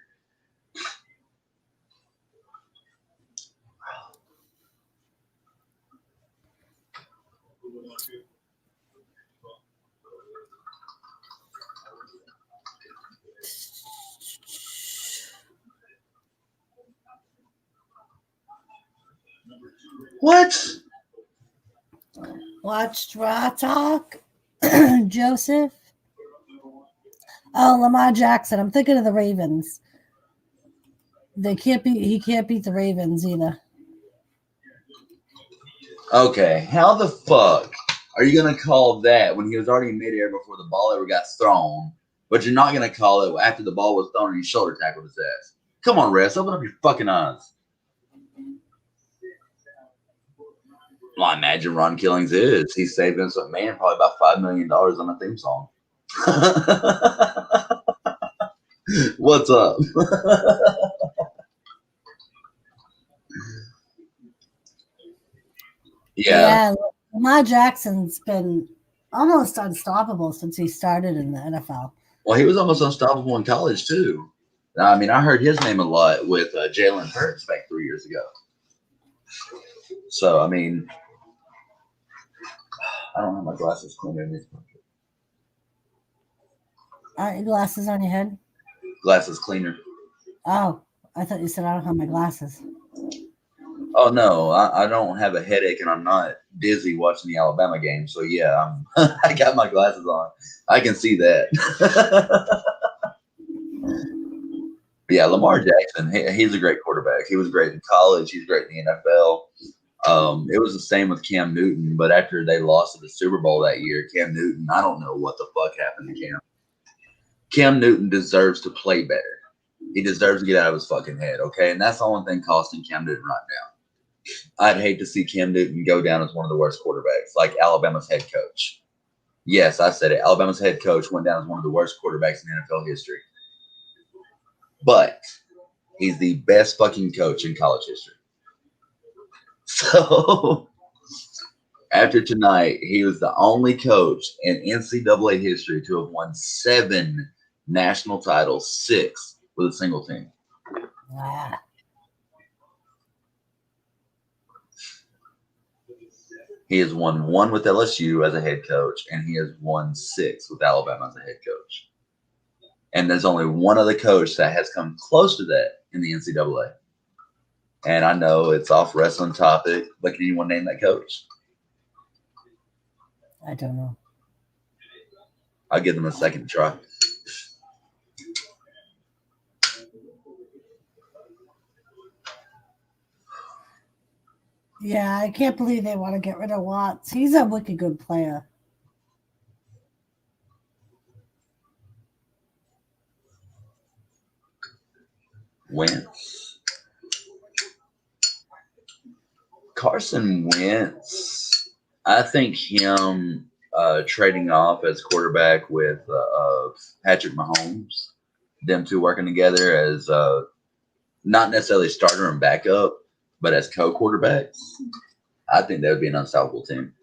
What? Watched Raw Talk. Joseph. Oh, Lamar Jackson. I'm thinking of the Ravens. He can't beat the Ravens either. Okay, how the fuck are you going to call that when he was already in midair before the ball ever got thrown, but you're not going to call it after the ball was thrown and he shoulder tackled his ass? Come on, refs, open up your fucking eyes. Well, I imagine Ron Killings is. He's saved Vince McMahon probably about $5 million on a theme song. What's up? Yeah, Lamar Jackson's been almost unstoppable since he started in the NFL. Well, he was almost unstoppable in college, too. I mean, I heard his name a lot with Jalen Hurts back 3 years ago. So, I mean, I don't have my glasses cleaner in this pocket. Aren't your glasses on your head? Glasses cleaner. Oh, I thought you said I don't have my glasses. Oh, no, I don't have a headache and I'm not dizzy watching the Alabama game. So, yeah, I got my glasses on. I can see that. Yeah, Lamar Jackson, he's a great quarterback. He was great in college. He's great in the NFL. It was the same with Cam Newton, but after they lost to the Super Bowl that year, Cam Newton, I don't know what the fuck happened to Cam. Cam Newton deserves to play better. He deserves to get out of his fucking head, okay? And that's the only thing costing Cam Newton right now. I'd hate to see Cam Newton go down as one of the worst quarterbacks, like Alabama's head coach. Yes, I said it. Alabama's head coach went down as one of the worst quarterbacks in NFL history. But he's the best fucking coach in college history. So After tonight, he was the only coach in NCAA history to have won 7 national titles, 6 with a single team. Wow. He has won 1 with LSU as a head coach, and he has won 6 with Alabama as a head coach. And there's only one other coach that has come close to that in the NCAA. And I know it's off wrestling topic, but can anyone name that coach? I don't know. I'll give them a second try. Yeah, I can't believe they want to get rid of Watts. He's a wicked good player. Wentz. Carson Wentz. I think him trading off as quarterback with Patrick Mahomes, them two working together as not necessarily starter and backup, but as co-quarterbacks, I think that would be an unstoppable team.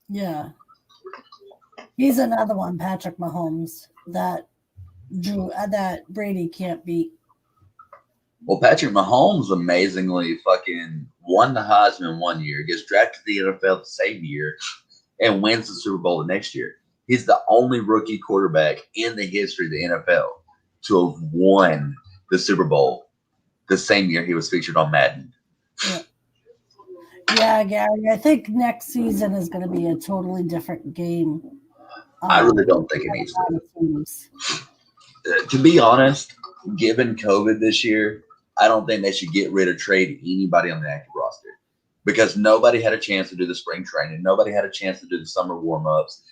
Yeah. He's another one, Patrick Mahomes, that Brady can't beat. Well, Patrick Mahomes amazingly fucking won the Heisman one year, gets drafted to the NFL the same year, and wins the Super Bowl the next year. He's the only rookie quarterback in the history of the NFL to have won the Super Bowl the same year he was featured on Madden. Yeah, Gary, I think next season is going to be a totally different game. I really don't think it needs to. To be honest, given COVID this year, I don't think they should get rid of trade anybody on the active roster because nobody had a chance to do the spring training. Nobody had a chance to do the summer warm-ups.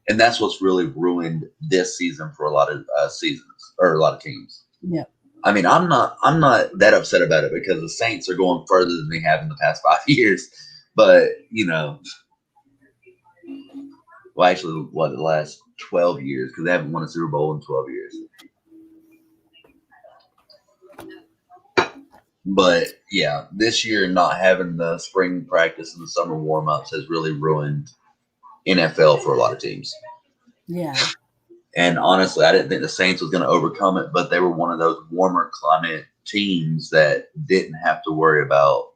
And that's what's really ruined this season for a lot of seasons or a lot of teams. Yeah. I mean, I'm not that upset about it because the Saints are going further than they have in the past 5 years. But, you know, well, actually, the last 12 years because they haven't won a Super Bowl in 12 years. But, yeah, this year not having the spring practice and the summer warm-ups has really ruined NFL for a lot of teams. Yeah. And honestly, I didn't think the Saints was going to overcome it, but they were one of those warmer climate teams that didn't have to worry about.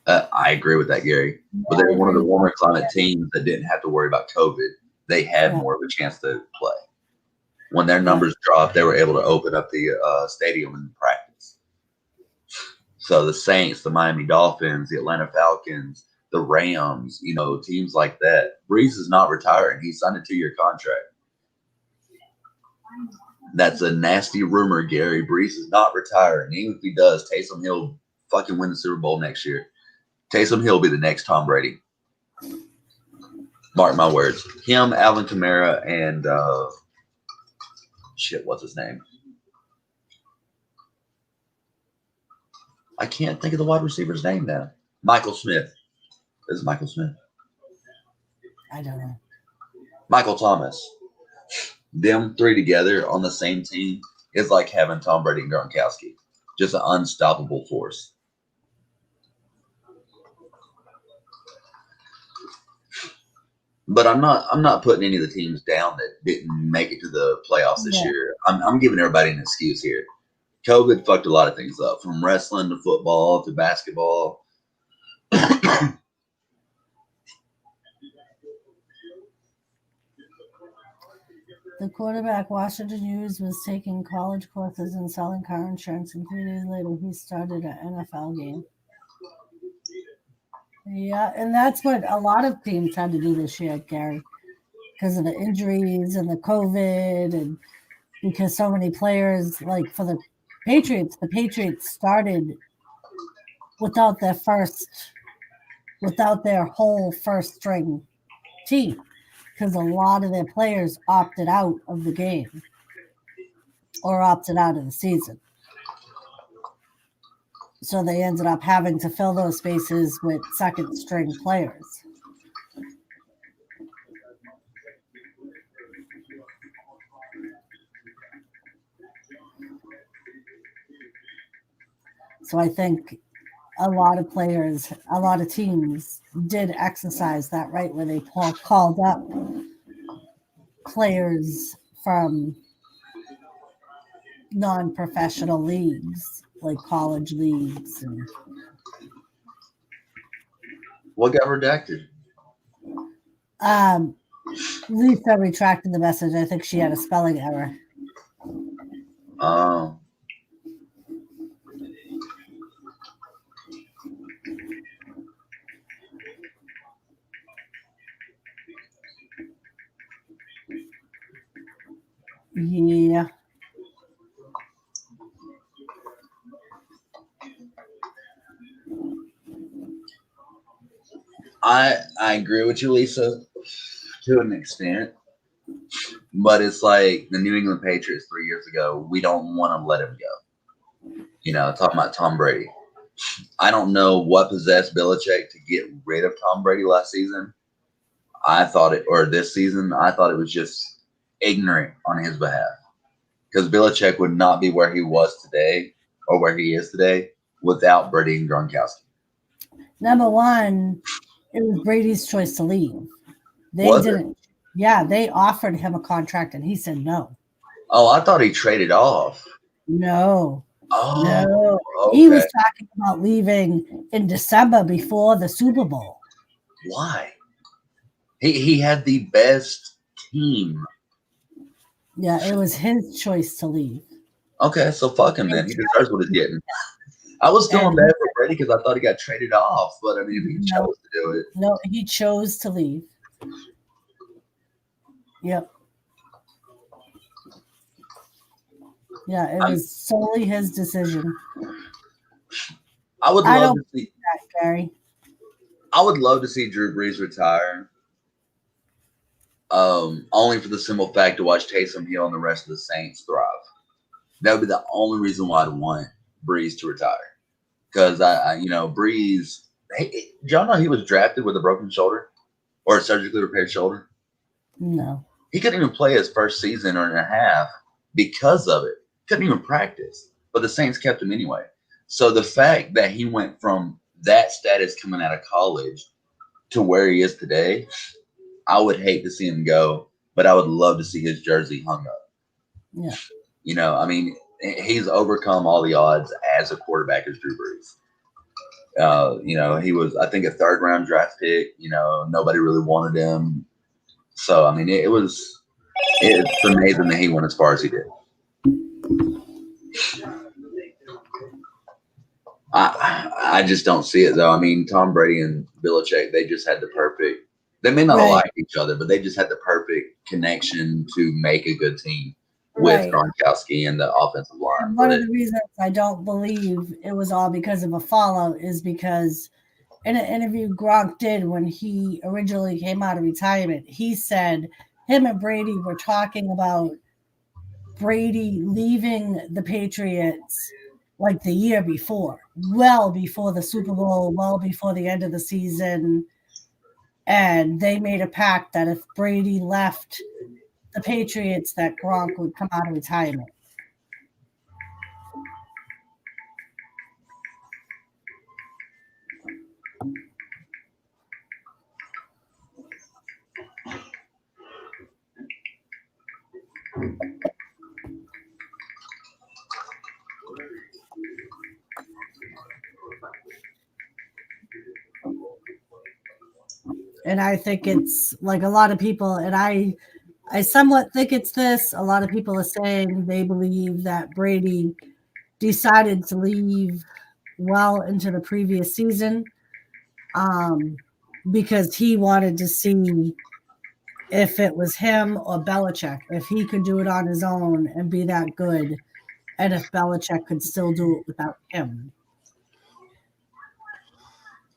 I agree with that, Gary. But they were one of the warmer climate teams that didn't have to worry about COVID. They had more of a chance to play. When their numbers dropped, they were able to open up the stadium and practice. So the Saints, the Miami Dolphins, the Atlanta Falcons, the Rams, you know, teams like that. Brees is not retiring. He signed a 2-year contract. That's a nasty rumor, Gary. Brees is not retiring. Even if he does, Taysom Hill fucking win the Super Bowl next year. Taysom Hill will be the next Tom Brady. Mark my words. Him, Alvin Kamara, and what's his name? I can't think of the wide receiver's name now. Michael Smith. Is it Michael Smith? I don't know. Michael Thomas. Them three together on the same team is like having Tom Brady and Gronkowski. Just an unstoppable force. But I'm not putting any of the teams down that didn't make it to the playoffs this year. I'm giving everybody an excuse here. COVID fucked a lot of things up, from wrestling to football to basketball. The quarterback Washington used was taking college courses and selling car insurance, and 3 days later he started an NFL game. Yeah, and that's what a lot of teams had to do this year, Gary, because of the injuries and the COVID, and because so many players, like for the Patriots started without their whole first string team, because a lot of their players opted out of the game or opted out of the season. So they ended up having to fill those spaces with second string players. So I think a lot of players, a lot of teams did exercise that right where they called up players from non-professional leagues, like college leagues. And, What got redacted? Lisa retracted the message. I think she had a spelling error. Oh. Yeah. I agree with you, Lisa, to an extent. But it's like the New England Patriots 3 years ago. We don't want to let him go. You know, talking about Tom Brady. I don't know what possessed Belichick to get rid of Tom Brady last season. I thought it, or this season, I thought it was just ignorant on his behalf. Because Belichick would not be where he was today or where he is today without Brady and Gronkowski. Number one, it was Brady's choice to leave. They Was didn't. it? Yeah, they offered him a contract and he said no. Oh, I thought he traded off. No. Oh, No. okay. He was talking about leaving in December before the Super Bowl. Why? He had the best team. Yeah, it was his choice to leave. Okay, so fuck him then. He deserves what he's getting. I was feeling bad for Brady because I thought he got traded off, but I mean, if he chose to do it. No, he chose to leave. Yep. Yeah, it was solely his decision. I would love to see that, Gary. I would love to see Drew Brees retire. Only for the simple fact to watch Taysom Hill and the rest of the Saints thrive. That would be the only reason why I'd want Brees to retire. Because Brees, do y'all know he was drafted with a broken shoulder or a surgically repaired shoulder? No. He couldn't even play his first season or and a half because of it. Couldn't even practice, but the Saints kept him anyway. So the fact that he went from that status coming out of college to where he is today, I would hate to see him go, but I would love to see his jersey hung up. Yeah. You know, I mean, he's overcome all the odds as a quarterback as Drew Brees. He was, I think, a third-round draft pick. You know, nobody really wanted him. So, I mean, it's amazing that he went as far as he did. I just don't see it, though. I mean, Tom Brady and Belichick, they just had the perfect – they may not like each other, but they just had the perfect connection to make a good team with Gronkowski and the offensive line. And one of the reasons I don't believe it was all because of a fallout is because in an interview Gronk did when he originally came out of retirement, he said him and Brady were talking about Brady leaving the Patriots like the year before, well before the Super Bowl, well before the end of the season. And they made a pact that if Brady left the Patriots, that Gronk would come out of retirement. And I think it's like a lot of people, and I somewhat think it's this. A lot of people are saying they believe that Brady decided to leave well into the previous season because he wanted to see if it was him or Belichick, if he could do it on his own and be that good, and if Belichick could still do it without him.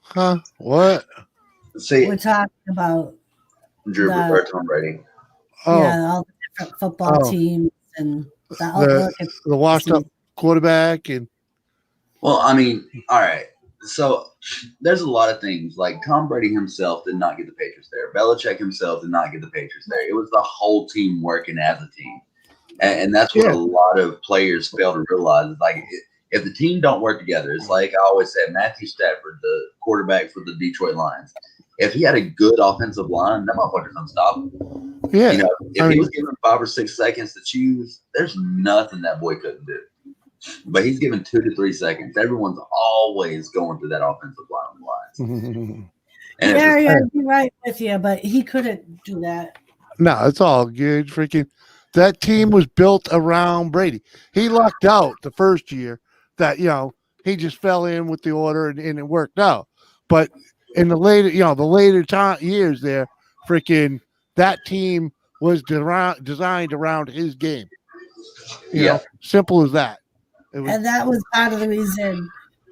Huh? What? See, we're talking about Drew or Tom Brady. Yeah, all the different football teams and the outlook. The washed up quarterback and. Well, I mean, all right. So there's a lot of things. Like Tom Brady himself did not get the Patriots there. Belichick himself did not get the Patriots there. It was the whole team working as a team. And that's what a lot of players fail to realize. Like if the team don't work together, it's like I always said, Matthew Stafford, the quarterback for the Detroit Lions. If he had a good offensive line, that motherfucker's unstoppable. Yeah. You know, if he was given 5 or 6 seconds to choose, there's nothing that boy couldn't do. But he's given 2 to 3 seconds. Everyone's always going to that offensive line. And Gary, I'd be right with you, but he couldn't do that. No, it's all good. Freaking that team was built around Brady. He lucked out the first year that, he just fell in with the order and it worked out. But in the later years there, freaking that team was designed around his game. You know, simple as that. And that was part of the reason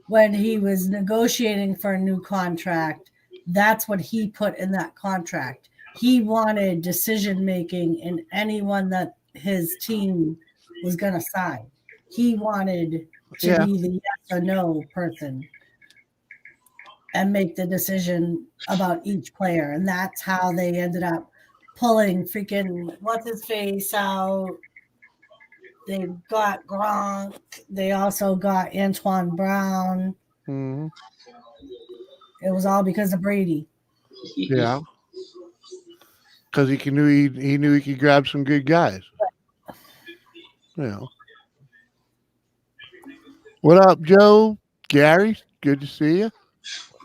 when he was negotiating for a new contract, that's what he put in that contract. He wanted decision making in anyone that his team was going to sign. He wanted to be the yes or no person and make the decision about each player. And that's how they ended up pulling freaking what's his face out. They got Gronk. They also got Antoine Brown. Mm-hmm. It was all because of Brady. Yeah. Because he knew he could grab some good guys. What up, Joe? Gary, good to see you.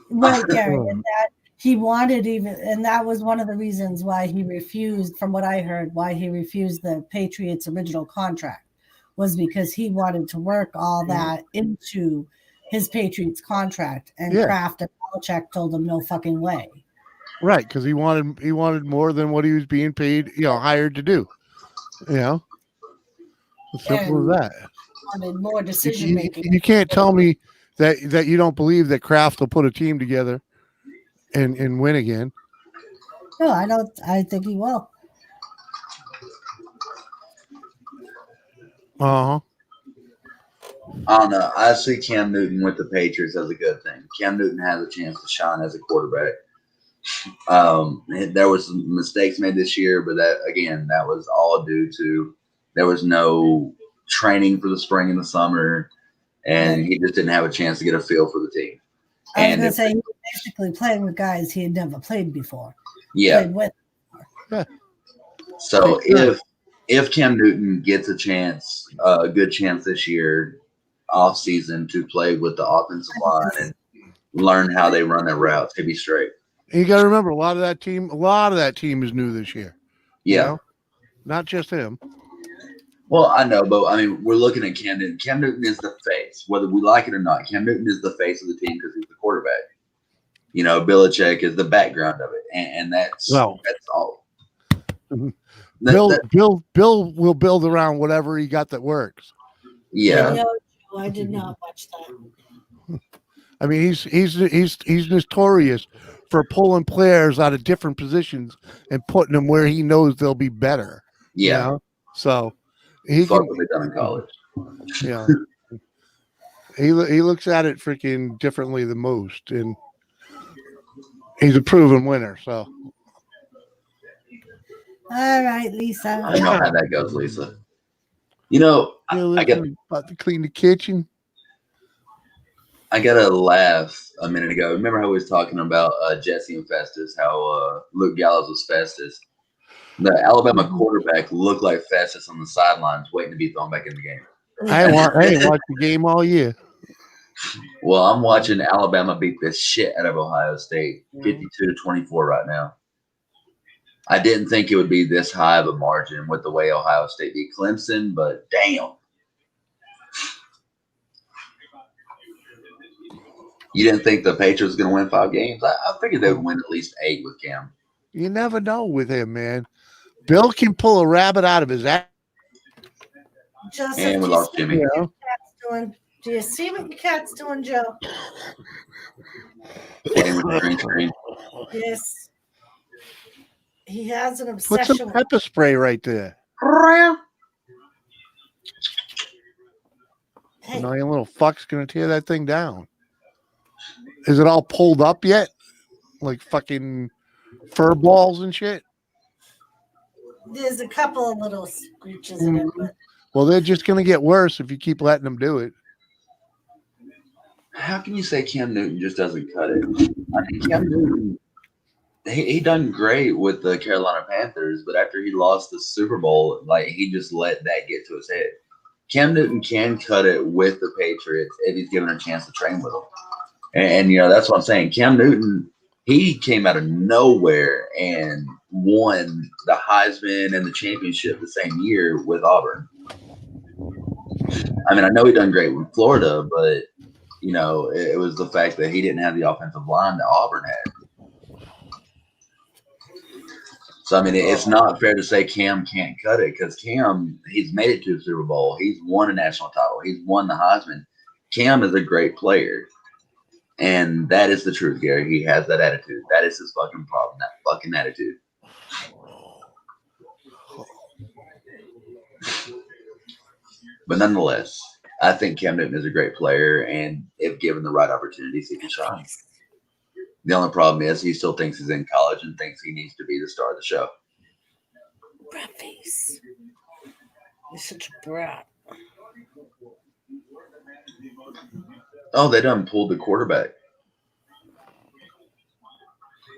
Right, Gary, and that he wanted and that was one of the reasons why he refused, from what I heard, why he refused the Patriots' original contract, was because he wanted to work all that into his Patriots contract, and Kraft and Belichick told him no fucking way. Right, because he wanted more than what he was being paid, hired to do. As simple as that. Wanted more decision making. You can't tell me that you don't believe that Kraft will put a team together and win again. No, I don't. I think he will. I don't know. I see Cam Newton with the Patriots as a good thing. Cam Newton has a chance to shine as a quarterback. There was some mistakes made this year, but that was all due to there was no training for the spring and the summer, and he just didn't have a chance to get a feel for the team. I was going to say, he was basically playing with guys he had never played before. Yeah. Played with. Yeah. So if Cam Newton gets a good chance this year, off season, to play with the offensive line and learn how they run their routes, he'll be straight. And you got to remember, a lot of that team is new this year. Yeah. Not just him. Well, I know, but I mean, we're looking at Cam Newton. Cam Newton is the face, whether we like it or not. Cam Newton is the face of the team because he's the quarterback. Belichick is the background of it, and that's all. Bill will build around whatever he got that works. Yeah. No, I did not watch that. I mean, he's notorious for pulling players out of different positions and putting them where he knows they'll be better. Yeah. So he can be done in college. Yeah. He looks at it freaking differently than most, and he's a proven winner. So. All right, Lisa. I know how that goes, Lisa. I got about to clean the kitchen. I got to laugh a minute ago. Remember how we was talking about Jesse and Festus, how Luke Gallows was Festus? The Alabama quarterback looked like Festus on the sidelines waiting to be thrown back in the game. I ain't watched the game all year. Well, I'm watching Alabama beat the shit out of Ohio State, 52-24 right now. I didn't think it would be this high of a margin with the way Ohio State beat Clemson, but damn. You didn't think the Patriots were going to win 5 games? I figured they would win at least 8 with Cam. You never know with him, man. Bill can pull a rabbit out of his ass. Joseph, and we lost Jimmy. Do you see what your cat's doing, Joe? Yes. He has an obsession. Put some pepper spray right there. Hey. No, your little fuck's gonna tear that thing down. Is it all pulled up yet? Like fucking fur balls and shit? There's a couple of little screeches in it. But... Well, they're just gonna get worse if you keep letting them do it. how can you say Cam Newton just doesn't cut it? I mean, Cam Newton, he done great with the Carolina Panthers, but after he lost the Super Bowl, like he just let that get to his head. Cam Newton can cut it with the Patriots if he's given a chance to train with them. And that's what I'm saying. Cam Newton, he came out of nowhere and won the Heisman and the championship the same year with Auburn. I mean, I know he done great with Florida, but it was the fact that he didn't have the offensive line that Auburn had. So, I mean, it's not fair to say Cam can't cut it because Cam, he's made it to the Super Bowl. He's won a national title. He's won the Heisman. Cam is a great player. And that is the truth, Gary. He has that attitude. That is his fucking problem, that fucking attitude. But nonetheless, I think Cam Newton is a great player, and if given the right opportunities, he can shine. The only problem is he still thinks he's in college and thinks he needs to be the star of the show. Brat face. You're such a brat. Oh, they done pulled the quarterback.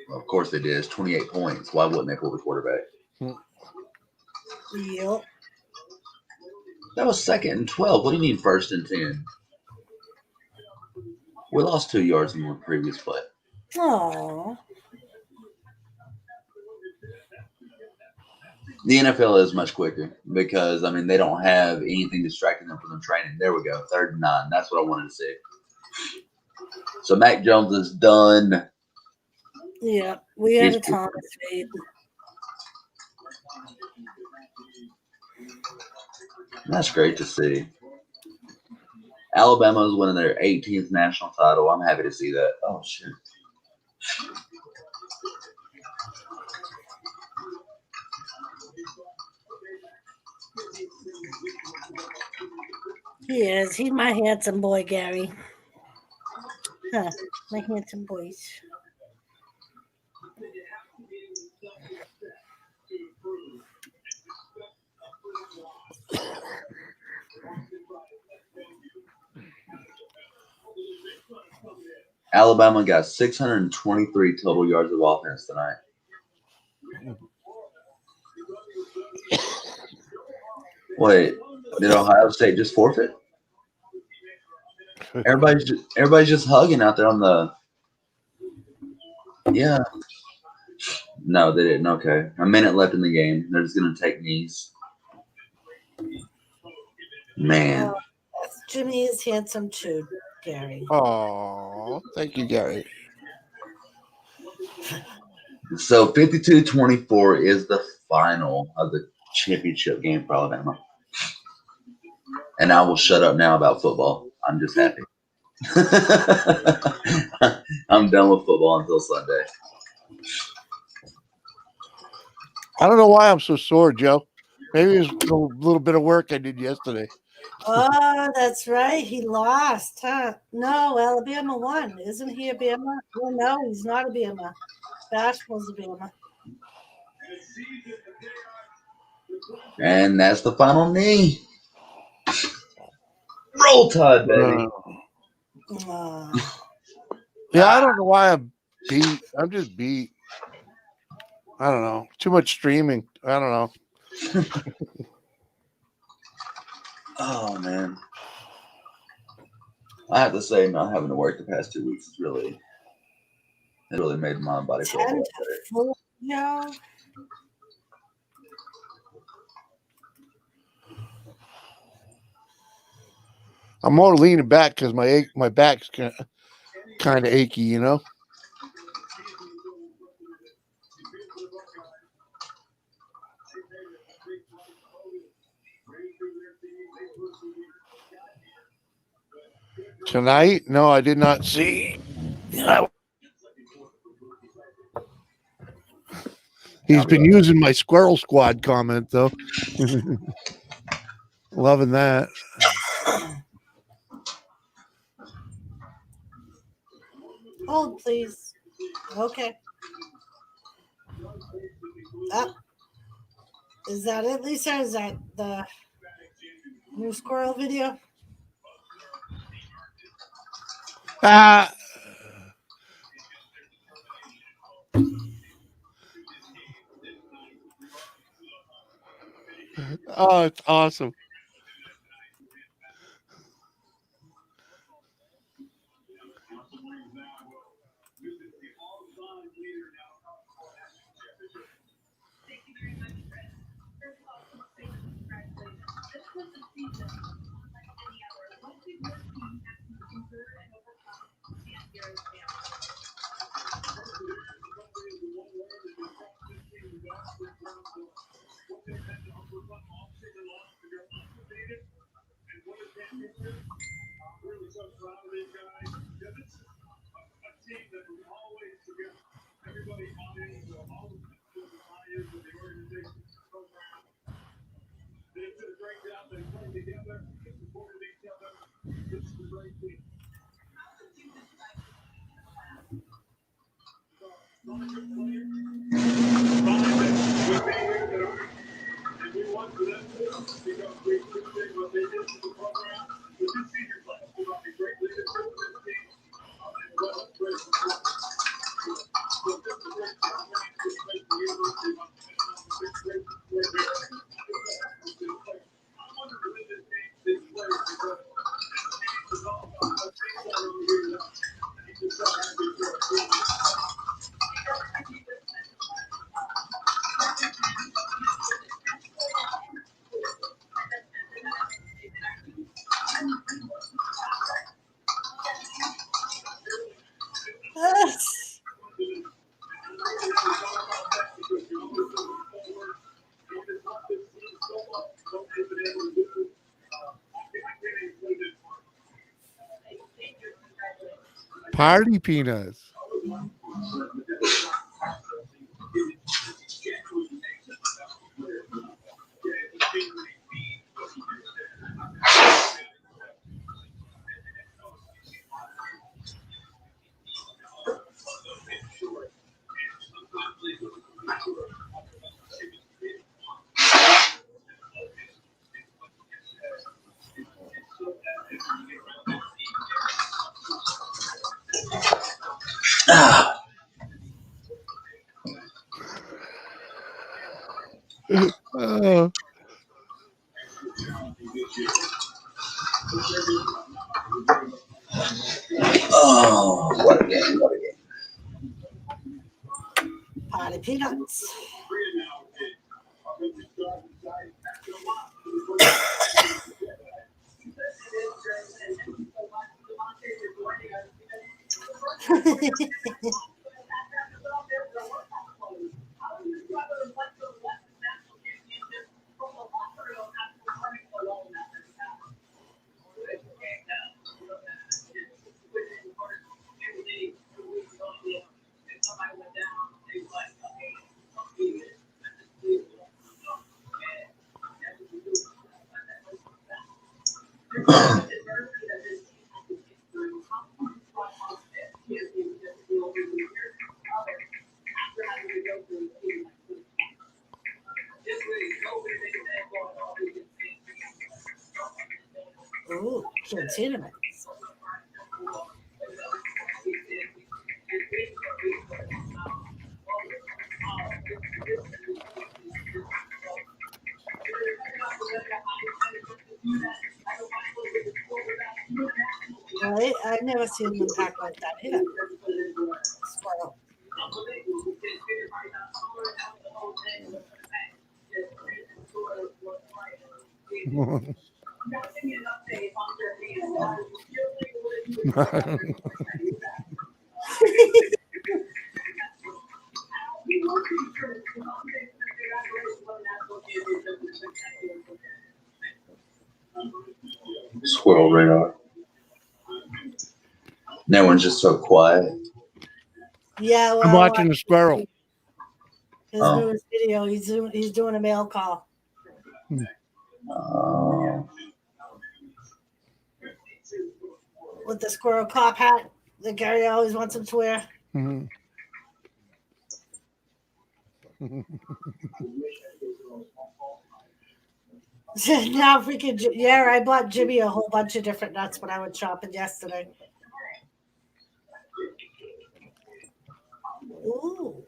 Well, of course they did. It's 28 points. Why wouldn't they pull the quarterback? Yep. That was 2nd and 12. What do you mean 1st and 10? We lost 2 yards in the previous play. Aww. The NFL is much quicker because, I mean, they don't have anything distracting them from their training. There we go. 3rd and 9. That's what I wanted to see. So Mac Jones is done. Yeah, we had a Thomas fade. That's great to see. Alabama is winning their 18th national title. I'm happy to see that. Oh, shit. He is. He's my handsome boy, Gary. Huh, my handsome boys. Alabama got 623 total yards of offense tonight. Wait, did Ohio State just forfeit? Everybody's just hugging out there on the. Yeah. No, they didn't. Okay, a minute left in the game. They're just gonna take knees. Man. Jimmy is handsome too, Gary. Oh, thank you, Gary. So 52-24 is the final of the championship game for Alabama. And I will shut up now about football. I'm just happy. I'm done with football until Sunday. I don't know why I'm so sore, Joe. Maybe it was a little bit of work I did yesterday. Oh, that's right. He lost, huh? No, Alabama won. Isn't he a Bama? Oh, no, he's not a Bama. Bashful's a Bama. And that's the final knee. Roll Tide, baby. Yeah, I don't know why I'm beat. I'm just beat. I don't know. Too much streaming. I don't know. Oh, man. I have to say, not having to work the past 2 weeks has really made my body feel a lot better. No. I'm more leaning back because my back's kind of achy, you know. Tonight? No, I did not see. He's been using my Squirrel Squad comment, though. Loving that. Hold, please. Okay. Is that it, Lisa? Is that the new squirrel video? Ah, oh, it's awesome. Party peanuts. Oh, Oh, what a game! What a game! Party peanuts. Ooh, cinnamon. Right? I've never seen them pack like that either. Squirrel. Squirrel radar. And everyone's just so quiet. Yeah, well, I'm watching the squirrel. his Oh. newest video. He's doing a mail call. With the squirrel cop hat that Gary always wants him to wear. Mhm. Now freaking yeah, I bought Jimmy a whole bunch of different nuts when I went shopping yesterday. Ooh.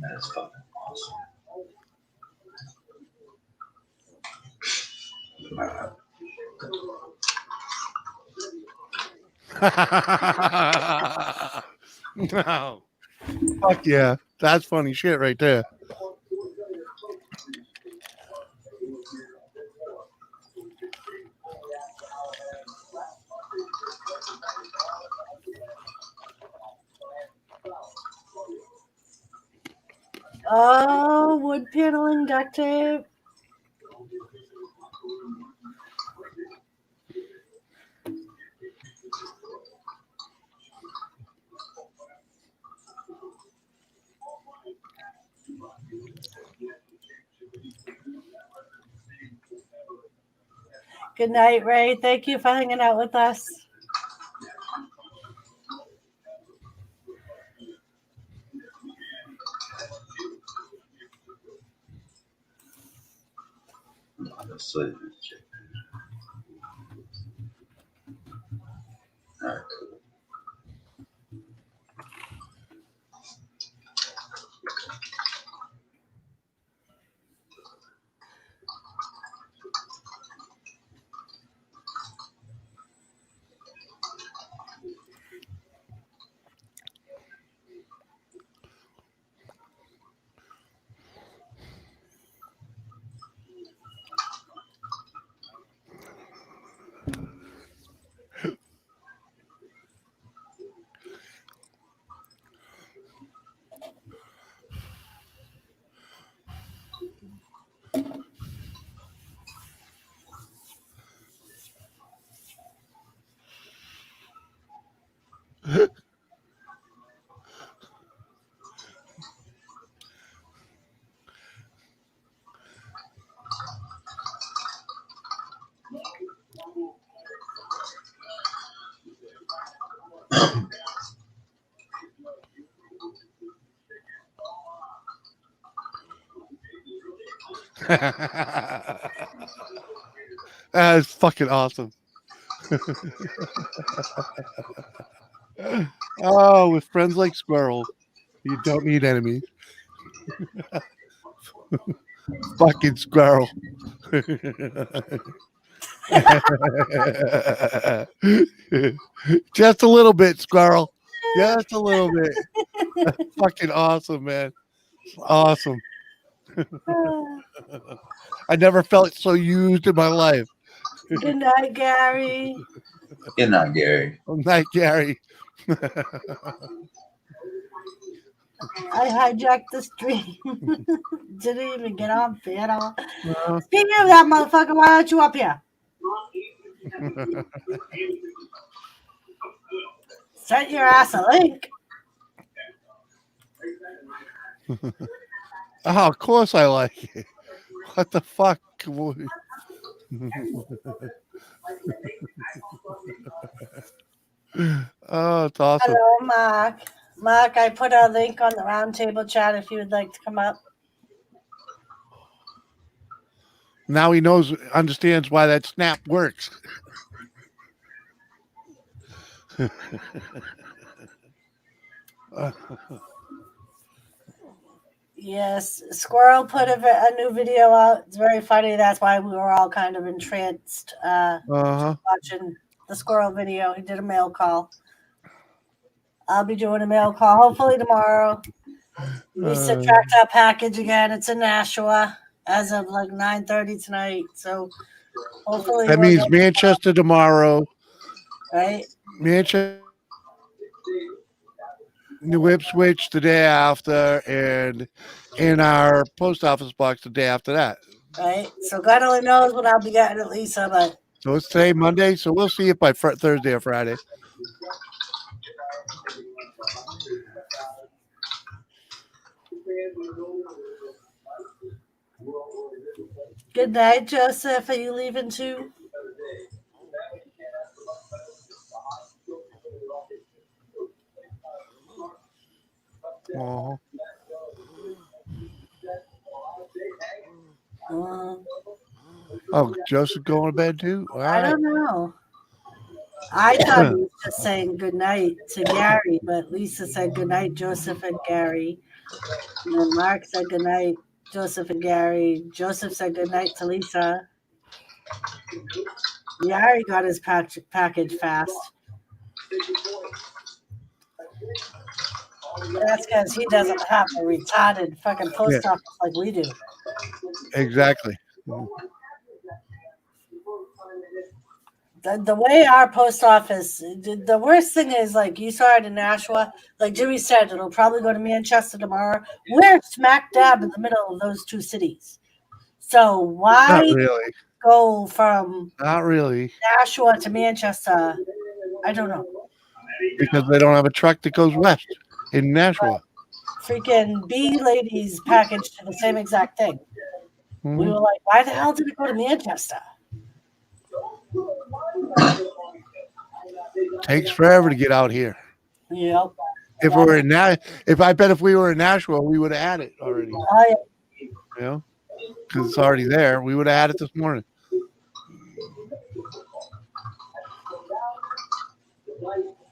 That's fucking awesome. No. Fuck yeah. That's funny shit right there. Oh, wood paneling duct tape. Good night, Ray. Thank you for hanging out with us. So, all right. That's fucking awesome. Oh, with friends like squirrels, you don't need enemies. Fucking squirrel. Just a little bit, squirrel. Just a little bit. That's fucking awesome, man. Awesome. I never felt so used in my life. Good night, Gary. Good night, Gary. Good night, Gary. I hijacked the stream. Didn't even get on at all. Speaking of that motherfucker, why aren't you up here? Sent your ass a link. Oh, of course I like it. What the fuck? Oh, it's awesome. Hello, Mark. Mark, I put a link on the roundtable chat if you would like to come up. Now he understands why that snap works. Yes, Squirrel put a new video out. It's very funny. That's why we were all kind of entranced watching the Squirrel video. He did a mail call. I'll be doing a mail call hopefully tomorrow. We subtract our package again. It's in Nashua as of like 9:30 tonight. So hopefully that means Manchester tomorrow. Right? Manchester, New Ipswich the day after, and in our post office box the day after that. Right. So God only knows what I'll be getting at Lisa, but So it's today, Monday. So we'll see it by Thursday or Friday. Good night, Joseph. Are you leaving too? Uh-huh. Oh, Joseph going to bed too? All I right. don't know. I thought he was just saying good night to Gary, but Lisa said good night, Joseph and Gary. And then Mark said good night, Joseph and Gary. Joseph said good night to Lisa. Gary got his package fast. That's because he doesn't have a retarded fucking post office like we do. Exactly. The way our post office, the worst thing is, like, you saw it in Nashua. Like Jimmy said, it'll probably go to Manchester tomorrow. We're smack dab in the middle of those two cities. So why Not really. go from Not really. Nashua to Manchester? I don't know. Because they don't have a truck that goes west in Nashua. Freaking B ladies packaged to the same exact thing. Mm-hmm. We were like, why the hell did it go to Manchester? Takes forever to get out here. Yep. If we were in if we were in Nashua, we would have had it already. Oh, yeah. You know, because it's already there. We would have had it this morning.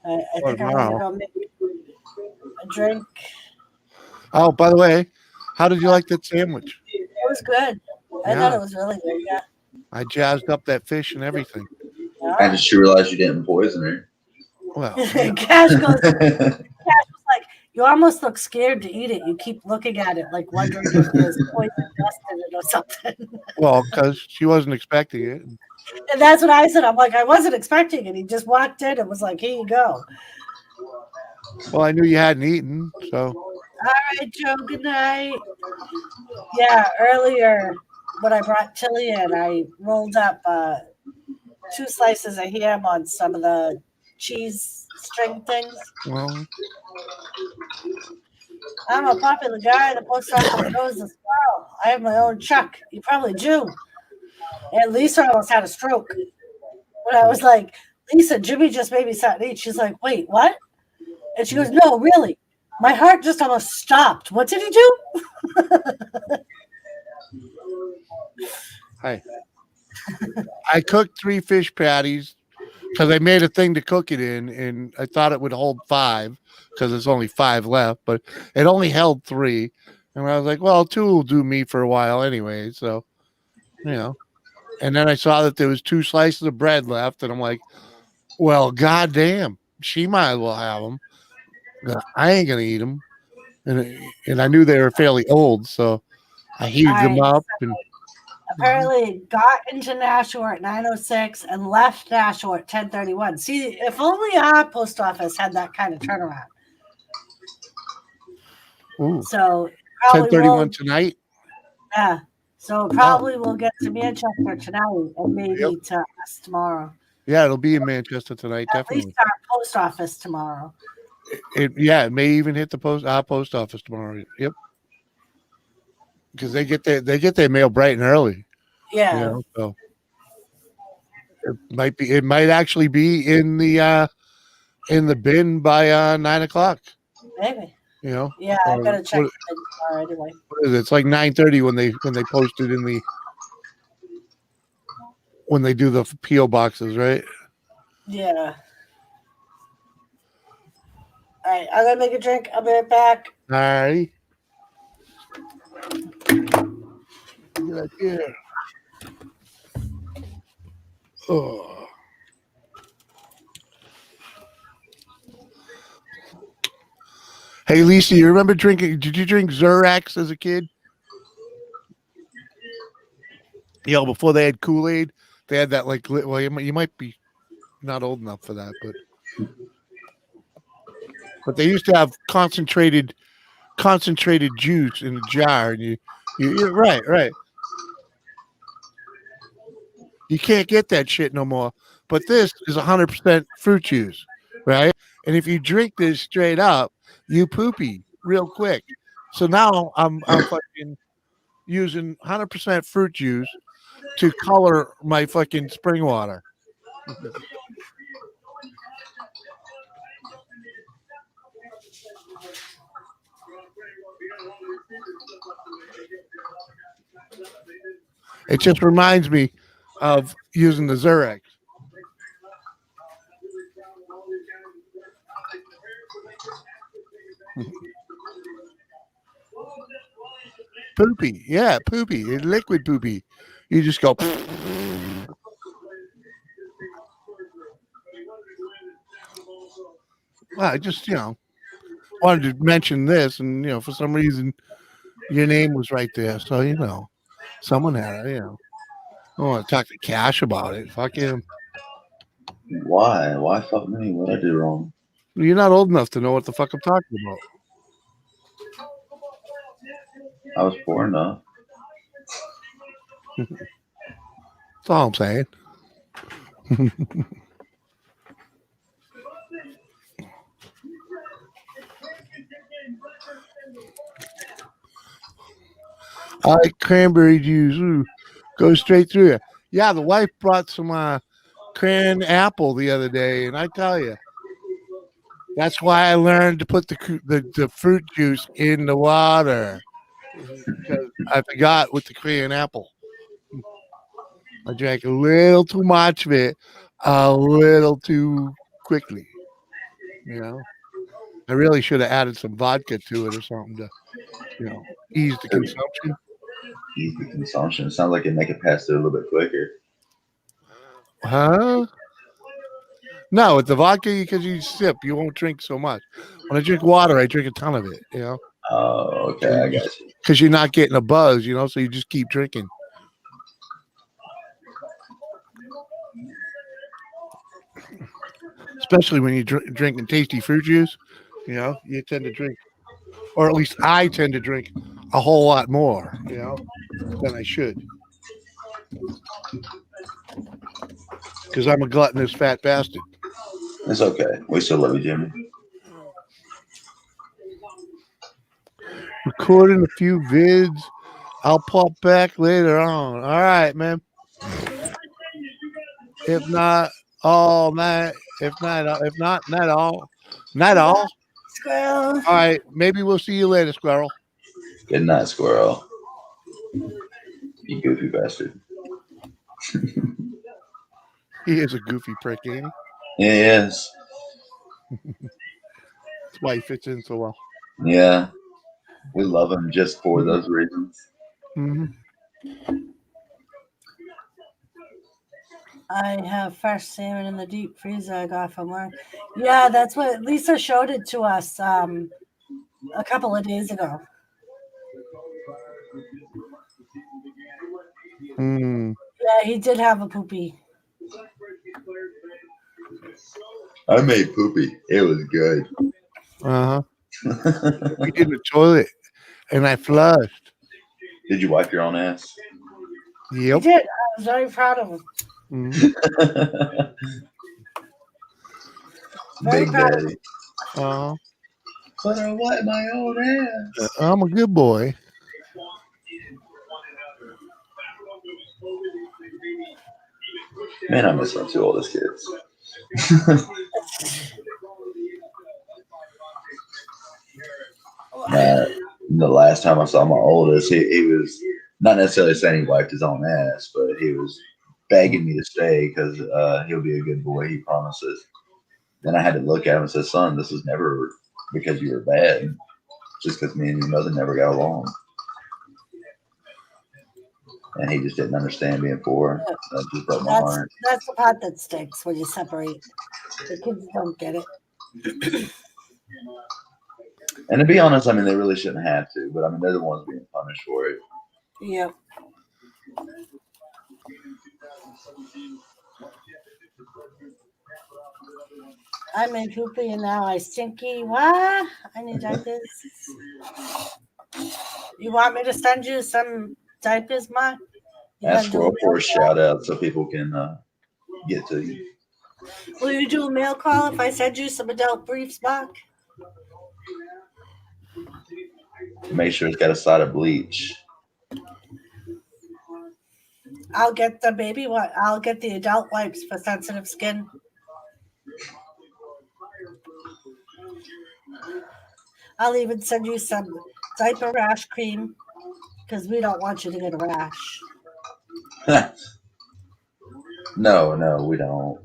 I think I'm gonna go make a drink. Oh, by the way, how did you like that sandwich? It was good. I thought it was really good. Yeah. I jazzed up that fish and everything. I just realized you didn't poison her. Well, Cash was like, you almost look scared to eat it. You keep looking at it, like wondering if there's poison dust in it or something. Well, because she wasn't expecting it. And that's what I said. I'm like, I wasn't expecting it. He just walked in and was like, here you go. Well, I knew you hadn't eaten, so. All right, Joe, good night. Yeah, earlier when I brought Tilly in, I rolled up 2 slices of ham on some of the cheese string things. Well, I'm a popular guy. The post office knows this well. I have my own truck. You probably do. And Lisa almost had a stroke. When I was like, Lisa, Jimmy just made me something to eat. She's like, wait, what? And she goes, no, really. My heart just almost stopped. What did he do? Hi. I cooked 3 fish patties because I made a thing to cook it in, and I thought it would hold 5 because there's only 5 left, but it only held 3. And I was like, well, 2 will do me for a while anyway. So, you know. And then I saw that there was 2 slices of bread left, and I'm like, well, goddamn, she might as well have them. I ain't gonna eat them, and I knew they were fairly old, so I heated them up. And apparently, got into Nashua at 9:06 and left Nashua at 10:31. See, if only our post office had that kind of turnaround. Ooh. So 10:31 tonight. Yeah. So probably we'll get to Manchester tonight and maybe to us tomorrow. Yeah, it'll be in Manchester tonight, definitely. At least our post office tomorrow. It may even hit our post office tomorrow. Yep. Because they get their mail bright and early. Yeah. You know, so it might actually be in the bin by 9 o'clock. Maybe. You know. Yeah, I gotta check tomorrow anyway. What is it? It's like 9:30 when they post it when they do the PO boxes, right? Yeah. All right, I'm gonna make a drink. I'll be right back. All right. Right here. Oh. Hey, Lisa, you remember did you drink Xerax as a kid? Before they had Kool-Aid, they had that well, you might be not old enough for that, but they used to have concentrated juice in a jar, and you're right. You can't get that shit no more. But this is 100% fruit juice, right? And if you drink this straight up, you poopy real quick. So now I'm fucking using 100% fruit juice to color my fucking spring water. It just reminds me of using the Zurex. Poopy, yeah, poopy, it's liquid poopy. You just go. Well, I just wanted to mention this, and for some reason your name was right there, so someone had it. I want to talk to Cash about it. Fuck him. Why? Why fuck me? What I do wrong? You're not old enough to know what the fuck I'm talking about. I was poor enough. That's all I'm saying. I like cranberry juice. Ooh, go straight through it. Yeah, the wife brought some cran apple the other day, and I tell you, that's why I learned to put the fruit juice in the water, because I forgot with the cran apple. I drank a little too much of it, a little too quickly. I really should have added some vodka to it or something to, ease the consumption. Ease the consumption. It sounds like it make it pass through a little bit quicker. Huh? No, with the vodka, because you sip, you won't drink so much. When I drink water, I drink a ton of it, Oh, okay, I got you. Because you're not getting a buzz, so you just keep drinking. Especially when you're drinking tasty fruit juice, you tend to drink, or at least I tend to drink a whole lot more, than I should. Because I'm a gluttonous fat bastard. It's okay. We still love you, Jimmy. Recording a few vids. I'll pop back later on. All right, man. If not all night, if not all. Squirrel. All right, maybe we'll see you later, Squirrel. Good night, Squirrel. You goofy bastard. He is a goofy prick, ain't he? Yeah, he is. That's why he fits in so well. Yeah. We love him just for those reasons. Mm-hmm. I have fresh salmon in the deep freezer I got from work. Yeah, that's what Lisa showed it to us a couple of days ago. Mm. Yeah, he did have a poopy. I made poopy. It was good. Uh-huh. We did the toilet, and I flushed. Did you wipe your own ass? Yep. He did. I was very proud of him. Mm-hmm. Big daddy. Uh-huh. But I wipe my own ass. I'm a good boy. Man, I miss my two oldest kids. The last time I saw my oldest, he was not necessarily saying he wiped his own ass, but he was begging me to stay because he'll be a good boy. He promises. Then I had to look at him and say, "Son, this is never because you were bad. Just because me and your mother never got along." And he just didn't understand being poor. That just broke my heart. That's the part that sticks when you separate. The kids don't get it. And to be honest, I mean, they really shouldn't have to, but I mean, they're the ones being punished for it. Yep. I'm in poopy and now I stinky. What? I need diapers. You want me to send you some diapers, Mark? Ask for a shout out so people can get to you. Will you do a mail call if I send you some adult briefs, Mark? Make sure it's got a side of bleach. I'll get the baby one. I'll get the adult wipes for sensitive skin. I'll even send you some diaper rash cream because we don't want you to get a rash. No, we don't.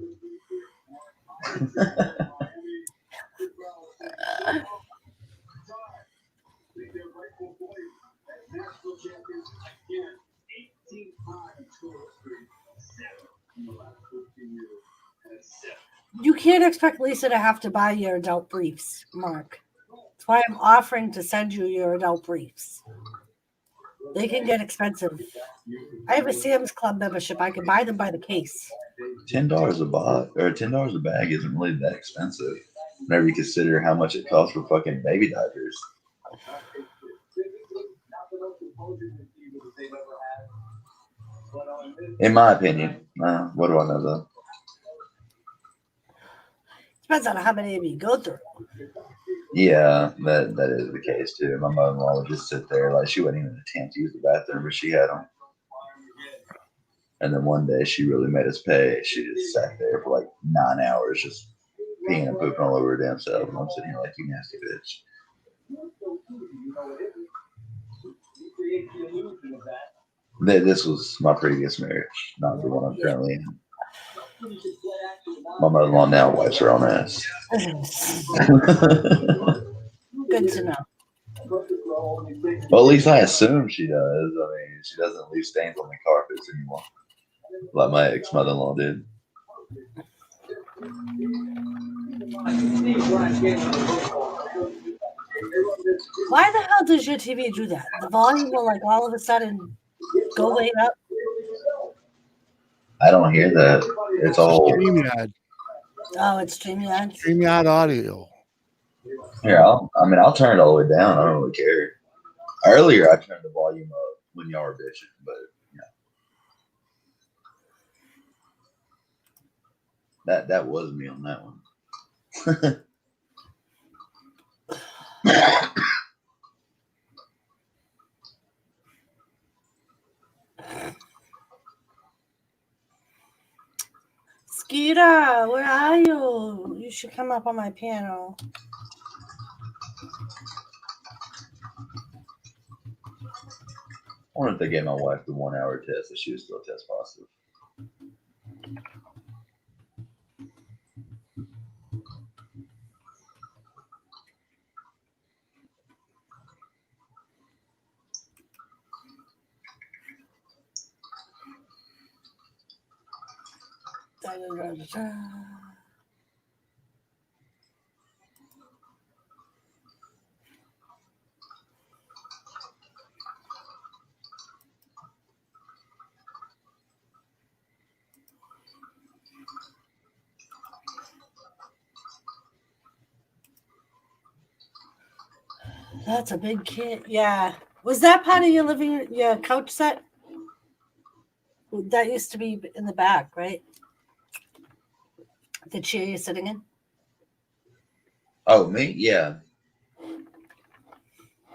You can't expect Lisa to have to buy your adult briefs, Mark. That's why I'm offering to send you your adult briefs. They can get expensive. I have a Sam's Club membership. I can buy them by the case. $10 a box or $10 a bag isn't really that expensive. Whenever you consider how much it costs for fucking baby diapers. In my opinion, what do I know though? Depends on how many of you go through. Yeah, that is the case too. My mother-in-law would just sit there like she wouldn't even attempt to use the bathroom, but she had them. And then one day she really made us pay. She just sat there for like 9 hours, just peeing and pooping all over her damn self. And I'm sitting here like, you nasty bitch. This was my previous marriage, not the one I'm currently in. My mother-in-law now wipes her own ass. Good to know. Well, at least I assume she does. I mean, she doesn't leave stains on the carpets anymore, like my ex-mother-in-law did. Why the hell does your TV do that? The volume will like all of a sudden go way up. I don't hear that. It's all StreamYard. Oh, it's StreamYard. StreamYard audio. Here, I'll turn it all the way down. I don't really care. Earlier, I turned the volume up when y'all were bitching, but that was me on that one. Skeeta, where are you? You should come up on my panel. I wonder if they gave my wife the 1 hour test that she was still test positive. That's a big kid. Yeah. Was that part of your couch set? That used to be in the back, right? The chair you're sitting in? Oh, me? Yeah.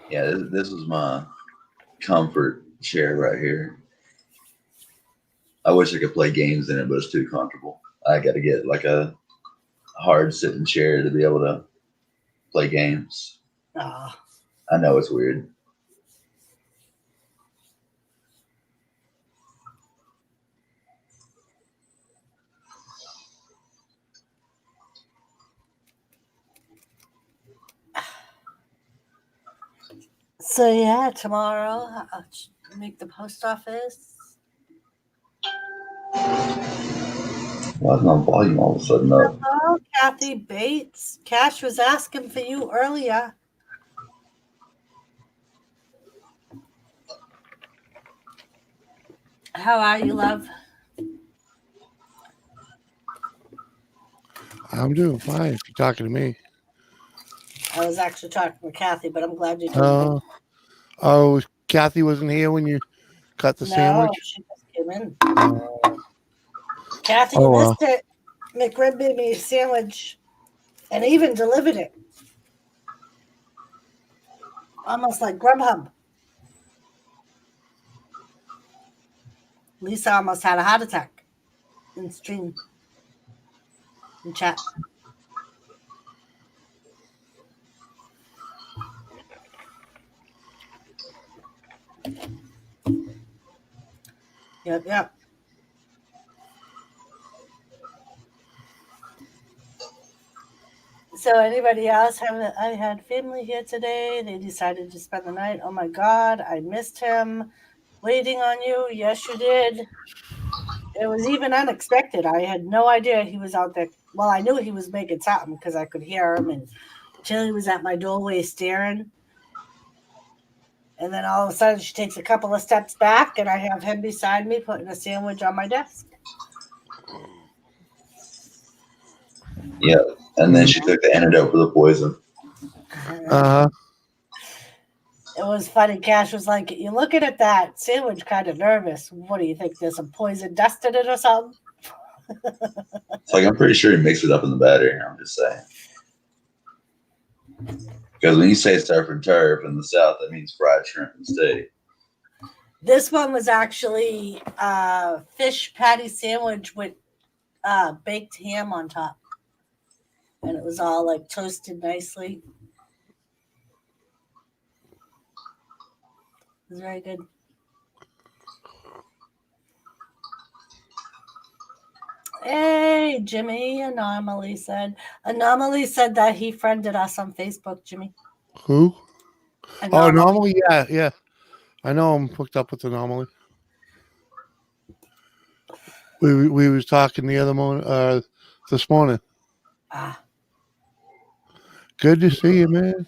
Yeah, this was my comfort chair right here. I wish I could play games in it, but it's too comfortable. I got to get like a hard sitting chair to be able to play games. Oh. I know it's weird. So yeah, tomorrow I'll make the post office. Why is my volume all of a sudden up? Hello, Kathy Bates. Cash was asking for you earlier. How are you, love? I'm doing fine if you're talking to me. I was actually talking to Kathy, but I'm glad you're doing Oh, Kathy wasn't here when you cut the sandwich? She just came in. Kathy, Oh, you well. missed it. McRib made me a sandwich and even delivered it. Almost like Grubhub. Lisa almost had a heart attack in stream. In chat. Yep. So anybody else have? I had family here today. They decided to spend the night. Oh my God, I missed him. Waiting on you. Yes, you did. It was even unexpected. I had no idea he was out there. Well, I knew he was making something because I could hear him, and Chili was at my doorway staring. And then all of a sudden, she takes a couple of steps back, and I have him beside me putting a sandwich on my desk. Yeah, and then she took the antidote for the poison. It was funny. Cash was like, "You're looking at that sandwich kind of nervous. What do you think? There's some poison dust in it or something?" It's like, I'm pretty sure he mixed it up in the batter. I'm just saying. Because when you say surf and turf in the South, that means fried shrimp and steak. This one was actually fish patty sandwich with baked ham on top. And it was all like toasted nicely. It was very good. Hey, Jimmy, Anomaly said that he friended us on Facebook, Jimmy. Who? Anomaly. Oh, Anomaly? Yeah. I know I'm hooked up with Anomaly. We was talking the other morning, this morning. Good to see you, man.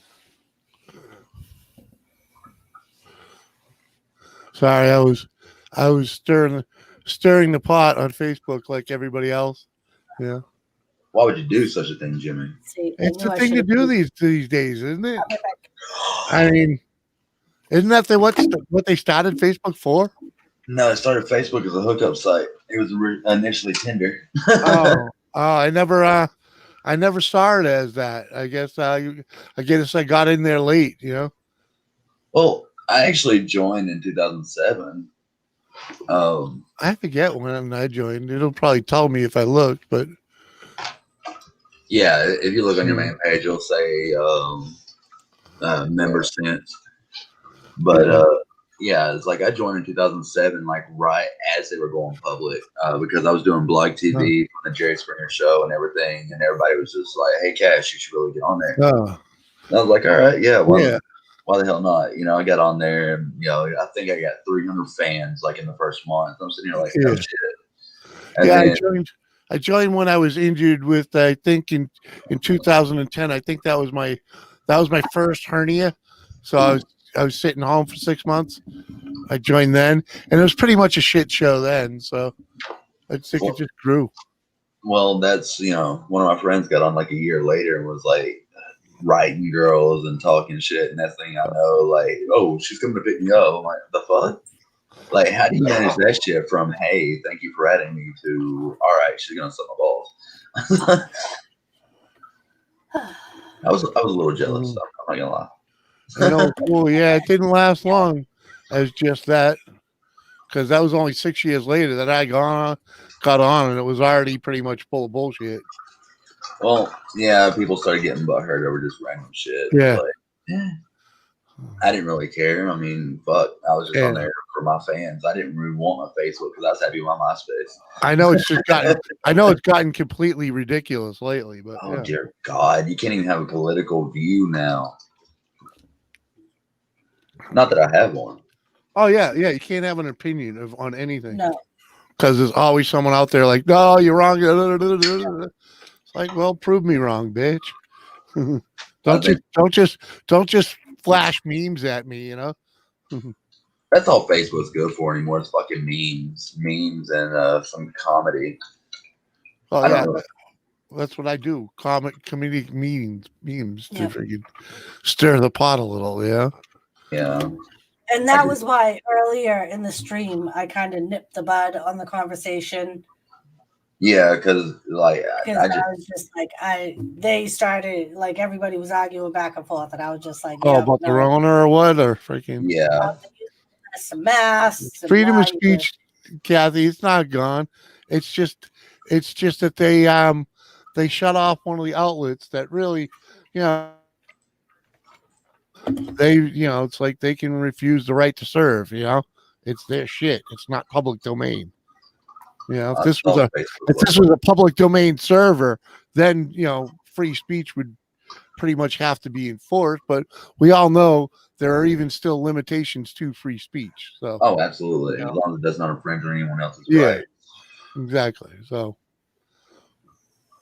Sorry, I was stirring the pot on Facebook like everybody else. Yeah. Why would you do such a thing, Jimmy? See, it's the thing to do these days, isn't it? I mean, isn't that what they started Facebook for? No, it started Facebook as a hookup site. It was initially Tinder. I never saw it as that. I guess I got in there late, you know. Well, I actually joined in 2007. I forget when I joined. It'll probably tell me if I looked, but yeah, if you look on your main page, it'll say member since. But yeah, it's like I joined in 2007, like right as they were going public, because I was doing blog TV on the Jerry Springer show and everything, and everybody was just like, "Hey, Cash, you should really get on there." And I was like, "All right, yeah, why the hell not?" You know, I got on there, and I think I got 300 fans like in the first month. I'm sitting here like, "Oh shit!" And then, I joined when I was injured with, I think in 2010. I think that was my first hernia. So I was sitting home for 6 months. I joined then, and it was pretty much a shit show then. So I think it just grew. Well, that's one of my friends got on like a year later and was like writing girls and talking shit, and next thing I know, like, oh, she's coming to pick me up. I'm like, the fuck? Like, how do you manage that shit from, hey, thank you for adding me, to, all right, she's gonna suck my balls? I was a little jealous. I'm not gonna lie. Cool. Yeah, it didn't last long as just that, because that was only 6 years later that I got on, and it was already pretty much full of bullshit. Well, yeah, people started getting butthurt over just random shit. Yeah. But, I didn't really care. I mean, fuck, I was just on there for my fans. I didn't really want my Facebook because I was happy with my MySpace. I know it's gotten completely ridiculous lately, but dear God, you can't even have a political view now. Not that I have one. Oh yeah, you can't have an opinion on anything. No, because there's always someone out there like, no, you're wrong. It's like, well, prove me wrong, bitch. Don't just flash memes at me, you know. That's all Facebook's good for anymore. It's fucking memes and some comedy. Oh yeah, that's what I do. Comedic memes to freaking stir the pot a little. Yeah. And that was why earlier in the stream I kind of nipped the bud on the conversation. Yeah, because I was just like, they started, like, everybody was arguing back and forth, and I was just like, about the Rona or what, or freaking some masks, freedom of speech. Kathy. It's not gone. It's just that they shut off one of the outlets that really, you know, it's like they can refuse the right to serve. It's their shit. It's not public domain. If this was a public domain server, then free speech would pretty much have to be enforced. But we all know there are even still limitations to free speech. So absolutely, as long as it does not infringe on anyone else's right. right. Exactly. So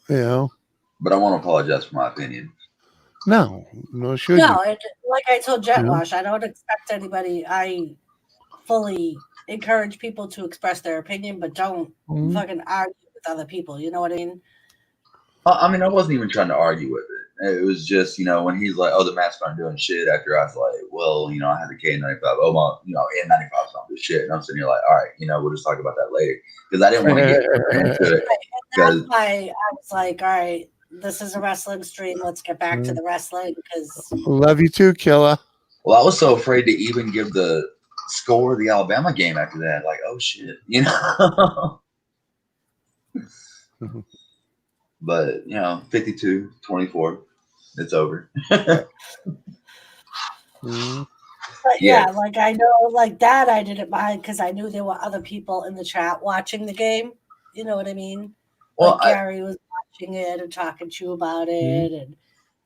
But I want to apologize for my opinion. No, should No, you? and like I told Jet Wash, I don't expect anybody. I fully encourage people to express their opinion, but don't fucking argue with other people. You know what I mean? I mean, I wasn't even trying to argue with it. It was just, when he's like, "Oh, the masks aren't doing shit." After I was like, "Well, I had the K95. Oh my, N95's not doing shit." And I'm sitting here like, "All right, we'll just talk about that later," because I didn't want to get into it. And that's why I was like, "All right, this is a wrestling stream. Let's get back to the wrestling." Because love you too, Killer. Well, I was so afraid to even give the score of the Alabama game after that. Like, oh shit, But 52-24, it's over. But yeah, like I know, like that I didn't mind because I knew there were other people in the chat watching the game. You know what I mean? Well, like Gary was watching it and talking to you about it, and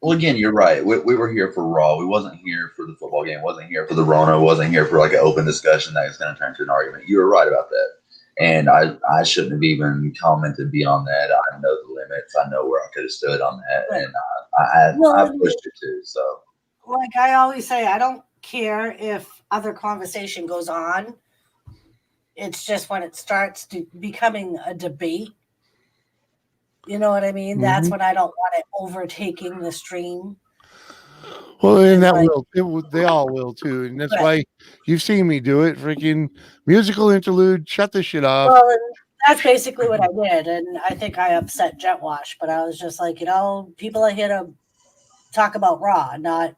well, again, you're right. We were here for Raw. We wasn't here for the football game. Wasn't here for the Rona. Wasn't here for like an open discussion that is going to turn into an argument. You were right about that. And I shouldn't have even commented beyond that. I know the limits. I know where I could have stood on that, and I pushed it too. So, like I always say, I don't care if other conversation goes on. It's just when it starts to becoming a debate. You know what I mean? That's when I don't want it overtaking the stream. Well, and that they all will too, and that's why you've seen me do it. Freaking musical interlude. Shut this shit off. Well, and that's basically what I did, and I think I upset Jet Wash, but I was just like, people are here to talk about Raw, not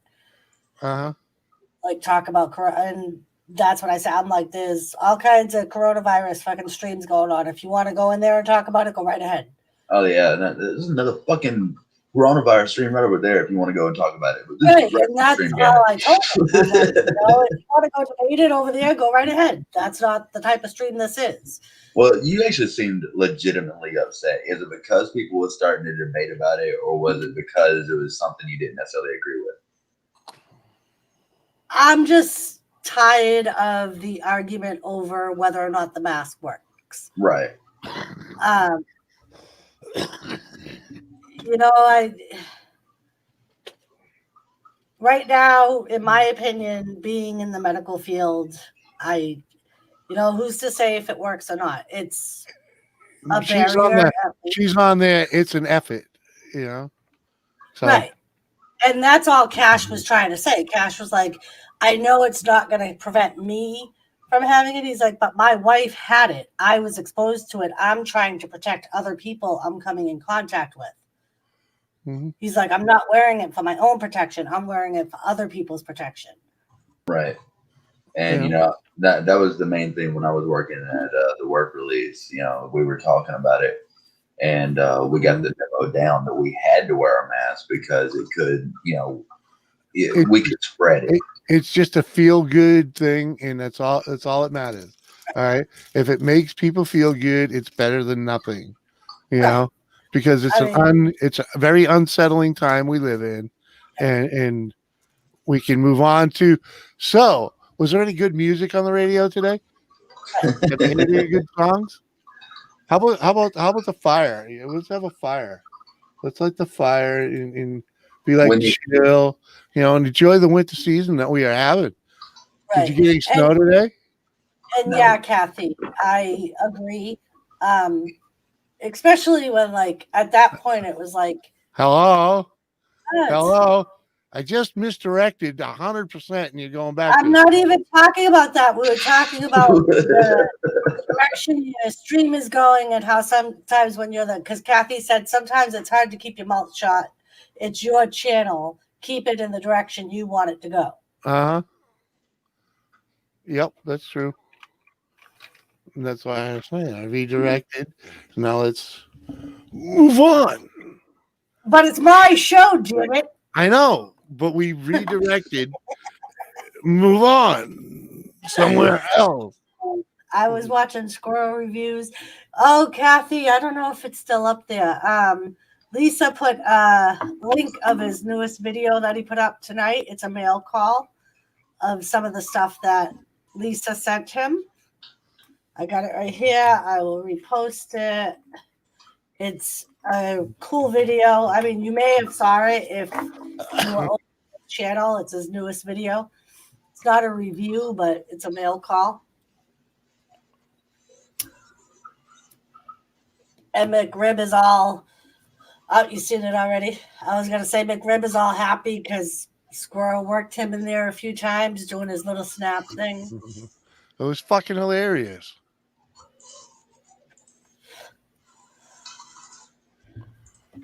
like talk about and that's what I said. I'm like, there's all kinds of coronavirus fucking streams going on. If you want to go in there and talk about it, go right ahead. Oh yeah, there's another fucking coronavirus stream right over there if you want to go and talk about it. But Right, and that's all I told them. I'm like, if you want to go debate it over there, go right ahead. That's not the type of stream this is. Well, you actually seemed legitimately upset. Is it because people were starting to debate about it, or was it because it was something you didn't necessarily agree with? I'm just tired of the argument over whether or not the mask works. Right. Right now, in my opinion, being in the medical field, who's to say if it works or not? It's a barrier. She's on there. It's an effort, So. Right. And that's all Cash was trying to say. Cash was like, I know it's not going to prevent me from having it. He's like, but my wife had it. I was exposed to it. I'm trying to protect other people I'm coming in contact with. He's like, I'm not wearing it for my own protection. I'm wearing it for other people's protection. Right. And, that was the main thing when I was working at the work release. We were talking about it. And we got the memo down that we had to wear a mask because it could, we could spread it. It's just a feel good thing, and that's all that matters. All right. If it makes people feel good, it's better than nothing. Because it's it's a very unsettling time we live in, and we can move on to. So, was there any good music on the radio today? Any good songs? How about the fire? Let's have a fire. Let's light the fire and be like chill, and enjoy the winter season that we are having. Right. Did you get any snow today? And no. Yeah, Kathy, I agree. Especially when, like, at that point, it was like, hello. I just misdirected 100%, and you're going back. I'm not even talking about that. We were talking about the direction your stream is going, and how sometimes when you're because Kathy said sometimes it's hard to keep your mouth shut. It's your channel. Keep it in the direction you want it to go. Yep, that's true. And that's why I was saying I redirected. Now let's move on. But it's my show, damn it. I know, but we redirected. Move on somewhere else. I was watching squirrel reviews. Oh, Kathy, I don't know if it's still up there. Lisa put a link of his newest video that he put up tonight. It's a mail call of some of the stuff that Lisa sent him. I got it right here. I will repost it. It's a cool video. I mean, you may have saw it if you were on the channel. It's his newest video. It's not a review, but it's a mail call. And McRib is all, oh, you've seen it already. I was going to say McRib is all happy because Squirrel worked him in there a few times doing his little snap thing. It was fucking hilarious.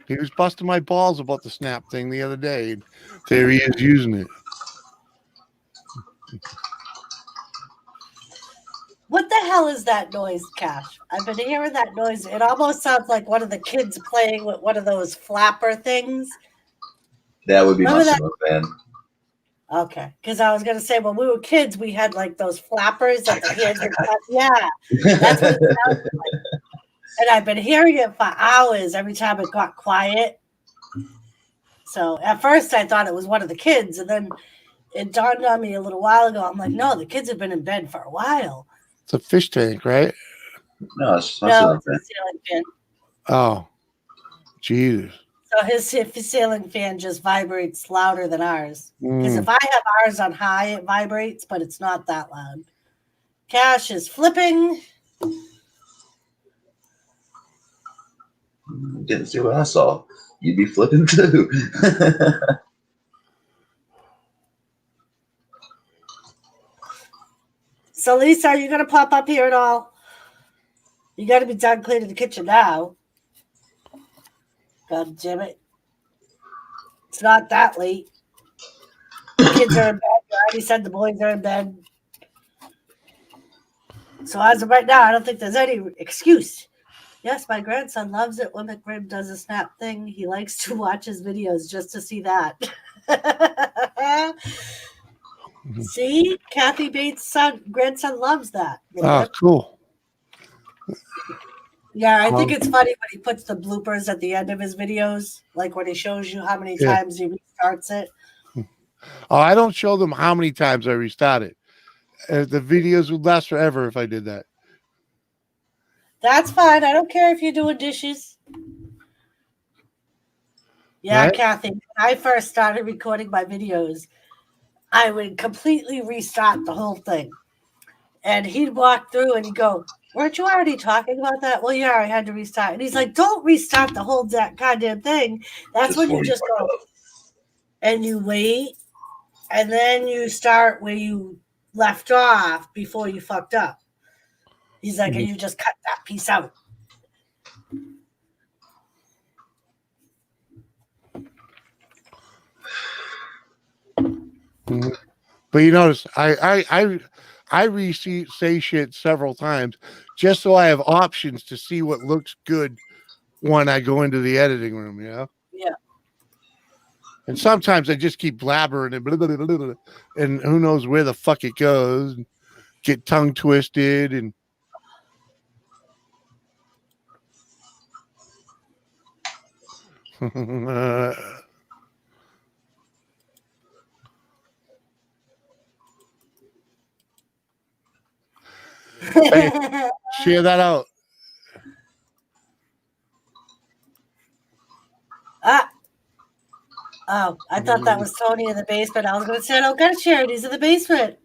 He was busting my balls about the snap thing the other day. And there he is using it. What the hell is that noise, Cash? I've been hearing that noise. It almost sounds like one of the kids playing with one of those flapper things. That would be my Remember that? smoke band. Okay, because I was going to say when we were kids, we had like those flappers that the hands would cut. Yeah, that's what it sounds like. And I've been hearing it for hours every time it got quiet. So at first I thought it was one of the kids, and then it dawned on me a little while ago. I'm like, no, the kids have been in bed for a while. It's a fish tank, right? No, it's No, it's a ceiling fan. Oh, Jesus. So his ceiling fan just vibrates louder than ours. Because if I have ours on high, it vibrates, but it's not that loud. Cash is flipping. Didn't see what I saw. You'd be flipping too. So, Lisa, are you going to pop up here at all? You got to be done cleaning the kitchen now. God damn it. It's not that late. The kids are in bed. I already said the boys are in bed. So, as of right now, I don't think there's any excuse. Yes, my grandson loves it when McRib does a snap thing. He likes to watch his videos just to see that. See? Kathy Bates' grandson loves that. Oh, cool. Yeah, I think it's funny when he puts the bloopers at the end of his videos, like when he shows you how many times he restarts it. Oh, I don't show them how many times I restart it. The videos would last forever if I did that. That's fine. I don't care if you're doing dishes. Yeah, Right? Kathy, when I first started recording my videos, I would completely restart the whole thing. And he'd walk through and he'd go, weren't you already talking about that? Well, yeah, I had to restart. And he's like, don't restart the whole goddamn thing. That's when you just go and you wait. And then you start where you left off before you fucked up. He's like, and you just cut that piece out. But you notice, I say shit several times just so I have options to see what looks good when I go into the editing room, you know? Yeah. And sometimes I just keep blabbering and blah, blah, blah, blah, and who knows where the fuck it goes. Get tongue twisted and hey, share that out. Oh, I thought that was Tony in the basement. I was going to say, I don't got to share it. He's in the basement.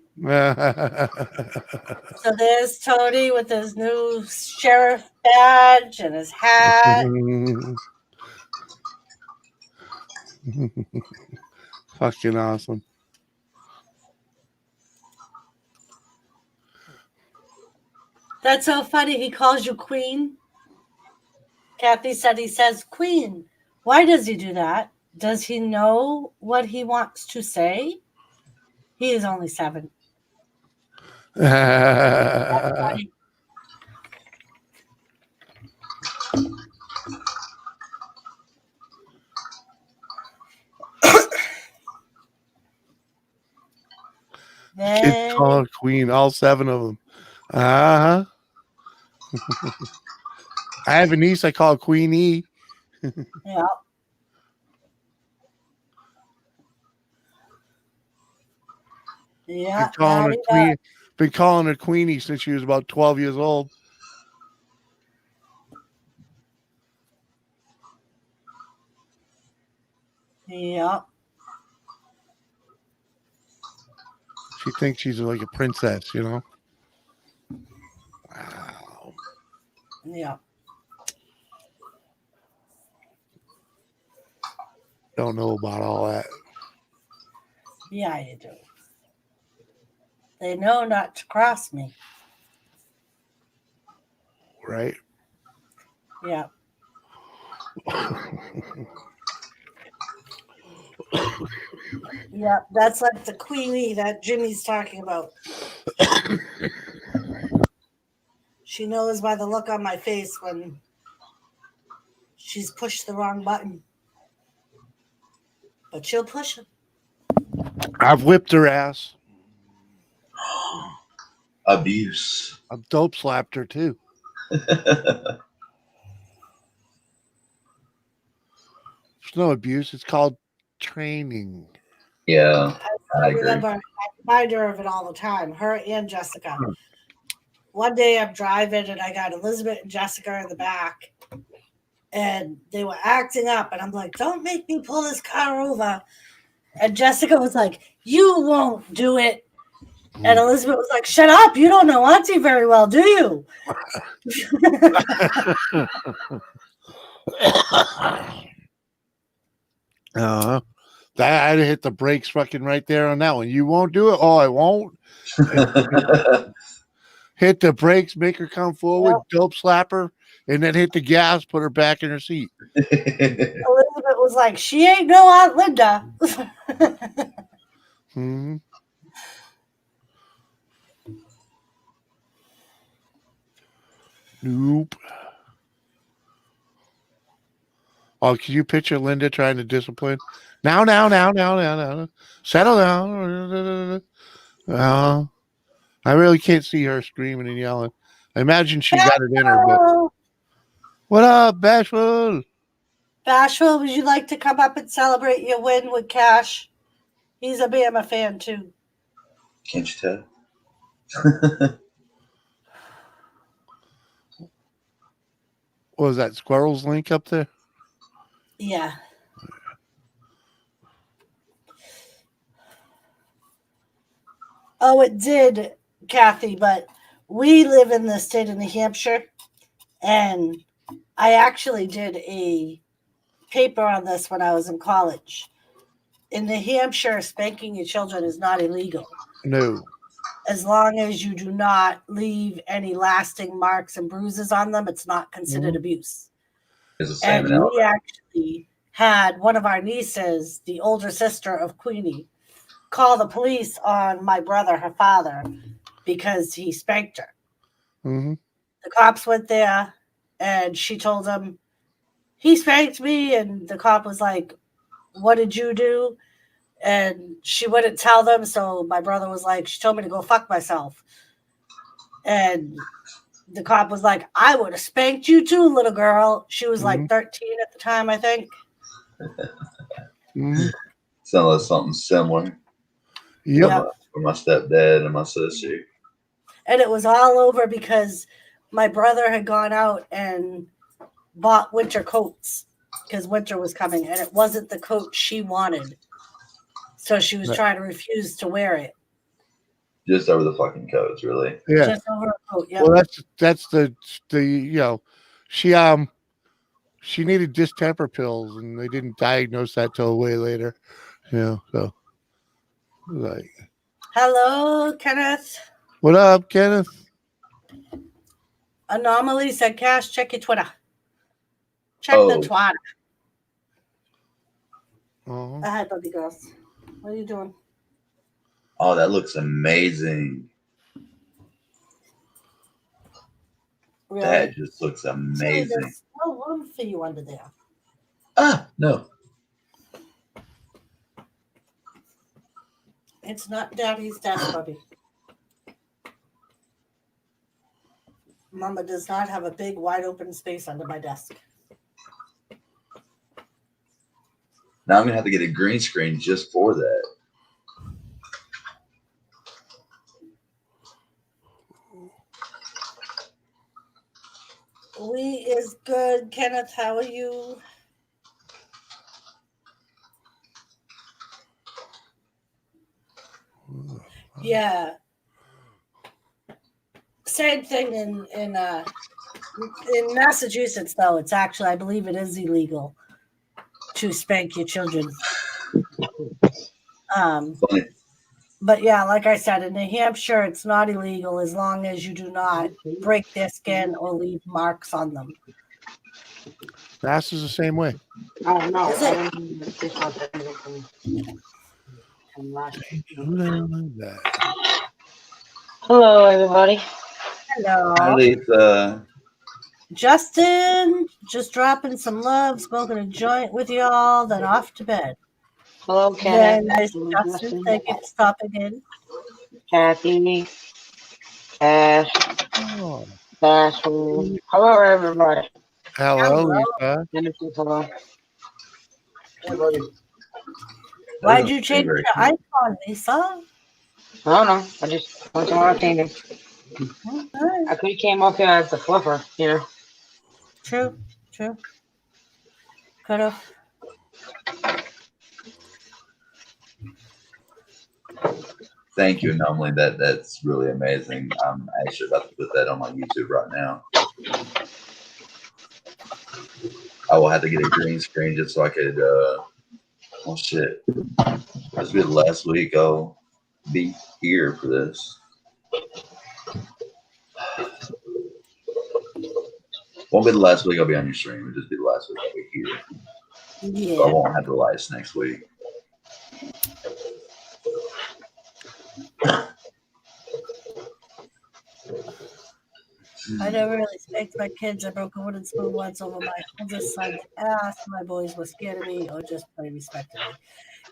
So there's Tony with his new sheriff badge and his hat. Fucking awesome. That's so funny. He calls you queen. Kathy said he says queen. Why does he do that? Does he know what he wants to say? He is only 7. Then, calling her queen, all 7 of them. Uh huh. I have a niece I call Queenie. yeah. Yeah, Maddie, Been calling her Queenie since she was about 12 years old. yeah. She thinks she's like a princess, you know. Wow. Yeah. Don't know about all that. Yeah, you do. They know not to cross me. Right? Yeah. Yeah, that's like the Queenie that Jimmy's talking about. She knows by the look on my face when she's pushed the wrong button. But she'll push it. I've whipped her ass. Abuse. I've dope slapped her too. It's no abuse. It's called training. Yeah, I agree. Remember, I remind her of it all the time. Her and Jessica. One day I'm driving and I got Elizabeth and Jessica in the back. And they were acting up. And I'm like, don't make me pull this car over. And Jessica was like, you won't do it. And Elizabeth was like, shut up. You don't know Auntie very well, do you? I'd hit the brakes fucking right there on that one. You won't do it? Oh, I won't. Hit the brakes, make her come forward, dope slap her, and then hit the gas, put her back in her seat. Elizabeth was like, she ain't no Aunt Linda. Mm-hmm. Nope. Oh, can you picture Linda trying to discipline? Now. Settle down. I really can't see her screaming and yelling. I imagine she got it in her, but what up, Bashful? Bashful, would you like to come up and celebrate your win with Cash? He's a Bama fan too. Can't you tell? What was that Squirrels link up there? Yeah. Oh, it did, Kathy, but we live in the state of New Hampshire, and I actually did a paper on this when I was in college. In New Hampshire, spanking your children is not illegal. No. As long as you do not leave any lasting marks and bruises on them, it's not considered abuse. It's the same And we actually had one of our nieces, the older sister of Queenie, call the police on my brother, her father, because he spanked her. Mm-hmm. The cops went there, and she told him, he spanked me, and the cop was like, what did you do? And she wouldn't tell them, so my brother was like, she told me to go fuck myself. And the cop was like, I would have spanked you too, little girl. She was like 13 at the time, I think. Mm-hmm. Sounds like something similar. Yep. For my stepdad and my sister. And it was all over because my brother had gone out and bought winter coats because winter was coming, and it wasn't the coat she wanted. So she was trying to refuse to wear it. Just over the fucking coats, really. Yeah. Just over a coat. Yeah. Well, that's the you know, she needed distemper pills, and they didn't diagnose that till way later. You know, so like. Hello, Kenneth. What up, Kenneth? Anomaly said, Cash, check your Twitter. Check the Twitter. Hi, puppy girls. What are you doing? Oh, that looks amazing. Really? That just looks amazing. There's no room for you under there. Ah, no. It's not Daddy's desk, Bubby. Mama does not have a big, wide open space under my desk. Now I'm gonna have to get a green screen just for that. We is good, Kenneth. How are you? Yeah. Same thing in Massachusetts, though. It's actually, I believe, it is illegal to spank your children. Funny. But yeah, like I said, in New Hampshire, it's not illegal as long as you do not break their skin or leave marks on them. Mass is the same way. Oh no. Is it? Hello, everybody. Hello. Hi, Lisa. Justin, just dropping some love, smoking a joint with y'all, then off to bed. Hello, Very Kenneth. nice, Justin. Thank you for stopping in. Kathy. Ash. Oh. Ashley. Hello, everybody. Hello, Hello. Lisa. Hello. Why'd you change your icon, Lisa? I don't know. I just went to my opinion. Okay. I could have came up here as the fluffer, you know. True. Could have. Thank you, Anomaly. That's really amazing. I'm actually about to put that on my YouTube right now. I will have to get a green screen just so I could. Oh shit! This will be the last week I'll be here for this. Won't be the last week I'll be on your stream. It'll just be the last week I'll be here. Yeah. So I won't have the lights next week. I never really spanked my kids. I broke a wooden spoon once over my oldest son's ass. My boys were scared of me or just play respectfully.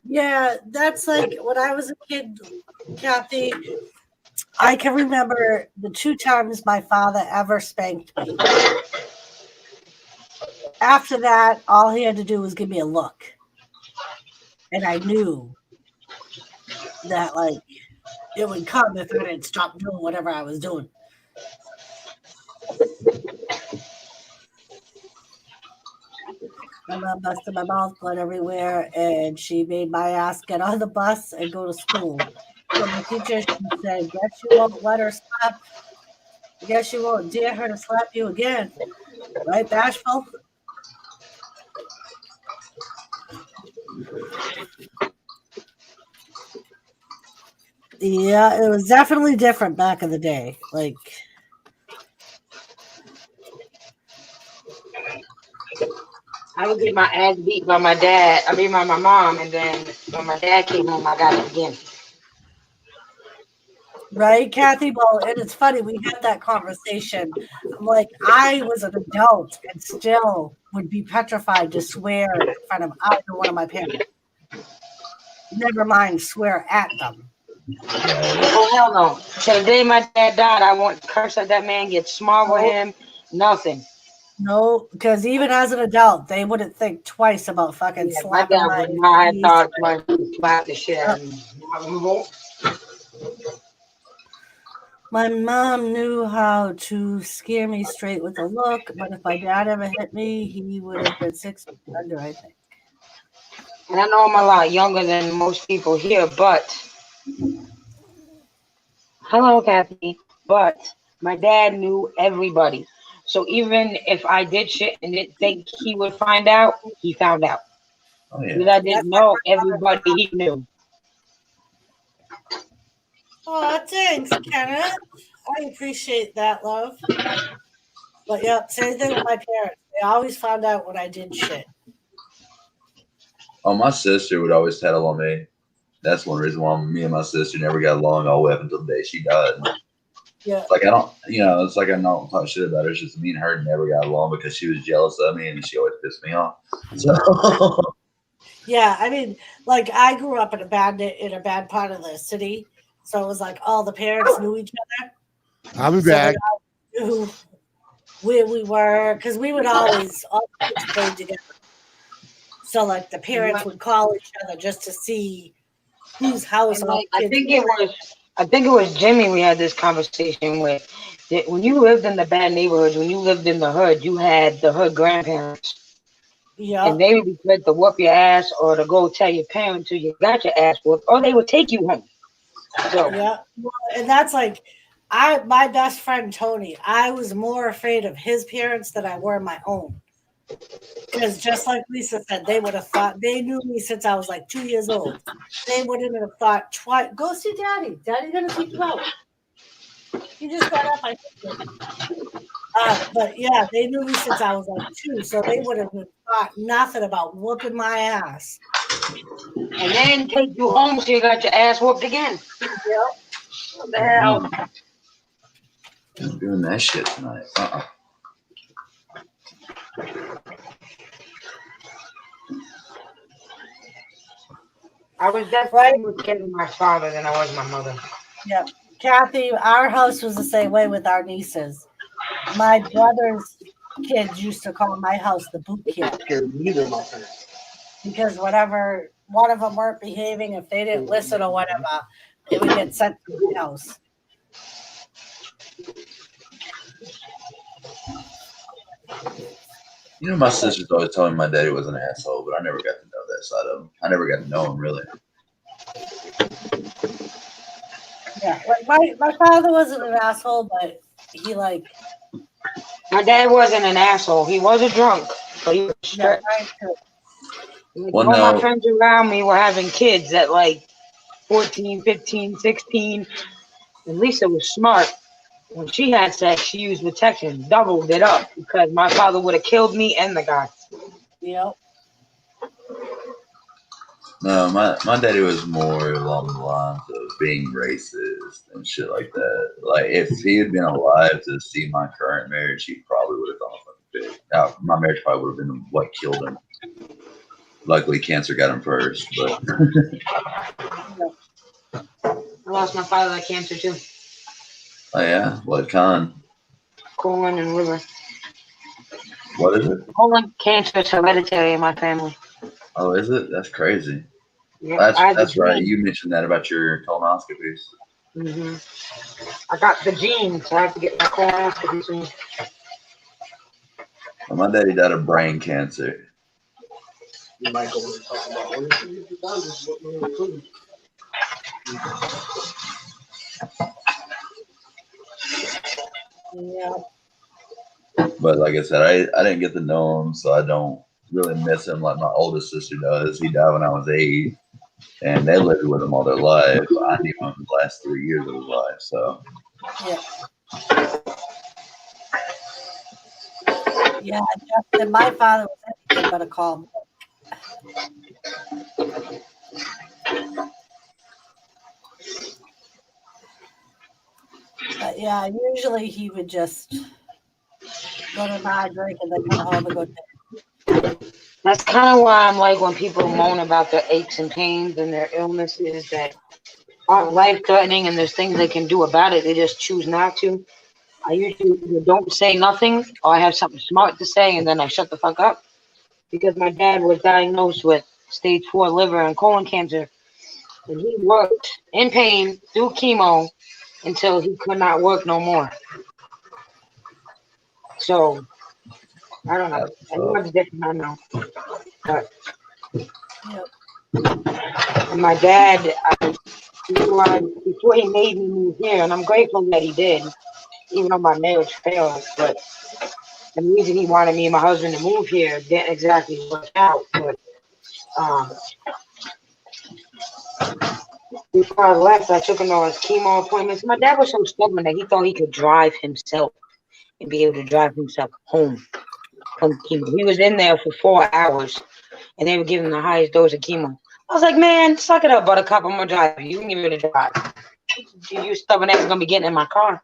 Yeah, that's like when I was a kid, Kathy. I can remember the 2 times my father ever spanked me. After that, all he had to do was give me a look. And I knew that, like, it would come if I didn't stop doing whatever I was doing. My mom busted my mouth, blood everywhere, and she made my ass get on the bus and go to school. So the teacher, she said, guess you won't let her slap. Guess you won't dare her to slap you again. Right, Bashful? Yeah, it was definitely different back in the day. Like, I would get my ass beat by my dad. I mean, by my mom, and then when my dad came home, I got it again. right, Kathy? Well, and it's funny, we had that conversation. I'm like, I was an adult and still would be petrified to swear in front of either one of my parents. Never mind swear at them. Oh, hell no. Till the day my dad died, I won't curse at that man, get smart with him, nothing. No, because even as an adult, they wouldn't think twice about fucking Yeah, my slapping dad my would not have knees. thought twice to slap the shit out of me. My mom knew how to scare me straight with a look, but if my dad ever hit me, he would have been 6 feet under, I think. And I know I'm a lot younger than most people here, but hello, Kathy. But my dad knew everybody. So even if I did shit and didn't think he would find out, he found out. Oh, yeah. Because I didn't know everybody he knew. Oh, thanks, Kenneth. I appreciate that, love. But yeah, same thing with my parents. They always found out when I did shit. Oh, my sister would always tattle on me. That's one reason why me and my sister never got along all the way up until the day she died. Yeah. It's like I don't, it's like I don't talk shit about her. It's just me and her never got along because she was jealous of me and she always pissed me off. So Yeah, I mean, like I grew up in a bad part of the city, so it was like all the parents knew each other, I'll be so they back. all knew where we were because we would always all the kids played together. So like the parents would call each other just to see whose house And all like the kids I think it was Jimmy we had this conversation with. That when you lived in the bad neighborhoods, when you lived in the hood, you had the hood grandparents. And Yep. they would be quick to whoop your ass or to go tell your parents till you got your ass whooped, or they would take you home. So Yeah, well, and that's like my best friend Tony. I was more afraid of his parents than I were my own. Because just like Lisa said, they would have thought they knew me since I was like 2 years old. They wouldn't have thought twice. Go see Daddy. Daddy's gonna take you out. He just got up. I took him. But yeah, they knew me since I was like 2, so they would have thought nothing about whooping my ass. and then take you home so you got your ass whooped again. Yep. What the hell? I'm doing that shit tonight. I was definitely more scared of my father than I was my mother. Yep. Kathy, our house was the same way with our nieces. My brother's kids used to call my house the boot camp because whenever one of them weren't behaving, if they didn't listen or whatever, they would get sent to my house. You know, my sister's always told me my daddy was an asshole, but I never got to know that side of him. I never got to know him really. Yeah, like my father wasn't an asshole, but he like my dad wasn't an asshole. He was a drunk, but he was strict. Well, all my no. friends around me were having kids at like 14, 15, 16. And Lisa was smart. When she had sex, she used protection, doubled it up because my father would have killed me and the guy. Yep. No, my daddy was more along the lines of being racist and shit like that. Like, if he had been alive to see my current marriage, he probably would have thrown a fucking fit. Now, my marriage probably would have been what killed him. Luckily, cancer got him first, but. I lost my father to cancer too. Oh, yeah? What kind? Colon and liver. What is it? Colon cancer is hereditary in my family. Oh, is it? That's crazy. Yeah, That's right. You mentioned that about your colonoscopies. Mm-hmm. I got the genes, so I have to get my colonoscopy soon. Well, my daddy died of brain cancer. You might go and talk about all this shit you've done is what we're recruiting. Yeah. But like I said, I didn't get to know him, so I don't really miss him like my oldest sister does. He died when I was 8, and they lived with him all their life. I knew him the last 3 years of his life, so. Yeah. Yeah, Justin, my father was anything but a calm. But yeah, usually he would just go to my drink and then come home and go to bed. That's kind of why I'm like when people moan about their aches and pains and their illnesses that aren't life-threatening and there's things they can do about it, they just choose not to. I usually either don't say nothing or I have something smart to say and then I shut the fuck up. Because my dad was diagnosed with stage 4 liver and colon cancer. And he worked in pain through chemo until he could not work no more. So, I don't know. Everyone's different, I know. But my dad, before he made me move here, and I'm grateful that he did, even though my marriage failed, but the reason he wanted me and my husband to move here didn't exactly work out. But before I left, I took him to his chemo appointments. My dad was so stubborn that he thought he could drive himself and be able to drive himself home from chemo. He was in there for 4 hours, and they were giving him the highest dose of chemo. I was like, man, suck it up, buttercup. I'm going to drive you. You can give me the drive. You stubborn ass going to be getting in my car.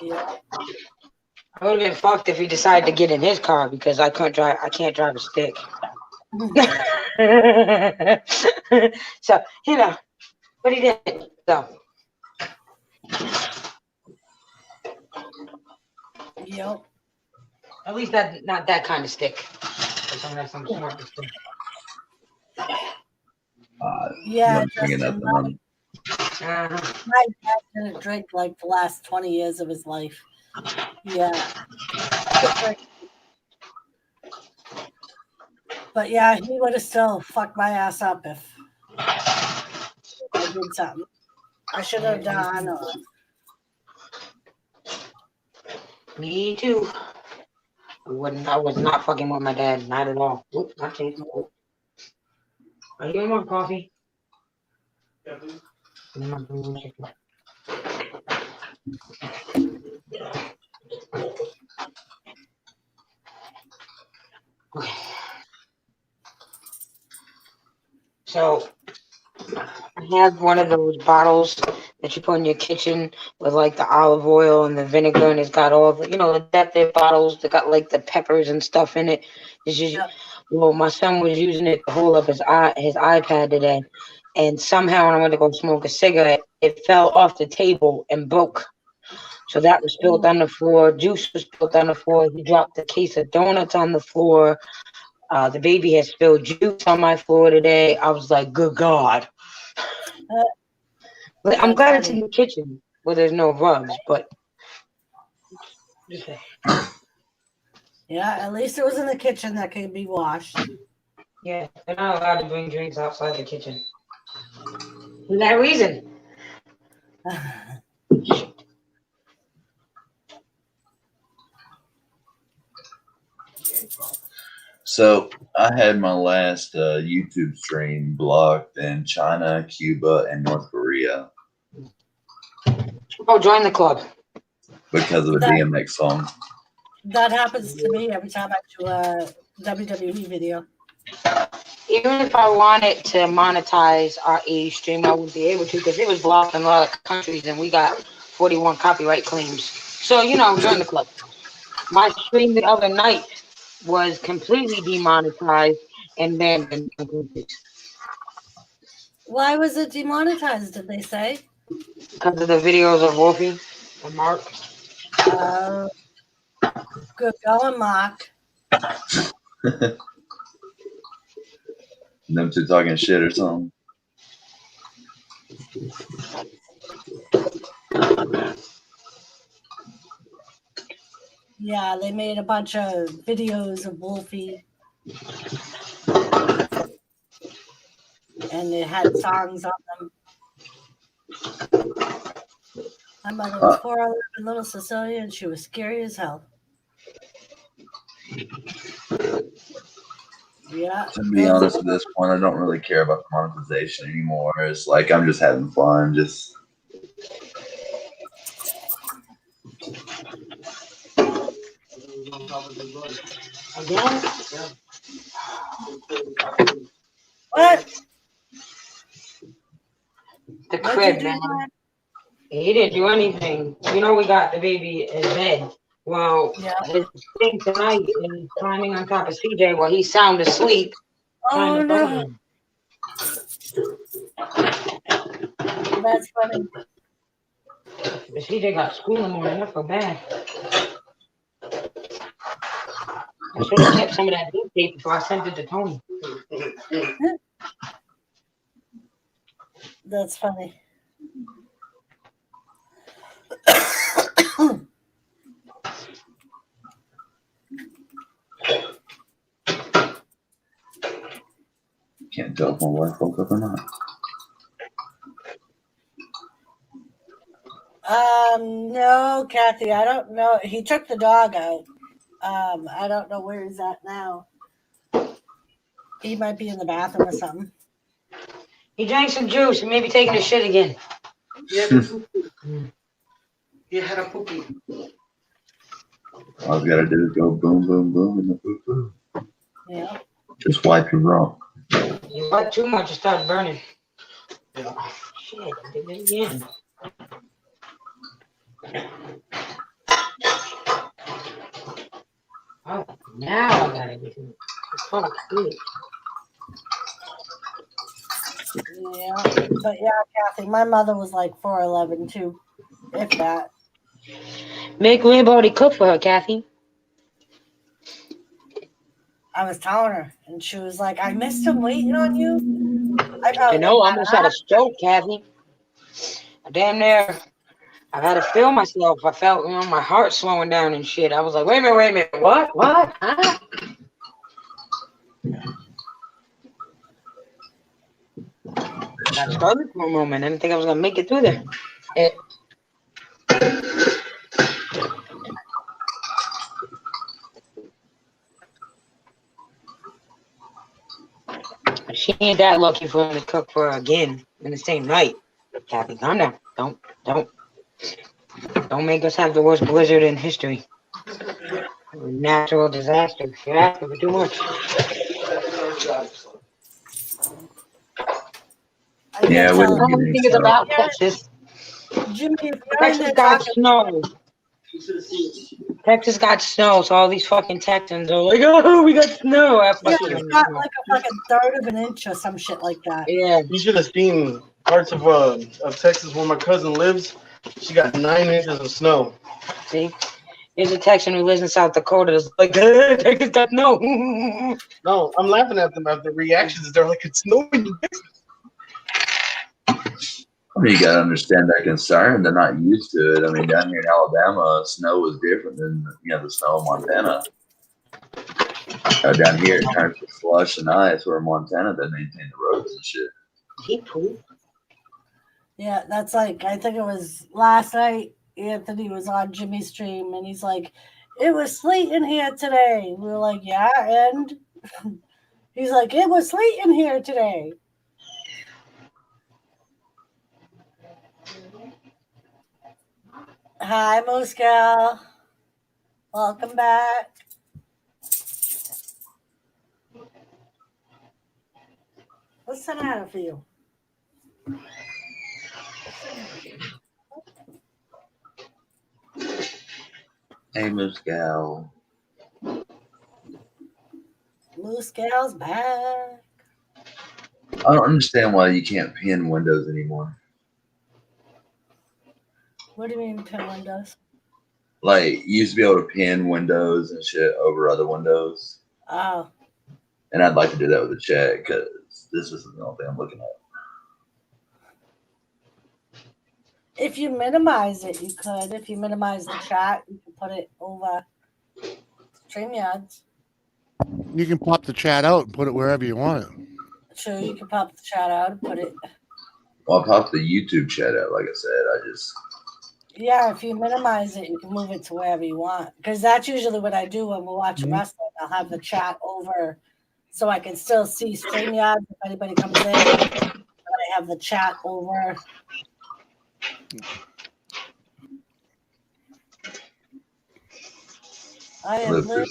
Yeah. I would have been fucked if he decided to get in his car because I can't drive a stick. So, you know, but he did. So, Yep. at least that not that kind of stick. Some smart stick. Yeah, I'm thinking Justin, nothing on it. my dad didn't drink like the last 20 years of his life. Yeah. But yeah, he would have still fucked my ass up if I did something I should have done. Or... Me too. I was not fucking with my dad, not at all. Oop, not changed. Are you getting more coffee? Yeah, please. Okay. So I have one of those bottles that you put in your kitchen with like the olive oil and the vinegar, and it's got all the, the bottles that got like the peppers and stuff in it. It's just, well, my son was using it to hold up his iPad today, and somehow when I went to go smoke a cigarette, it fell off the table and broke. So that was spilled on the floor. Juice was spilled on the floor. He dropped a case of donuts on the floor. The baby had spilled juice on my floor today. I was like, good God. But I'm glad it's in the kitchen where there's no rugs, but yeah, at least it was in the kitchen that could be washed. Yeah, they're not allowed to bring drinks outside the kitchen. For that reason. So I had my last YouTube stream blocked in China, Cuba, and North Korea. Oh, join the club. Because of a DMX song. That happens to me every time I do a WWE video. Even if I wanted to monetize our A stream, I wouldn't be able to because it was blocked in a lot of countries and we got 41 copyright claims. So, join the club. My stream the other night was completely demonetized and banned in countries. Why was it demonetized, did they say? Because of the videos of Wolfie and Mark. Good going, Mark. Them two talking shit or something. Yeah, they made a bunch of videos of Wolfie. And they had songs on them. My mother was 4'11" little Cecilia, and she was scary as hell. Yeah. To be honest, at this point, I don't really care about the monetization anymore. It's like I'm just having fun. Just what? The crib, man. He didn't do anything. We got the baby in bed. Well, his thing tonight is climbing on top of CJ while he's sound asleep. Oh, no. That's funny. But CJ got school in the morning. I feel bad. I should have kept some of that book tape before I sent it to Tony. That's funny. can't tell if my wife woke up or not. No, Kathy, I don't know. He took the dog out. I don't know where he's at now. He might be in the bathroom or something. He drank some juice and maybe taking a shit again. He had a poopy. All I've got to do is go boom, boom, boom, and the poo poo. Yeah. Just wipe your rump. You bought too much, it starts burning. Yeah. Shit, I did it again. Oh, now I got everything. Oh, sweet. Yeah, but yeah, Kathy, my mother was like 4'11" too, if that. Make Lamb already cook for her, Kathy. I was telling her, and she was like, "I missed him waiting on you." I I probably know, I got almost had a stroke, Kathy. Damn near. I had to feel myself. I felt, my heart slowing down and shit. I was like, wait a minute. What? Huh? I got started for a moment. I didn't think I was going to make it through there. She ain't that lucky for him to cook for her again in the same night. Kathy, calm down. Don't make us have the worst blizzard in history. Natural disaster. You're asking for too much. Yeah, we That's didn't the get only any thing is snow. about Texas. Jimmy, if you're in Texas there got talking, snow. Texas got snow, so all these fucking Texans are like, oh, we got snow. I yeah, fucking it's got like a fucking third of an inch or some shit like that. yeah. You should have seen parts of Texas where my cousin lives. She got 9 inches of snow. See, there's a Texan who lives in South Dakota that's like, Texas got snow. No, I'm laughing at them at the reactions. They're like, it's snowing in Texas. I mean, you gotta understand their concern. They're not used to it. I mean, down here in Alabama, snow is different than the snow in Montana. Down here, it turns to slush and ice. Where in Montana, they maintain the roads and shit. Yeah, that's like, I think it was last night. Anthony was on Jimmy's stream, and he's like, "It was sleeting here today." We were like, "Yeah," and he's like, "It was sleeting here today." Hi, Moose Gal. Welcome back. What's the matter for you? Hey, Moose Gal. Moose Gal's back. I don't understand why you can't pin windows anymore. What do you mean pin windows? Like, you used to be able to pin windows and shit over other windows. Oh. And I'd like to do that with the chat because this isn't the only thing I'm looking at. If you minimize it, you could. If you minimize the chat, you can put it over StreamYards. You can pop the chat out and put it wherever you want it. Sure, you can pop the chat out and put it. Well, I popped the YouTube chat out, like I said. Yeah, if you minimize it, you can move it to wherever you want. Because that's usually what I do when we're watching wrestling. I'll have the chat over so I can still see StreamYards if anybody comes in. I have the chat over. I have lived.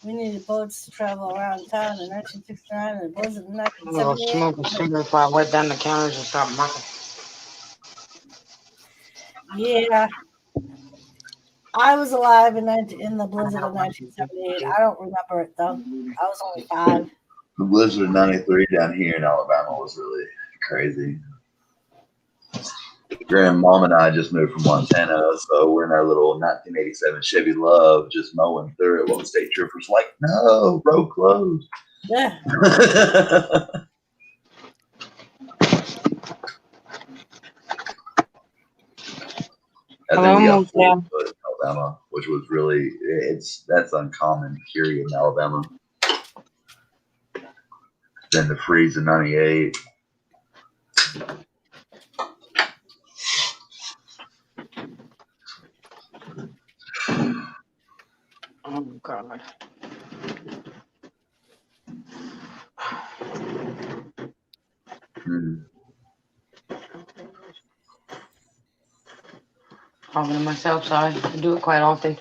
We needed boats to travel around town in 1969 and it wasn't in I'm gonna smoke a cigarette before I wet down the counters and stop mopping. Yeah. I was alive in the blizzard of 1978. I don't remember it though. I was only 5. The blizzard of 93 down here in Alabama was really crazy. Grandmom and I just moved from Montana, so we're in our little 1987 Chevy Love, just mowing through it while the state trooper's like, "No, road closed." Yeah. I think we got 40 foot in Alabama, which was really that's uncommon. Period in Alabama. Then the freeze in '98. Oh God. Talking to myself, sorry. I do it quite often.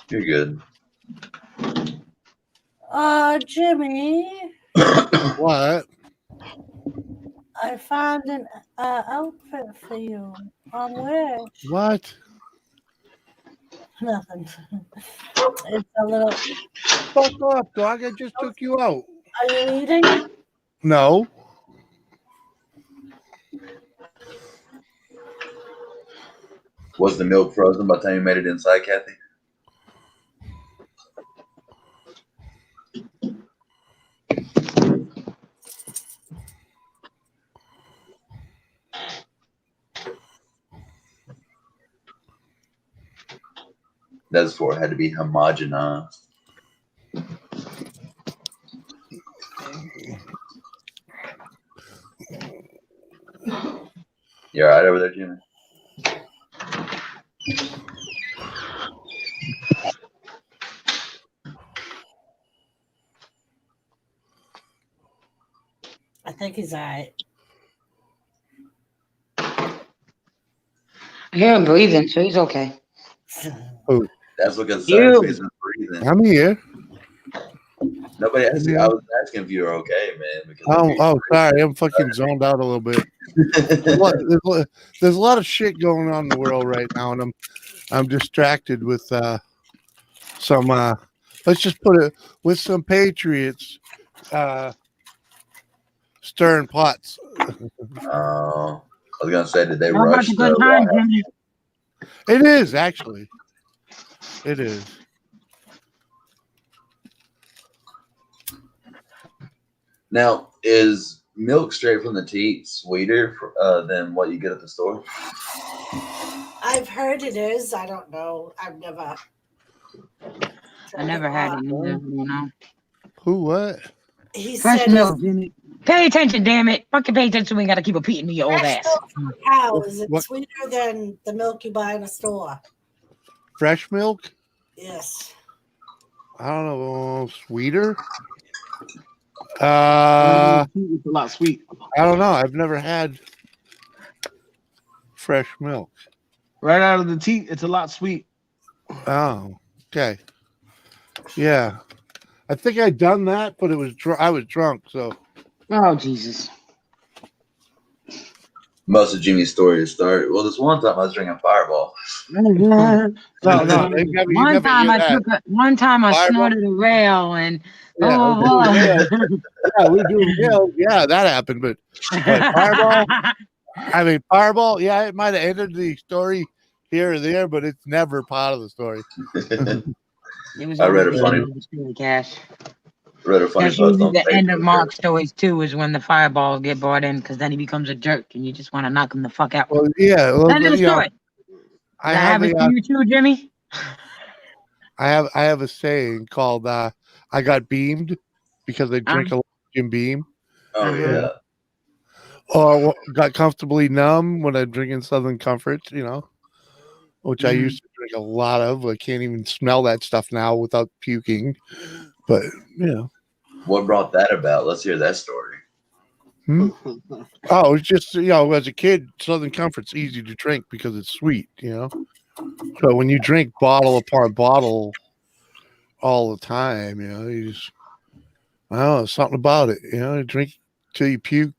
You're good. Jimmy. What? I found an outfit for you on Wish. What? Nothing. It's a little. Fuck off, dog. I just took you out. Are you eating? No. Was the milk frozen by the time you made it inside, Kathy? That's for it had to be homogenized. You all right over there, Jimmy? I think he's all right. I hear him breathing, so he's okay. Oh, that's what concerns me is his breathing. I'm here. Nobody asked you. I was asking if you were okay, man. Because Sorry. I'm fucking zoned out a little bit. There's a lot of shit going on in the world right now, and I'm distracted with some. Let's just put it with some Patriots stirring pots. I was gonna say, did they How rush about a good time, Jimmy? It is actually. It is. Now, is milk straight from the teat sweeter than what you get at the store? I've heard it is. I don't know. I've never. I never had it. Neither, you know. Who? What? He Fresh said milk, Jimmy. Pay attention, damn it! Fucking pay attention. We ain't got to keep repeating to your old fresh ass. milk from a cow is it What? sweeter than the milk you buy in a store? Fresh milk? Yes. I don't know. Sweeter? It's a lot sweet. I don't know. I've never had fresh milk. Right out of the teat, it's a lot sweet. Oh, okay. Yeah, I think I'd done that, but I was drunk, so. Oh Jesus! Most of Jimmy's stories start. Well, this one time I was drinking Fireball. No. One time I Fireball? snorted a rail and Yeah, we do rail. Yeah, that happened, but Fireball. I mean, Fireball. Yeah, it might have ended the story here or there, but it's never part of the story. It was I read a funny. Cash. Read a funny That's post usually on the end of Facebook. Mark's stories too, is when the fireballs get brought in, because then he becomes a jerk and you just want to knock him the fuck out. Well, yeah. Well, End of the story. I Does that have happen to you too, Jimmy? I have a saying called "I got beamed" because I drink a lot of Jim Beam. Oh yeah. Or got comfortably numb when I'm drinking Southern Comfort, you know, which I used to drink a lot of. I can't even smell that stuff now without puking. But you know, what brought that about? Let's hear that story. Oh, it's just, you know, as a kid, Southern Comfort's easy to drink because it's sweet, you know. So when you drink bottle upon bottle all the time, you know, you just, I don't know, something about it, you know, drink till you puke.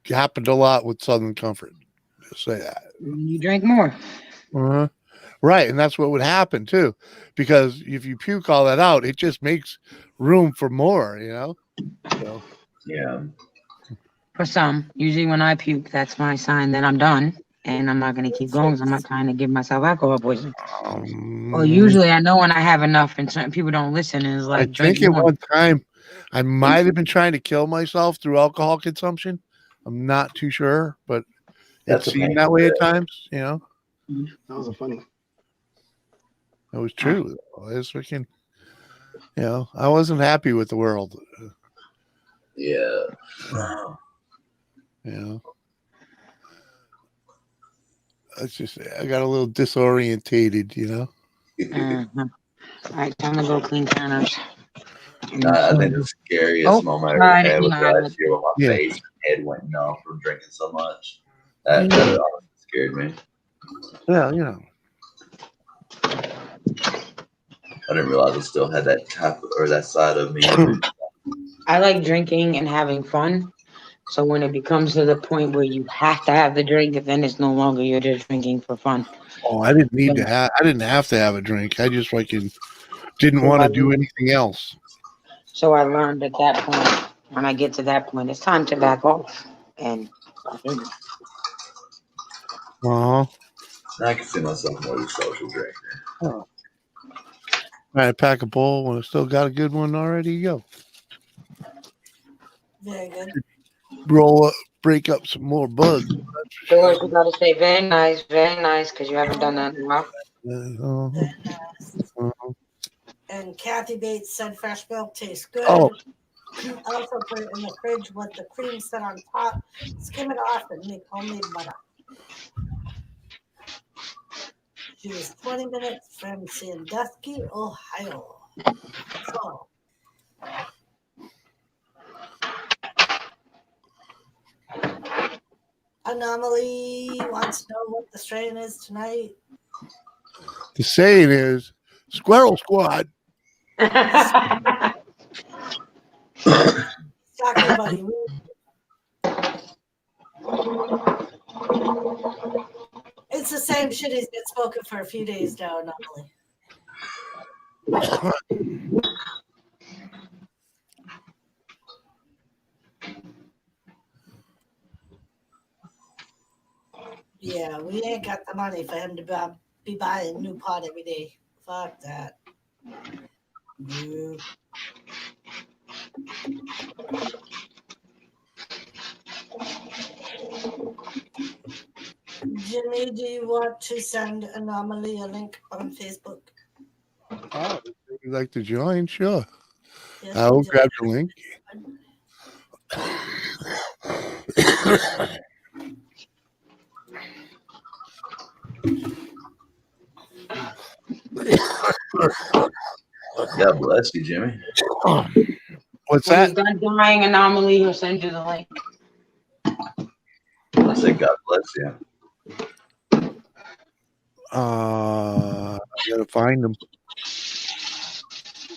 It happened a lot with Southern Comfort. Just say that. You drink more. Uh-huh. Right, and that's what would happen too, because if you puke all that out, it just makes room for more, you know. So yeah. For some, usually when I puke, that's my sign that I'm done, and I'm not going to keep going because I'm not trying to give myself alcohol poisoning. Or usually I know when I have enough, and certain people don't listen, and it's like, I think at one time I might have been trying to kill myself through alcohol consumption. I'm not too sure, but it seemed that way at times, you know. That was funny. It was true. It was freaking, you know, I wasn't happy with the world. Yeah. You know, it's just, I got a little disorientated, you know. All right, time to go clean counters. I think the scariest moment I ever had was last year when my face and head went numb from drinking so much. That honestly scared me. Well, you know. I didn't realize I still had that type or that side of me. I like drinking and having fun, So when it becomes to the point where you have to have the drink, then it's no longer you're just drinking for fun. Oh, I didn't need to have. I didn't have to have a drink. I just fucking didn't So want I to do learned- anything else. So I learned at that point, when I get to that point, it's time to back off and stop drinking. Uh huh. I can see myself more as a social drinker. Oh. I pack a bowl when I still got a good one already. You go. Very good. Roll up, break up some more buds. George, you gotta say very nice, because you haven't done that in a while. And Kathy Bates said fresh milk tastes good. Oh. Also put it in the fridge with the cream set on top. Skim it off and make homemade butter. She was 20 minutes from Sandusky, Ohio. So, Anomaly wants to know what the strain is tonight. The saying is, "Squirrel Squad." Talking about you. It's the same shit he's been spoken for a few days now, Anomaly. Yeah, we ain't got the money for him to be buying new pot every day. Fuck that. No. Jimmy, do you want to send Anomaly a link on Facebook? Oh, if you'd like to join? Sure. Yes, I will we do. grab the link. God bless you, Jimmy. What's When that? he's done dying, Anomaly, he'll send you the link. I said, God bless you. I gotta find him.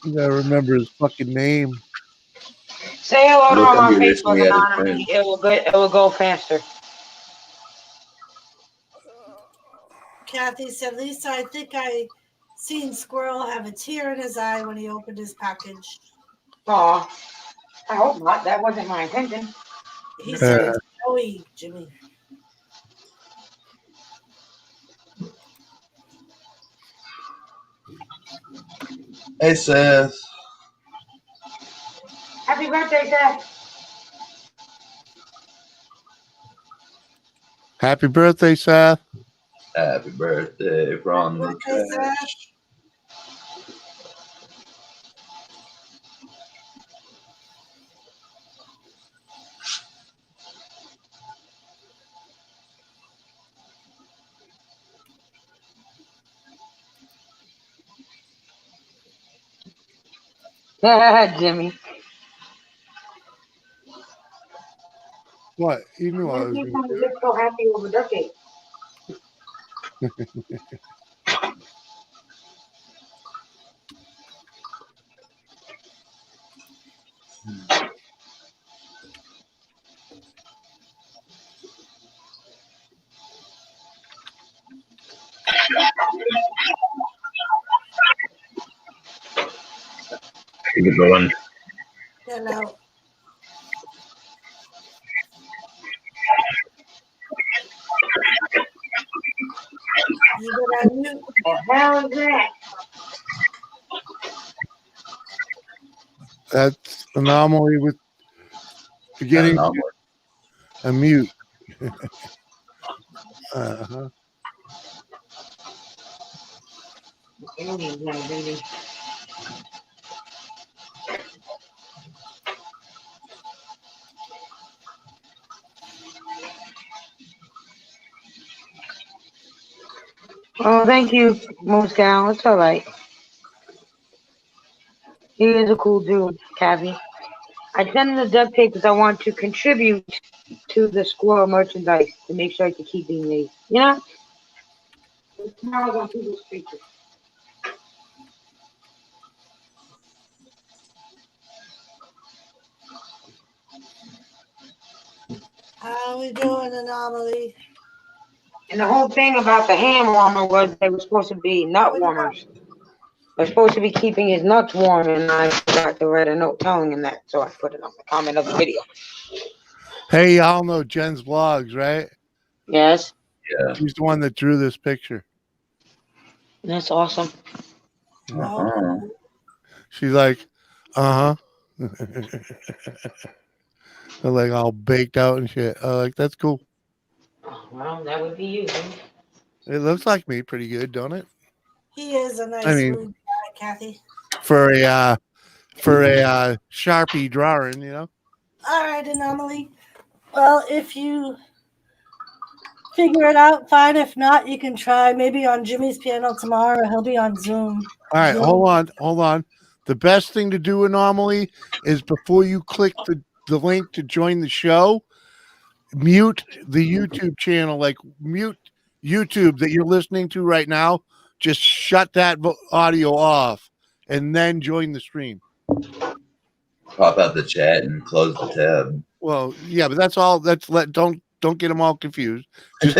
You gotta remember his fucking name. Say hello to Look him on under this, Facebook, we had a Anomaly. It will go faster. Kathy said, Lisa, I think I seen Squirrel have a tear in his eye when he opened his package. Aw, I hope not. That wasn't my intention. He said it's Joey, Jimmy. Hey, Seth. Happy birthday, Seth. Happy birthday, Seth. Happy birthday from the trash. Jimmy. What? You knew I was You gonna sound do just so happy over birthday. it. Keep it going. Hello. You got on mute. What the hell is that? That's anomaly with beginning a mute. Uh-huh. Aliens now, baby. Oh, thank you, Moose Gal. It's all right. He is a cool dude, Cavi. I sent him the duct tape because I want to contribute to the squirrel merchandise to make sure I can keep being made. You know? Tomorrow's on people's features. How we doing, Anomaly? And the whole thing about the hand warmer was they were supposed to be nut warmers. They're supposed to be keeping his nuts warm, and I forgot to write a note telling him that, so I put it on the comment of the video. Hey, y'all know Jen's blogs, right? Yes. Yeah. She's the one that drew this picture. That's awesome. She's like, they're like all baked out and shit. Like, that's cool. Well, that would be you. It looks like me pretty good, don't it? He is a nice I mean, rude guy, Kathy. For a Sharpie drawing, you know. All right, Anomaly. Well, if you figure it out, fine. If not, you can try maybe on Jimmy's piano tomorrow. He'll be on Zoom. All right, Zoom. hold on. The best thing to do, Anomaly, is before you click the link to join the show, mute the YouTube channel, like mute YouTube that you're listening to right now. Just shut that audio off and then join the stream. Pop out the chat and close the tab. Well, yeah, but that's all. Don't get them all confused. Just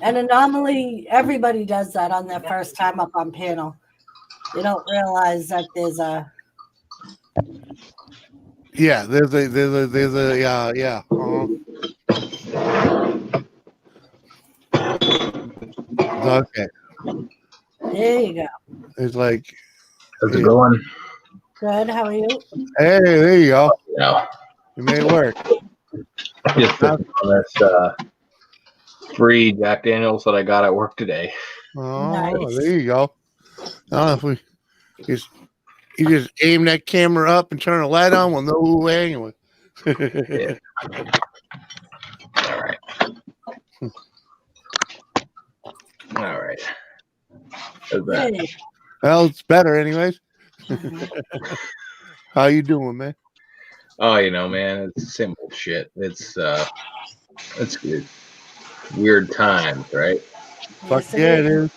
An Anomaly, everybody does that on their first time up on panel. They don't realize that there's a yeah, there's a yeah. Okay. There you go. It's like, how's it going? Good. How are you? Hey, there you go. No. You made it work. Just on this free Jack Daniels that I got at work today. Oh, Nice. there you go. If we you just aim that camera up and turn the light on, we'll know who we're hanging with. Yeah. All right. All right. How's that? Hey. Well, it's better anyways. How you doing, man? Oh, you know, man, it's simple shit. It's good. Weird times, right? Fuck yeah, it is.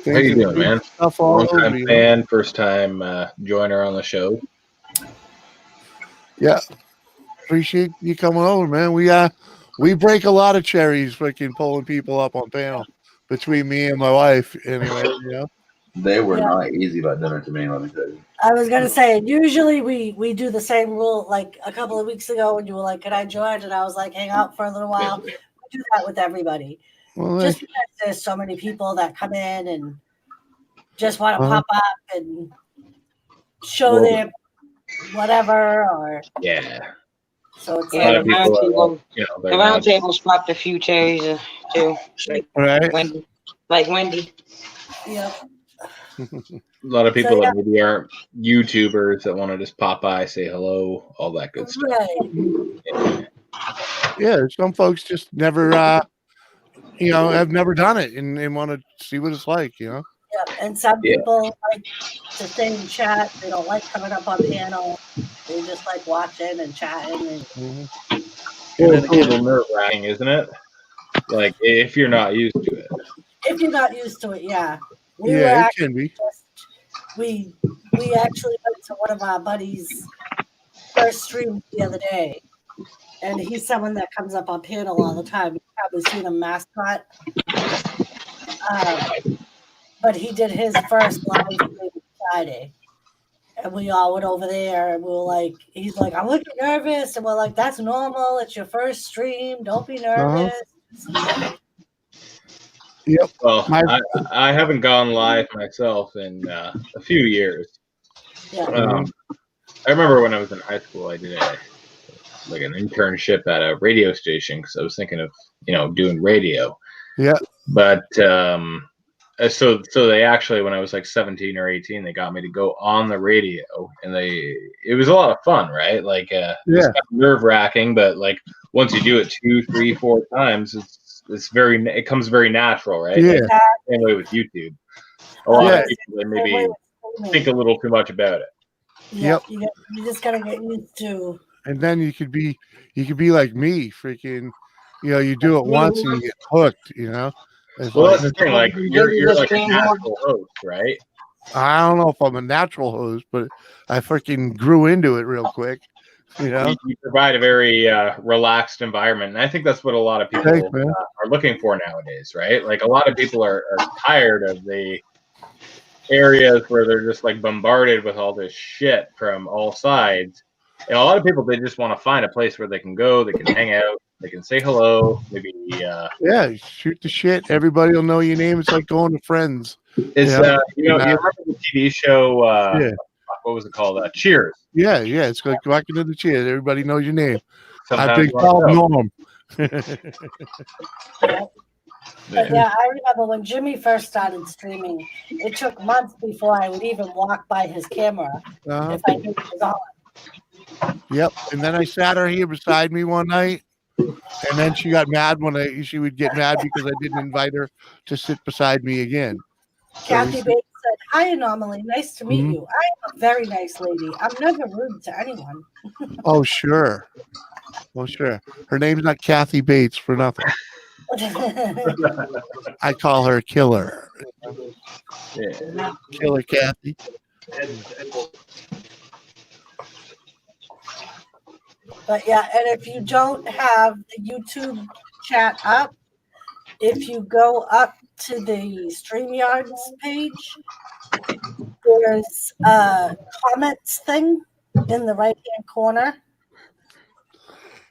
How you doing, man? Stuff all Long time over you. fan, first time joiner on the show. Yeah. Appreciate you coming over, man. We break a lot of cherries freaking pulling people up on panel between me and my wife anyway, you know. They were not easy about dinner to me, let me tell you. I was gonna say usually we do the same rule. Like a couple of weeks ago when you were like, "Could I join?" and I was like, "Hang out for a little while." We do that with everybody, Well, just because there's so many people that come in and just want to pop up and show their whatever or yeah. So it's A lot of people, the round table's popped a few cherries too. Right. Wendy. Yep. A lot of people that maybe aren't YouTubers that want to just pop by, say hello, all that good stuff. Right. Yeah, some folks just never have never done it and want to see what it's like, you know. Yep. And some people like to stay in chat. They don't like coming up on panel. They just like watching and chatting. And It's a little nerve-wracking, isn't it? Like, if you're not used to it. if you're not used to it, yeah. It can be. We actually went to one of our buddies' first stream the other day, and he's someone that comes up on panel all the time. You've probably seen him, Mascot. But he did his first live stream Friday, and we all went over there, and we were like, he's like, I'm looking nervous, and we're like, that's normal. It's your first stream. Don't be nervous. Yep. Well, I haven't gone live myself in a few years. Yeah. I remember when I was in high school, I did an internship at a radio station because I was thinking of doing radio. Yeah. But so they actually, when I was like 17 or 18, they got me to go on the radio, and it was a lot of fun, right? Like it's kind of nerve-wracking, but like once you do it 2, 3, 4 times, it comes very natural, right? Yeah. Like, same way with YouTube. A lot of people, they maybe think a little too much about it. Yep. You just gotta get used to. And then you could be like me, freaking you do it once and you get hooked. It's Well, like, that's the thing. Like you're like a natural host, right? I don't know if I'm a natural host, but I freaking grew into it real quick. You provide a very relaxed environment, and I think that's what a lot of people Thanks, man. are looking for nowadays, right? Like a lot of people are tired of the areas where they're just like bombarded with all this shit from all sides. And a lot of people, they just want to find a place where they can go, they can hang out, they can say hello, maybe. Yeah, shoot the shit. Everybody will know your name. It's like going to Friends. It's you remember the TV show? Yeah. What was it called? Cheers. Yeah. It's like walking into the Cheers. Everybody knows your name. I've Sometimes been called Norm. But yeah, I remember when Jimmy first started streaming, it took months before I would even walk by his camera if I knew it was on. Yep. And then I sat her here beside me one night, and then she got mad when she would get mad because I didn't invite her to sit beside me again. Kathy Bates said, "Hi, Anomaly. Nice to meet you. I am a very nice lady. I'm never rude to anyone." Oh, sure. Well, sure. Her name's not Kathy Bates for nothing. I call her Killer. Yeah. Killer Kathy. But yeah, and if you don't have the YouTube chat up, if you go up to the StreamYards page, there's a comments thing in the right-hand corner.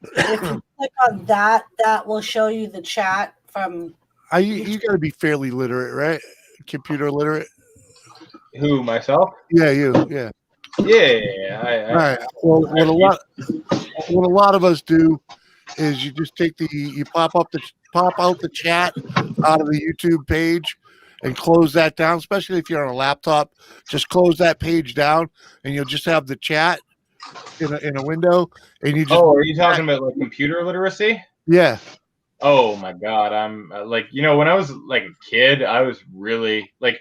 If you click on that, that will show you the chat from. You got to be fairly literate, right? Computer literate. Who, myself? Yeah, you. Yeah. Yeah. All right. Well, what a lot of us do is you just take you pop out the chat out of the YouTube page and close that down. Especially if you're on a laptop, just close that page down, and you'll just have the chat in a window, and you just. Oh, are you talking about like computer literacy? Yeah. Oh my God, I'm like, when I was like a kid, I was really like,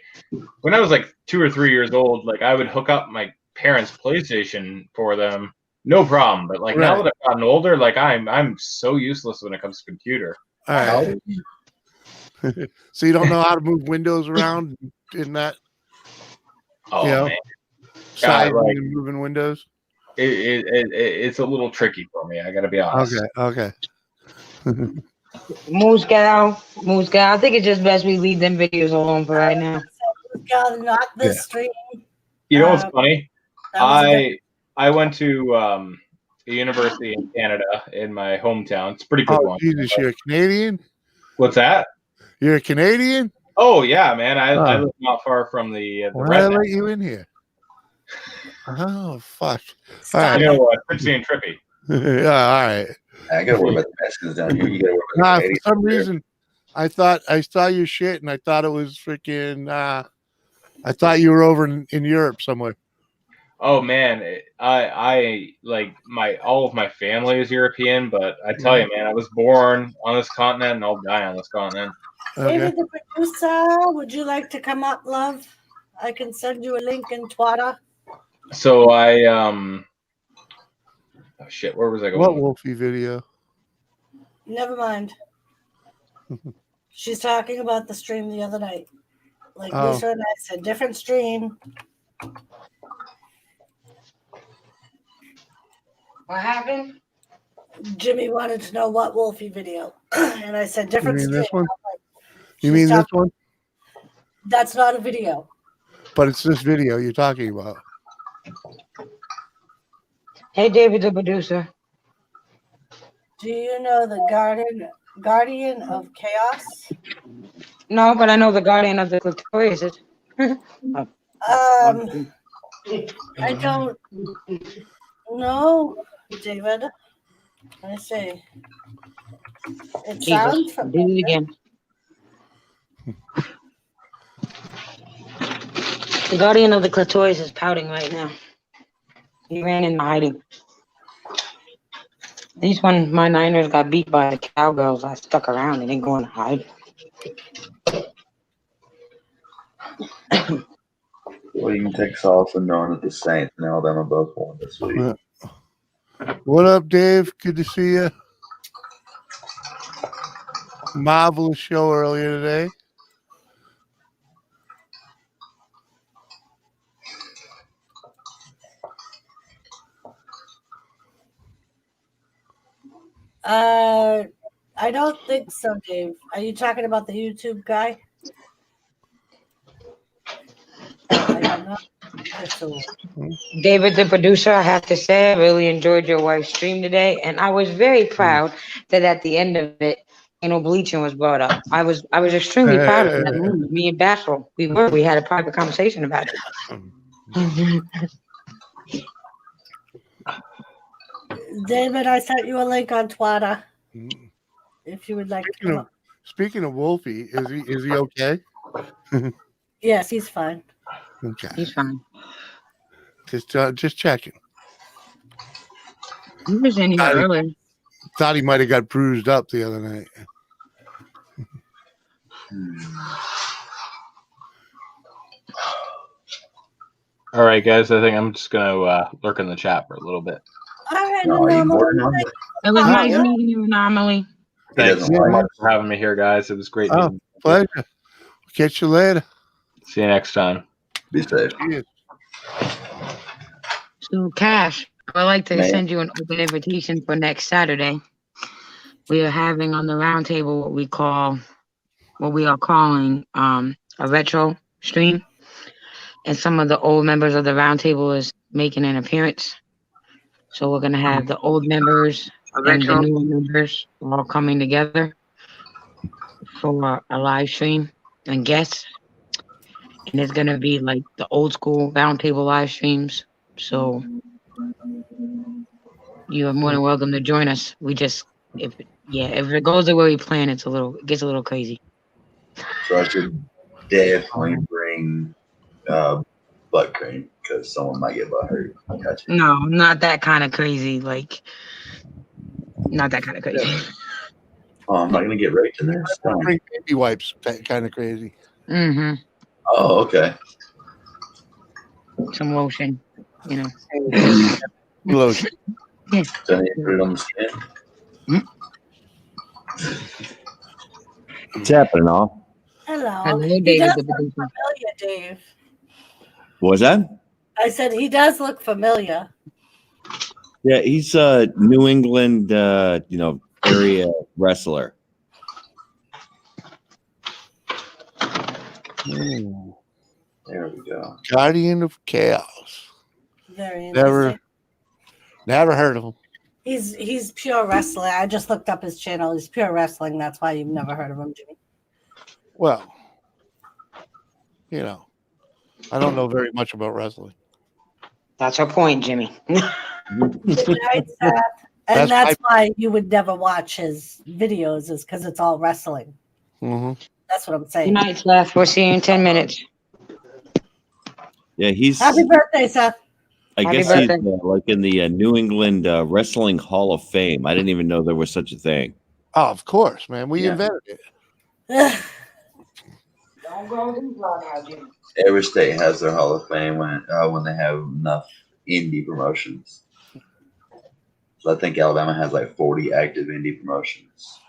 when I was like 2 or 3 years old, like I would hook up my parents' PlayStation for them, no problem. But like now that I've gotten older, like I'm so useless when it comes to computer. All right. So you don't know how to move windows around in that? Oh man, sizing and moving windows. It's a little tricky for me. I got to be honest. Okay. Moose Gal. I think it's just best we leave them videos alone for right now. Moose Gal, not this stream. You know what's funny? I went to a university in Canada in my hometown. It's a pretty good one. Jesus, you're a Canadian? What's that? You're a Canadian? Oh yeah, man. I live not far from the Why did I let you in here? Oh fuck! All right. Tripsy and Trippy. Yeah, all right. I gotta worry about the Mexicans down here. You gotta worry about the for some reason, I thought I saw your shit and I thought it was freaking. I thought you were over in Europe somewhere. Oh man, I like all of my family is European, but I tell you, man, I was born on this continent and I'll die on this continent. David, the producer, would you like to come up, love? I can send you a link in Twitter. So oh shit, where was I going? What Wolfie video? Never mind. She's talking about the stream the other night. Like Lisa and I said, different stream. What happened? Jimmy wanted to know what Wolfie video. And I said, different you mean stream. This one? Like, you mean this one? That's not a video. But it's this video you're talking about. Hey, David, the producer. Do you know the Guardian of Chaos? No, but I know the Guardian of the Clitoris. I don't know, David. Let me see. It sounds familiar. Do it again. The Guardian of the Clitoris is pouting right now. He ran into hiding. These when my Niners got beat by the Cowgirls, I stuck around and didn't go and hide. Well, you can take solace in knowing that the Saints and Alabama both won this week. What up, Dave? Good to see you. Marvelous show earlier today. I don't think so, Dave. Are you talking about the YouTube guy? I don't know. So, David, the producer, I have to say, I really enjoyed your wife's stream today, and I was very proud that at the end of it, anal bleaching was brought up. I was extremely proud of that move. Me and Basil, we had a private conversation about it. David, I sent you a link on Twitter. If you would like to come up. Speaking of Wolfie, is he okay? Yes, he's fine. Okay. He's fine. Just checking. He was in here earlier. Thought he might have got bruised up the other night. All right, guys. I think I'm just gonna lurk in the chat for a little bit. All right, Anomaly. It was nice meeting you, Anomaly. Thanks so much for having me here, guys. It was great meeting you. Pleasure. Catch you later. See you next time. Be safe. So, Cash, I would like to send you an open invitation for next Saturday. We are having on the roundtable what we are calling a retro stream, and some of the old members of the roundtable is making an appearance. So we're gonna have the old members and the new members all coming together for a live stream and guests. And it's gonna be like the old school roundtable live streams. So you are more than welcome to join us. If it goes the way we plan, it gets a little crazy. So I should definitely bring butt cream because someone might get butt hurt. Gotcha. No, not that kind of crazy. Like, not that kind of crazy. Oh, I'm not gonna get raped in there. Bring baby wipes. Kind of crazy. Mm-hmm. Oh, okay. Some lotion, you know. Lotion. Yeah. So you put it on the skin. What's happening, all? Hello. David, He does the look producer. familiar, Dave. What was that? I said he does look familiar. Yeah, he's a New England, area wrestler. Ooh. There we go. Guardian of Chaos. Very interesting. Never heard of him. He's pure wrestling. I just looked up his channel. He's pure wrestling. That's why you've never heard of him, Jimmy. Well, I don't know very much about wrestling. That's her point, Jimmy. Good night, Seth. And that's why you would never watch his videos, is because it's all wrestling. Mm-hmm. That's what I'm saying. Good night, Seth. We'll see you in 10 minutes. Yeah, he's. Happy birthday, Seth. I Happy guess birthday. he's like in the New England Wrestling Hall of Fame. I didn't even know there was such a thing. Oh, of course, man. We invented it. Don't go too far now, Jimmy. Every state has their Hall of Fame when they have enough indie promotions. So I think Alabama has like 40 active indie promotions.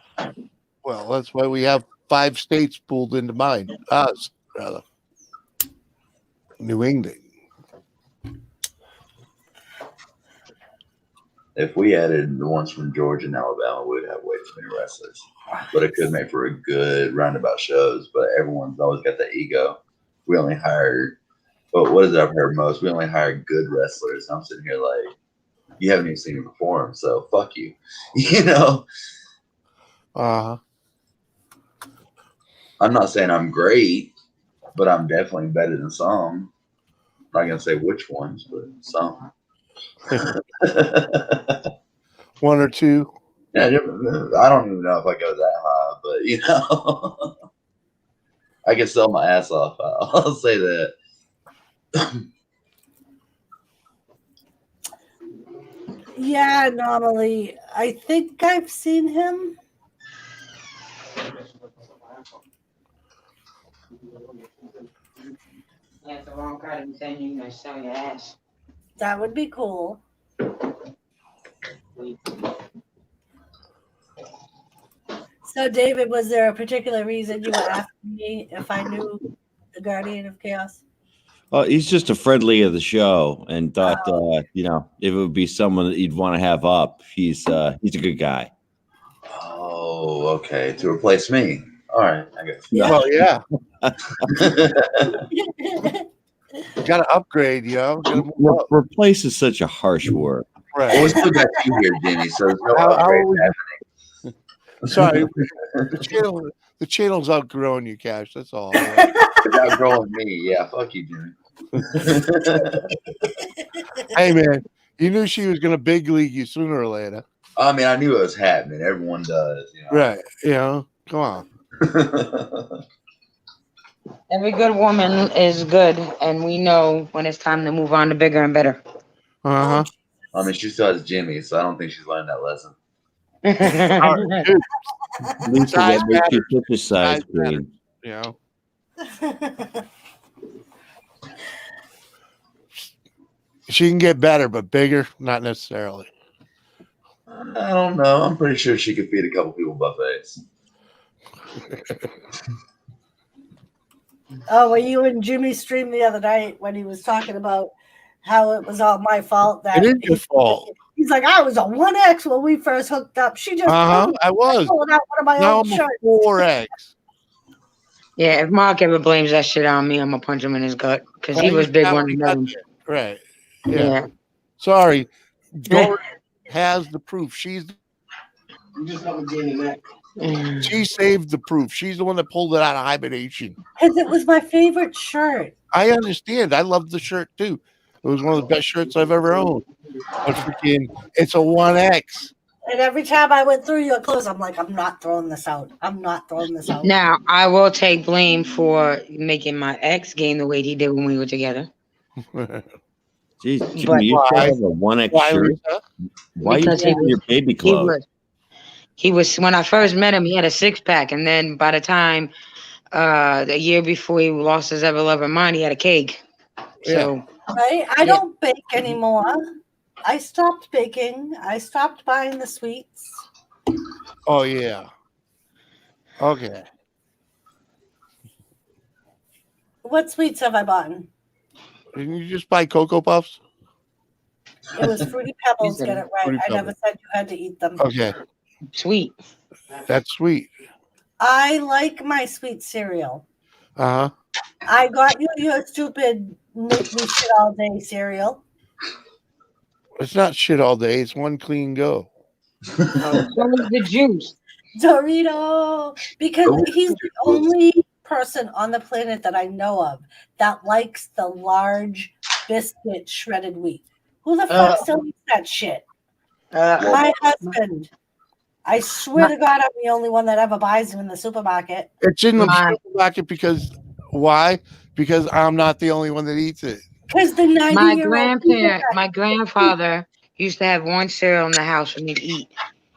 Well, that's why we have 5 states pulled into mine. Us, rather. New England. If we added the ones from Georgia and Alabama, we would have way too many wrestlers. But it could make for a good roundabout shows. But everyone's always got that ego. We only hired, but what is it I've heard most? We only hire good wrestlers. I'm sitting here like, you haven't even seen me perform, so fuck you. Uh-huh. I'm not saying I'm great, but I'm definitely better than some. I'm not gonna say which ones, but some. 1 or 2. Yeah, I don't even know if I go that high, but I can sell my ass off. I'll say that. Yeah, normally. I think I've seen him. That's the wrong card to send you, gonna sell your ass. That would be cool. So, David, was there a particular reason you were asking me if I knew the Guardian of Chaos? Oh, he's just a friendly of the show, and thought you know, if it would be someone that you'd want to have up, he's a good guy. Oh, okay. To replace me. All right. I guess. Well, yeah. Got to upgrade, yo. Replace is such a harsh word. Right. Well, we still got you here, Jenny. So there's no How upgrade are we- happening. Sorry, the channel's outgrowing you, Cash. That's all. It's outgrowing me. Yeah, fuck you, Jimmy. Hey, man, you knew she was going to big league you sooner or later. I mean, I knew it was happening. Everyone does. You know? Right. You know, come on. Every good woman is good, and we know when it's time to move on to bigger and better. Uh-huh. I mean, she still has Jimmy, so I don't think she's learned that lesson. Lisa, Size what makes you matters. such a size Size matters. queen? You know. She can get better, but bigger, not necessarily. I don't know. I'm pretty sure she could feed a couple people buffets. Oh, were you in Jimmy's stream the other night when he was talking about how it was all my fault? That It is your fault. He's like, I was a 1X when we first hooked up. She just I was. pulling out one of my Now old I'm a shirts. 4X. Yeah, if Mark ever blames that shit on me, I'm gonna punch him in his gut because he was big when I met him. Right. Yeah. Sorry. Dory has the proof. She saved the proof. She's the one that pulled it out of hibernation. Because it was my favorite shirt. I understand. I love the shirt too. It was one of the best shirts I've ever owned. But freaking, it's a 1X. And every time I went through your clothes, I'm like, I'm not throwing this out. I'm not throwing this out. Now I will take blame for making my ex gain the weight he did when we were together. Jeez, But Jimmy, you still have a 1X shirt? Why are you Because he taking your baby clothes? He was when I first met him, he had a 6-pack, and then by the time the year before he lost his ever loving mind, he had a cake. So Right? I don't bake anymore. I stopped baking. I stopped buying the sweets. Oh yeah. Okay. What sweets have I bought? Didn't you just buy Cocoa Puffs? It was Fruity Pebbles. Get it right. Fruity I never Pebbles. said you had to eat them. Okay. Sweet. That's sweet. I like my sweet cereal. Uh-huh. I got you your stupid make me shit all day cereal. It's not shit all day. It's one clean go. So is the juice. Dorito. Because he's the only person on the planet that I know of that likes the large biscuit shredded wheat. Who the fuck still eats that shit? My husband. I swear to God, I'm the only one that ever buys them in the supermarket. It's in the supermarket because why? Because I'm not the only one that eats it. Because the 90-year-old my grandfather used to have one cereal in the house for me to eat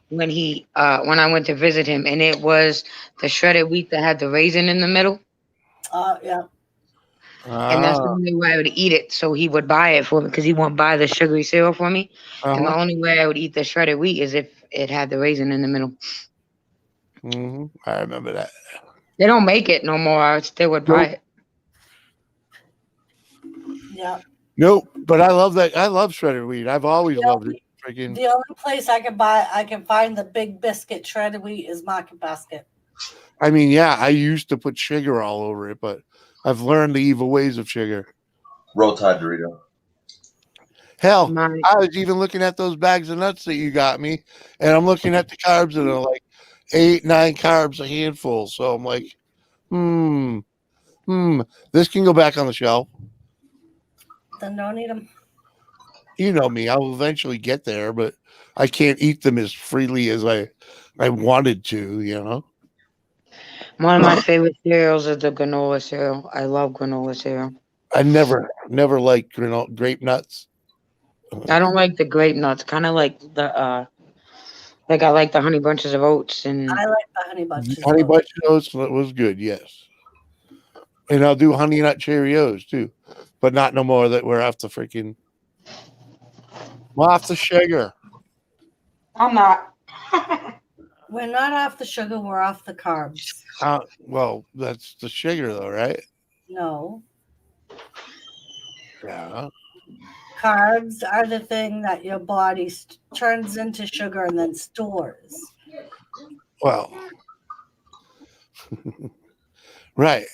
when I went to visit him, and it was the shredded wheat that had the raisin in the middle. Yeah. And that's the only way I would eat it. So he would buy it for me because he won't buy the sugary cereal for me. And the only way I would eat the shredded wheat is if it had the raisin in the middle. Mm-hmm. I remember that. They don't make it no more. I still would buy it. Yeah. Nope. But I love that. I love shredded wheat. I've always loved it. Freaking. The only place I can find the big biscuit shredded wheat is Market Basket. I mean, yeah, I used to put sugar all over it, but I've learned the evil ways of sugar. Roll Tide Dorito. Hell, I was even looking at those bags of nuts that you got me, and I'm looking at the carbs and they're like 8, 9 carbs a handful. So I'm like, this can go back on the shelf. Then don't eat them. You know me, I'll eventually get there, but I can't eat them as freely as I wanted to, you know. One of my favorite cereals is the granola cereal. I love granola cereal. I never liked grape nuts. I don't like the grape nuts. Kind of like the like I like the honey bunches of oats and I like the honey bunches. Honey bunch of oats was good, yes. And I'll do honey nut Cheerios too, but not no more that we're off the freaking. We're off the sugar. I'm not. We're not off the sugar, we're off the carbs. Well, that's the sugar, though, right? No. Yeah. Carbs are the thing that your body turns into sugar and then stores. Well, right.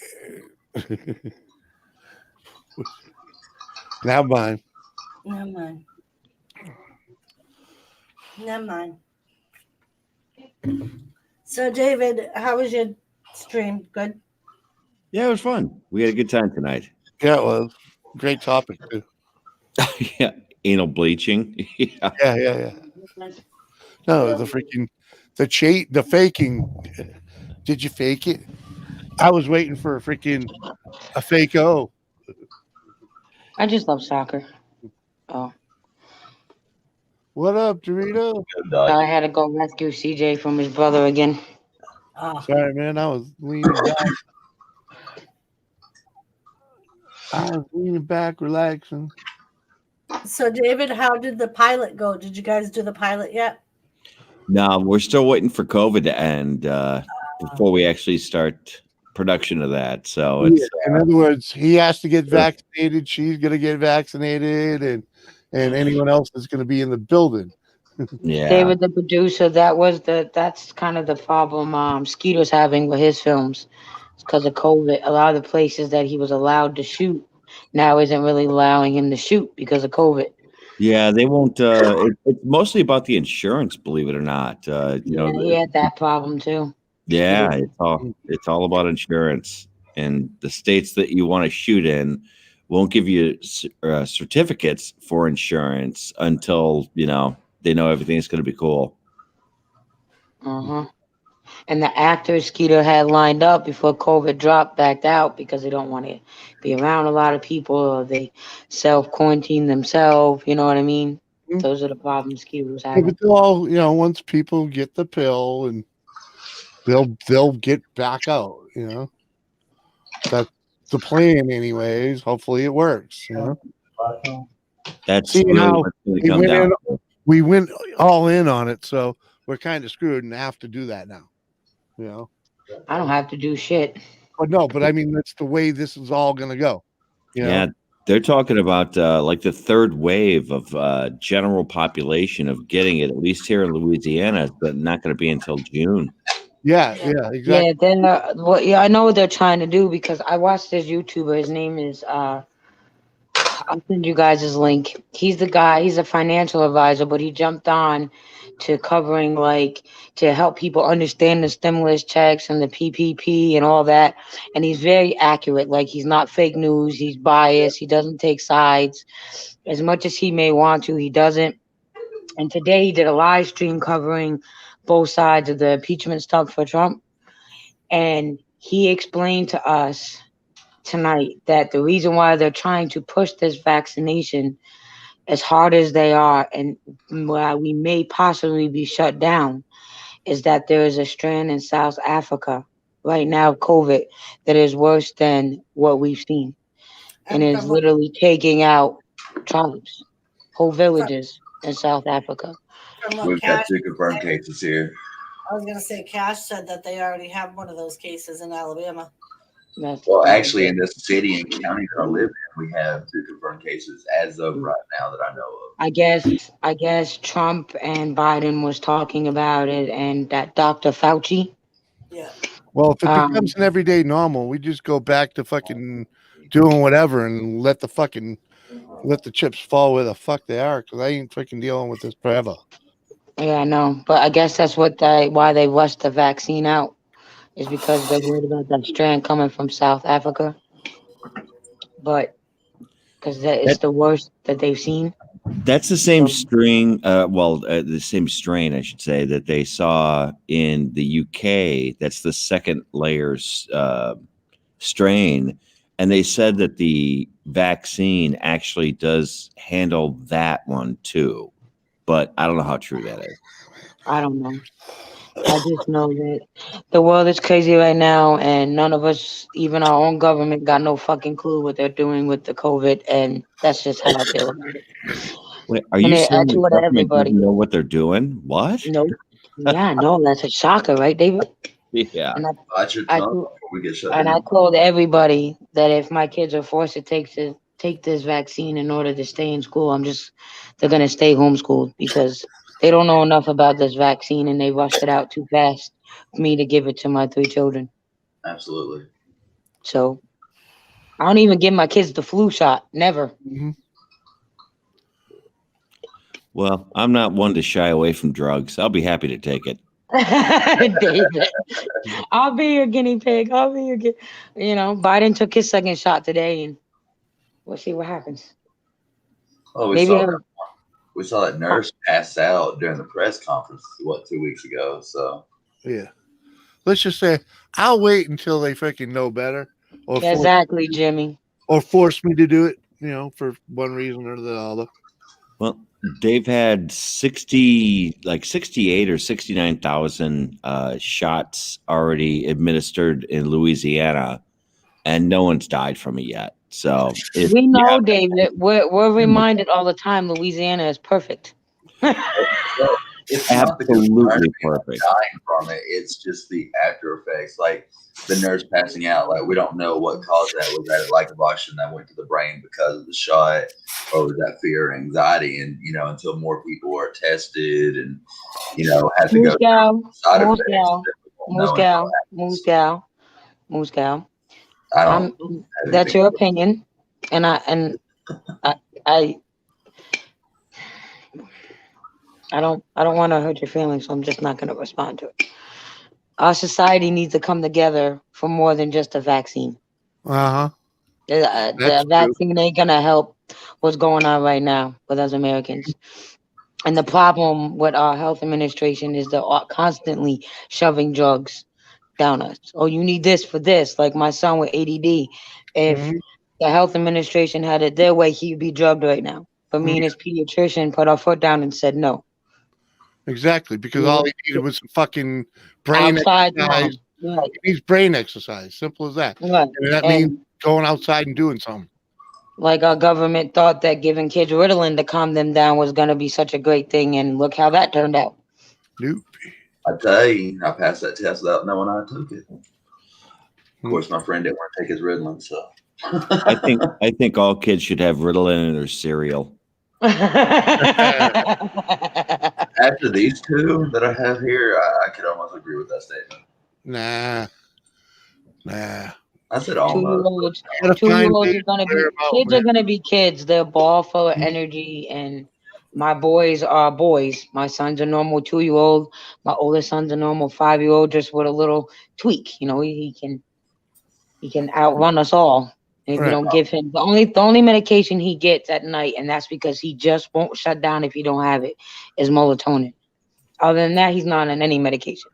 Never mind. Never mind. Never mind. So, David, how was your stream? Good? Yeah, it was fun. We had a good time tonight. Yeah, it was. Great topic, too. Yeah, anal bleaching. Yeah. Yeah. No, the freaking, the faking. Did you fake it? I was waiting for a fake O. I just love soccer. Oh. What up, Dorito? I had to go rescue CJ from his brother again. Sorry, man. I was leaning back. Relaxing. So, David, how did the pilot go? Did you guys do the pilot yet? No, we're still waiting for COVID to end before we actually start production of that. So it's in other words, he has to get vaccinated. She's going to get vaccinated, and anyone else is going to be in the building. Yeah. David, the producer, that's kind of the problem Skeeter's having with his films. It's because of COVID. A lot of the places that he was allowed to shoot now isn't really allowing him to shoot because of COVID. Yeah, they won't. It's mostly about the insurance, believe it or not. He had that problem too. Yeah, it's all about insurance, and the states that you want to shoot in won't give you certificates for insurance until they know everything's going to be cool. And the actors Skeeter had lined up before COVID dropped backed out because they don't want to be around a lot of people, or they self-quarantine themselves. You know what I mean? Those are the problems Skeeter was Yeah, having. but they'll all, once people get the pill, and they'll get back out. That's the plan, anyways. Hopefully, it works. That's See really how what's going to come down to. we went all in on it, so we're kind of screwed and have to do that now. I don't have to do shit. But no, I mean, that's the way this is all going to go. Yeah, they're talking about like the third wave of general population of getting it, at least here in Louisiana, but not going to be until June. Yeah, exactly. Yeah, then I know what they're trying to do because I watched this YouTuber. His name is I'll send you guys his link. He's the guy. He's a financial advisor, but he jumped on to covering to help people understand the stimulus checks and the PPP and all that. And he's very accurate. He's not fake news. He's biased. He doesn't take sides. As much as he may want to, he doesn't. And today he did a live stream covering both sides of the impeachment stuff for Trump. And he explained to us tonight that the reason why they're trying to push this vaccination as hard as they are, and why we may possibly be shut down, is that there is a strand in South Africa right now, COVID, that is worse than what we've seen, and is literally taking out tribes, whole villages in South Africa. We've got 2 confirmed cases here. I was going to say, Cash said that they already have one of those cases in Alabama. Well, actually, in this city and county that I live in, we have 2 confirmed cases as of right now that I know of. I guess Trump and Biden was talking about it, and that Dr. Fauci. Yeah. Well, if it becomes an everyday normal, we just go back to fucking doing whatever and let the chips fall where the fuck they are, because I ain't freaking dealing with this forever. Yeah, I know, but I guess that's why they rushed the vaccine out, is because they're worried about that strand coming from South Africa. But because it's the worst that they've seen. That's the same string, the same strain, I should say, that they saw in the UK. That's the second layers strain. And they said that the vaccine actually does handle that one too. But I don't know how true that is. I don't know. I just know that the world is crazy right now, and none of us, even our own government, got no fucking clue what they're doing with the COVID, and that's just how I feel about it. Wait, are you saying the government doesn't know what they're doing? What? Nope. Yeah, I know that's a shocker, right, David? Yeah. And Bite your I tongue told- before we get shut and I down. told everybody that if my kids are forced to take this vaccine in order to stay in school, they're gonna stay homeschooled because they don't know enough about this vaccine and they rushed it out too fast for me to give it to my 3 children. Absolutely. So I don't even give my kids the flu shot. Never. Mm-hmm. Well, I'm not one to shy away from drugs. I'll be happy to take it. David, I'll be your guinea pig. I'll be your Biden took his second shot today, and we'll see what happens. Oh, Maybe we saw that nurse pass out during the press conference, 2 weeks ago. So Yeah. Let's just say I'll wait until they freaking know better, or exactly, Jimmy, or force me to do it. For one reason or the other. Well, they've had 68 or 69,000 shots already administered in Louisiana, and no one's died from it yet. So we know, David. We're reminded all the time Louisiana is perfect. it's not the absolutely perfect. dying from it. It's just the after effects, like the nurse passing out. Like we don't know what caused that. Was that like a Russian that went to the brain because of the shot, or was that fear, or anxiety? And until more people are tested and have to go side Moose gal. I don't. That's your opinion, and I don't want to hurt your feelings, so I'm just not going to respond to it. Our society needs to come together for more than just a vaccine. Uh-huh. The vaccine ain't going to help what's going on right now with us Americans. And the problem with our health administration is they're constantly shoving drugs down us. Oh, you need this for this. Like my son with ADD. If the health administration had it their way, he'd be drugged right now. But me and his pediatrician put our foot down and said no. Exactly, because all he needed was some fucking brain outside exercise. Right. He needs brain exercise. Simple as that. Right. And that means going outside and doing something. Like our government thought that giving kids Ritalin to calm them down was going to be such a great thing, and look how that turned out. Nope. I tell you, I passed that test without knowing I took it. Of course, my friend didn't want to take his Ritalin, so. I think all kids should have Ritalin in their cereal. After these two that I have here, I could almost agree with that statement. Nah. I said almost. 2-year-olds are gonna be kids. Are gonna be kids. They're ball full of energy, and my boys are boys. My son's a normal 2-year-old. My oldest son's a normal 5-year-old, just with a little tweak. He can outrun us all. If you don't give him the only medication he gets at night, and that's because he just won't shut down if you don't have it, is melatonin. Other than that, he's not on any medication.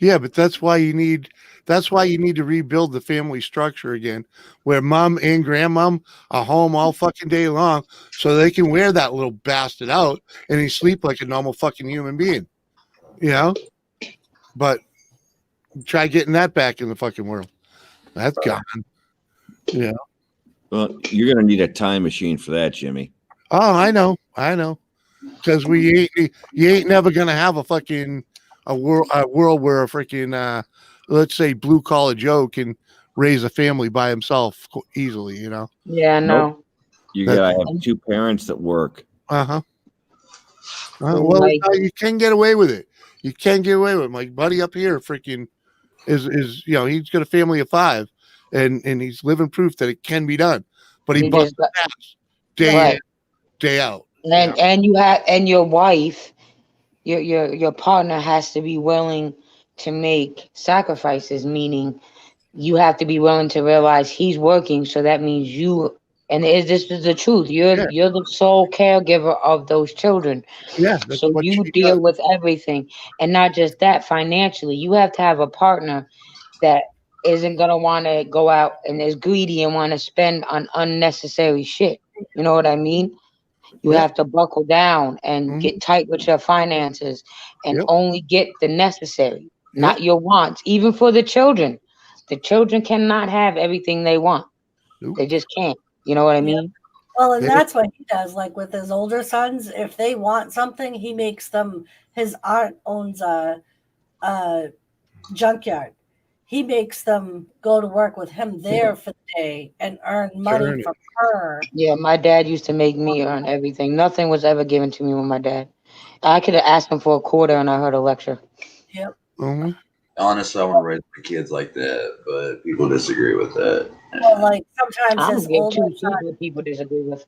Yeah, but that's why you need to rebuild the family structure again, where mom and grandmom are home all fucking day long, so they can wear that little bastard out and he sleep like a normal fucking human being. But try getting that back in the fucking world. That's gone. Yeah. Well, you're gonna need a time machine for that, Jimmy. Oh, I know. Because you ain't never gonna have a world where a freaking let's say blue collar Joe can raise a family by himself easily. Yeah, no. Nope. You gotta have two parents that work. Well, you can get away with it. You can get away with it. My buddy up here freaking is he's got a family of 5. And he's living proof that it can be done, but he busts ass day in, day out. And you have, and your wife, your partner has to be willing to make sacrifices. Meaning, you have to be willing to realize he's working, so that means you. And this is the truth. You're the sole caregiver of those children. Yeah. So you deal with everything, and not just that. Financially, you have to have a partner that isn't gonna want to go out and is greedy and want to spend on unnecessary shit. You know what I mean? You have to buckle down and get tight with your finances and only get the necessary, not your wants. Even for the children cannot have everything they want. They just can't. You know what I mean? Well, and They- that's what he does. Like with his older sons, if they want something, he makes them. His aunt owns a junkyard. He makes them go to work with him there for the day and earn money Earn it. from her. Yeah, my dad used to make me earn everything. Nothing was ever given to me with my dad. I could have asked him for a quarter and I heard a lecture. Yep. Mm-hmm. Honestly, I want to raise my kids like that, but people disagree with that. Well, like sometimes I'm his gonna give older two son cents what people disagree with.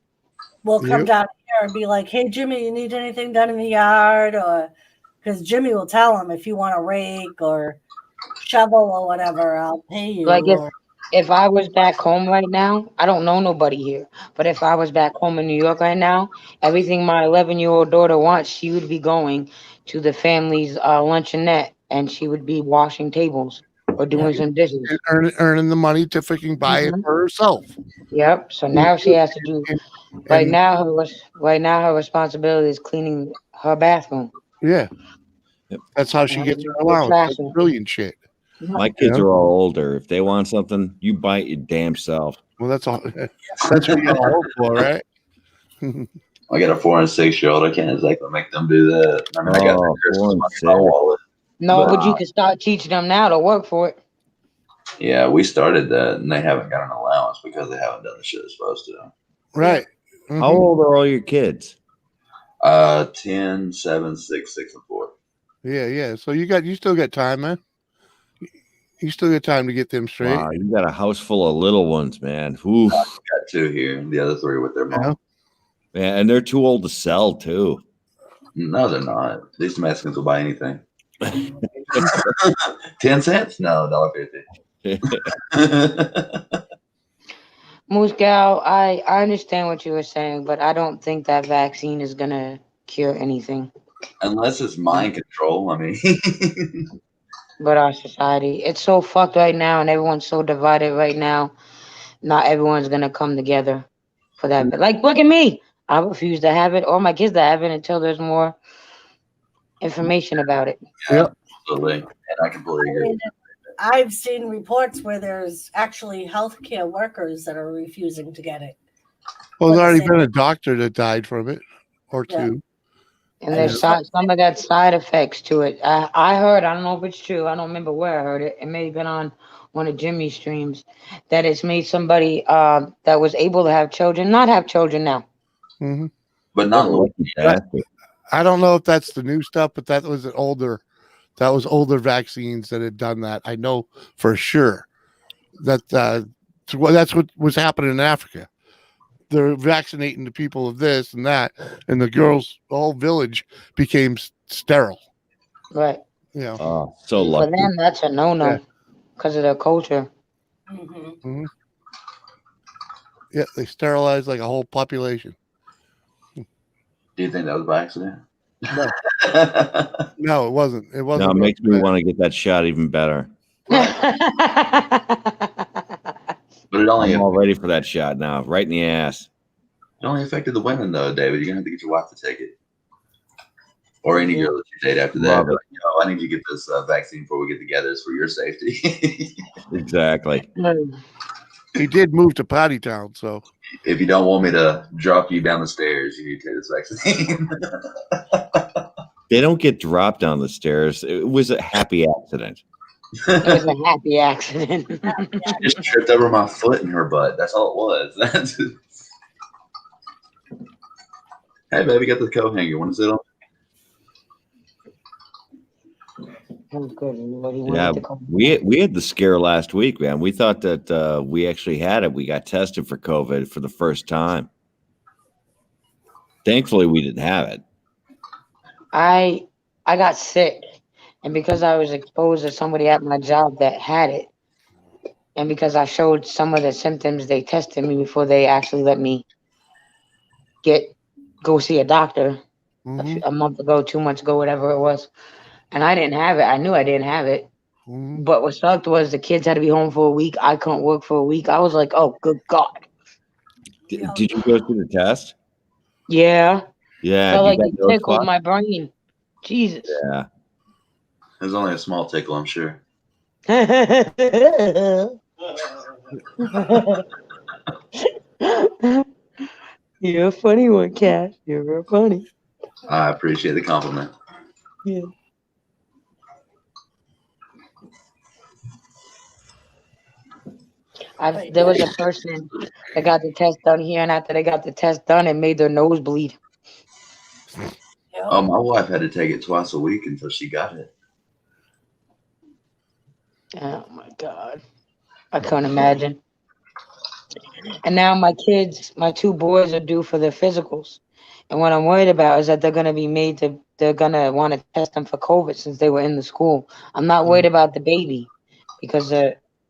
will come Yep. down here and be like, "Hey, Jimmy, you need anything done in the yard?" Or because Jimmy will tell him, if you want a rake or shovel or whatever, I'll pay you. Like Or, if I was back home right now, I don't know nobody here. But if I was back home in New York right now, everything my 11-year-old daughter wants, she would be going to the family's luncheonette and she would be washing tables or doing some dishes. And earning the money to freaking buy it for herself. Yep. So now she has to do. Right And- now, her responsibility is cleaning her bathroom. Yeah. That's how she gets her allowance. That's brilliant shit. My kids are all older. If they want something, you buy it your damn self. Well, that's all. That's what you got to hope for, right? I got a 4 and 6 year old. I can't exactly make them do that. I mean, I got their Christmas money in my wallet. No, but you can start teaching them now to work for it. Yeah, we started that, and they haven't got an allowance because they haven't done the shit they're supposed to. Right. Mm-hmm. How old are all your kids? 10, 7, 6, 6, and 4. Yeah. So you still got time, man. You still got time to get them straight. Wow, you got a house full of little ones, man. Oof. I've got 2 here, the other 3 with their mom. Yeah, and they're too old to sell too. No, they're not. These Mexicans will buy anything. 10 cents? No, $1.50. Moose Gal, I understand what you were saying, but I don't think that vaccine is gonna cure anything. Unless it's mind control. I mean, But our society, it's so fucked right now, and everyone's so divided right now. Not everyone's gonna come together for that. But like, look at me. I refuse to have it, or my kids to have it until there's more information about it. Yep. Absolutely. And I completely agree. I've seen reports where there's actually healthcare workers that are refusing to get it. Well, there's already been a doctor that died from it, or Yeah. 2. And there's some of that side effects to it. I heard, I don't know if it's true, I don't remember where I heard it. It may have been on one of Jimmy's streams, that it's made somebody that was able to have children not have children now. Mm-hmm. But not I don't know if that's the new stuff, but that was older vaccines that had done that. I know for sure that that's what was happening in Africa. They're vaccinating the people of this and that, and the whole village became sterile. Right. Yeah. Oh, so For lucky. them, that's a no-no because of their culture. Mm-hmm. Yeah, they sterilized like a whole population. Do you think that was by accident? No. No, it wasn't. It wasn't. No, it makes me want to get that shot even better. But it only I'm all ready for that shot now, right in the ass. It only affected the women, though, David. You're gonna have to get your wife to take it, or any girl that you date after that. Love it. Like, I need you to get this vaccine before we get together. It's for your safety. Exactly. He did move to Potty Town, so if you don't want me to drop you down the stairs, you need to take this vaccine. They don't get dropped down the stairs. It was a happy accident. It was a happy accident. She just tripped over my foot in her butt. That's all it was. Hey, baby, got the coat hanger. Want to sit on? Yeah, we had the scare last week, man. We thought that we actually had it. We got tested for COVID for the first time. Thankfully, we didn't have it. I got sick, and because I was exposed to somebody at my job that had it, and because I showed some of the symptoms, they tested me before they actually let me go see a doctor a month ago, 2 months ago, whatever it was. And I didn't have it. I knew I didn't have it. But what sucked was the kids had to be home for a week. I couldn't work for a week. I was like, oh, good God. Did you go through the test? Yeah. Yeah. Felt like got it tickled notified? my brain. Jesus. Yeah. It was only a small tickle, I'm sure. You're a funny one, Cash. You're real funny. I appreciate the compliment. Yeah. There was a person that got the test done here, and after they got the test done, it made their nose bleed. Oh, my wife had to take it twice a week until she got it. Oh my God. I couldn't imagine. And now my kids, my two boys are due for their physicals. And what I'm worried about is that they're going to be they're going to want to test them for COVID since they were in the school. I'm not worried about the baby because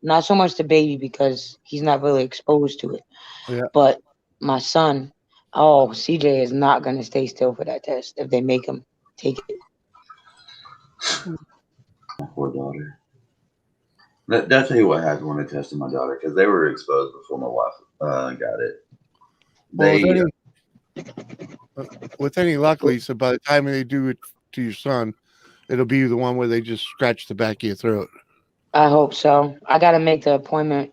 not so much the baby because he's not really exposed to it. Yeah. But my son, CJ is not going to stay still for that test if they make him take it. My poor daughter. That's tell you what happened when I tested my daughter because they were exposed before my wife got it. With any luck, Lisa, by the time they do it to your son, it'll be the one where they just scratch the back of your throat. I hope so. I got to make the appointment,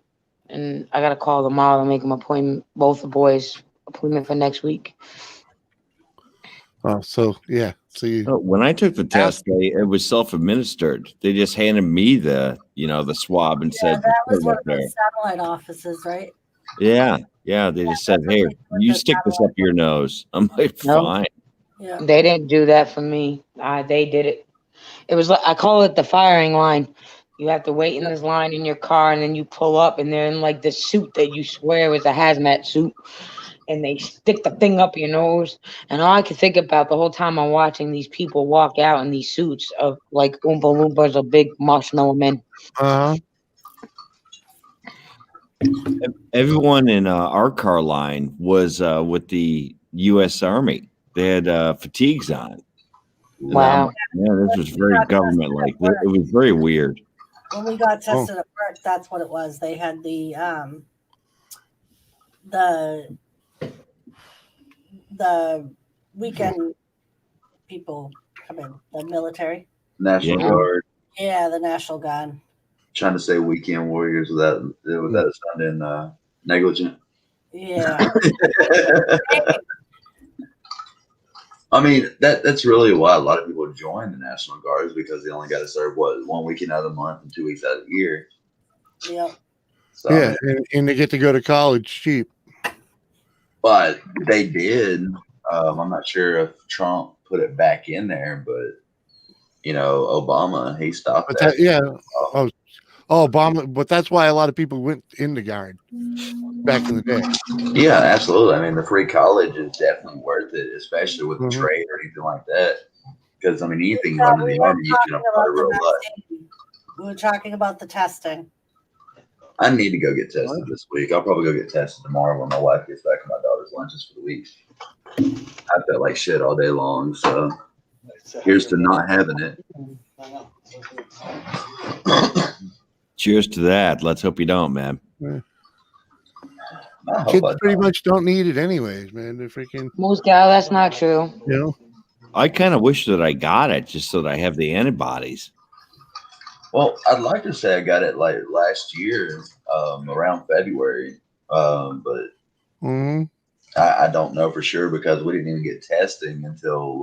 and I got to call tomorrow and make them appointment, both the boys' appointment for next week. Oh, so yeah. See, when I took the test, it was self-administered. They just handed me the swab and said, that was "Put it one up of there." the satellite offices, right? Yeah. They just said, "Hey, you stick this up your nose." I'm like, "Fine." Yeah. They didn't do that for me. They did it. It was like, I call it the firing line. You have to wait in this line in your car, and then you pull up, and they're in like the suit that you swear was a hazmat suit, and they stick the thing up your nose. And all I could think about the whole time I'm watching these people walk out in these suits of like Oompa Loompas or big marshmallow men. Everyone in our car line was with the U.S. Army. They had fatigues on. Wow. This was very government-like. It was very weird. When we got tested at work, that's what it was. They had the weekend people come in, the military. National Guard. Yeah, the National Guard. Trying to say weekend warriors without sounding negligent. Yeah. I mean, that's really why a lot of people join the National Guard is because they only got to serve 1 weekend out of the month and 2 weeks out of the year. Yep. So, yeah, and they get to go to college cheap. But they did. I'm not sure if Trump put it back in there, but Obama, he stopped that. Obama, but that's why a lot of people went in the Guard back in the day. Yeah, absolutely. I mean, the free college is definitely worth it, especially with the trade or anything like that. Because anything under the Army, you can apply real life. We were talking about the testing. I need to go get tested this week. I'll probably go get tested tomorrow when my wife gets back from my daughter's lunches for the week. I felt like shit all day long, so here's to not having it. Cheers to that. Let's hope you don't, man. Yeah. Kids pretty much don't need it anyways, man. They're freaking. Most gal, that's not true. I kind of wish that I got it just so that I have the antibodies. Well, I'd like to say I got it like last year, around February, but I don't know for sure because we didn't even get testing until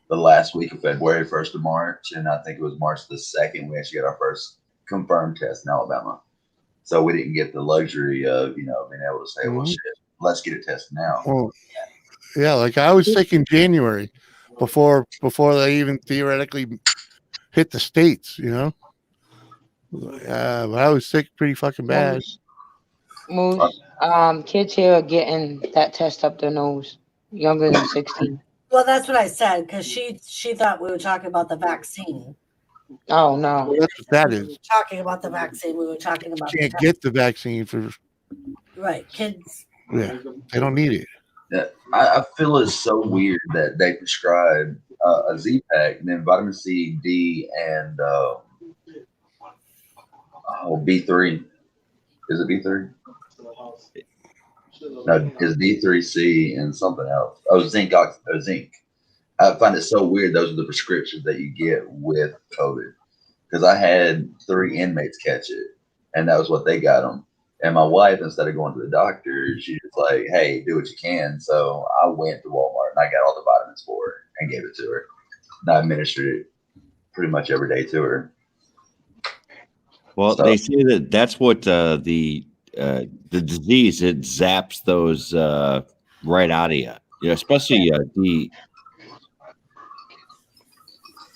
the last week of February, 1st of March, and I think it was March the 2nd we actually got our first confirmed test in Alabama. So we didn't get the luxury of being able to say, well, shit, let's get it tested now. Well, yeah, like I was sick in January before they even theoretically hit the states, but I was sick pretty fucking bad. Moose, kids here are getting that test up their nose, younger than 16. Well, that's what I said because she thought we were talking about the vaccine. Oh no, well, that's what that is. We were talking about the vaccine. We were talking about. You can't get the vaccine for. Right, kids. Yeah, they don't need it. Yeah, I feel it's so weird that they prescribe a Z-Pack and then vitamin C, D, and B3. Is it B3? No, it's D3C and something else. Zinc. Zinc. I find it so weird. Those are the prescriptions that you get with COVID. Because I had 3 inmates catch it, and that was what they got them. And my wife, instead of going to the doctor, she was like, "Hey, do what you can." So I went to Walmart and I got all the vitamins for her and gave it to her. And I administered it pretty much every day to her. Well, they say that that's what the disease, it zaps those right out of you. You know, especially the.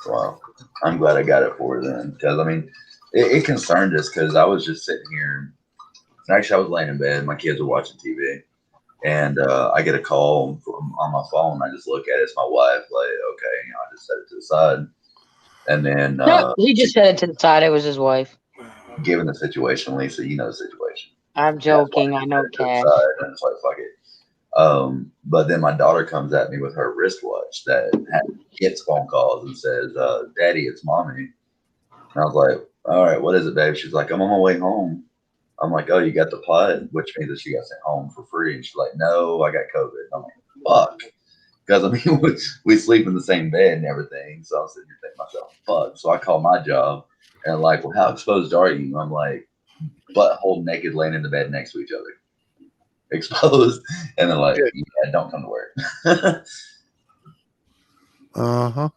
Wow, I'm glad I got it for her then, because I mean, it concerned us because I was just sitting here. Actually, I was laying in bed. My kids were watching TV, and I get a call from on my phone. I just look at it. It's my wife. Like, okay, you know, I just set it to the side, and then No, he just said it to the side. It was his wife. given the situation, Lisa, you know the situation. I'm joking. I know, Cash. And it's like, fuck it. But then my daughter comes at me with her wristwatch that gets phone calls and says, "Daddy, it's mommy." And I was like, "All right, what is it, babe?" She's like, "I'm on my way home." I'm like, "Oh, you got the pod," which means that she got sent home for free. And she's like, "No, I got COVID." And I'm like, "Fuck," because I mean, we sleep in the same bed and everything. So I'm sitting here thinking to myself, "Fuck." So I call my job and like, "Well, how exposed are you?" I'm like, butthole naked, laying in the bed next to each other. Exposed, and they're like, "Yeah, don't come to work." Uh-huh.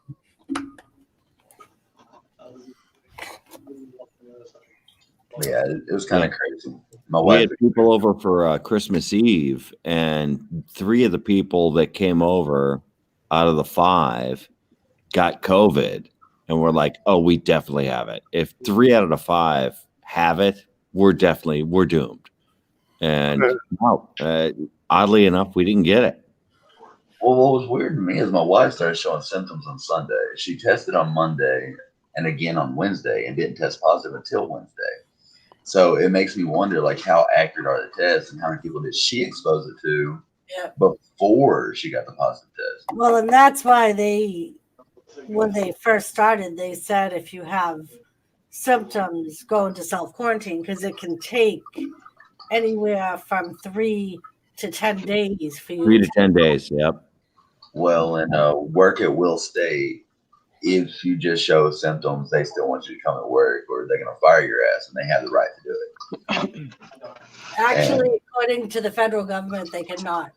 Yeah, it was kind of crazy. We had people over for Christmas Eve, and 3 of the people that came over out of the 5 got COVID, and we're like, "Oh, we definitely have it. If 3 out of the 5 have it, we're doomed." And no, oddly enough, we didn't get it. Well, what was weird to me is my wife started showing symptoms on Sunday. She tested on Monday and again on Wednesday and didn't test positive until Wednesday. So it makes me wonder, like, how accurate are the tests and how many people did she expose it to before she got the positive test? Well, and that's why when they first started, they said if you have symptoms, go into self-quarantine because it can take anywhere from 3 to 10 days for you 3 to 10 days, yep. Well, in work at Will State, if you just show symptoms, they still want you to come to work or they're going to fire your ass, and they have the right to do it. Actually, according to the federal government, they cannot.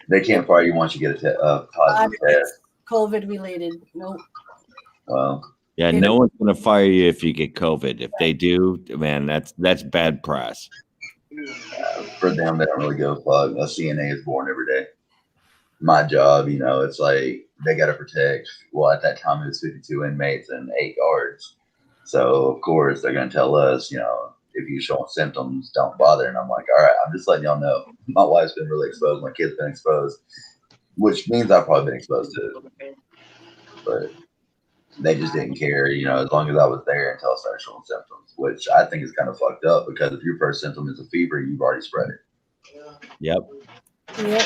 They can't fire you once you get a positive test. COVID related. Nope. Well, yeah, no one's going to fire you if you get COVID. If they do, man, that's bad press. For them, they don't really give a fuck. A CNA is born every day. My job, you know, it's like they got to protect. Well, at that time, it was 52 inmates and 8 guards. So, of course, they're going to tell us, you know, if you're showing symptoms, don't bother. And I'm like, all right, I'm just letting y'all know. My wife's been really exposed. My kid's been exposed, which means I've probably been exposed to it. But they just didn't care, you know, as long as I was there until I started showing symptoms, which I think is kind of fucked up because if your first symptom is a fever, you've already spread it. Yep. Yep.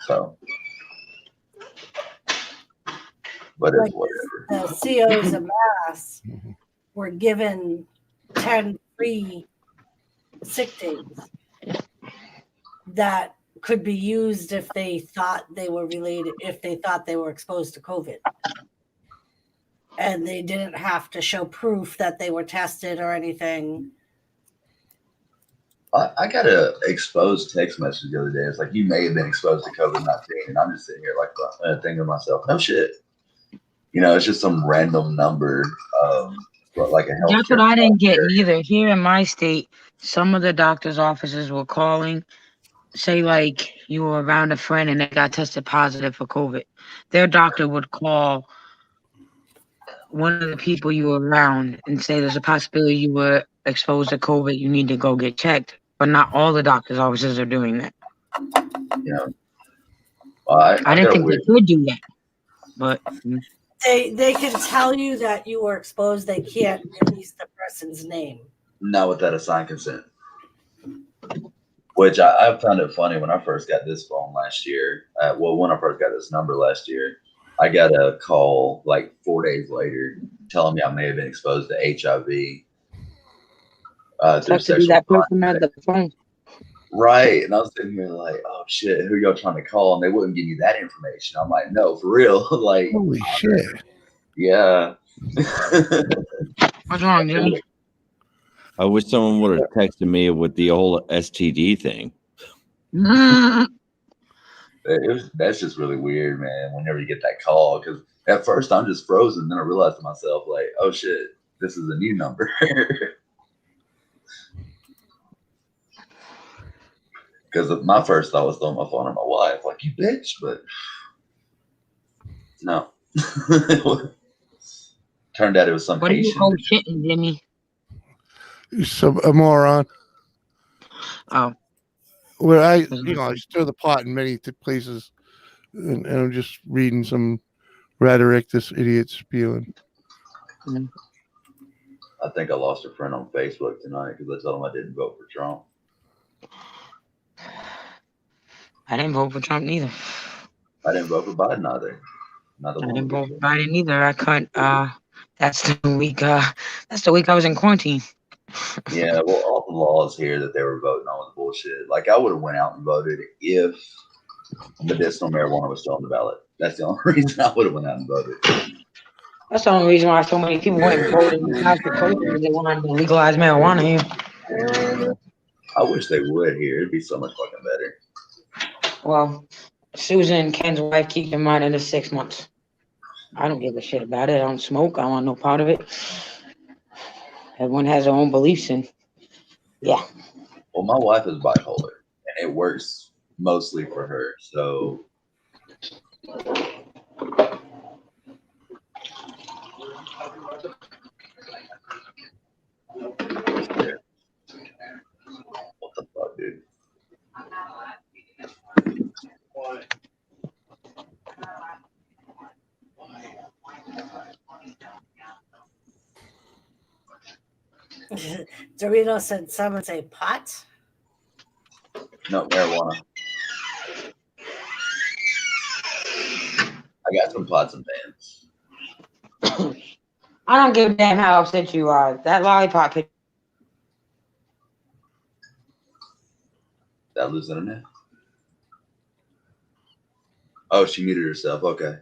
So, but it's Like whatever. The COs of Mass were given 10 free sick days that could be used if they thought they were related, if they thought they were exposed to COVID. And they didn't have to show proof that they were tested or anything. I got a exposed text message the other day. It's like, you may have been exposed to COVID-19. And I'm just sitting here like thinking to myself, no shit. You know, it's just some random number, like a health. That's what I didn't get either. Here in my state, some of the doctor's offices were calling, say like you were around a friend and they got tested positive for COVID. Their doctor would call one of the people you were around and say there's a possibility you were exposed to COVID. You need to go get checked. But not all the doctor's offices are doing that. Yeah. Well, I didn't think they could do that. But they can tell you that you were exposed. They can't release the person's name. Not without a signed consent. Which I found it funny when I first got this phone last year. When I first got this number last year, I got a call like 4 days later telling me I may have been exposed to HIV. Through sexual that person at the phone. Right. And I was sitting here like, oh shit, who are y'all trying to call? And they wouldn't give me that information. I'm like, no, for real. Like, holy shit. Yeah. What's wrong, Jimmy? I wish someone would have texted me with the old STD thing. That's just really weird, man. Whenever you get that call, because at first I'm just frozen, then I realized to myself, like, oh shit, this is a new number. Because my first thought was throwing my phone at my wife, like, you bitch, but no. Turned out it was some What are you Haitian. bullshitting, Jimmy? A moron. Oh. Where I stir the pot in many places, and I'm just reading some rhetoric this idiot's spewing. I think I lost a friend on Facebook tonight because I told him I didn't vote for Trump. I didn't vote for Trump neither. I didn't vote for Biden either. I didn't vote for Biden either. I couldn't. That's the week. That's the week I was in quarantine. Yeah, well, all the laws here that they were voting on was bullshit. Like, I would have went out and voted if medicinal marijuana was still on the ballot. That's the only reason I would have went out and voted. That's the only reason why so many people went and voted in South Dakota, because they wanted to legalize marijuana here. I wish they would here. It'd be so much fucking better. Well, Susan, Ken's wife, keeps in mind under 6 months. I don't give a shit about it. I don't smoke. I want no part of it. Everyone has their own beliefs, and yeah. Well, my wife is bipolar, and it works mostly for her. So, what the fuck, dude? Dorito said someone say pot. No, marijuana. I got some pots and pans. I don't give a damn how upset you are. That lollipop picture. Did I lose internet? Oh, she muted herself. Okay.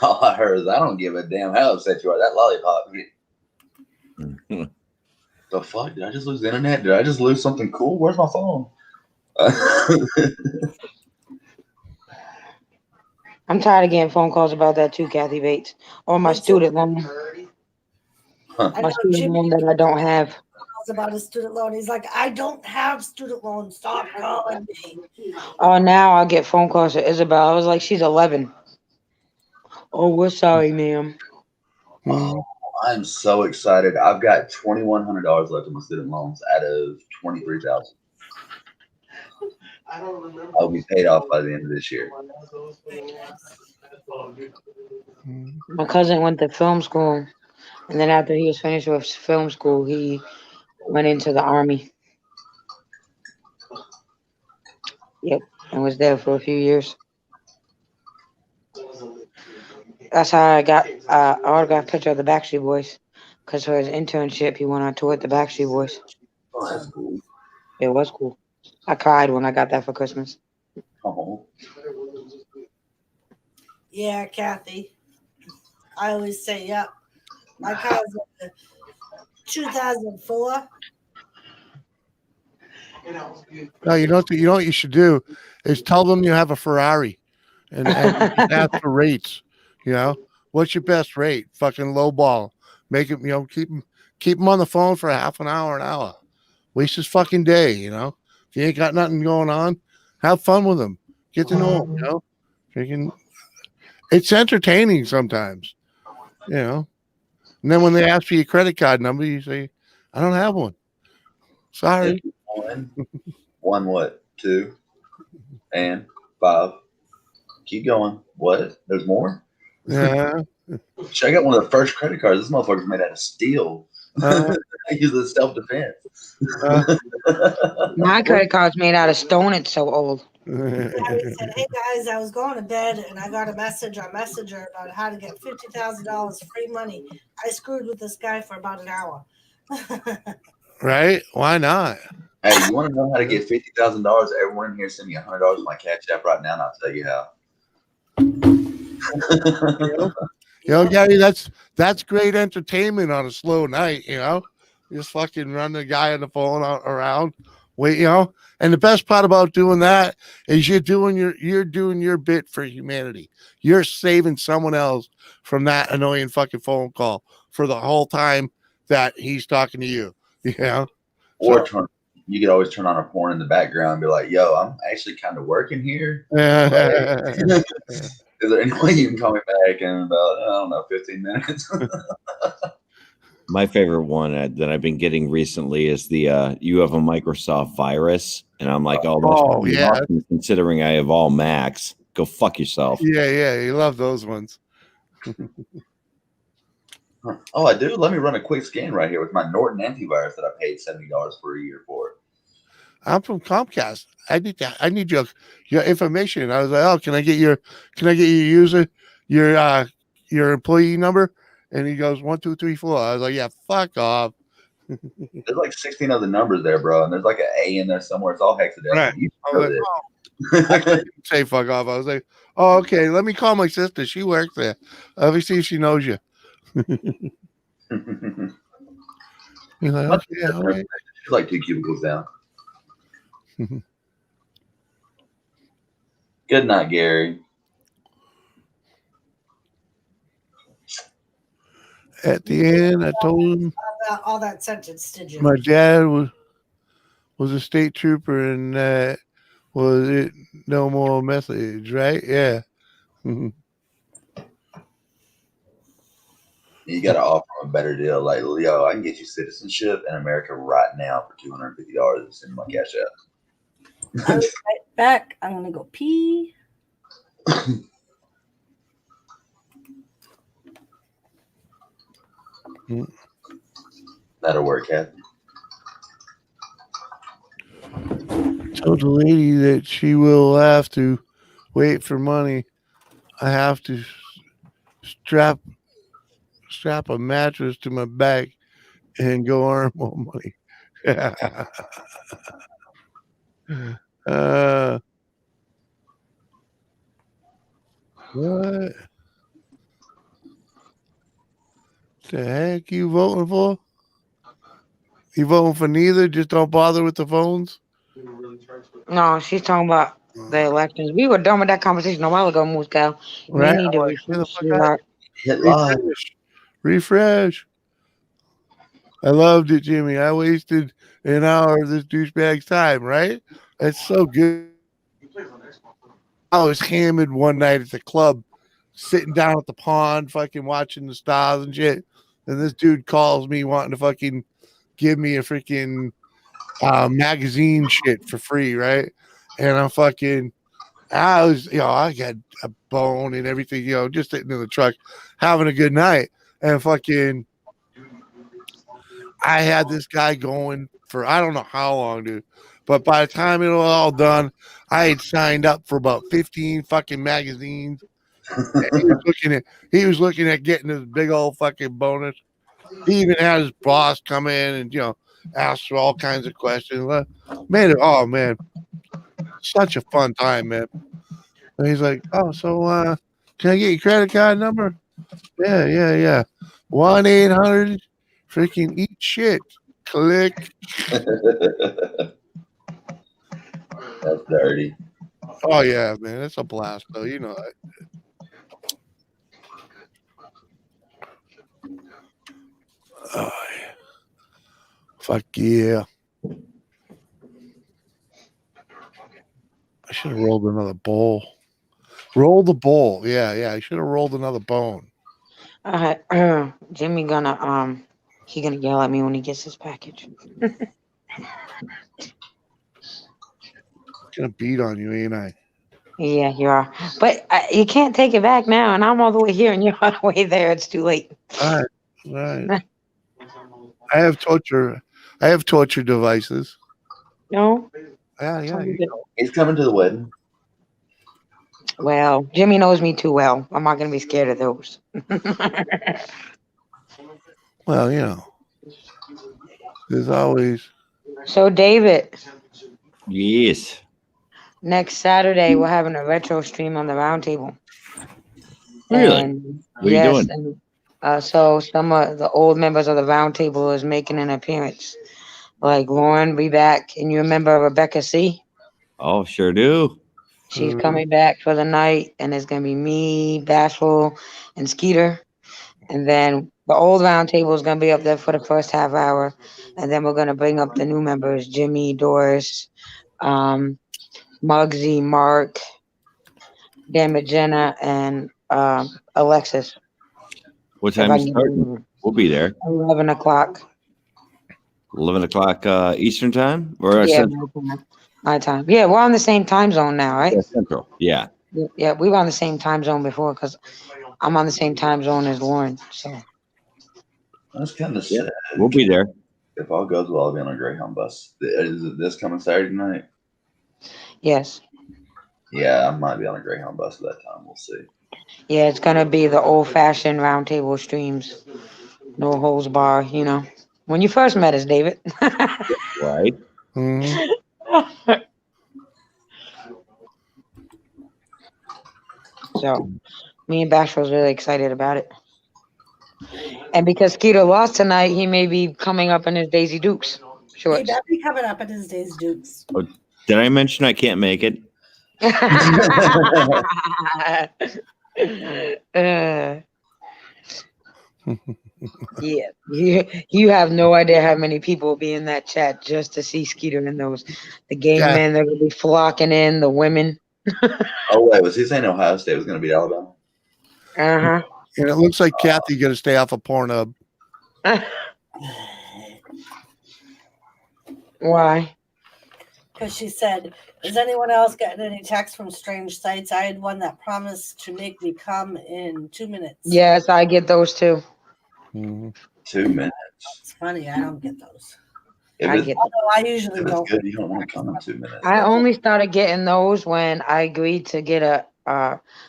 All I heard is, I don't give a damn how upset you are. That lollipop. The fuck? Did I just lose the internet? Did I just lose something cool? Where's my phone? I'm tired of getting phone calls about that too, Kathy Bates. Or my student loan. My student loan that I don't have. About his student loan. He's like, I don't have student loans. Stop calling me. Oh, now I'll get phone calls to Isabel. I was like, she's 11. Oh, we're sorry, ma'am. Oh, I'm so excited. I've got $2,100 left in my student loans out of $23,000. I'll be paid off by the end of this year. My cousin went to film school, and then after he was finished with film school, he went into the Army. Yep, and was there for a few years. That's how I got an autographed picture of the Backstreet Boys, because for his internship, he went on tour with the Backstreet Boys. Oh, that's cool. It was cool. I cried when I got that for Christmas. Oh. Yeah, Kathy. I always say, yep. My car's 2004. No, you know what you should do is tell them you have a Ferrari, and ask for rates. You know, what's your best rate? Fucking low ball. Make it. Keep them on the phone for half an hour. Waste his fucking day. You know, if you ain't got nothing going on, have fun with them. Get to know them. You know, it's entertaining sometimes. You know, and then when they ask for your credit card number, you say, "I don't have one. Sorry." One, what? 2 and 5. Keep going. What? There's more? Yeah. I got one of the first credit cards. This motherfucker's made out of steel. I use it as self-defense. My credit card's made out of stone. It's so old. He said, hey guys, I was going to bed and I got a message on Messenger about how to get $50,000 free money. I screwed with this guy for about an hour. Right? Why not? Hey, you want to know how to get $50,000? Everyone in here send me $100 on my Cash App right now, and I'll tell you how. You know, Gary, that's great entertainment on a slow night. You know, Just fucking run the guy on the phone around. Wait, And the best part about doing that is you're doing your bit for humanity. You're saving someone else from that annoying fucking phone call for the whole time that he's talking to you. Or you could always turn on a porn in the background and be like, "Yo, I'm actually kind of working here. Is there any way you can call me back in about 15 minutes?" My favorite one that I've been getting recently is the you have a Microsoft virus, and I'm like, oh, that's pretty awesome, considering I have all Macs. Go fuck yourself. Yeah, you love those ones. Oh, I do. Let me run a quick scan right here with my Norton antivirus that I paid $70 for a year for. I'm from Comcast. I need your information. I was like, oh, can I get your user, your employee number? And he goes 1, 2, 3, 4. I was like, yeah, fuck off. There's like 16 other numbers there, bro, and there's like an A in there somewhere. It's all hexadecimal. Right. You I know was like, I couldn't say fuck off. I was like, oh, okay, let me call my sister. She works there. Let me see if she knows you. You're like, okay, all right. She's like 2 cubicles down. Good night, Gary. At the end, I told him all that sentence, did you? my dad was a state trooper, and that was it. No more message, right? Yeah. You got to offer him a better deal. Like, yo, I can get you citizenship in America right now for $250 and send my cash out. I'll be right back. I'm gonna go pee. That'll work, Kathy. Told the lady that she will have to wait for money. I have to strap a mattress to my back and go earn more money. What the heck you voting for? You voting for neither? Just don't bother with the phones? No, she's talking about the elections. We were done with that conversation a while ago, Moose Cow. Right? You need to refresh. I loved it, Jimmy. I wasted an hour of this douchebag's time, right? It's so good. I was hammered one night at the club, sitting down at the pond, fucking watching the stars and shit. And this dude calls me wanting to fucking give me a freaking magazine shit for free, right? And I got a bone and everything, just sitting in the truck, having a good night. And fucking, I had this guy going for I don't know how long, dude. But by the time it was all done, I had signed up for about 15 fucking magazines. He was looking at getting this big old fucking bonus. He even had his boss come in and ask for all kinds of questions. Made it, oh man, such a fun time, man. And he's like, oh, so can I get your credit card number? Yeah. 1-800 freaking eat shit. Click. That's dirty. Oh yeah, man, it's a blast though. You know that. Oh, yeah. Fuck yeah. I should have rolled another bowl. Roll the bowl. Yeah. I should have rolled another bone. Jimmy he gonna yell at me when he gets his package. Gonna beat on you, ain't I? Yeah, you are. But you can't take it back now, and I'm all the way here, and you're all the way there. It's too late. All right. I have torture devices. No. Yeah. He's coming to the wedding. Well, Jimmy knows me too well. I'm not gonna be scared of those. Well, there's always. So, David. Yes. Next Saturday, we're having a retro stream on the round table. Really? And, what are you doing? So some of the old members of the round table is making an appearance. Like Lauren be back. And you remember Rebecca C? Oh, sure do. She's coming back for the night, and it's gonna be me, Bashful, and Skeeter. And then the old round table is gonna be up there for the first half hour. And then we're gonna bring up the new members, Jimmy, Doris, Muggsy, Mark, Dan Magena, and Alexis. What If time I is can get starting? We'll be there. 11 o'clock. 11 o'clock Eastern time? Or Yeah, Central? my time. Yeah, we're on the same time zone now, right? Yeah, Central. Yeah. Yeah, we were on the same time zone before because I'm on the same time zone as Lauren. So That's kind of Yeah, sad. we'll be there. If all goes well, I'll be on a Greyhound bus. Is it this coming Saturday night? yes. Yeah, I might be on a Greyhound bus at that time. We'll see. Yeah, it's gonna be the old-fashioned roundtable streams, no holds bar. You know, when you first met us, David. Right. So, me and Bash was really excited about it. And because Skeeter lost tonight, he may be coming up in his Daisy Dukes He shorts. better be coming up in his days, Dukes. Oh, did I mention I can't make it? Yeah, you have no idea how many people will be in that chat just to see Skeeter in those. The gay men, they're gonna be flocking in. The women. Oh wait, was he saying Ohio State was going to beat Alabama? Uh-huh. And it looks like Kathy got to stay off of Pornhub. Why? Because she said, "Is anyone else getting any texts from strange sites? I had one that promised to make me come in 2 minutes." Yes, I get those too. 2 minutes. It's funny. I don't get those. If I it's, get Although I usually if it's don't. good, you don't want to come in 2 minutes. I only started getting those when I agreed to get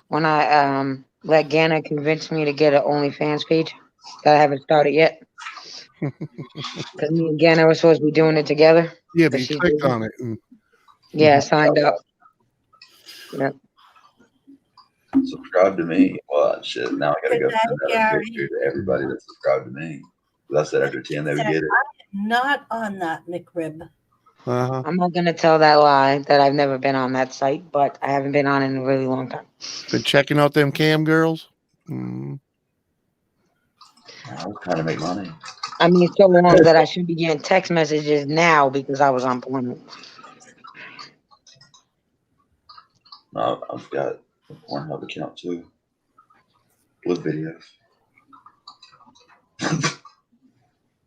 when I let Ganna convince me to get an OnlyFans page that I haven't started yet. Because me and Ganna were supposed to be doing it together. Yeah, but you she's clicked busy. on it. And Yeah, I signed up. Yep. Subscribe to me. Well, shit. Now I got to go Good night, send out a Gary. picture to everybody that subscribed to me. I said after 10 they would get it. I'm not on that McRib. I'm not gonna tell that lie that I've never been on that site, but I haven't been on it in a really long time. been checking out them cam girls. I was trying to make money. I mean, it's so long that I should be getting text messages now because I was on porn. No, I've got a Pornhub account too with videos.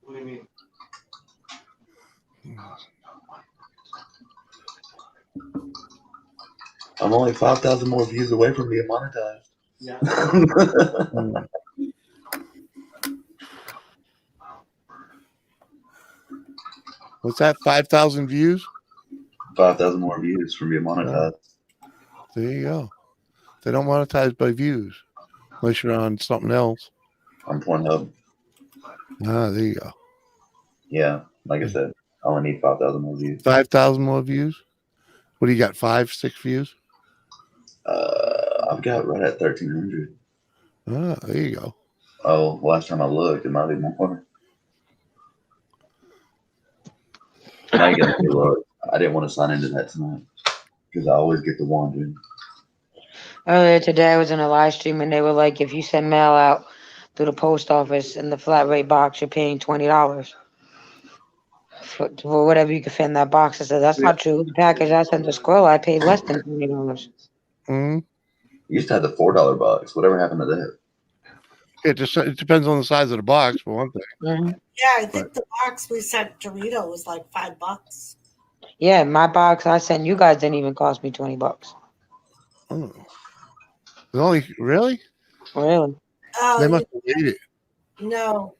What do you mean? I'm only 5,000 more views away from being monetized. Yeah. What's that? 5,000 views? 5,000 more views from being monetized. There you go. They don't monetize by views unless you're on something else. On Pornhub. Ah, there you go. Yeah, like I said, I only need 5,000 more views. 5,000 more views? What do you got? 5, 6 views? I've got right at 1,300. Ah, there you go. Oh, last time I looked, it might be more. I ain't gonna look. I didn't want to sign into that tonight because I always get the wandering. Earlier today, I was in a live stream and they were like, if you send mail out through the post office in the flat rate box, you're paying $20 for whatever you can fit in that box. I said, that's not true. The package I sent to Squirrel, I paid less than $20. Mm-hmm. You used to have the $4 box. Whatever happened to that? It depends on the size of the box, for one thing. Mm-hmm. Yeah, I think the box we sent Dorito was like $5. Yeah, my box I sent you guys didn't even cost me $20. Oh. Only really? Really? Oh, They must have made it. No.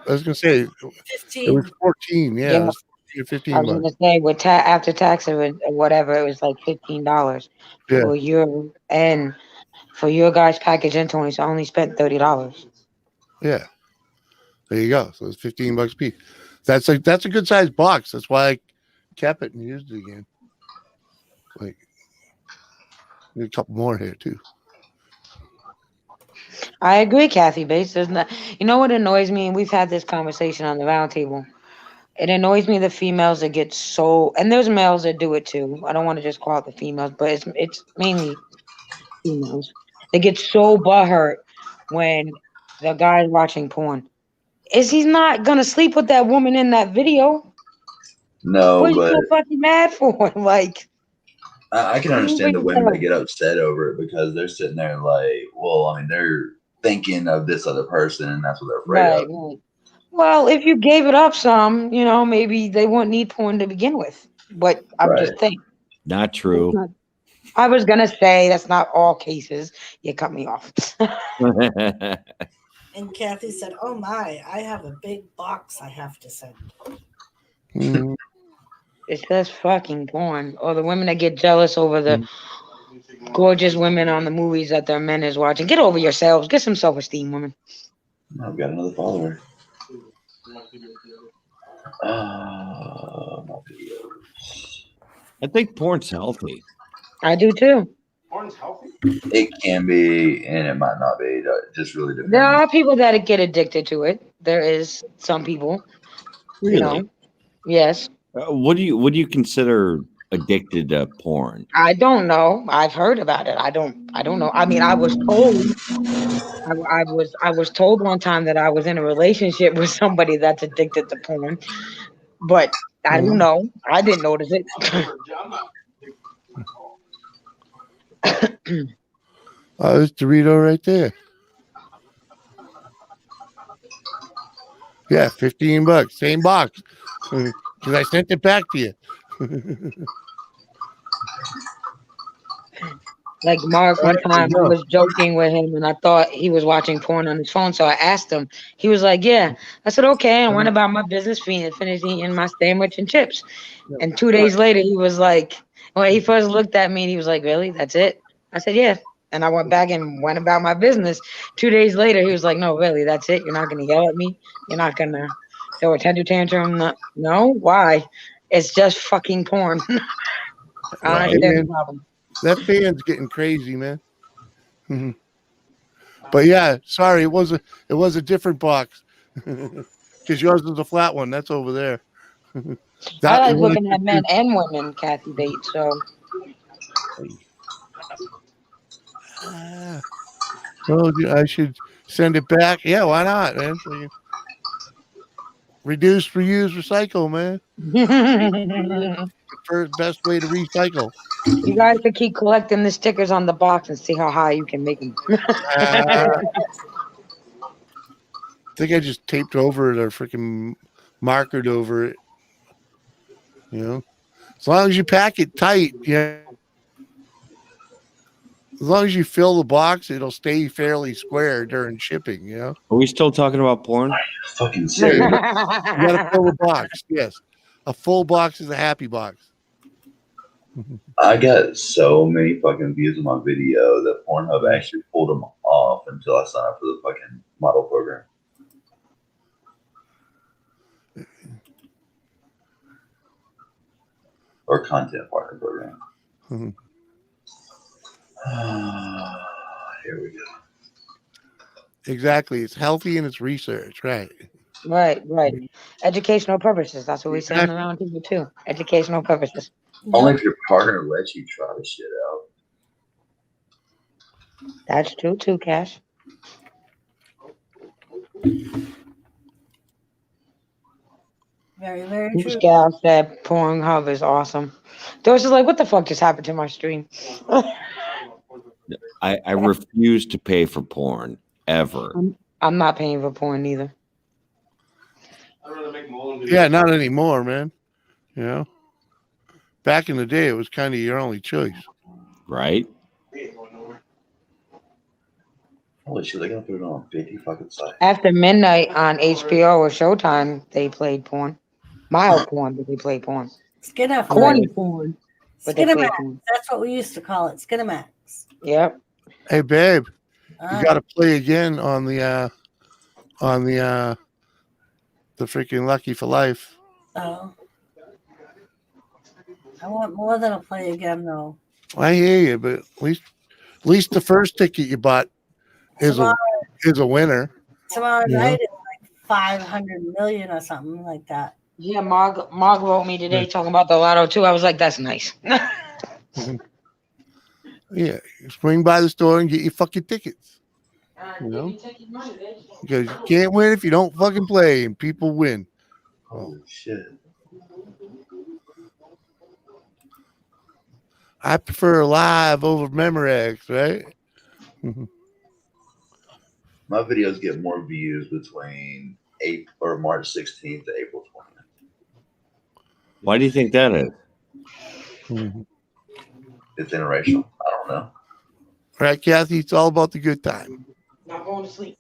I was gonna say 15. it was 14. Yeah, it was 14 or 15 I was bucks. gonna say with after tax or whatever, it was like $15 Yeah. for your and for your guys' package and 20. So I only spent $30. Yeah. There you go. So it's 15 bucks a piece. That's a good sized box. That's why I kept it and used it again. Like, need a couple more here too. I agree, Kathy Bates. There's not, you know what annoys me, and we've had this conversation on the round table. It annoys me the females that get so, and there's males that do it too. I don't want to just call it the females, but it's mainly females. They get so butthurt when the guy's watching porn. Is he not gonna sleep with that woman in that video? No, What are you but so fucking mad for? Like, I can what do you understand the mean, women that yeah. get upset over it because they're sitting there like, well, I mean, they're thinking of this other person and that's what they're afraid Right, of. right. Well, if you gave it up some, maybe they wouldn't need porn to begin with. But I'm Right. just saying. Not true. I was gonna say that's not all cases. You cut me off. And Kathy said, "Oh my, I have a big box I have to send." Mm. It's just fucking porn. Or the women that get jealous over the gorgeous women on the movies that their men is watching. Get over yourselves. Get some self-esteem, women. I've got another follower. I think porn's healthy. I do too. Porn's healthy? It can be, and it might not be. It just really depends. There are people that get addicted to it. There is some people. Really? Yes. What do you consider addicted to porn? I don't know. I've heard about it. I don't know. I mean, I was told. I was told one time that I was in a relationship with somebody that's addicted to porn, but I don't know. I didn't notice it. Oh, there's Dorito right there. Yeah, $15, same box. Because I sent it back to you. Like Mark, one time I was joking with him and I thought he was watching porn on his phone. So I asked him. He was like, yeah. I said, okay. I went about my business, finished eating my sandwich and chips. And 2 days later, he was like, when he first looked at me and he was like, really? That's it? I said, yeah. And I went back and went about my business. 2 days later, he was like, no, really, that's it? You're not going to yell at me? You're not going to throw a tender tantrum? No? Why? It's just fucking porn. I don't understand the problem. That fan's getting crazy, man. But yeah, sorry, it was a different box because yours is a flat one. That's over there. I like looking at men and women, Kathy Bates. So, well, I should send it back. Yeah, why not, man? Reduce, reuse, recycle, man. First best way to recycle. You guys could keep collecting the stickers on the box and see how high you can make them. I think I just taped over it or freaking markered over it. As long as you pack it tight, as long as you fill the box, it'll stay fairly square during shipping. Are we still talking about porn? Fucking You serious. gotta fill the box. Yes, a full box is a happy box. I got so many fucking views on my video that Pornhub actually pulled them off until I signed up for the fucking model program. Or content partner program. Here we go. Exactly. It's healthy and it's research, right? Right. Educational purposes. That's what we say on the round table too. Educational purposes. Only if your partner lets you try the shit out. That's true too, Cash. Very, very This true. gal said Pornhub is awesome. Doris is like, what the fuck just happened to my stream? I refuse to pay for porn ever. I'm not paying for porn either. Yeah, not anymore, man. Back in the day, it was kind of your only choice. Right? Holy shit, they're gonna put it on 50 fucking sites. After midnight on HBO or Showtime, they played porn. Mild porn, but they played porn. Skinemax. Corny porn, but they played Skinemax. porn. That's what we used to call it. Skinemax. Yep. Hey, babe, you got to play again on the freaking Lucky for Life. Oh. I want more than a play again, though. I hear you, but at least the first ticket you bought is Tomorrow is a winner. Tomorrow Yeah. night it's like 500 million or something like that. Yeah, Marg wrote me today talking about the lotto too. I was like, that's nice. Yeah, swing by the store and get your fucking tickets. You know, because you can't win if you don't fucking play, and people win. Holy shit! I prefer live over Memorex, right? My videos get more views between March 16th to April 20th. Why do you think that is? It's interracial. I don't know. Right, Kathy? It's all about the good time. Not going to sleep.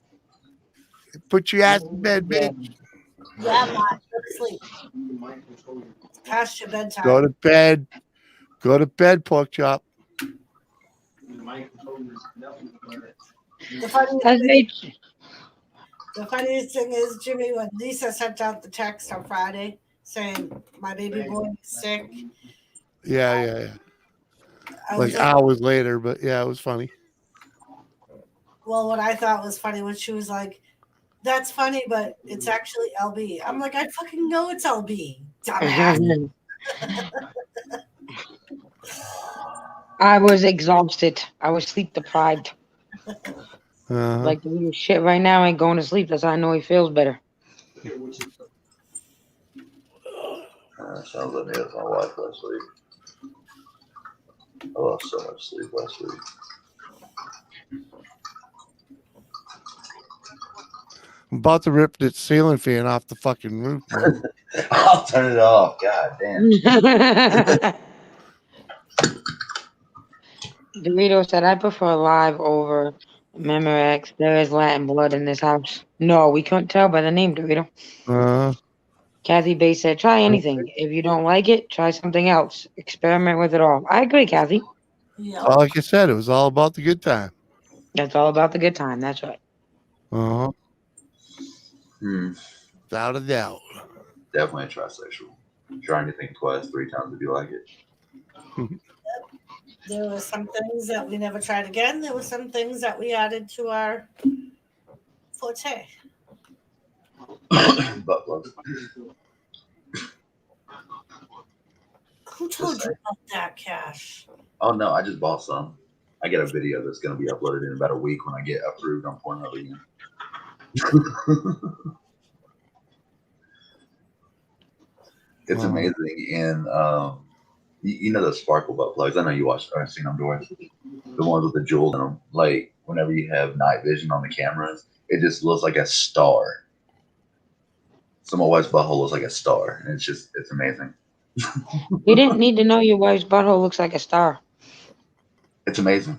Put your ass in bed, bitch. Yeah, Mom, go to sleep. It's past your bedtime. Go to bed. Go to bed, pork chop. The funniest thing is, Jimmy, when Lisa sent out the text on Friday saying my baby boy is sick. Yeah. I Like was like, hours later, but yeah, it was funny. well, what I thought was funny was she was like, "That's funny, but it's actually LB." I'm like, I fucking know it's LB, dumbass. I was exhausted. I was sleep deprived. Uh-huh. Like the shit right now ain't going to sleep. That's how I know he feels better. Sounds like me with my wife last week. I lost so much sleep last week. I'm about to rip the ceiling fan off the fucking roof, man. I'll turn it off. God damn. Dorito said, I prefer live over Memorex. There is Latin blood in this house. No, we couldn't tell by the name, Dorito. Kathy Bay said, try anything. If you don't like it, try something else. Experiment with it all. I agree, Kathy. Well, like I said, it was all about the good time. That's all about the good time. That's right. Uh-huh. Without a doubt. Definitely a trisexual. Try anything twice, 3 times if you like it. There were some things that we never tried again. There were some things that we added to our forte. Butt plugs. Who told you about that, Cash? Oh no, I just bought some. I get a video that's going to be uploaded in about a week when I get approved on Pornhub again. It's amazing. And you know the sparkle butt plugs. I know you watched. I've seen them doing the ones with the jewels in them. Like whenever you have night vision on the cameras, it just looks like a star. So my wife's butthole looks like a star, and it's amazing. You didn't need to know your wife's butthole looks like a star. It's amazing.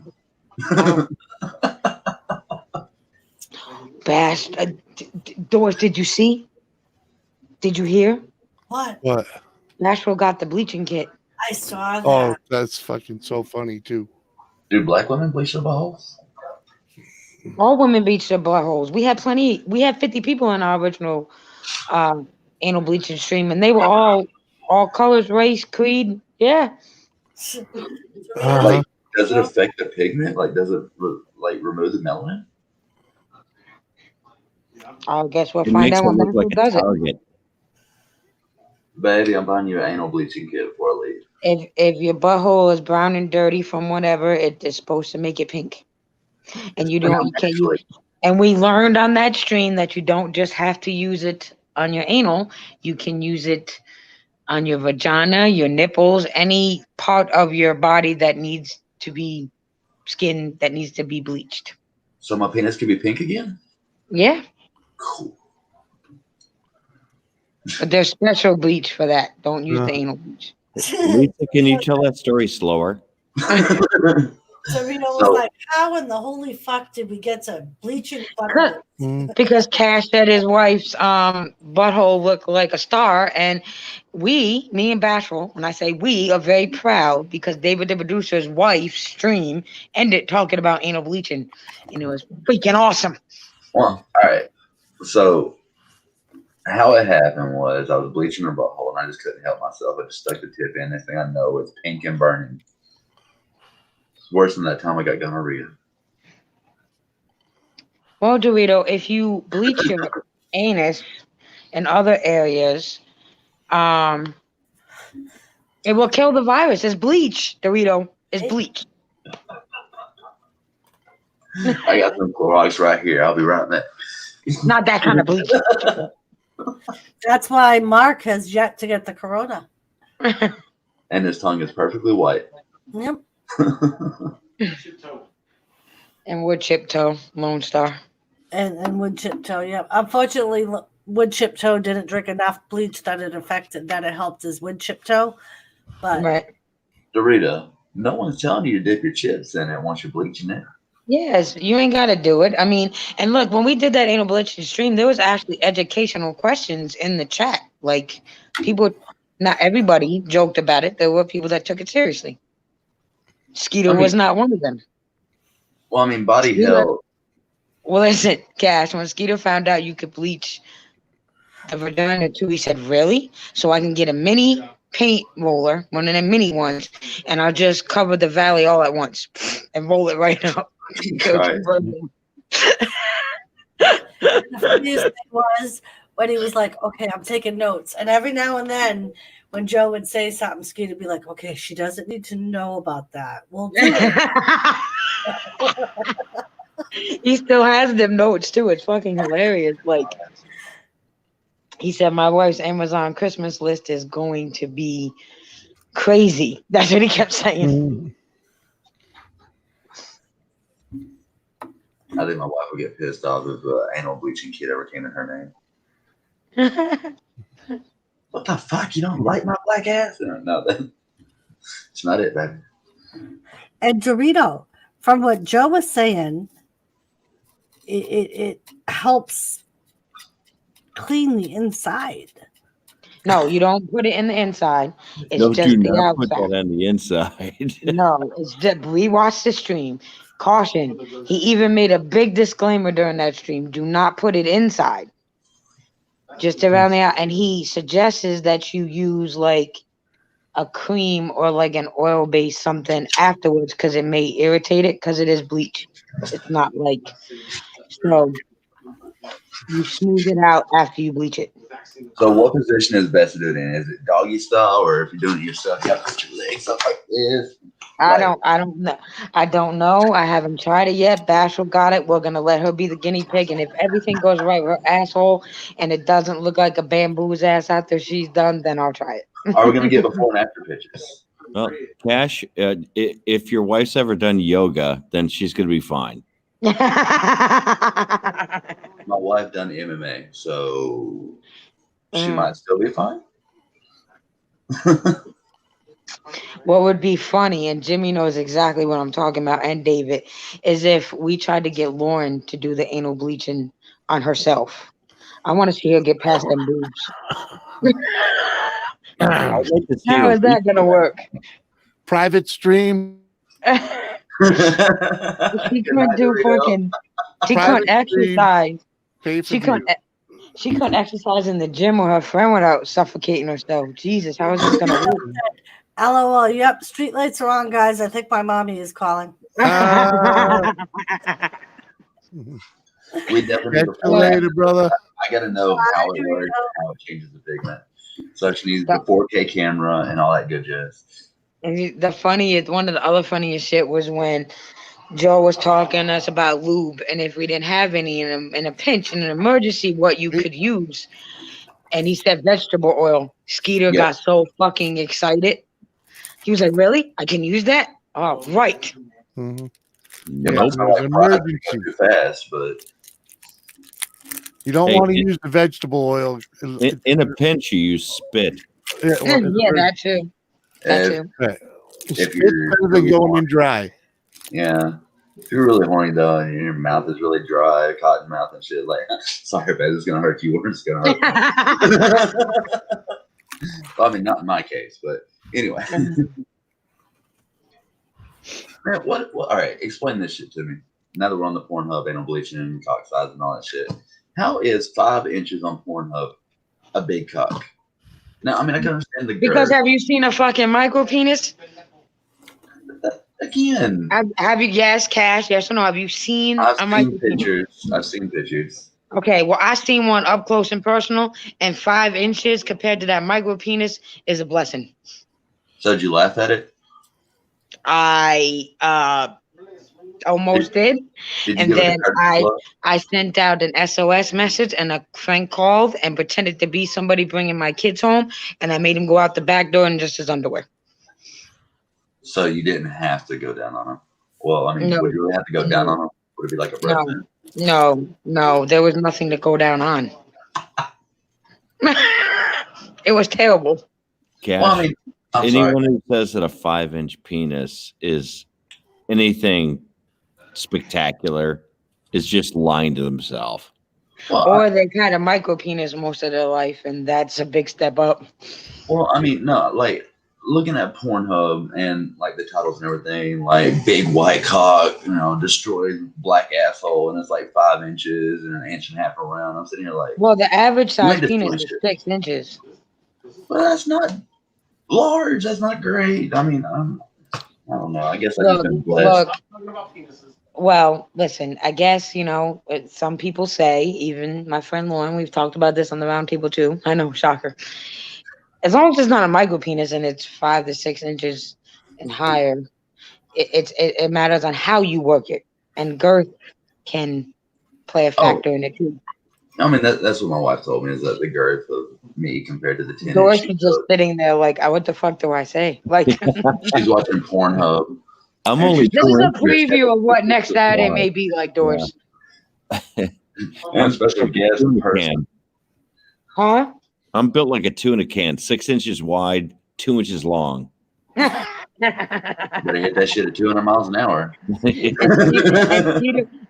Bash. Doris, did you see? Did you hear? What? Nashville got the bleaching kit. I saw that. Oh, that's fucking so funny, too. Do black women bleach their buttholes? All women bleach their buttholes. We had 50 people in our original anal bleaching stream, and they were all colors, race, creed. Yeah. Like, does it affect the pigment? Like, does it remove the melanin? I guess we'll It find makes out it when look Nashville like a does it. target. Baby, I'm buying you an anal bleaching kit before I leave. If your butthole is brown and dirty from whatever, it is supposed to make it pink. And you can't. And we learned on that stream that you don't just have to use it on your anal. You can use it on your vagina, your nipples, any part of your body that needs to be skin that needs to be bleached. So my penis can be pink again? Yeah. Cool. But there's special bleach for that. Don't use the anal bleach. Lisa, can you tell that story slower? So Reno was like, how in the holy fuck did we get to bleaching butthole? Because Cash said his wife's butthole looked like a star, and me and Bashful, when I say we, are very proud because David the producer's wife's stream ended talking about anal bleaching, and it was freaking awesome. Well, all right. So how it happened was I was bleaching her butthole, and I just couldn't help myself. I just stuck the tip in. Next thing I know, it's pink and burning. It's worse than that time I got gonorrhea. Well, Dorito, if you bleach your anus and other areas, it will kill the virus. It's bleach, Dorito. It's bleach. I got some Clorox right here. I'll be right back. Not that kind of bleach. That's why Mark has yet to get the corona. And his tongue is perfectly white. Yep. And wood chip toe, Lone Star. And wood chip toe, yeah. Unfortunately, wood chip toe didn't drink enough bleach that it helped his wood chip toe. But right. Dorito, no one's telling you to dip your chips in it once you're bleaching it. Yes, you ain't got to do it. I mean, and look, when we did that anal bleaching stream, there was actually educational questions in the chat. Like, people, not everybody joked about it. There were people that took it seriously. Skeeter was not one of them. Well, I mean, body health. Well, listen, Cash, when Skeeter found out you could bleach the vagina too, he said, really? So I can get a mini paint roller, one of them mini ones, and I'll just cover the valley all at once and roll it right up. The funniest thing was when he was like, okay, I'm taking notes. And every now and then when Joe would say something, Skeeter would be like, okay, she doesn't need to know about that. We'll do it. He still has them notes too. It's fucking hilarious. Like, he said, my wife's Amazon Christmas list is going to be crazy. That's what he kept saying. I think my wife would get pissed off if an anal bleaching kit ever came in her name. What the fuck? You don't like my black ass? No, that's not it, baby. And Dorito, from what Joe was saying, it helps clean the inside. No, you don't put it in the inside. It's Don't just you the not put outside. that on the inside. No, it's just rewatch the stream. Caution. He even made a big disclaimer during that stream. Do not put it inside. Just around the out. And he suggests that you use like a cream or like an oil-based something afterwards because it may irritate it because it is bleach. It's not like so you smooth it out after you bleach it. So what position is best to do it in? Is it doggy style, or if you're doing it yourself, you have to put your legs up like this? I don't know. I don't know. I haven't tried it yet. Bashel got it. We're gonna let her be the guinea pig, and if everything goes right with her asshole and it doesn't look like a bamboo's ass after she's done, then I'll try it. Are we gonna get before and after pictures? Well, Cash, if your wife's ever done yoga, then she's going to be fine. My wife done MMA, so she might still be fine. What would be funny, and Jimmy knows exactly what I'm talking about, and David, is if we tried to get Lauren to do the anal bleaching on herself. I want to see her get past them boobs. I'd like to see How is that gonna work? Private stream. She couldn't do fucking. She couldn't exercise. She couldn't exercise in the gym with her friend without suffocating herself. Jesus, how is this gonna work? LOL. Yep, streetlights are on, guys. I think my mommy is calling. We definitely Catch you later, brother. I gotta know how it works, how it changes the pigment. So she needs the 4K camera and all that good jazz. And the funniest, one of the other funniest shit was when Joe was talking to us about lube, and if we didn't have any in a pinch, in an emergency, what you could use. And he said vegetable oil. Skeeter got so fucking excited. He was like, "Really? I can use that? Oh, right." Mm-hmm. Nope. Emergency. Too fast, but you don't want to use the vegetable oil. In a pinch, you use spit. Yeah, that too. If you're better than going in dry. Yeah. If you're really horny though, and your mouth is really dry, cotton mouth and shit, like, sorry, babe, it's gonna hurt you, or it's gonna hurt me. Well, I mean, not in my case, but anyway. Man, what? All right, explain this shit to me. Now that we're on the Pornhub, anal bleaching, cock size, and all that shit, how is 5 inches on Pornhub a big cock? Now, I mean, I can understand the girth. Because have you seen a fucking micro penis? Again, have you Cash? Yes or no? Have you seen I've a seen micropenis? pictures. I've seen pictures. Okay, well, I seen one up close and personal, and 5 inches compared to that micro penis is a blessing. So did you laugh at it? I almost did. Did you And give it a then courtesy blow? I sent out an SOS message, and a friend called and pretended to be somebody bringing my kids home, and I made him go out the back door in just his underwear. So you didn't have to go down on him. Well, I mean, No. would you really have to go down on him? Would it be like a breath mint? No, there was nothing to go down on. It was terrible. Cash, Well, I mean, I'm anyone sorry. who says that a 5-inch penis is anything spectacular is just lying to themselves. Well, Or they've had a micro penis most of their life, and that's a big step up. Well, I mean, no, like looking at Pornhub and like the titles and everything, like big white cock, destroyed black asshole, and it's like 5 inches and an inch and a half around. I'm sitting here like, Well, the average You size ain't penis destroyed is shit. 6 inches. well, that's not large. That's not great. I mean, I don't know. I guess I just been blessed. Well, listen, I guess, some people say, even my friend Lauren, we've talked about this on the round table too. I know, shocker. As long as it's not a micro penis and it's 5 to 6 inches and higher, it matters on how you work it. And girth can play a factor in it too. I mean, that's what my wife told me is that the girth of me compared to the 10 Doris inch. is just sitting there like, what the fuck do I say? Like, She's watching Pornhub. I'm only this is a preview of what next Saturday may be like, Doris. And special guest person. Huh? I'm built like a tuna can, 6 inches wide, 2 inches long. Better hit that shit at 200 miles an hour.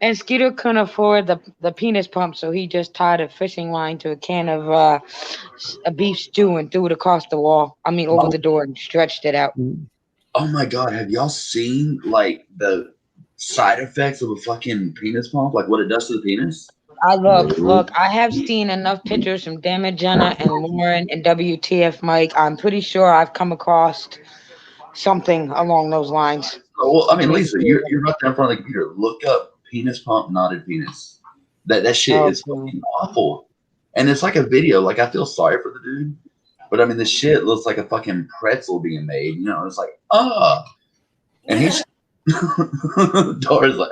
And Skeeter couldn't afford the penis pump, so he just tied a fishing line to a can of a beef stew and threw it across the wall. I mean, over the door and stretched it out. Oh my God, have y'all seen like the side effects of a fucking penis pump? Like what it does to the penis? Look, I have seen enough pictures from Damn Jenna and Lauren and WTF Mike. I'm pretty sure I've come across something along those lines. Oh, well, I mean, Lisa, you're right there in front of the computer. Look up penis pump, knotted penis. That shit is fucking awful. And it's like a video. Like I feel sorry for the dude, but I mean, the shit looks like a fucking pretzel being made. It's like and he's Dora's like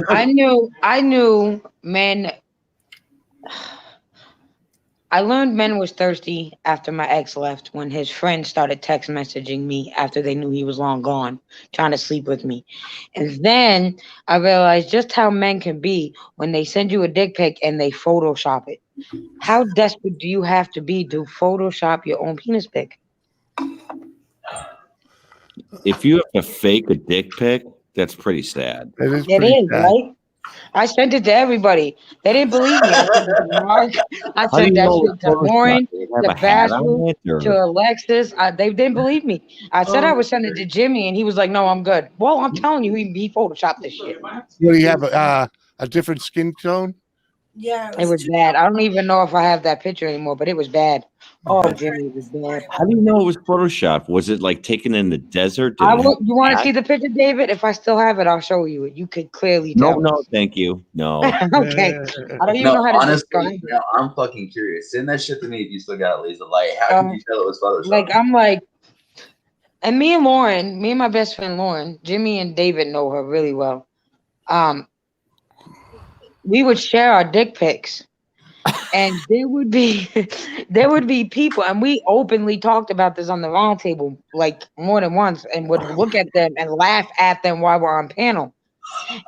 I knew men. I learned men was thirsty after my ex left when his friends started text messaging me after they knew he was long gone, trying to sleep with me. And then I realized just how men can be when they send you a dick pic and they Photoshop it. How desperate do you have to be to Photoshop your own penis pic? If you have to fake a dick pic, that's pretty sad. It is, right? I sent it to everybody. They didn't believe me. I sent it to Mark. I sent that shit to Lauren, to Basil, to Alexis. They didn't believe me. I said I would send it to Jimmy, and he was like, "No, I'm good." Well, I'm telling you, he photoshopped this shit. What do you have? A different skin tone? Yeah, it was bad. I don't even know if I have that picture anymore, but it was bad. Oh, Jimmy, it was bad. How do you know it was Photoshop? Was it like taken in the desert? You want to see the picture, David? If I still have it, I'll show you it. You could clearly tell. No, thank you. No. Okay. I don't even know how to describe it. No, I'm fucking curious. Send that shit to me if you still got it, Lisa. Like, how can you tell it was Photoshop? And me and Lauren, me and my best friend Lauren, Jimmy and David know her really well. We would share our dick pics. And there would be people, and we openly talked about this on the round table like more than once, and would look at them and laugh at them while we're on panel.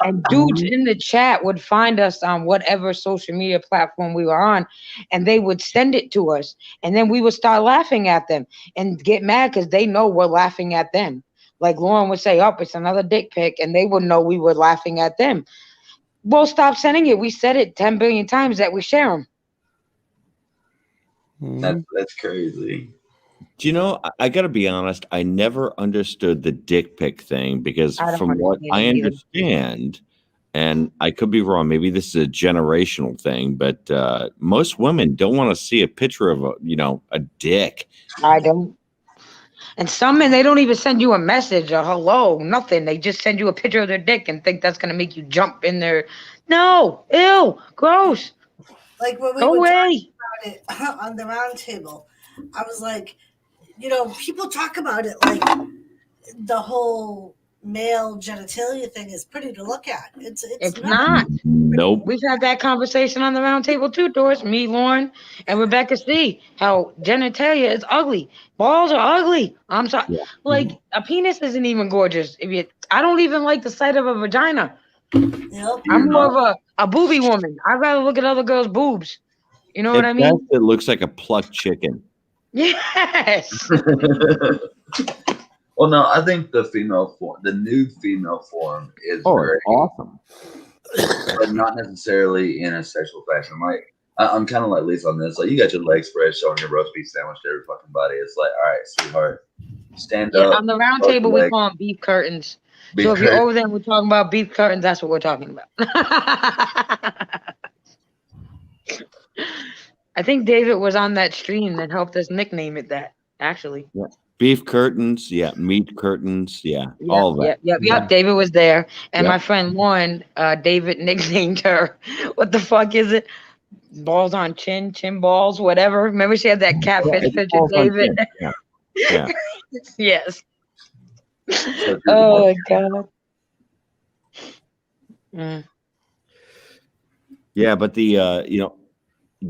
And dudes in the chat would find us on whatever social media platform we were on, and they would send it to us, and then we would start laughing at them and get mad because they know we're laughing at them. Like Lauren would say, "Oh, it's another dick pic," and they would know we were laughing at them. Well, stop sending it. We said it 10 billion times that we share them. That's crazy. Do you know, I got to be honest, I never understood the dick pic thing because from what I understand, and I could be wrong, maybe this is a generational thing, but most women don't want to see a picture of a dick. I don't. And some men, they don't even send you a message or hello, nothing. They just send you a picture of their dick and think that's gonna make you jump in there. No, ew, gross. Like when we Go were away. talking about it on the round table, I was like, people talk about it like the whole male genitalia thing is pretty to look at. It's not. Nope. We've had that conversation on the round table too, Doris. Me, Lauren, and Rebecca C. How genitalia is ugly. Balls are ugly. I'm sorry. Yeah. Like a penis isn't even gorgeous. I don't even like the sight of a vagina. Yep. I'm more of a booby woman. I'd rather look at other girls' boobs. You know what I At mean? best, it looks like a plucked chicken. Yes. Well, no, I think the nude female form is very awesome, but not necessarily in a sexual fashion. Like I'm kind of like Lisa on this. Like you got your legs spread, showing your roast beef sandwich to every fucking body. It's like, all right, sweetheart, stand up. On the round table, we call them beef curtains. So if you're over there and we're talking about beef curtains, that's what we're talking about. I think David was on that stream that helped us nickname it that, actually. Yeah. Beef curtains, meat curtains, all of that. Yep. David was there. And my friend Lauren, David nicknamed her, what the fuck is it? Balls on chin balls, whatever. Remember she had that catfish picture, David? Yeah. Yes. Oh, my God. Yeah, but the,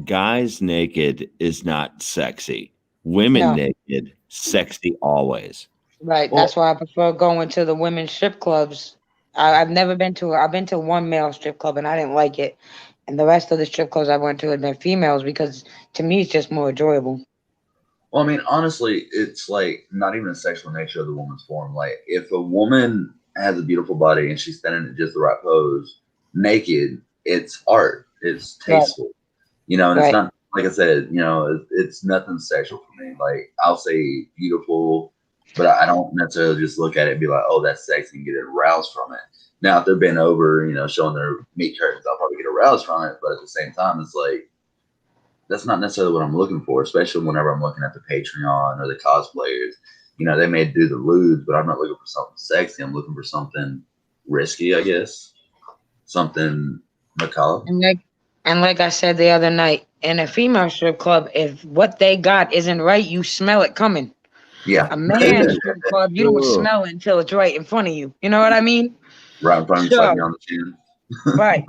guys naked is not sexy. Women naked, sexy always. Right. That's why I prefer going to the women's strip clubs. I've never been to I've been to one male strip club and I didn't like it. And the rest of the strip clubs I went to had been females because to me it's just more enjoyable. Well, I mean, honestly, it's like not even the sexual nature of the woman's form. Like if a woman has a beautiful body and she's standing in just the right pose, naked, it's art. It's tasteful. And it's not, like I said, it's nothing sexual for me. Like I'll say beautiful, but I don't necessarily just look at it and be like, oh, that's sexy and get aroused from it. Now, if they're bent over, showing their meat curtains, I'll probably get aroused from it. But at the same time, it's like, that's not necessarily what I'm looking for, especially whenever I'm looking at the Patreon or the cosplayers. They may do the lewd, but I'm not looking for something sexy. I'm looking for something risky, I guess. Something macabre. And like I said the other night, in a female strip club, if what they got isn't right, you smell it coming. Yeah. A man's strip club, you don't smell it until it's right in front of you. You know what I mean? Right in front of you, slap you on the chin. Right.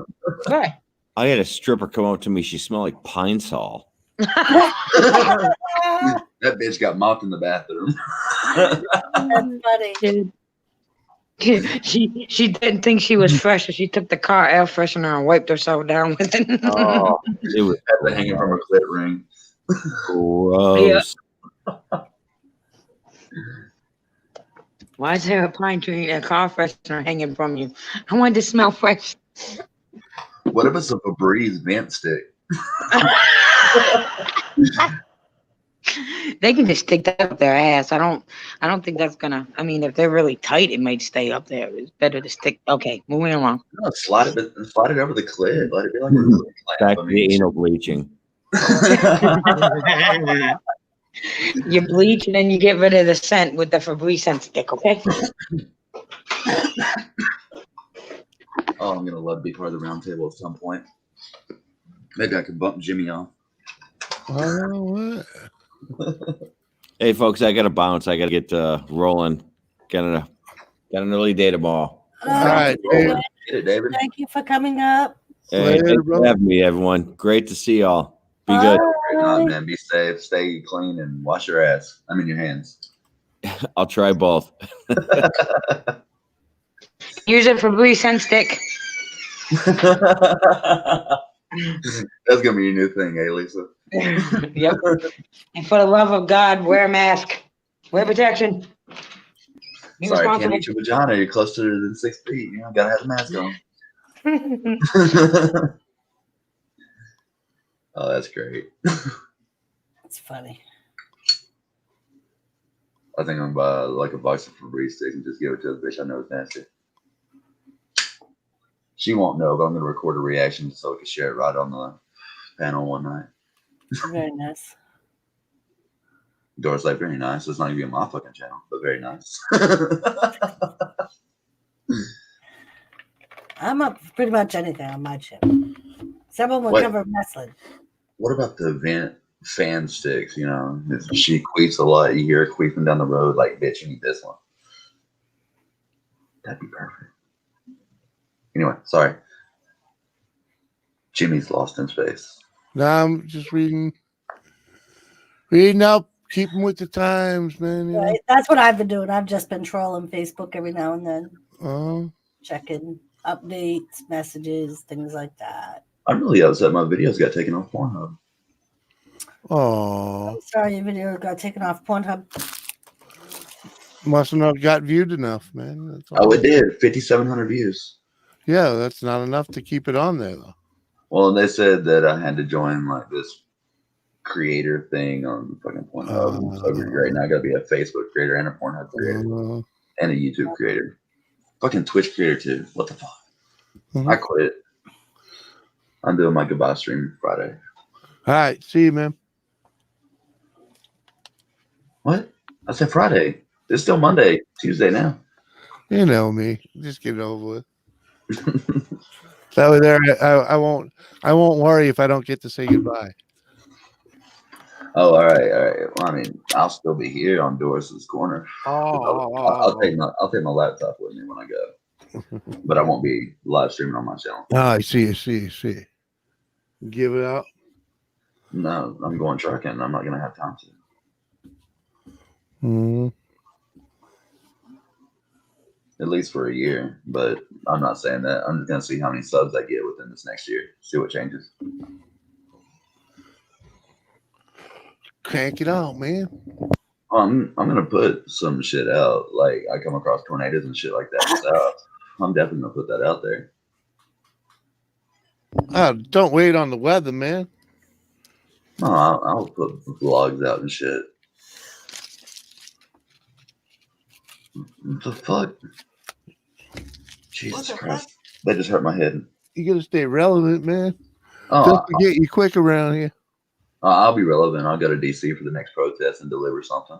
I had a stripper come up to me. She smelled like Pine Sol. That bitch got mopped in the bathroom. That's funny. She didn't think she was fresh, so she took the car air freshener and wiped herself down with it. Oh, it was hanging from her clit ring. Gross. Yeah. Why is there a pine tree and a car freshener hanging from you? I wanted to smell fresh. What if it's a Febreze vent stick? They can just stick that up their ass. I don't think that's gonna. I mean, if they're really tight, it might stay up there. It's better to stick. Okay, moving along. No, slide it over the clit. Let it be like a back to the anal bleaching. You bleach and then you get rid of the scent with the Febreze scent stick. Okay. Oh, I'm gonna love to be part of the round table at some point. Maybe I could bump Jimmy off. Hey, folks, I got to bounce. I got to get rolling. Got an early day tomorrow. All right, David. Thank you for coming up. Hey, thanks for having me, everyone. Great to see y'all. Be good. Great night, man. Be safe. Stay clean and wash your ass. I mean, your hands. I'll try both. Use it for Febreze scent stick. That's gonna be your new thing, eh, Lisa? Yep. And for the love of God, wear a mask. Wear protection. Be Sorry, I can't responsible. eat your vagina. You're closer than 6 feet. Gotta have the mask on. Oh, that's great. That's funny. I think I'm gonna buy like a box of Febreze sticks and just give it to the bitch. I know it's nasty. She won't know, but I'm gonna record a reaction so we can share it right on the panel one night. Very nice. Doris like, very nice. It's not even my fucking channel, but very nice. I'm up for pretty much anything on my channel. Someone will cover wrestling. What about the fan sticks? You know, if she queefs a lot. You hear her queefing down the road, like, bitch, you need this one. That'd be perfect. Anyway, sorry. Jimmy's lost in space. Now I'm just reading up, keeping with the times, man. You know? Right. That's what I've been doing. I've just been trolling Facebook every now and then. Checking updates, messages, things like that. I'm really upset my videos got taken off Pornhub. Oh. I'm sorry your video got taken off Pornhub. Must not have got viewed enough, man. That's all. Oh, it did. 5,700 views. Yeah, that's not enough to keep it on there, though. Well, they said that I had to join like this creator thing on fucking Pornhub. So right now I gotta be a Facebook creator and a Pornhub creator and a YouTube creator. Fucking Twitch creator too. What the fuck? I quit. I'm doing my goodbye stream Friday. All right, see you, man. What? I said Friday. It's still Monday, Tuesday now. You know me. Just get it over with. That way there, I won't worry if I don't get to say goodbye. Oh, all right. Well, I mean, I'll still be here on Doris's corner. I'll take my laptop with me when I go, but I won't be live streaming on my channel. I see. Give it out. No, I'm going trucking. I'm not gonna have time to. At least for a year, but I'm not saying that. I'm just gonna see how many subs I get within this next year. See what changes. Crank it out, man. I'm gonna put some shit out. Like I come across tornadoes and shit like that and stuff. I'm definitely gonna put that out there. Don't wait on the weather, man. No, I'll put vlogs out and shit. What the fuck? Jesus Christ. That just hurt my head. You gotta stay relevant, man. Oh, Don't forget you quick around here. I'll be relevant. I'll go to DC for the next protest and deliver something.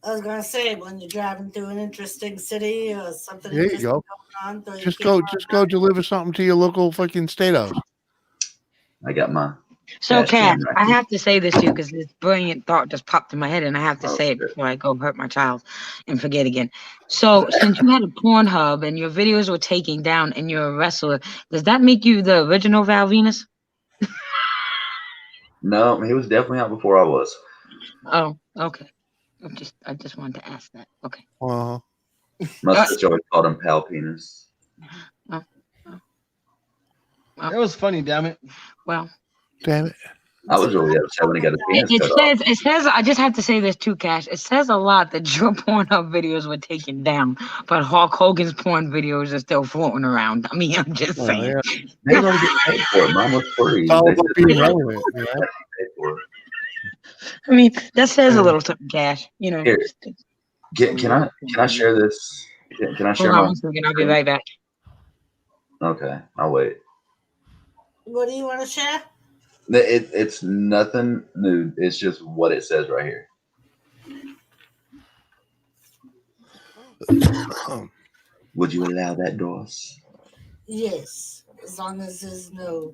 I was gonna say when you're driving through an interesting city or something. There you go. Just go deliver something to your local fucking state house. I got my. So, Cass, I have to say this to you because this brilliant thought just popped in my head, and I have to say it before I go hurt my child and forget again. So, since you had a Pornhub and your videos were taken down and you're a wrestler, does that make you the original Val Venus? No, he was definitely out before I was. Oh, okay. I just wanted to ask that. Okay. My sister always called him Pal Penis. That was funny, damn it. Well. Damn it. I was really upset when he got his penis cut off. It says, I just have to say this too, Cash. It says a lot that your Pornhub videos were taken down, but Hulk Hogan's porn videos are still floating around. I mean, I'm just saying. Yeah. They don't get paid for it. Mine was free. It's all about being relevant. You know? I mean, that says a little something, Cash. You know. Here. Can I share this? Can I share Hold on my? 1 second. I'll be right back. Okay, I'll wait. What do you want to share? It's nothing new. It's just what it says right here. Would you allow that, Doris? Yes, as long as there's no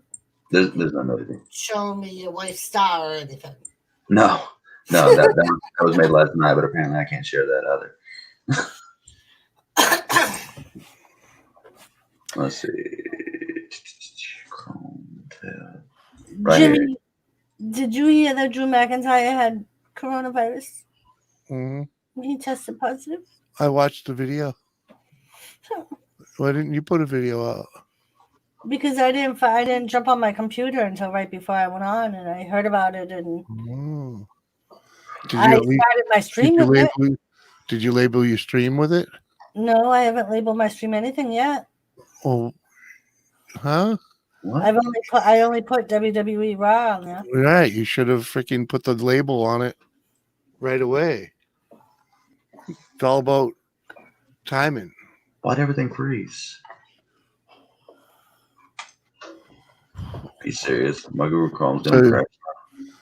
There's no nudity. showing me your wife's star or anything. No, that was made last night, but apparently I can't share that either. Let's see. Right Jimmy, here. did you hear that Drew McIntyre had coronavirus? Mm-hmm. He tested positive. I watched the video. Why didn't you put a video out? Because I didn't jump on my computer until right before I went on, and I heard about it, and I started my stream with it. Did you label your stream with it? No, I haven't labeled my stream anything yet. Oh, huh? What? I only put WWE Raw on there. Right, you should have freaking put the label on it right away. It's all about timing. Why'd everything freeze? Are you serious? My Google Chrome's gonna crash.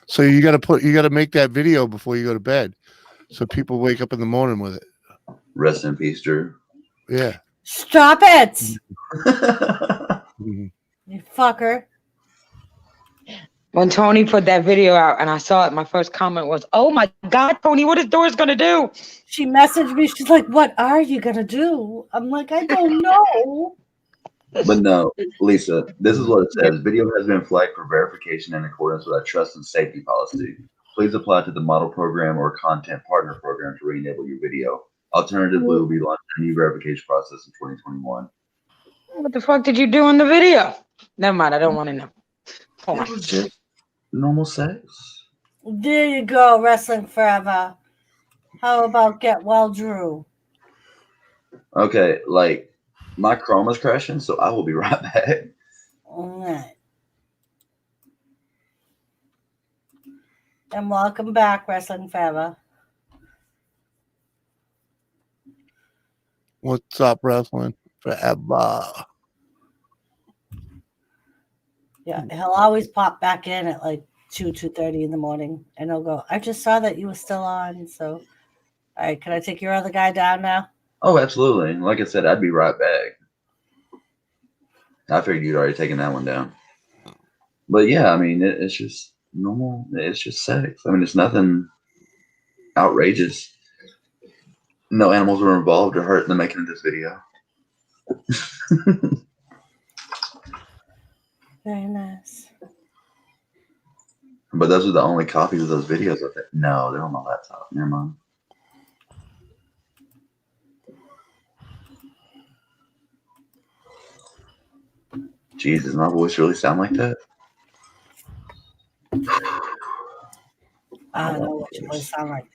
So you got to make that video before you go to bed, so people wake up in the morning with it. Rest in peace, Drew. Yeah. Stop it, you fucker. When Tony put that video out and I saw it, my first comment was, "Oh my God, Tony, what is Doris gonna do?" She messaged me. She's like, "What are you gonna do?" I'm like, "I don't know." But no, Lisa, this is what it says. Video has been flagged for verification in accordance with our trust and safety policy. Please apply to the model program or content partner program to re-enable your video. Alternatively, we'll be launching a new verification process in 2021. What the fuck did you do in the video? Never mind, I don't want to know. It was just normal sex. There you go, Wrestling Forever. How about Get Well, Drew? Okay, like my Chroma's crashing, so I will be right back. All right. And welcome back, Wrestling Forever. What's up, Wrestling Forever? Yeah, he'll always pop back in at like 2:30 in the morning, and he'll go, "I just saw that you were still on, so all right, can I take your other guy down now?" Oh, absolutely. Like I said, I'd be right back. I figured you'd already taken that one down. But yeah, I mean, it's just normal. It's just sex. I mean, it's nothing outrageous. No animals were involved or hurt in the making of this video. Very nice. But those are the only copies of those videos. I think. No, they're on my laptop. Never mind. Jeez, does my voice really sound like that? I don't know what your voice sound like.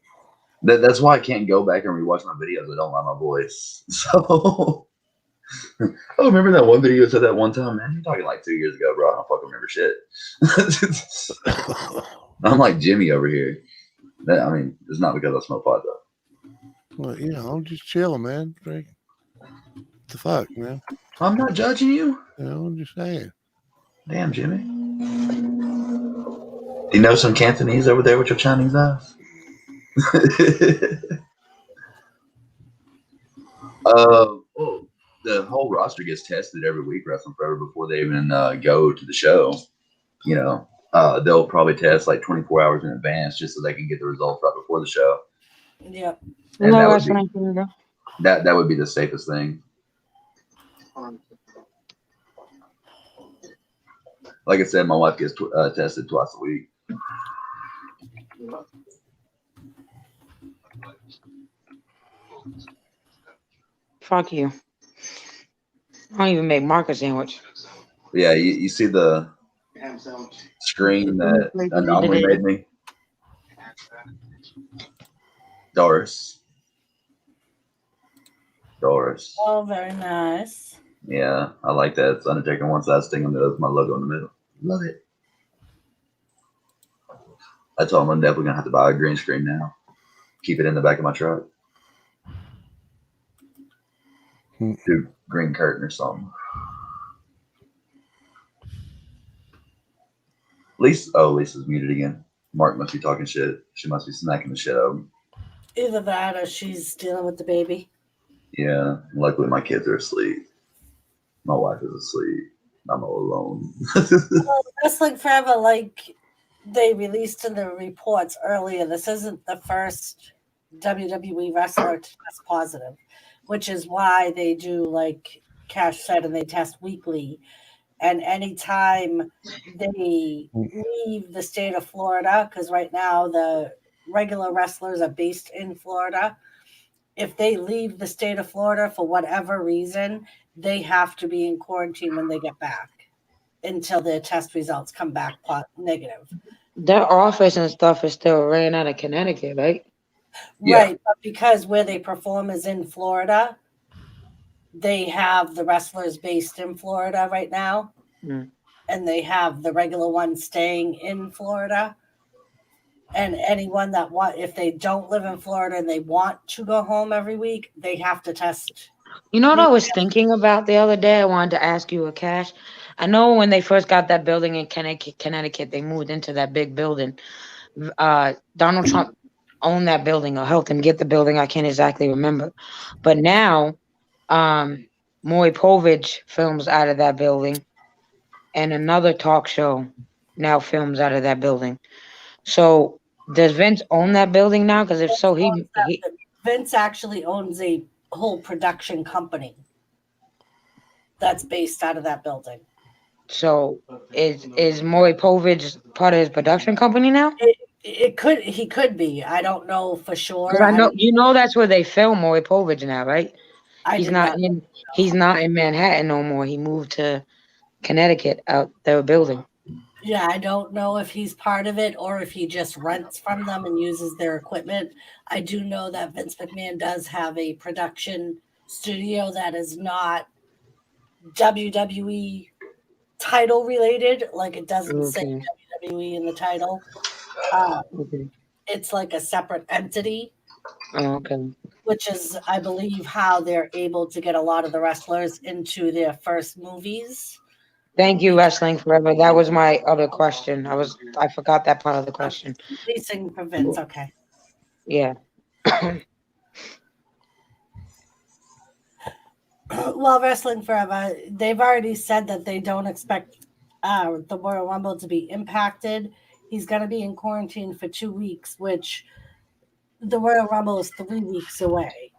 That's why I can't go back and rewatch my videos. I don't like my voice. So, oh, remember that one video I said that one time? Man, you're talking like 2 years ago, bro. I don't fucking remember shit. I'm like Jimmy over here. I mean, it's not because I smoke pot, though. Well, you know, I'm just chilling, man. What the fuck, man? I'm not judging you. You know, I'm just saying. Damn, Jimmy. You know some Cantonese over there with your Chinese eyes? The whole roster gets tested every week, Wrestling Forever, before they even go to the show. You know, they'll probably test like 24 hours in advance just so they can get the results right before the show. Yep. And that would be the safest thing. Like I said, my wife gets tested twice a week. Fuck you. I don't even make Marcus sandwich. Yeah, you see the screen that Anomaly made me? Doris. Oh, very nice. Yeah, I like that. It's Undertaker on one side, Sting on the other, my logo in the middle. Love it. I told him I'm definitely gonna have to buy a green screen now. Keep it in the back of my truck. Do green curtain or something. Lisa's muted again. Mark must be talking shit. She must be smacking the shit out of him. Either that or she's dealing with the baby. Yeah, luckily my kids are asleep. My wife is asleep. I'm all alone. Well, Wrestling Forever, like they released in the reports earlier, this isn't the first WWE wrestler to test positive, which is why they do, like Cash said, and they test weekly. And anytime they leave the state of Florida, because right now the regular wrestlers are based in Florida, if they leave the state of Florida for whatever reason, they have to be in quarantine when they get back until their test results come back negative. Their office and stuff is still ran out of Connecticut, right? Right, but because where they perform is in Florida, they have the wrestlers based in Florida right now, and they have the regular ones staying in Florida. And anyone that if they don't live in Florida and they want to go home every week, they have to test You know what I was thinking about the other day? I wanted to ask you, Akash. I know when they first got that building in Connecticut, they moved into that big building. Donald Trump owned that building or helped him get the building. I can't exactly remember. But now, Maury Povich films out of that building, and another talk show now films out of that building. So does Vince own that building now? Because if so, Vince actually owns a whole production company that's based out of that building. So is Maury Povich part of his production company now? He could be. I don't know for sure. Because I know that's where they film Maury Povich now, right? He's not in Manhattan no more. He moved to Connecticut out their building. Yeah, I don't know if he's part of it or if he just rents from them and uses their equipment. I do know that Vince McMahon does have a production studio that is not WWE title related. Like it doesn't say WWE in the title. It's like a separate entity. Oh, okay. Which is, I believe, how they're able to get a lot of the wrestlers into their first movies. Thank you, Wrestling Forever. That was my other question. I forgot that part of the question. Leasing for Vince, okay. Yeah. Well, Wrestling Forever, they've already said that they don't expect the Royal Rumble to be impacted. He's going to be in quarantine for 2 weeks, which the Royal Rumble is 3 weeks away.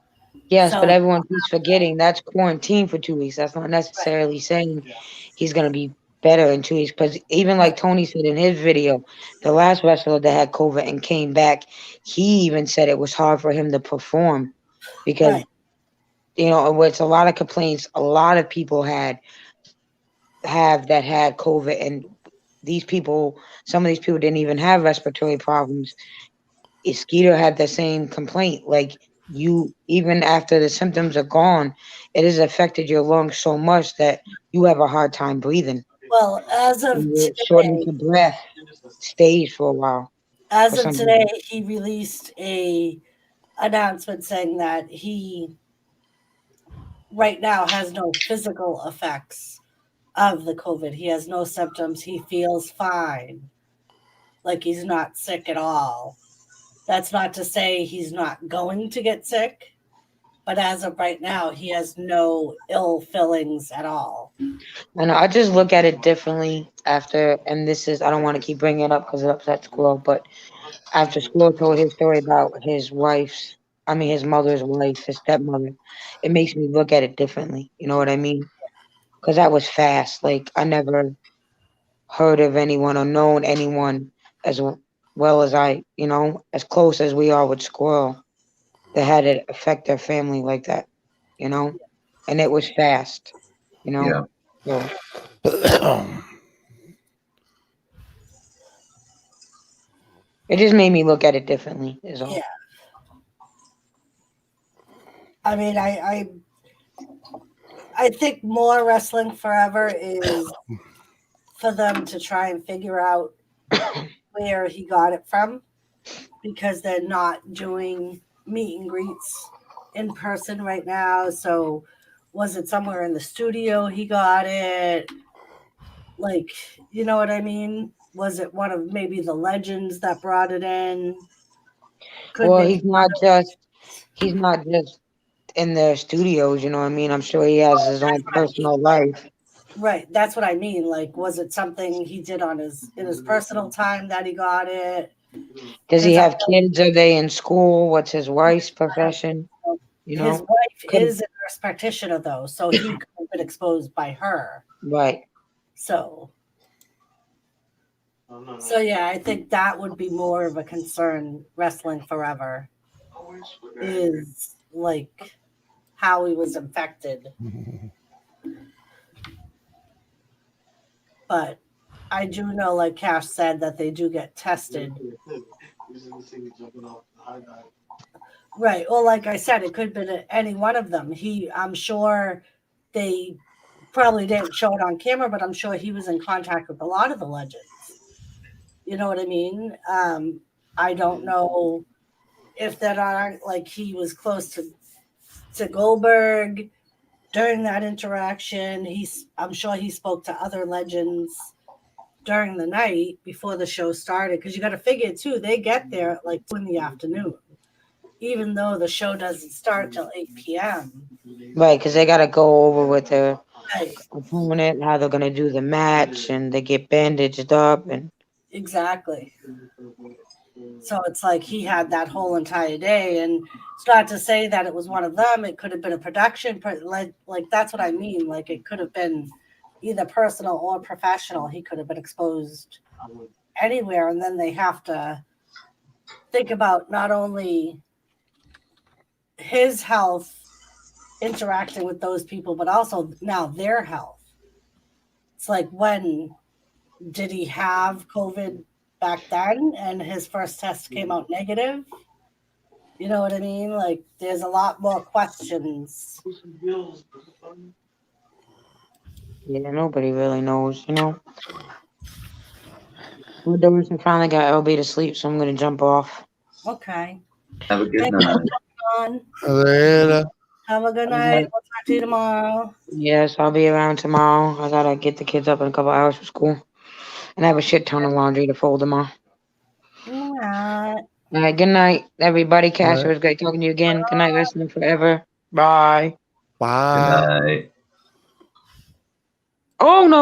Yes, but everyone keeps forgetting that's quarantine for 2 weeks. That's not necessarily saying he's going to be better in 2 weeks. Because even like Tony said in his video, the last wrestler that had COVID and came back, he even said it was hard for him to perform because, it's a lot of complaints. A lot of people had COVID, and some of these people didn't even have respiratory problems. Skeeter had the same complaint. Like even after the symptoms are gone, it has affected your lungs so much that you have a hard time breathing. Well, as of today, shortness of breath stays for a while. As of today, he released a announcement saying that he right now has no physical effects of the COVID. He has no symptoms. He feels fine. Like he's not sick at all. That's not to say he's not going to get sick, but as of right now, he has no ill feelings at all. And I just look at it differently after, and this is, I don't want to keep bringing it up because it upsets Squirrel, but after Squirrel told his story about his mother's wife, his stepmother, it makes me look at it differently. You know what I mean? Because that was fast. Like, I never heard of anyone or known anyone as well as as close as we are with Squirrel that had it affect their family like that, and it was fast, Yeah. So. It just made me look at it differently, is all. Yeah. I mean, I think more Wrestling Forever is for them to try and figure out where he got it from, because they're not doing meet and greets in person right now. So was it somewhere in the studio he got it? Like, you know what I mean? Was it one of maybe the legends that brought it in? He's not just in the studios, you know what I mean? I'm sure he has his own personal life. Right. That's what I mean. Like, was it something he did in his personal time that he got it? Does he have kids? Are they in school? What's his wife's profession? His wife is a nurse practitioner, though, so he could have been exposed by her. Right. So yeah, I think that would be more of a concern. Wrestling Forever is like how he was infected. But I do know, like Cash said, that they do get tested. Right. Well, like I said, it could have been any one of them. I'm sure they probably didn't show it on camera, but I'm sure he was in contact with a lot of the legends. You know what I mean? I don't know if that aren't like he was close to Goldberg during that interaction, I'm sure he spoke to other legends during the night before the show started, because you got to figure too, they get there at like 2 in the afternoon, even though the show doesn't start till 8 p.m. Right, because they got to go over with their Right. opponent, how they're going to do the match, and they get bandaged up. And Exactly. So it's like he had that whole entire day, and it's not to say that it was one of them. It could have been a production, like that's what I mean. Like it could have been either personal or professional. He could have been exposed anywhere, and then they have to think about not only his health interacting with those people, but also now their health. It's like, when did he have COVID back then and his first test came out negative? You know what I mean? Like, there's a lot more questions. yeah, nobody really knows, you know. We're doing some finally got LB to sleep, so I'm going to jump off. Okay. Have a good Thank you night. for coming on. Later. Have a good night. We'll talk to you tomorrow. Yes, I'll be around tomorrow. I got to get the kids up in a couple hours for school. And I have a shit ton of laundry to fold tomorrow. All right. All right, good night, everybody. Cash, Right. it was great talking to you again. Good night, listening forever. Bye. Bye. Good night. Oh, no.